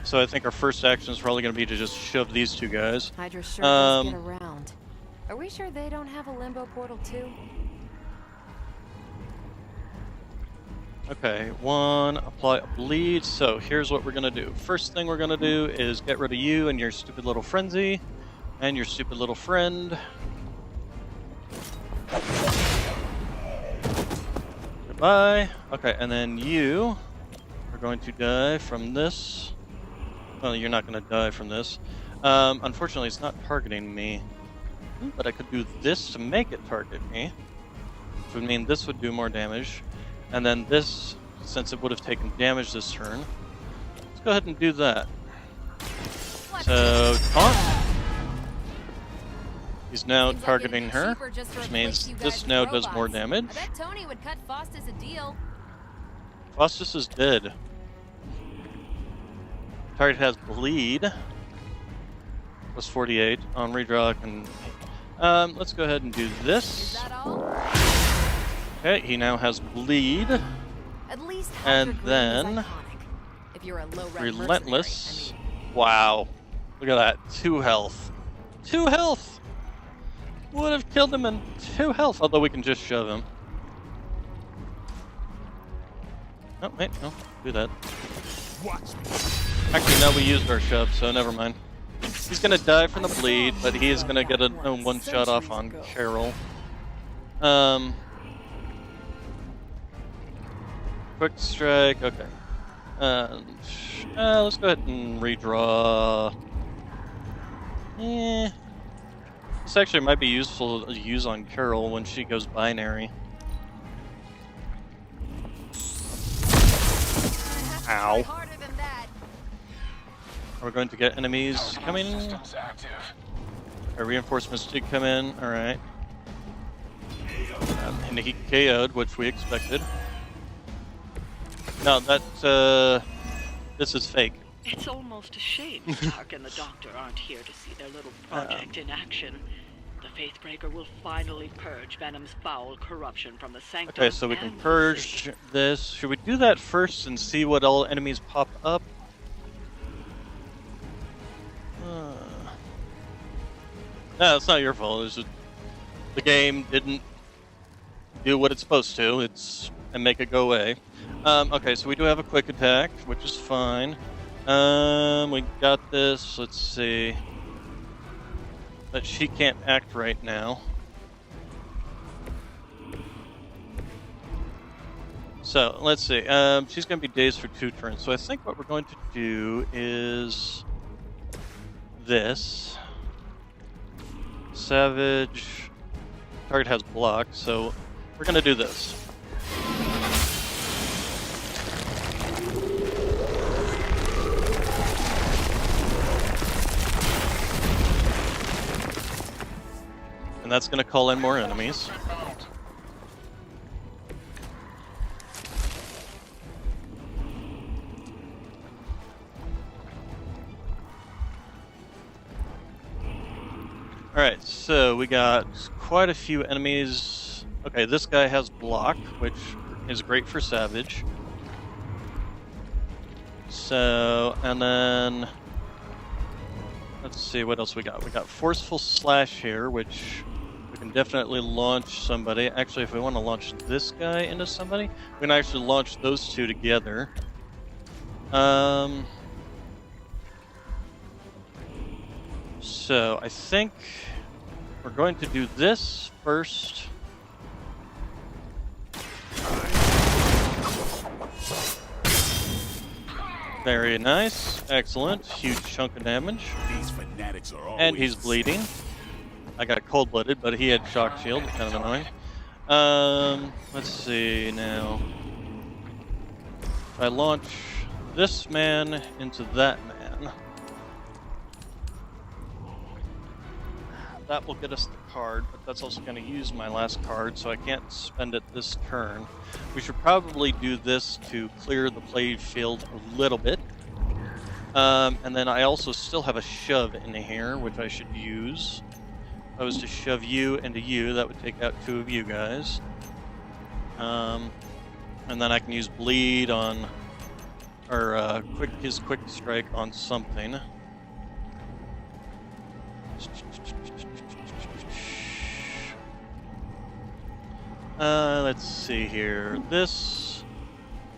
[SPEAKER 1] So I think our first action is probably going to be to just shove these two guys.
[SPEAKER 10] Hydra sure does get around. Are we sure they don't have a limbo portal too?
[SPEAKER 1] Okay, one, apply a bleed. So here's what we're going to do. First thing we're going to do is get rid of you and your stupid little Frenzy. And your stupid little friend. Goodbye. Okay, and then you are going to die from this. Well, you're not going to die from this. Unfortunately, it's not targeting me. But I could do this to make it target me. Which would mean this would do more damage. And then this, since it would have taken damage this turn, let's go ahead and do that. So, taunt. He's now targeting her, which means this now does more damage.
[SPEAKER 17] I bet Tony would cut Faustus a deal.
[SPEAKER 1] Faustus is dead. Target has bleed. Plus 48 on redraw. Let's go ahead and do this. Okay, he now has bleed.
[SPEAKER 10] At least
[SPEAKER 1] and then
[SPEAKER 10] if you're a
[SPEAKER 1] Relentless. Wow. Look at that. 2 health. 2 health! Would have killed him in 2 health, although we can just shove him. Oh, wait, no, do that. Actually, no, we used our shove, so never mind. He's gonna die from the bleed, but he is gonna get a one shot off on Carol. Quick strike, okay. Let's go ahead and redraw. This actually might be useful to use on Carol when she goes binary. Ow. We're going to get enemies coming. Our reinforcements did come in, alright. And he KO'd, which we expected. No, this is fake.
[SPEAKER 5] It's almost a shame Stark and the Doctor aren't here to see their little project in action. The Faithbreaker will finally purge Venom's foul corruption from the sanctum.
[SPEAKER 1] Okay, so we can purge this. Should we do that first and see what all enemies pop up? No, it's not your fault. It's just the game didn't do what it's supposed to. And make it go away. Okay, so we do have a quick attack, which is fine. We got this. Let's see. But she can't act right now. So, let's see. She's going to be dazed for 2 turns. So I think what we're going to do is this. Savage. Target has block, so we're going to do this. And that's going to call in more enemies. Alright, so we got quite a few enemies. Okay, this guy has block, which is great for Savage. So, and then let's see what else we got. We got Forceful Slash here, which we can definitely launch somebody. Actually, if we want to launch this guy into somebody, we can actually launch those two together. So I think we're going to do this first. Very nice. Excellent. Huge chunk of damage.
[SPEAKER 4] These fanatics are always...
[SPEAKER 1] And he's bleeding. I got cold-blooded, but he had shock shield. Kind of annoying. Let's see now. If I launch this man into that man, that will get us the card, but that's also going to use my last card, so I can't spend it this turn. We should probably do this to clear the played field a little bit. And then I also still have a shove in here, which I should use. If I was to shove you into you, that would take out 2 of you guys. And then I can use bleed on, or his quick strike on something. Let's see here. This.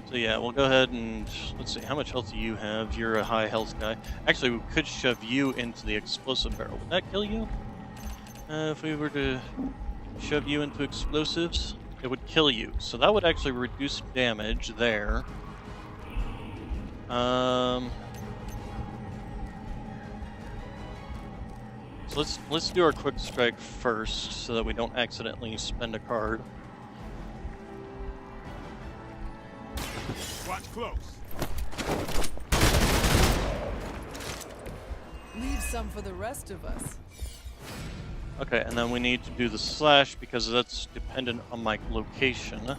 [SPEAKER 1] So yeah, we'll go ahead and let's see. How much health do you have? You're a high health guy. Actually, we could shove you into the explosive barrel. Would that kill you? If we were to shove you into explosives, it would kill you. So that would actually reduce damage there. So let's do our quick strike first, so that we don't accidentally spend a card.
[SPEAKER 4] Watch close.
[SPEAKER 7] Leave some for the rest of us.
[SPEAKER 1] Okay, and then we need to do the slash because that's dependent on my location.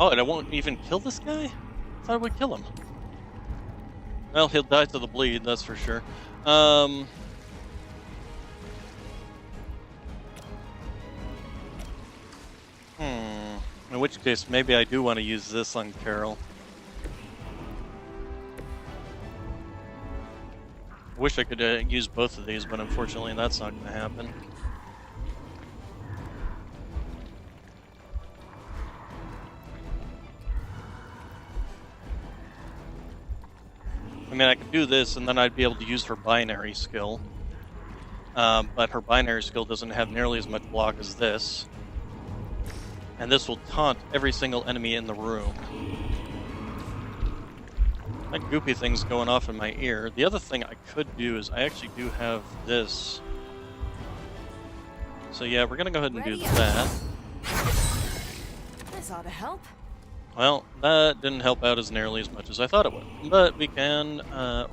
[SPEAKER 1] Oh, and I won't even kill this guy? I thought I would kill him. Well, he'll die to the bleed, that's for sure. In which case, maybe I do want to use this on Carol. I wish I could use both of these, but unfortunately that's not going to happen. I mean, I could do this, and then I'd be able to use her binary skill. But her binary skill doesn't have nearly as much block as this. And this will taunt every single enemy in the room. That goopy thing's going off in my ear. The other thing I could do is I actually do have this. So yeah, we're gonna go ahead and do that.
[SPEAKER 10] This ought to help.
[SPEAKER 1] Well, that didn't help out as nearly as much as I thought it would. But we can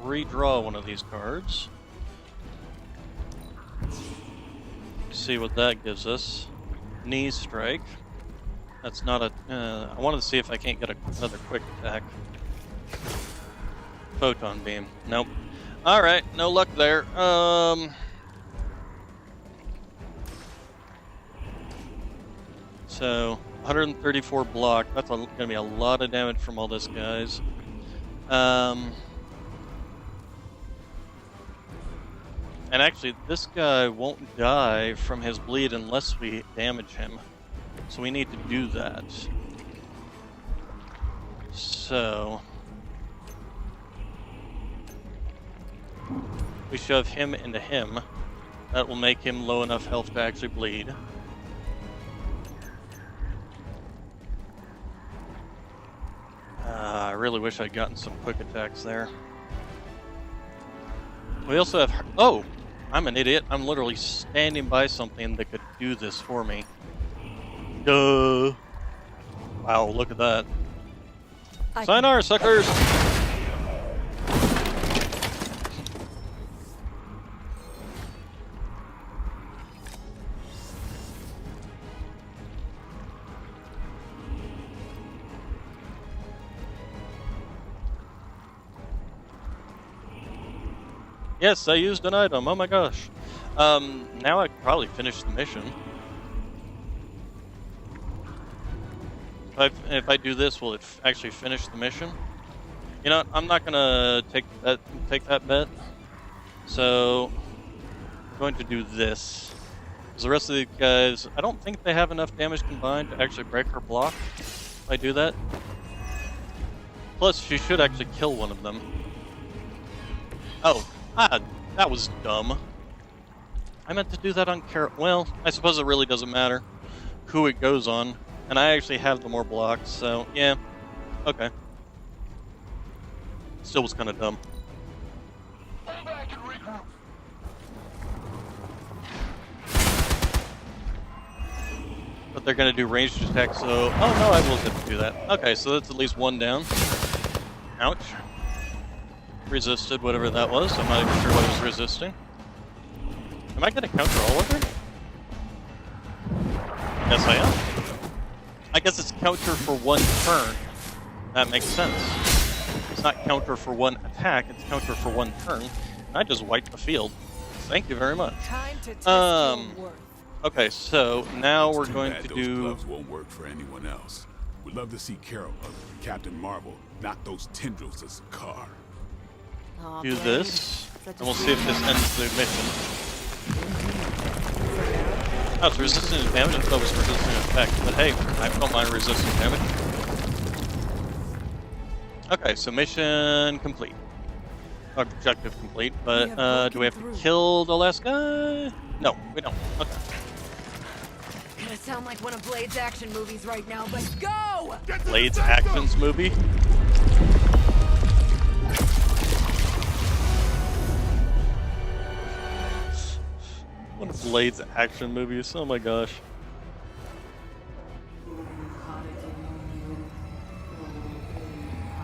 [SPEAKER 1] redraw one of these cards. See what that gives us. Knee strike. That's not a... I wanted to see if I can't get another quick attack. Photon beam. Nope. Alright, no luck there. So, 134 block. That's going to be a lot of damage from all this, guys. And actually, this guy won't die from his bleed unless we damage him. So we need to do that. So we shove him into him. That will make him low enough health to actually bleed. I really wish I'd gotten some quick attacks there. We also have... Oh! I'm an idiot. I'm literally standing by something that could do this for me. Duh. Wow, look at that. Sayonara, suckers! Yes, I used an item. Oh my gosh. Now I could probably finish the mission. If I do this, will it actually finish the mission? You know, I'm not gonna take that bet. So, I'm going to do this. Because the rest of the guys, I don't think they have enough damage combined to actually break her block if I do that. Plus, she should actually kill one of them. Oh, that was dumb. I meant to do that on Carol. Well, I suppose it really doesn't matter who it goes on. And I actually have the more blocks, so yeah. Okay. Still was kind of dumb. But they're going to do ranged attacks, so... Oh no, I will get to do that. Okay, so that's at least one down. Ouch. Resisted whatever that was. I'm not even sure what I was resisting. Am I going to counter all of it? Yes, I am. I guess it's counter for one turn. That makes sense. It's not counter for one attack, it's counter for one turn. And I just wiped the field. Thank you very much.
[SPEAKER 6] Time to test your worth.
[SPEAKER 1] Okay, so now we're going to
[SPEAKER 4] those
[SPEAKER 1] do...
[SPEAKER 4] gloves won't work for anyone else. We'd love to see Carol, Captain Marvel, knock those tendrils to Sakaar.
[SPEAKER 1] Do this, and we'll see if this ends the mission. Oh, it's resistant to damage? I thought it was resistant to effect, but hey, I don't mind resistant damage. Okay, so mission complete. Objective complete, but do we have to kill the last guy? No, we don't. Okay.
[SPEAKER 10] Gonna sound like one of Blade's action movies right now, but go!
[SPEAKER 1] Blade's actions movie? One of Blade's action movies? Oh my gosh.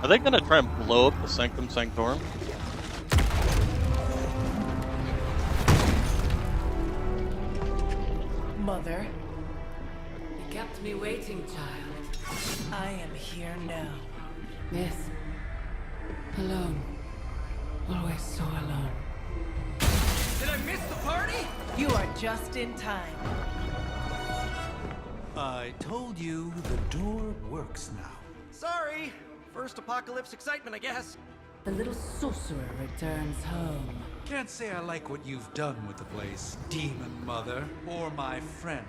[SPEAKER 1] Are they gonna try and blow up the Sanctum Sanctorum?
[SPEAKER 6] Mother.
[SPEAKER 3] You kept me waiting, child.
[SPEAKER 6] I am here now.
[SPEAKER 3] Yes. Alone. Always so alone.
[SPEAKER 6] Did I miss the party? You are just in time.
[SPEAKER 18] I told you the door works now.
[SPEAKER 9] Sorry. First apocalypse excitement, I guess.
[SPEAKER 3] The little sorcerer returns home.
[SPEAKER 11] Can't say I like what you've done with the place, Demon Mother, or my friend.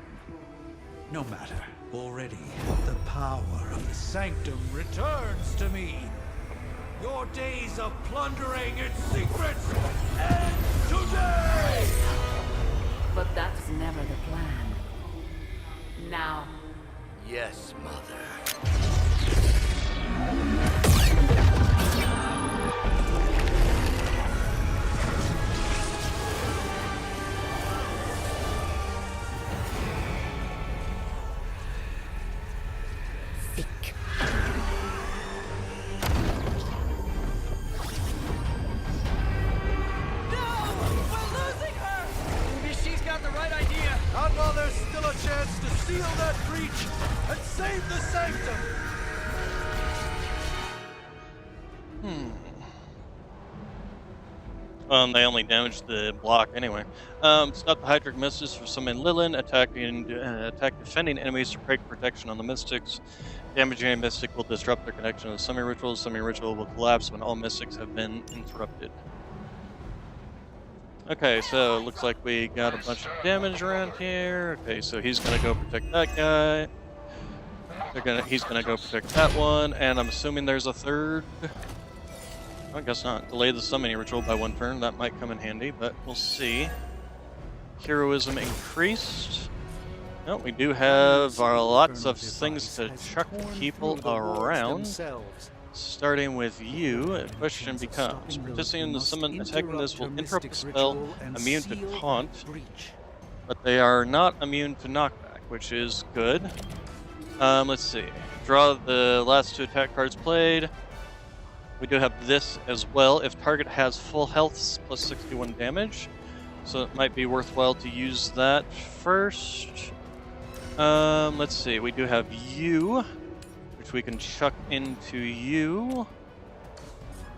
[SPEAKER 11] No matter. Already, the power of the Sanctum returns to me. Your days of plundering its secrets end today!
[SPEAKER 3] But that's never the plan. Now.
[SPEAKER 14] Yes, Mother.
[SPEAKER 18] Not while there's still a chance to seal that breach and save the Sanctum!
[SPEAKER 1] They only damaged the block anyway. Stop the Hydric Mystics from summoning Lilin, attack defending enemies to break protection on the Mystics. Damaging a Mystic will disrupt their connection to the Summoning Ritual. The Summoning Ritual will collapse when all Mystics have been interrupted. Okay, so it looks like we got a bunch of damage around here. Okay, so he's gonna go protect that guy. He's gonna go protect that one, and I'm assuming there's a third. I guess not. Delay the summoning ritual by one turn. That might come in handy, but we'll see. Heroism increased. No, we do have lots of things to chuck people around. Starting with you, the question becomes, participating in the summon, attacking this will interrupt the spell immune to taunt, but they are not immune to knockback, which is good. Let's see. Draw the last two attack cards played. We do have this as well. If target has full health, plus 61 damage. So it might be worthwhile to use that first. Let's see. We do have you, which we can chuck into you.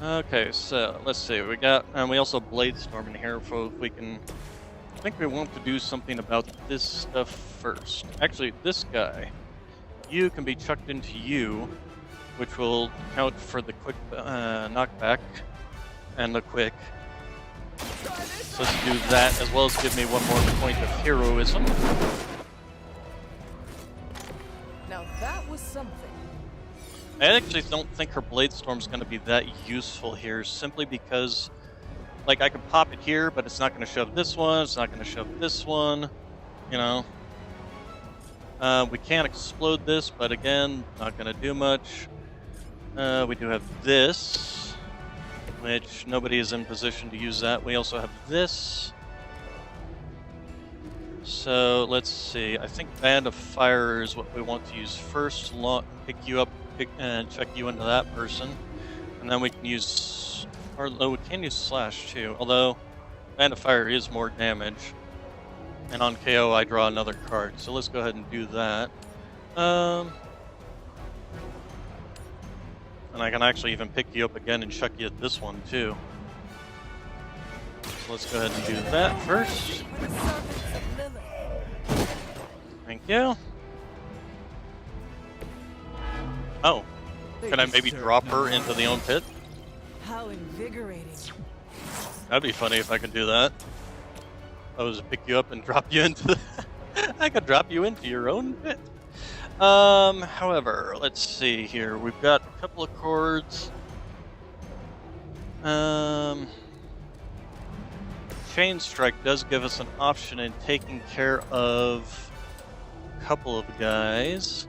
[SPEAKER 1] Okay, so let's see. We got, and we also Blade Storm in here. So if we can, I think we want to do something about this stuff first. Actually, this guy, you can be chucked into you, which will count for the quick knockback and the quick.
[SPEAKER 6] Try this
[SPEAKER 1] So let's do that, as well as give me one more point of heroism.
[SPEAKER 7] Now that was something.
[SPEAKER 1] I actually don't think her Blade Storm's going to be that useful here, simply because, like, I could pop it here, but it's not going to shove this one, it's not going to shove this one, you know. We can't explode this, but again, not going to do much. We do have this, which nobody is in position to use that. We also have this. So, let's see. I think Band of Fire is what we want to use first. Pick you up and check you into that person. And then we can use... Or we can use Slash too, although Band of Fire is more damage. And on KO I draw another card, so let's go ahead and do that. And I can actually even pick you up again and chuck you at this one too. So let's go ahead and do that first. Thank you. Oh, can I maybe drop her into the own pit?
[SPEAKER 7] How invigorating.
[SPEAKER 1] That'd be funny if I could do that. I was to pick you up and drop you into the I could drop you into your own pit. However, let's see here. We've got a couple of chords. Chain Strike does give us an option in taking care of a couple of guys.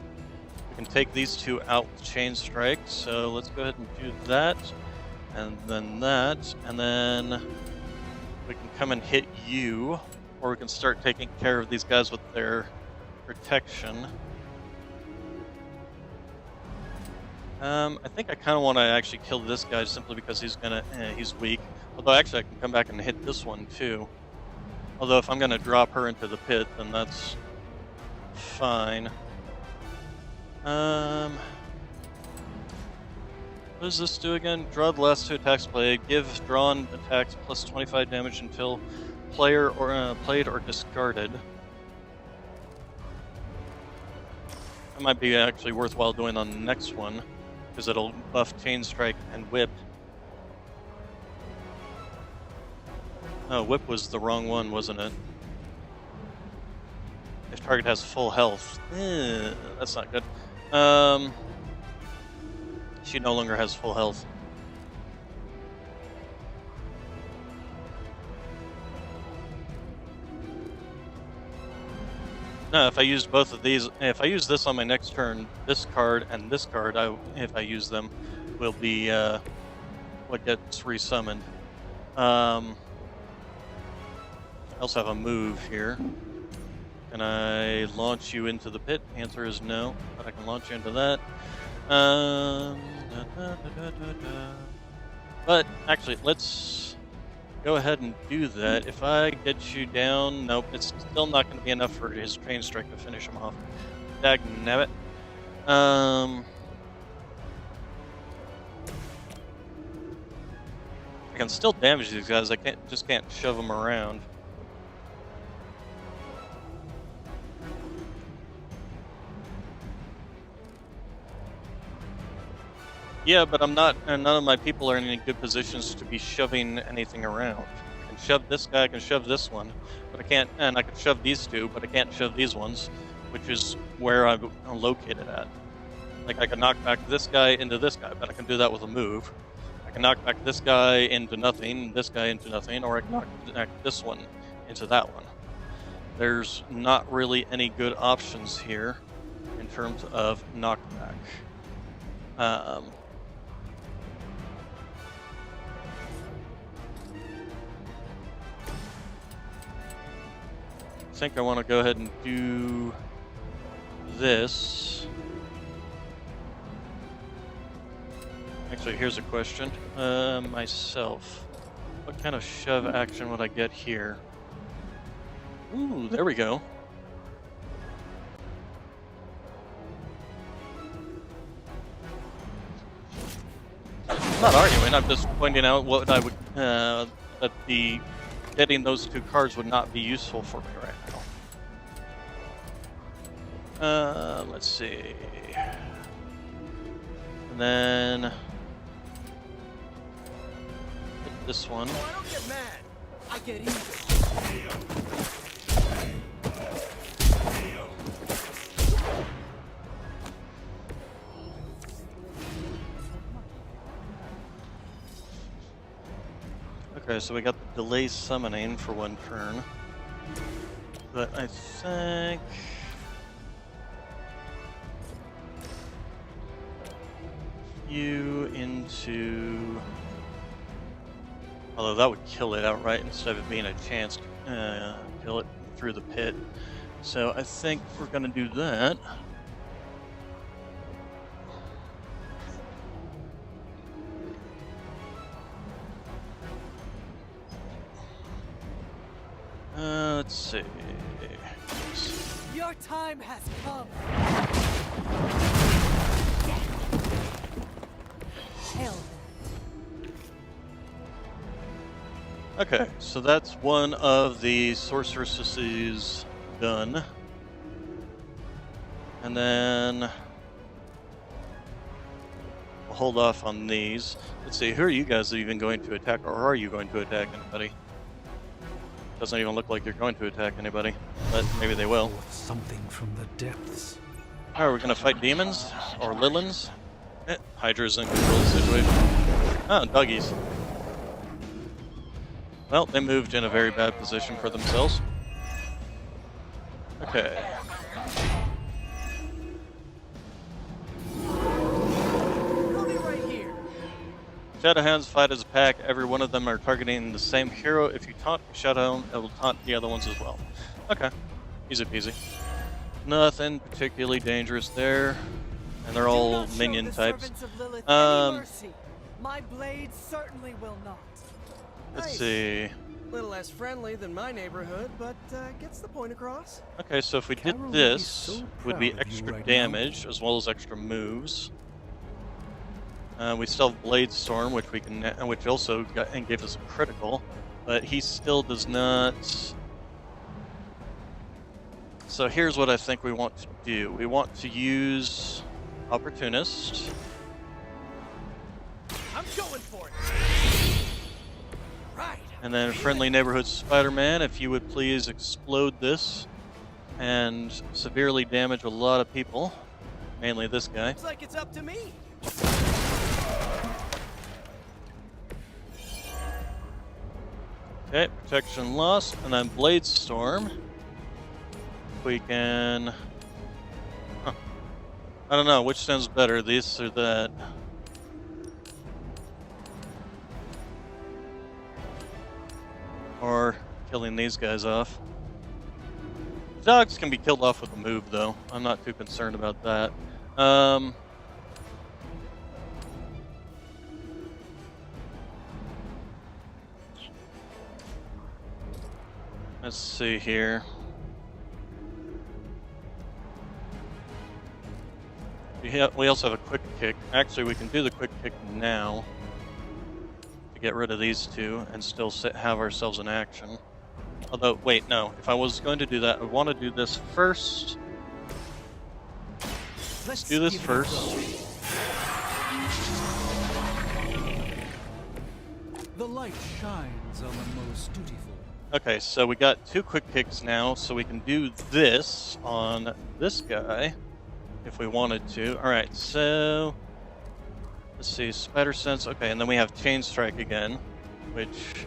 [SPEAKER 1] We can take these two out with Chain Strike, so let's go ahead and do that. And then we can come and hit you, or we can start taking care of these guys with their protection. I think I kind of want to actually kill this guy simply because he's weak. Although actually I can come back and hit this one too. Although if I'm going to drop her into the pit, then that's fine. What does this do again? Draw the last two attacks played. Give drawn attacks plus 25 damage until player or played or discarded. That might be actually worthwhile doing on the next one, because it'll buff Chain Strike and Whip. Oh, Whip was the wrong one, wasn't it? If target has full health. That's not good. She no longer has full health. No, if I used both of these, if I use this on my next turn, this card and this card, if I use them, will be what gets resummoned. I also have a move here. Can I launch you into the pit? The answer is no, but I can launch you into that. But actually, let's go ahead and do that. If I get you down, nope, it's still not going to be enough for his Chain Strike to finish him off. Dagnabbit. I can still damage these guys. I just can't shove them around. Yeah, but I'm not, and none of my people are in any good positions to be shoving anything around. I can shove this guy, I can shove this one, but I can't, and I can shove these two, but I can't shove these ones, which is where I'm located at. Like, I can knock back this guy into this guy, but I can do that with a move. I can knock back this guy into nothing, this guy into nothing, or I can knock back this one into that one. There's not really any good options here in terms of knockback. I think I want to go ahead and do this. Actually, here's a question. Myself. What kind of shove action would I get here? Ooh, there we go. I'm not arguing, I'm just pointing out what I would, that getting those two cards would not be useful for me right now. Let's see. And then hit this one.
[SPEAKER 6] Oh, I don't get mad. I get even.
[SPEAKER 1] Okay, so we got the delay summoning for 1 turn. But I think... you into... Although that would kill it outright instead of it being a chance to kill it through the pit. So I think we're going to do that. Let's see.
[SPEAKER 6] Your time has come. Hell.
[SPEAKER 1] Okay, so that's one of the sorceresses done. And then we'll hold off on these. Let's see, who are you guys even going to attack, or are you going to attack anybody? Doesn't even look like you're going to attack anybody, but maybe they will.
[SPEAKER 11] Something from the depths.
[SPEAKER 1] Alright, we're gonna fight demons or Lilins. Hydra's in control of the situation. Ah, doggies. Well, they moved in a very bad position for themselves. Okay. Shadowhounds fight as a pack. Every one of them are targeting the same hero. If you taunt Shadowhound, it will taunt the other ones as well. Okay. Easy peasy. Nothing particularly dangerous there. And they're all minion types.
[SPEAKER 6] My blade certainly will not.
[SPEAKER 1] Let's see.
[SPEAKER 9] A little less friendly than my neighborhood, but gets the point across.
[SPEAKER 1] Okay, so if we did this, would be extra damage as well as extra moves. We still have Blade Storm, which we can, which also got and gave us a critical, but he still does not. So here's what I think we want to do. We want to use Opportunist.
[SPEAKER 6] I'm going for it. Right.
[SPEAKER 1] And then Friendly Neighborhood Spider-Man, if you would please explode this and severely damage a lot of people, mainly this guy.
[SPEAKER 6] Looks like it's up to me.
[SPEAKER 1] Okay, protection lost, and then Blade Storm. We can... Huh. I don't know, which sounds better, this or that? Or killing these guys off. Dogs can be killed off with a move, though. I'm not too concerned about that. Let's see here. We also have a quick kick. Actually, we can do the quick kick now to get rid of these two and still have ourselves an action. Although, wait, no. If I was going to do that, I want to do this first. Let's do this first.
[SPEAKER 11] The light shines on the most dutiful.
[SPEAKER 1] Okay, so we got 2 quick kicks now, so we can do this on this guy if we wanted to. Alright, so let's see, Spider Sense. Okay, and then we have Chain Strike again, which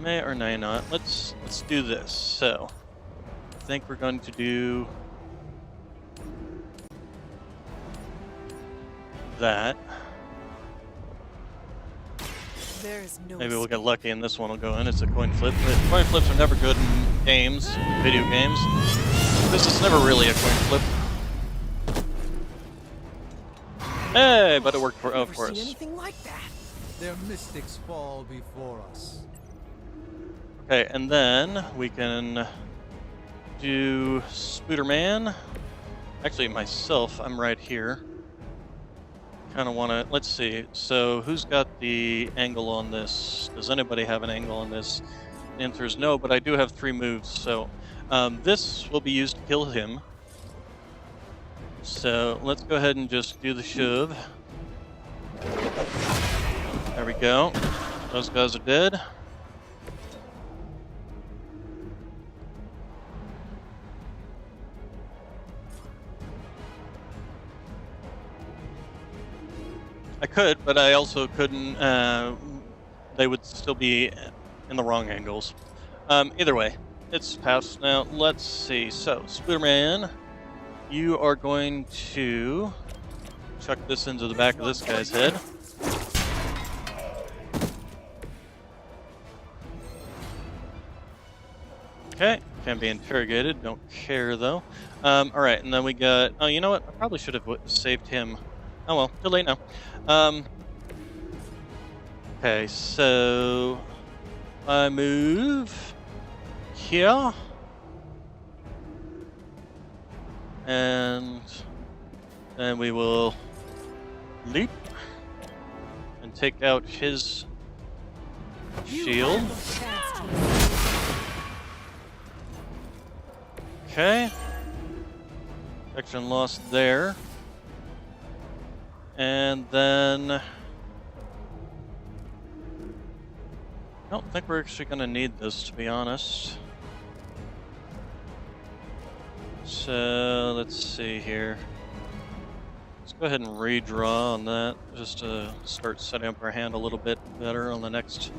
[SPEAKER 1] may or may not. Let's do this. So I think we're going to do that. Maybe we'll get lucky and this one will go in. It's a coin flip. But coin flips are never good in games, video games. This is never really a coin flip. Hey, but it worked for, of course.
[SPEAKER 6] Anything like that?
[SPEAKER 11] Their mystics fall before us.
[SPEAKER 1] Okay, and then we can do Spooderman. Actually, myself, I'm right here. Kind of want to, let's see, so who's got the angle on this? Does anybody have an angle on this? The answer is no, but I do have 3 moves, so this will be used to kill him. So let's go ahead and just do the shove. There we go. Those guys are dead. I could, but I also couldn't. They would still be in the wrong angles. Either way, it's passed. Now, let's see. So, Spider-Man, you are going to chuck this into the back of this guy's head. Okay, can be interrogated. Don't care, though. Alright, and then we got... Oh, you know what? I probably should have saved him. Oh, well. Too late now. Okay, so... I move... here. And... then we will... leap. And take out his... shield. Okay. Action lost there. And then... I don't think we're actually going to need this, to be honest. So, let's see here. Let's go ahead and redraw on that, just to start setting up our hand a little bit better on the next.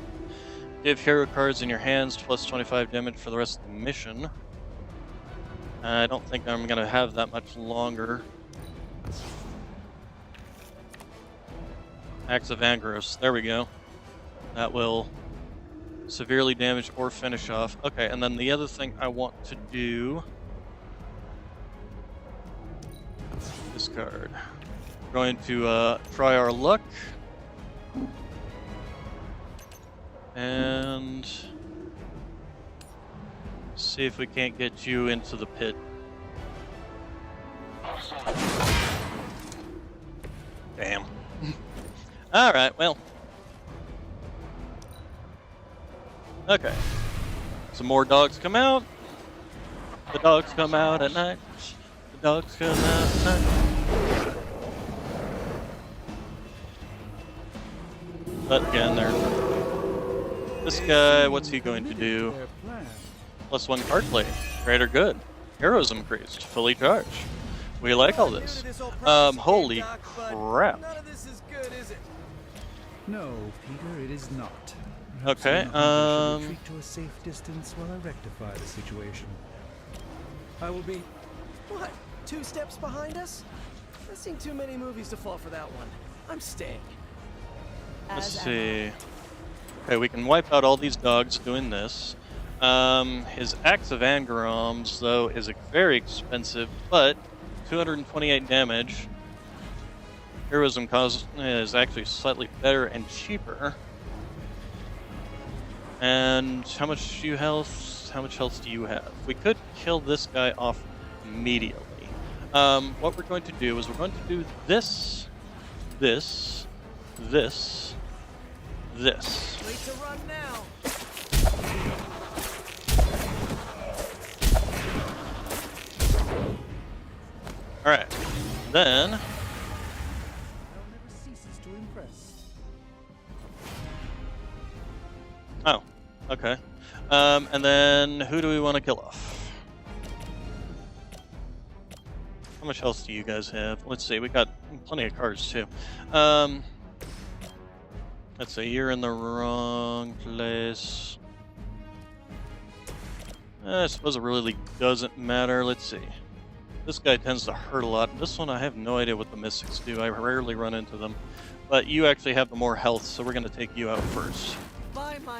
[SPEAKER 1] Give hero cards in your hands, plus 25 damage for the rest of the mission. I don't think I'm going to have that much longer. Axe of Angros. There we go. That will severely damage or finish off. Okay, and then the other thing I want to do... discard. We're going to try our luck. And... see if we can't get you into the pit. Damn. Alright, well. Okay. Some more dogs come out. The dogs come out at night. The dogs come out at night. But again, this guy, what's he going to do? +1 card play. Great or good. Heroes increased. Fully charged. We like all this. Holy crap.
[SPEAKER 6] None of this is good, is it?
[SPEAKER 11] No, Peter, it is not.
[SPEAKER 1] Okay,
[SPEAKER 11] retreat to a safe distance while I rectify the situation.
[SPEAKER 6] I will be... what? 2 steps behind us? I've seen too many movies to fall for that one. I'm staying.
[SPEAKER 1] Let's see. Okay, we can wipe out all these dogs doing this. His Axe of Angrams, though, is very expensive, but 228 damage. Heroism cost is actually slightly better and cheaper. And how much do you health? How much health do you have? We could kill this guy off immediately. What we're going to do is we're going to do this, this, this, this.
[SPEAKER 6] Wait to run now.
[SPEAKER 1] All right, then. Oh, okay. And then who do we want to kill off? How much health do you guys have? Let's see, we got plenty of cards too. Let's see, you're in the wrong place. I suppose it really doesn't matter. Let's see. This guy tends to hurt a lot. This one, I have no idea what the Mystics do. I rarely run into them. But you actually have the more health, so we're going to take you out first.
[SPEAKER 6] Bye, my...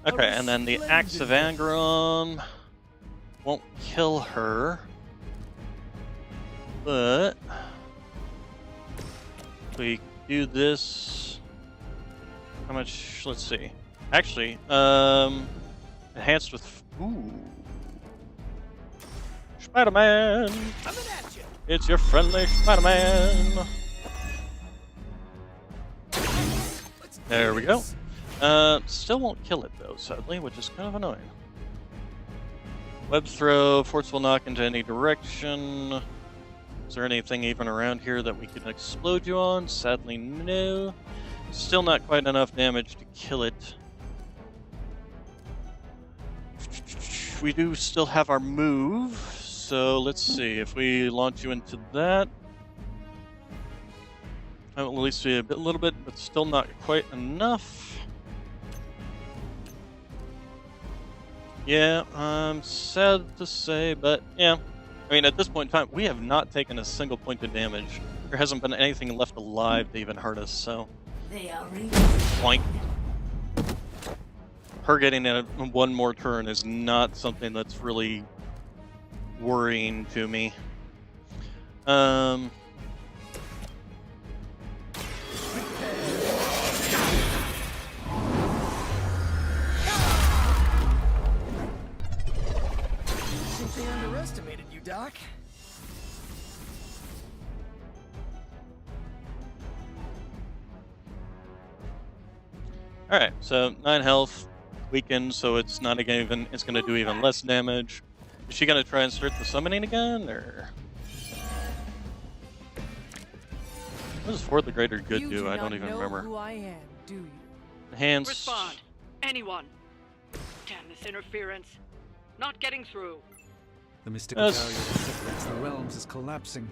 [SPEAKER 1] Okay, and then the Axe of Angron won't kill her. But... we do this. How much? Let's see. Actually, enhanced with. Ooh. Spider-Man! It's your friendly Spider-Man! There we go. Still won't kill it though, sadly, which is kind of annoying. Web throw, forceful knock into any direction. Is there anything even around here that we can explode you on? Sadly, no. Still not quite enough damage to kill it. we do still have our move, so let's see if we launch you into that. At least a little bit, but still not quite enough. Yeah, I'm sad to say, but yeah. I mean, at this point in time, we have not taken a single point of damage. There hasn't been anything left alive to even hurt us, so.
[SPEAKER 19] They are
[SPEAKER 1] Boink. Her getting a one more turn is not something that's really worrying to me.
[SPEAKER 6] They underestimated you, Doc.
[SPEAKER 1] Alright, so 9 health, weakened, so it's not even, it's gonna do even less damage. Is she gonna try and start the summoning again, or? What does For the Greater Good do? I don't even remember.
[SPEAKER 7] Who I am, do you?
[SPEAKER 1] Hands.
[SPEAKER 5] Respond. Anyone. Damn this interference. Not getting through.
[SPEAKER 11] The mystical barrier that separates the realms is collapsing.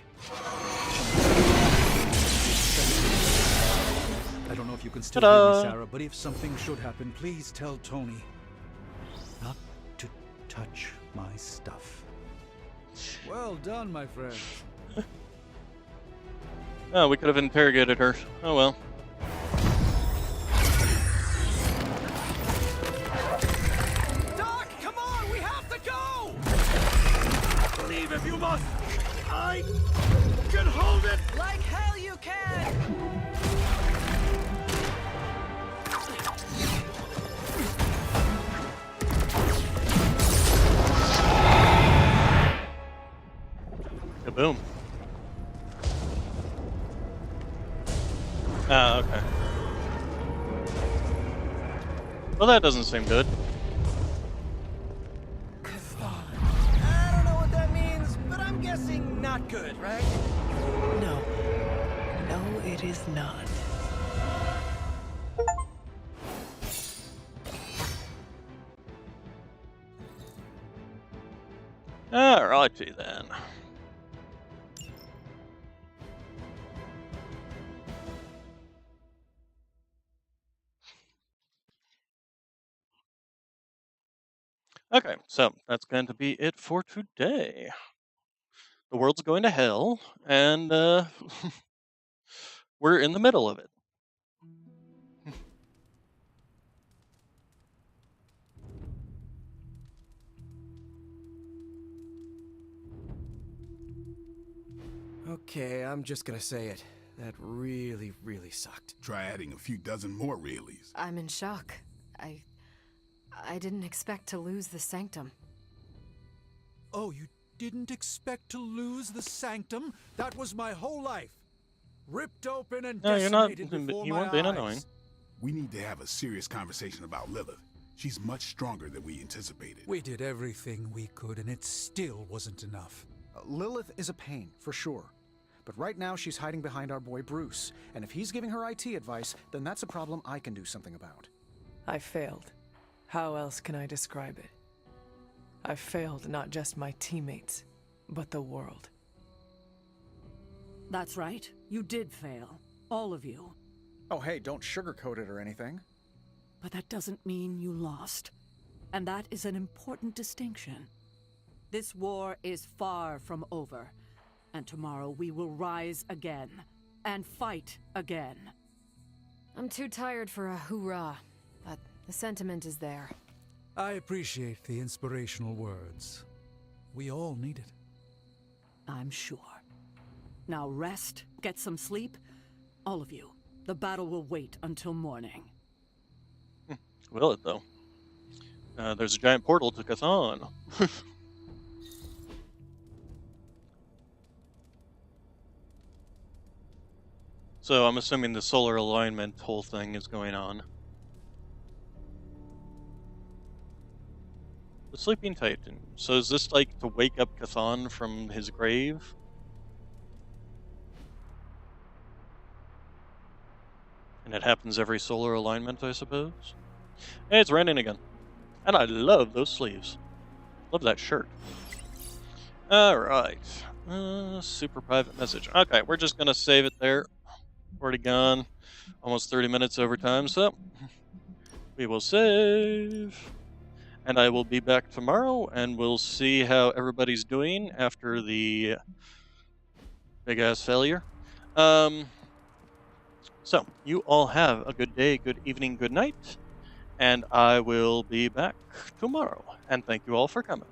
[SPEAKER 11] I don't know if you can still hear me, Sarah, but if something should happen, please tell Tony not to touch my stuff. Well done, my friend.
[SPEAKER 1] Oh, we could have interrogated her. Oh well.
[SPEAKER 6] Doc, come on, we have to go!
[SPEAKER 18] Leave if you must! I can hold it!
[SPEAKER 6] Like hell you can!
[SPEAKER 1] Kaboom. Ah, okay. Well, that doesn't seem good.
[SPEAKER 6] I don't know what that means, but I'm guessing not good, right?
[SPEAKER 7] No. No, it is not.
[SPEAKER 1] Alrighty then. Okay, so that's going to be it for today. The world's going to hell, and we're in the middle of it.
[SPEAKER 9] Okay, I'm just gonna say it. That really, really sucked.
[SPEAKER 4] Try adding a few dozen more reallys.
[SPEAKER 10] I'm in shock. I didn't expect to lose the sanctum.
[SPEAKER 11] Oh, you didn't expect to lose the sanctum? That was my whole life. Ripped open and
[SPEAKER 1] No, you're not.
[SPEAKER 11] decimated before
[SPEAKER 1] You
[SPEAKER 11] my
[SPEAKER 1] weren't being
[SPEAKER 11] eyes.
[SPEAKER 1] annoying.
[SPEAKER 4] We need to have a serious conversation about Lilith. She's much stronger than we anticipated.
[SPEAKER 11] We did everything we could, and it still wasn't enough.
[SPEAKER 12] Lilith is a pain, for sure. But right now she's hiding behind our boy Bruce, and if he's giving her IT advice, then that's a problem I can do something about.
[SPEAKER 7] I failed. How else can I describe it? I failed not just my teammates, but the world.
[SPEAKER 3] That's right. You did fail. All of you.
[SPEAKER 12] Oh hey, don't sugarcoat it or anything.
[SPEAKER 3] But that doesn't mean you lost. And that is an important distinction. This war is far from over. And tomorrow we will rise again. And fight again.
[SPEAKER 10] I'm too tired for a hoorah, but the sentiment is there.
[SPEAKER 11] I appreciate the inspirational words. We all need it.
[SPEAKER 3] I'm sure. Now rest, get some sleep. All of you. The battle will wait until morning.
[SPEAKER 1] Will it, though? There's a giant portal to Chthon. So I'm assuming the solar alignment whole thing is going on. The Sleeping Titan. So is this like to wake up Chthon from his grave? And it happens every solar alignment, I suppose? Hey, it's raining again. And I love those sleeves. Love that shirt. Alright. Super private message. Okay, we're just going to save it there. Already gone. Almost 30 minutes over time, so we will save. And I will be back tomorrow, and we'll see how everybody's doing after the big-ass failure. So, you all have a good day, good evening, good night, and I will be back tomorrow. And thank you all for coming.